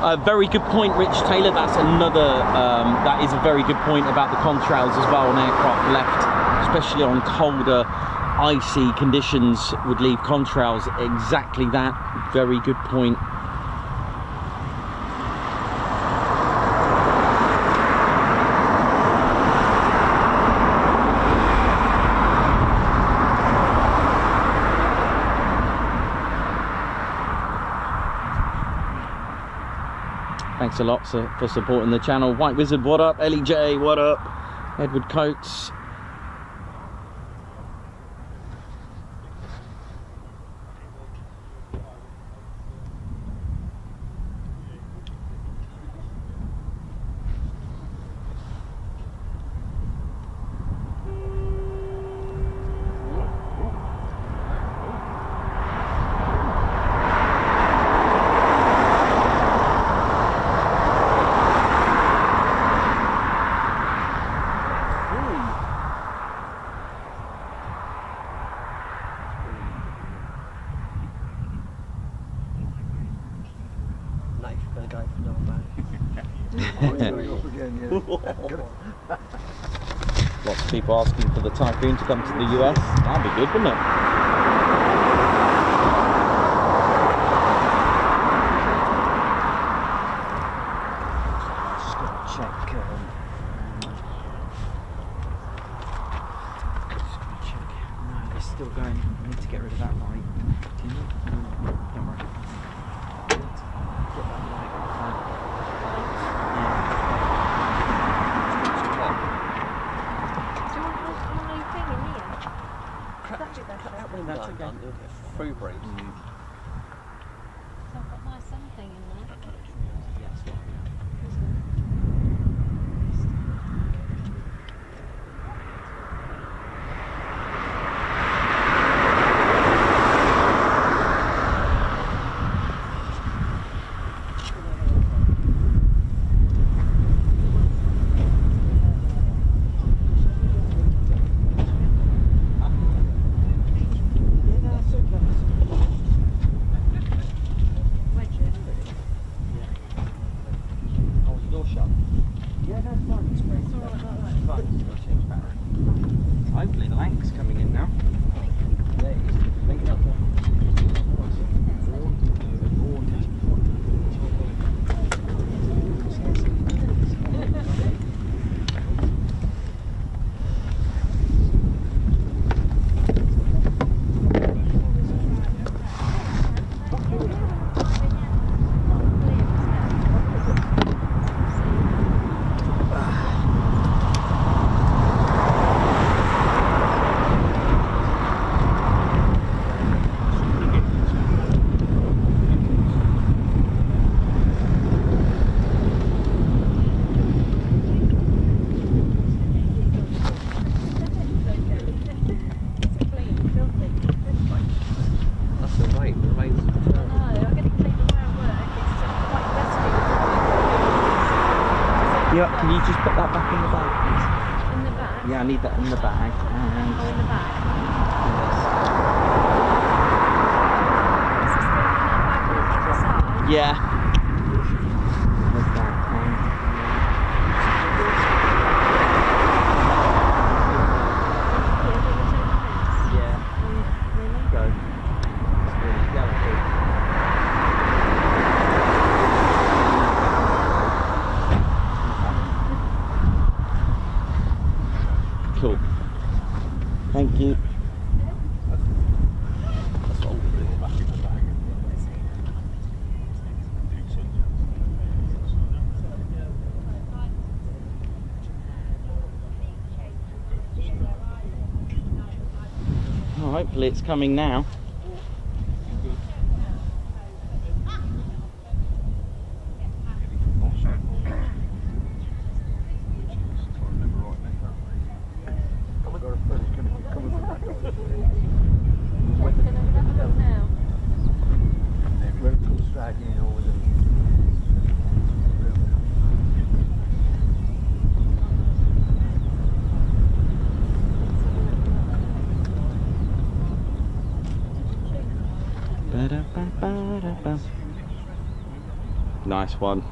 A very good point, Rich Taylor. That's another, that is a very good point about the contrails as well. An aircraft left, especially on colder, icy conditions, would leave contrails. Exactly that. Very good point. Thanks a lot for supporting the channel. White Wizard, what up? Ellie J, what up? Edward Coates. Lots of people asking for the Typhoon to come to the US. That'd be good, wouldn't it? Just got to check. No, they're still going. I need to get rid of that light. Don't worry. Get that light. That's okay. Free break. So I've got my something in there. Yeah, that's fine. It's fine. Got to change battery. Hopefully the Lank's coming in now. Yeah, it is. Make it up there. Yeah, can you just put that back in the bag, please? In the back? Yeah, I need that in the bag. And Oh, in the back. yes. Is it still in that bag on the side? Yeah. There's that. Yeah. Really? Go. It's really delicate. Cool. Thank you. That's all the little back in the bag. Oh, hopefully it's coming now. I've got a feeling it's going to be coming from that door. Can I have a look now? When it comes dragging in over the... Nice one.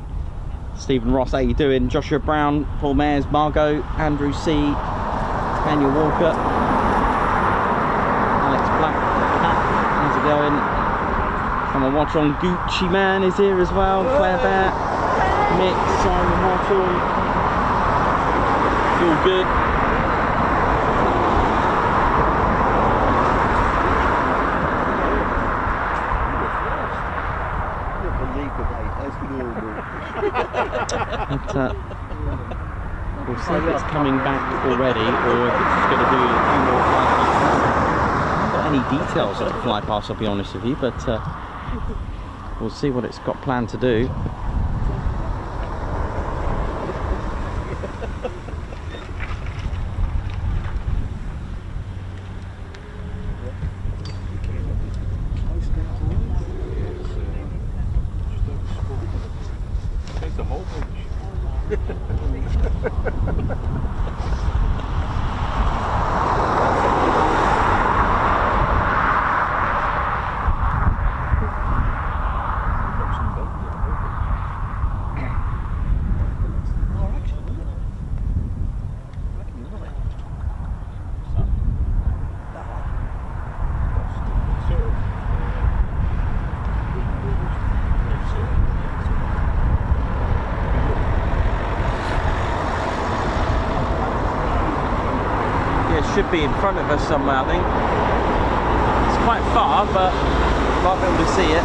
Stephen Ross, how you doing? Joshua Brown, Paul Mayers, Margot, Andrew C, Daniel Walker, Alex Black, how's it going? Someone watch on Gucci Man is here as well. Claire Bear, Mick, Simon Hawthorne. It's all good. But, we'll see if it's coming back already or if it's just going to do a few more fly passes. I haven't got any details of the fly pass, I'll be honest with you, but we'll see what it's got planned to do. It's a whole bunch. Should be in front of us somewhere, I think. It's quite far, but we might be able to see it.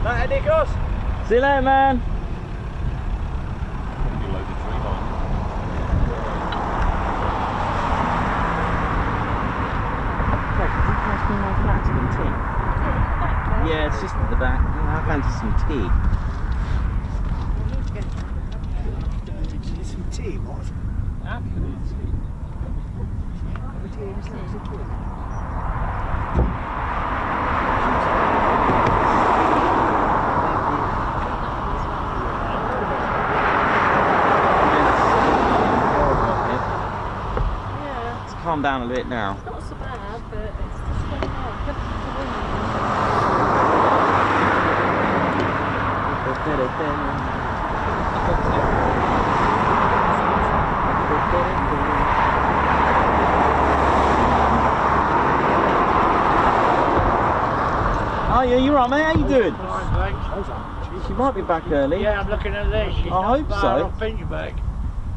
Night, Nikos. See you later, man. Yeah, it's just at the back. I fancy some tea. Some tea, what? Let's calm down a bit now. It's not so bad, but it's just so hard. Oh yeah, you're right, mate. How you doing? Fine, thanks. She might be back early. Yeah, I'm looking at this. She's I not hope far so. off Finchback.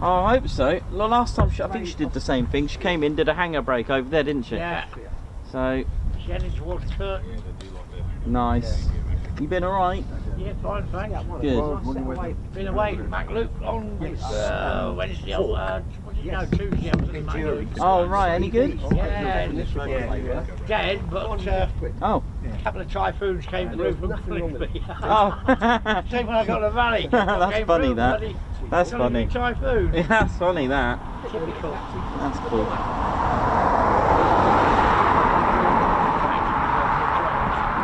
I hope so. The last time I think she did the same thing. She came in, did a hanger break over there, didn't she? Yeah. So She's heading towards Curtin. nice. You been all right? Yeah, fine, thanks. Good. Been away from MacLuke on Wednesday. Tuesday. I was at MacLuke. Oh right, any good? Yeah, dead, but Oh. a couple of typhoons came through from Coningsby. Oh. Same when I got to the valley. That's Came funny, through, that. bloody That's Coningsby funny. Typhoon. Yeah, that's funny, that. Typical. That's cool.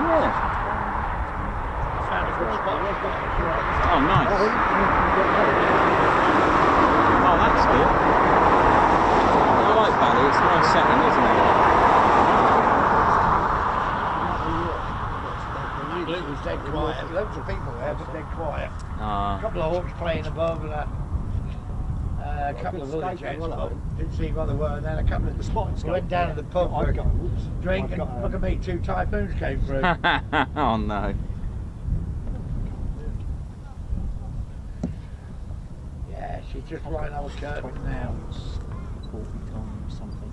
Yeah. Found a good spot. Oh, nice. Oh, that's good. I like Valley. It's a nice setting, isn't it? It was dead quiet. Loads of people there, but dead quiet. A Ah. couple of hawks playing above and a couple of other jets, but didn't see what they were. And then a couple of the spots. We went down to the pub for a drink, and look at me, 2 typhoons came through. Oh no. Yeah, she's just right over curtain now. 40 times something.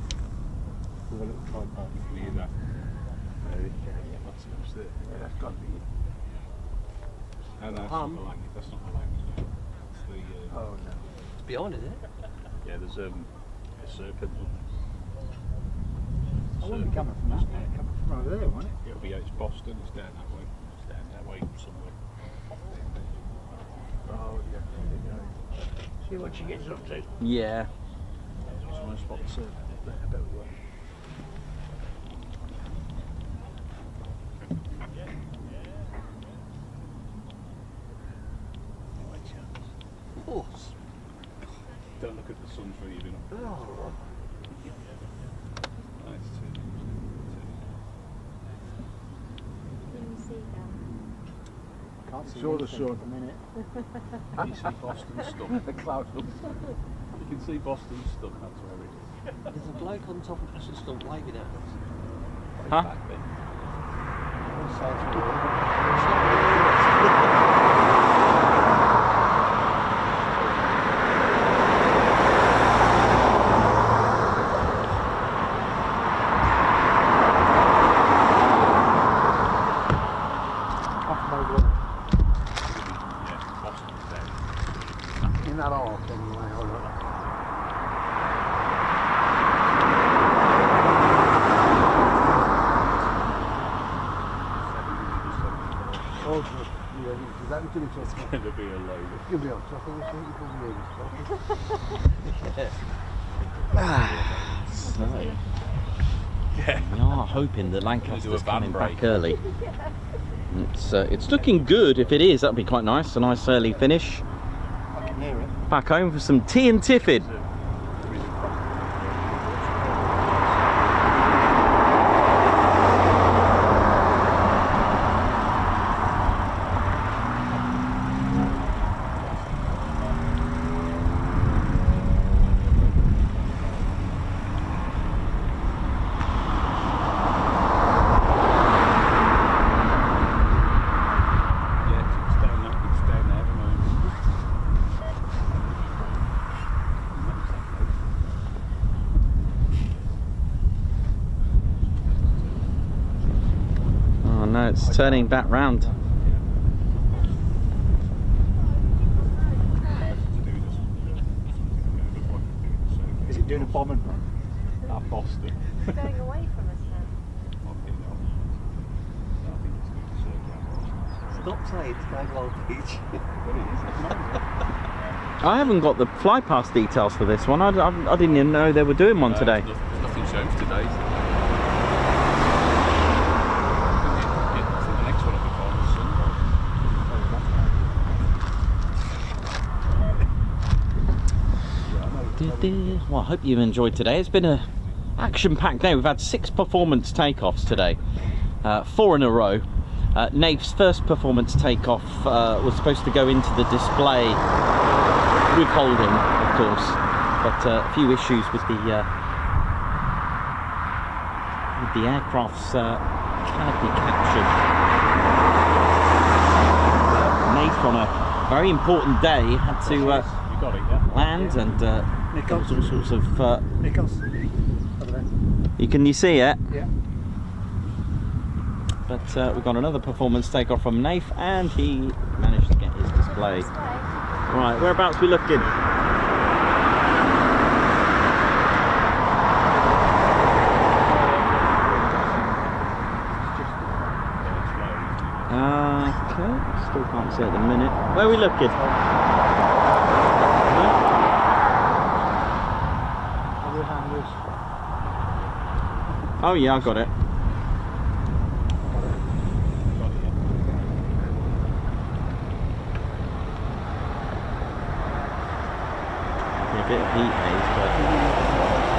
With a little tripod. You hear that? Yeah, that's got to be it. No, that's not the language. That's not the language. No. It's the. Oh no. It's beyond, is it? Yeah, there's a circuit. I wouldn't be coming from that way. Coming from over there, won't it? It'll be it's Boston. It's down that way. It's down that way somewhere. Oh yeah. See what she gets up to. Yeah. Just want to spot the circuit. I bet we will. Don't look at the sun for you, Oh. Nice too. Can't see the sun at the minute. You see Boston stuck. The clouds look. You can see Boston stuck, that's where it is. There's a bloke on top of us that's still waving at us. Huh? Back then. Yeah, Boston's dead. In that arc anyway. All right. Oh, yeah, is that the It's going to be a load. You'll be on top of this, So. Yeah. We are hoping the Lancaster's coming back early. It's looking good. If it is, that'd be quite nice. A nice early finish. I can hear it. Back home for some tea and tiffin. No, it's turning back round. Is it doing a bombing run? At Boston. It's going away from us now. Stop saying it's going along beach. I haven't got the fly past details for this one. I didn't even know they were doing one today. There's nothing shown for today. The next one will be Well, I hope you enjoyed today. It's been a action-packed day. We've had 6 performance takeoffs today, 4 in a row. Nave's first performance takeoff was supposed to go into the display with holding, of course, but a few issues with the aircraft's mechanically captured. Nath on a very important day had to You got it, yeah? land, and there was all sorts of. Nichols. Over there. Can you see it? Yeah. But we've got another performance takeoff from Nath, and he managed to get his display. Right, whereabouts we looking? Okay, still can't see at the minute. Where are we looking? Oh yeah, I got it. A bit of heat haze, but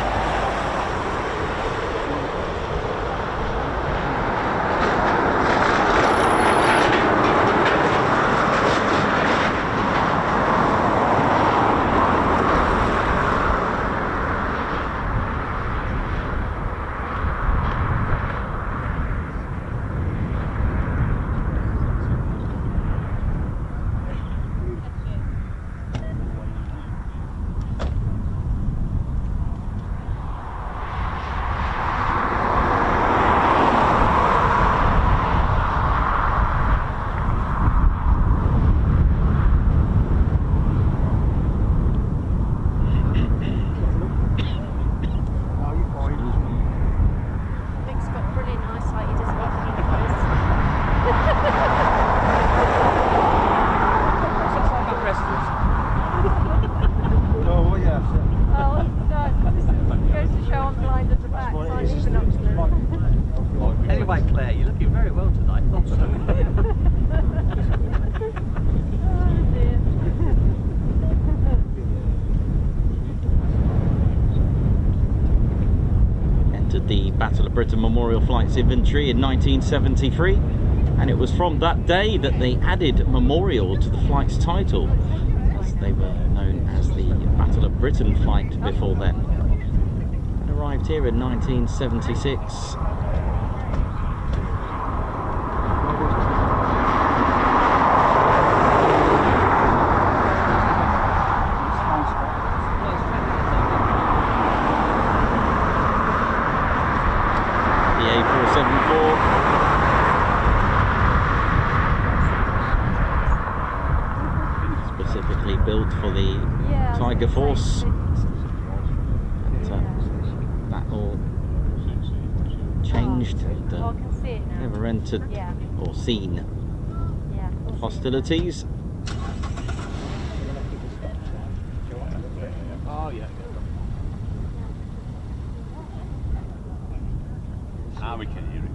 Vic's got brilliant eyesight, he doesn't have to use. Oh, yeah. Oh, no, this goes to show I'm blind at the back, so I'm even Oxford. Anyway, Claire, you're looking very well tonight. Oh dear. entered the Battle of Britain Memorial Flights Inventory in 1973, and it was from that day that they added Memorial to the flight's title, as they were known as the Battle of Britain flight before then. And arrived here in 1976. The A474. Specifically built for the Yeah, I was Tiger gonna Force. say, And, that all changed and oh, I can see it now. never entered Yeah. or seen Yeah. hostilities. Oh, yeah. Now we can hear it.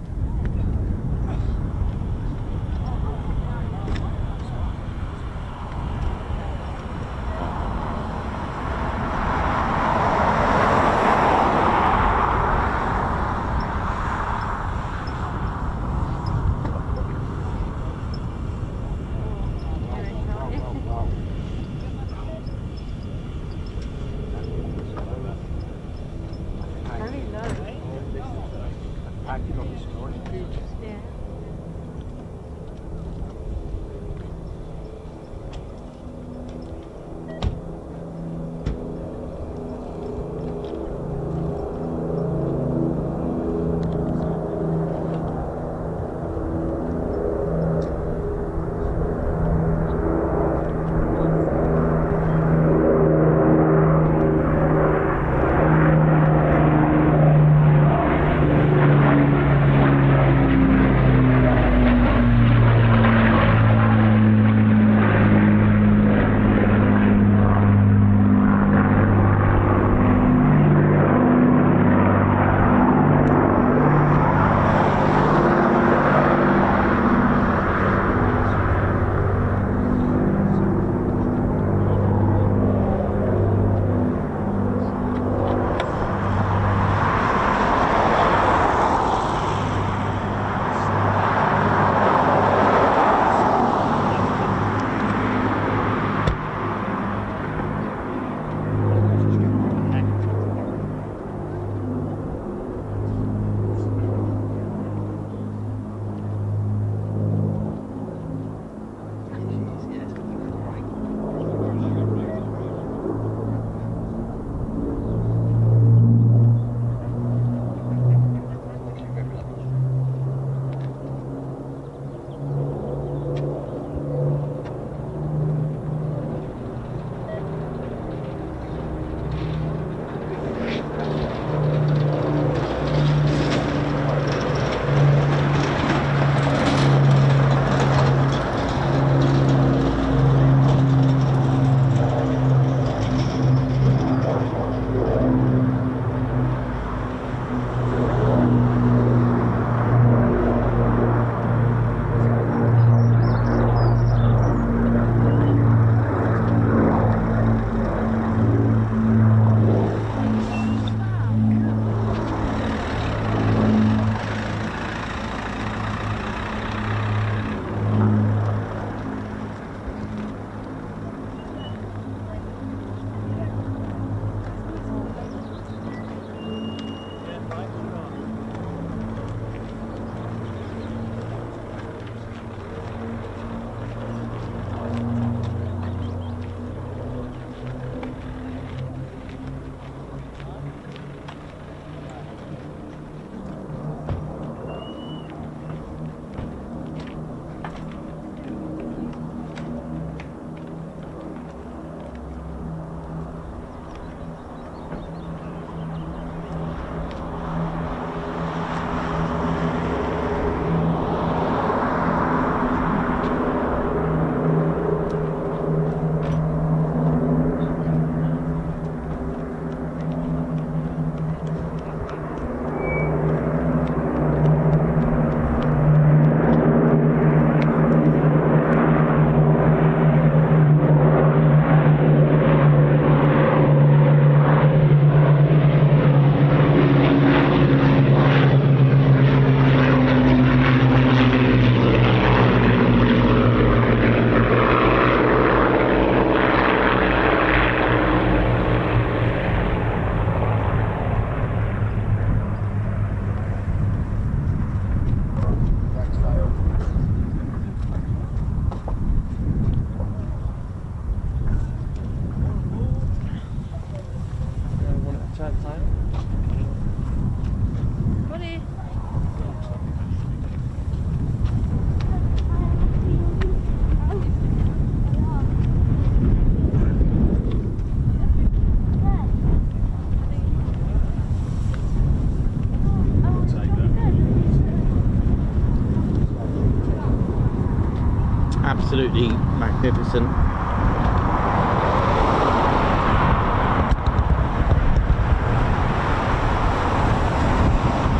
absolutely magnificent.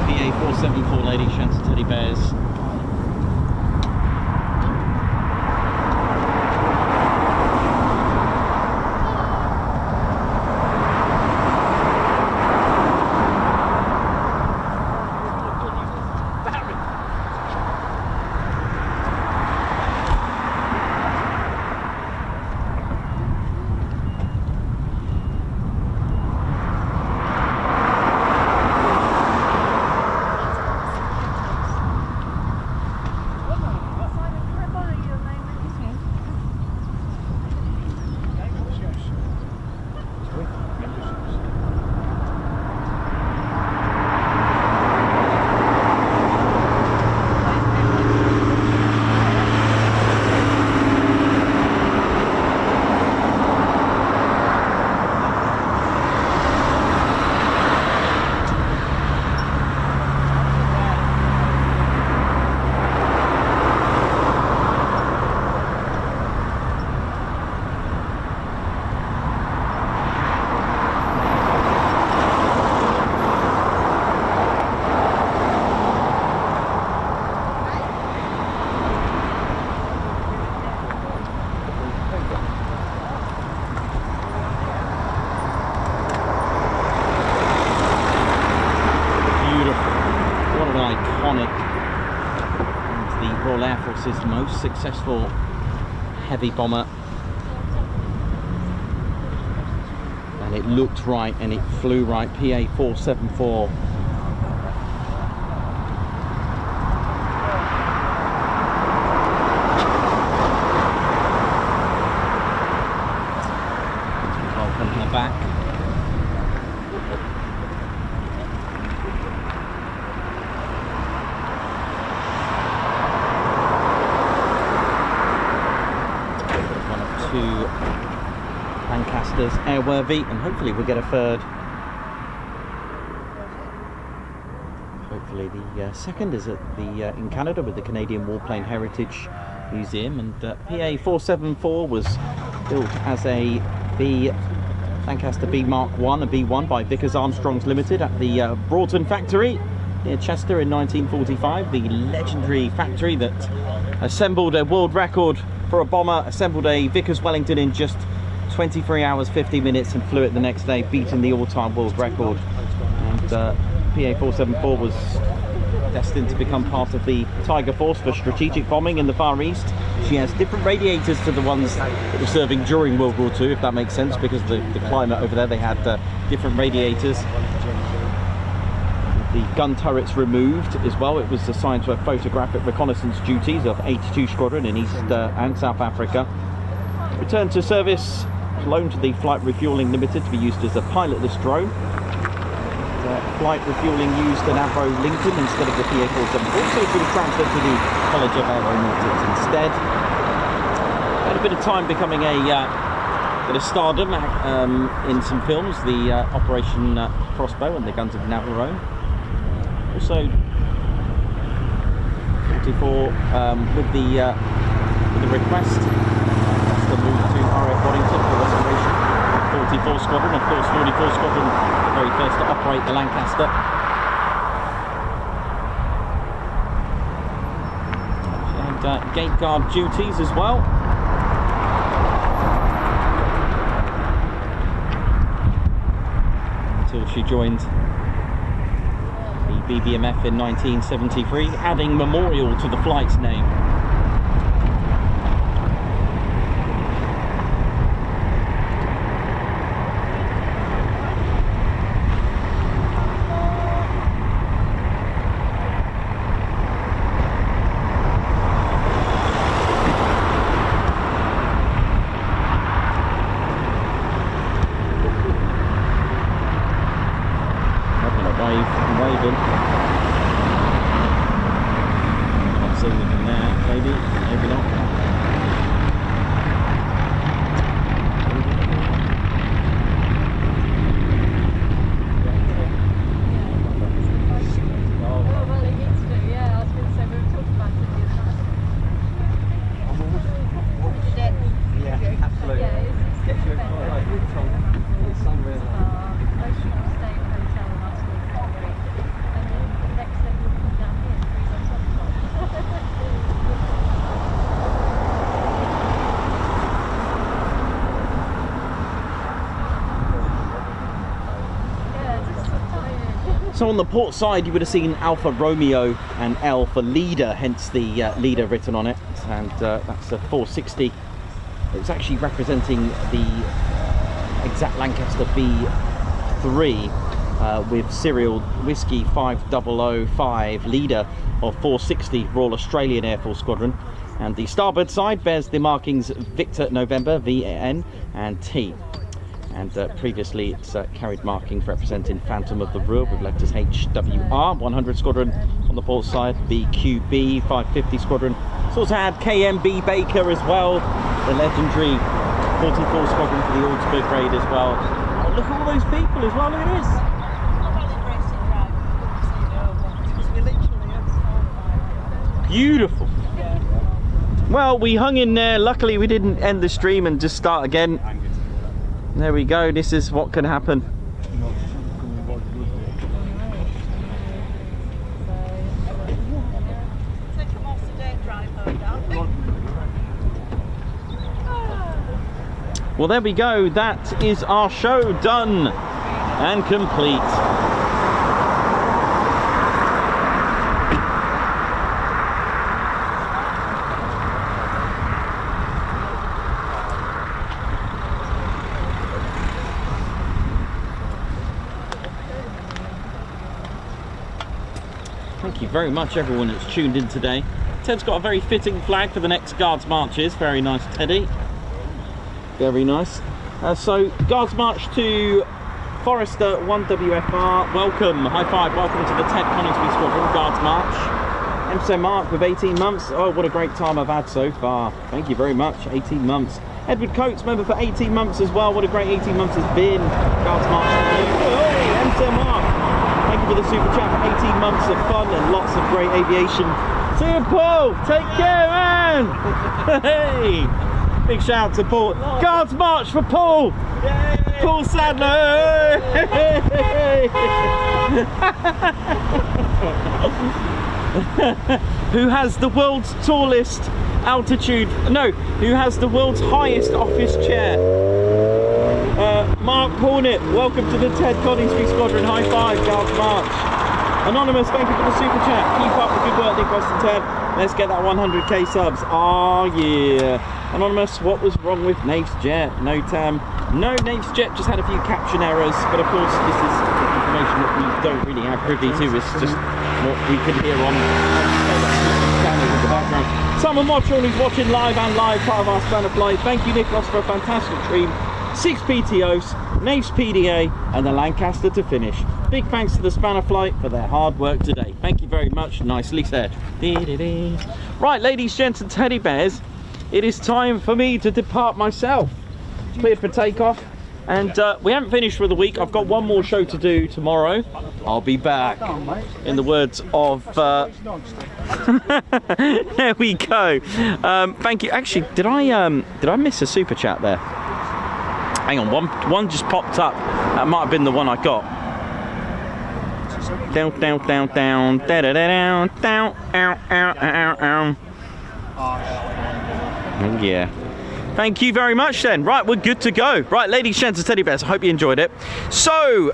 PA474, ladies, gents, and teddy bears. Is the most successful heavy bomber, and it looked right and it flew right. PA474. Welcome in the back. Lancaster's airworthy, and hopefully we'll get a third. Hopefully the second is at the in Canada with the Canadian Warplane Heritage Museum, and PA474 was built as a Lancaster B Mark I, a B1 by Vickers Armstrongs Limited at the Broughton factory near Chester in 1945. The legendary factory that assembled a world record for a bomber, assembled a Vickers Wellington in just 23 hours 50 minutes and flew it the next day, beating the all-time world record. And PA474 was destined to become part of the Tiger Force for strategic bombing in the Far East. She has different radiators to the ones that were serving during World War II, if that makes sense, because the climate over there, they had different radiators. The gun turrets removed as well. It was assigned to photographic reconnaissance duties of 82 Squadron in East and South Africa. Returned to service, loaned to the Flight Refuelling Limited to be used as a pilotless drone. Flight Refuelling used an Avro Lincoln instead of the PA474, so it's been transferred to the College of Aeronautics instead. Had a bit of time becoming a bit of stardom in some films, the Operation Crossbow and the Guns of Navarone. Also 44 with the request to move to RAF Coningsby for restoration. 44 Squadron, of course, 44 Squadron, the very first to operate the Lancaster. And gate guard duties as well. Until she joined the BBMF in 1973, adding memorial to the flight's name. Waving. Not seeing anything there, maybe not. So on the port side, you would have seen Alpha Romeo and L for leader, hence the leader written on it. And that's a 460. It's actually representing the exact Lancaster B3 with serial Whiskey 5005, leader of 460 Royal Australian Air Force Squadron. And the starboard side bears the markings Victor November, VN, and T. And previously it's carried markings representing Phantom of the Ruhr with letters HWR, 100 Squadron on the port side, BQB 550 Squadron. It's also had KMB Baker as well, the legendary 44 Squadron for the Augsburg raid as well. Oh, look at all those people as well, look at this. Beautiful. Well, we hung in there. Luckily we didn't end the stream and just start again. There we go, this is what can happen. Well, there we go, that is our show done and complete. Thank you very much everyone that's tuned in today. Ted's got a very fitting flag for the next Guards Marches. Very nice, Teddy. Very nice. So Guards March to Forester 1WFR. Welcome, high five, welcome to the Ted Coningsby Squadron Guards March. MC Mark with 18 months. Oh, what a great time I've had so far. Thank you very much, 18 months. Edward Coates, member for 18 months as well. What a great 18 months it's been. Guards March. Oh, MC Mark. Thank you for the super chat for 18 months of fun and lots of great aviation. See you, Paul. Take care, man. Hey, big shout out to Paul. Guards March for Paul. Yay. Paul Sadler. Hey. Who has the world's tallest altitude? No, who has the world's highest office chair? Mark Hornet, welcome to the Ted Coningsby Squadron. High five, Guards March. Anonymous, thank you for the super chat. Keep up the good work, Nicholas and Ted. Let's get that 100k subs. Oh yeah. Anonymous, what was wrong with Nave's jet? No, Nave's jet just had a few caption errors, but of course this is information that we don't really have privy to. It's just what we can hear on channels in the background. Someone watching who's watching live and live, part of our span of flight. Thank you, Nicholas, for a fantastic stream. 6 PTOs, Nave's PDA, and the Lancaster to finish. Big thanks to the Spanner Flight for their hard work today. Thank you very much. Nicely said. Right, ladies, gents, and teddy bears, it is time for me to depart myself. Cleared for takeoff. And we haven't finished for the week. I've got one more show to do tomorrow. I'll be back. In the words of... there we go. Thank you. Actually, did I miss a super chat there? Hang on, one just popped up. That might have been the one I got. Down, down, down, down, da da da down, down, ow, ow, ow, ow. Oh yeah. Thank you very much then. Right, we're good to go. Right, ladies, gents, and teddy bears, I hope you enjoyed it. So,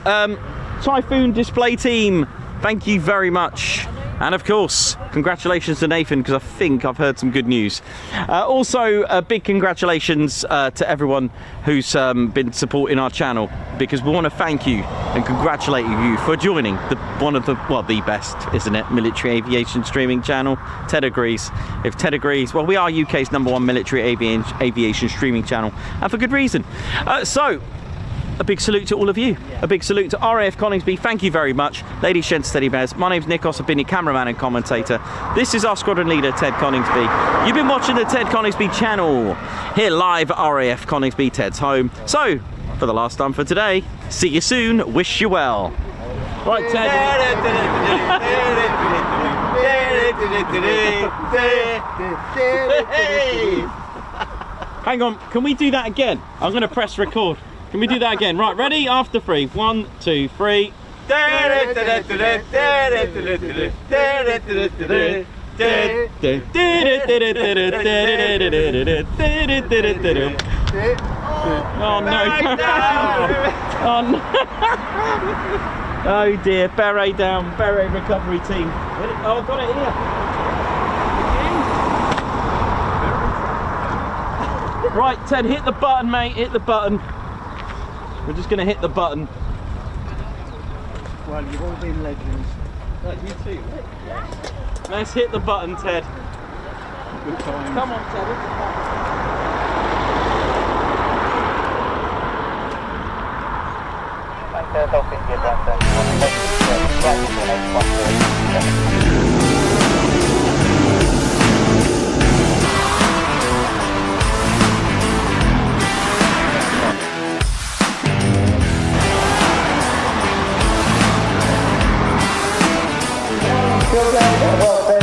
Typhoon Display Team, thank you very much. And of course, congratulations to Nathan, because I think I've heard some good news. Also, a big congratulations to everyone who's been supporting our channel, because we want to thank you and congratulate you for joining one of the best, isn't it, military aviation streaming channel. Ted agrees. If Ted agrees, well, we are UK's #1 military aviation streaming channel, and for good reason. So, a big salute to all of you. A big salute to RAF Coningsby. Thank you very much. Ladies, gents, teddy bears, my name's Nikos. I've been your cameraman and commentator. This is our squadron leader, Ted Coningsby. You've been watching the Ted Coningsby channel here live at RAF Coningsby, Ted's home. So, for the last time for today, see you soon. Wish you well. Right, Ted. Hang on, can we do that again? I'm going to press record. Can we do that again? Right, ready? After 3. 1, 2, 3. Oh no! Oh no! Oh dear, beret down, beret recovery team. Oh, I've got it here. Right, Ted, hit the button, mate, hit the button. We're just going to hit the button. Well, you've all been legends. You too. Let's hit the button, Ted. Good times. Come on, Ted, hit the button. Well,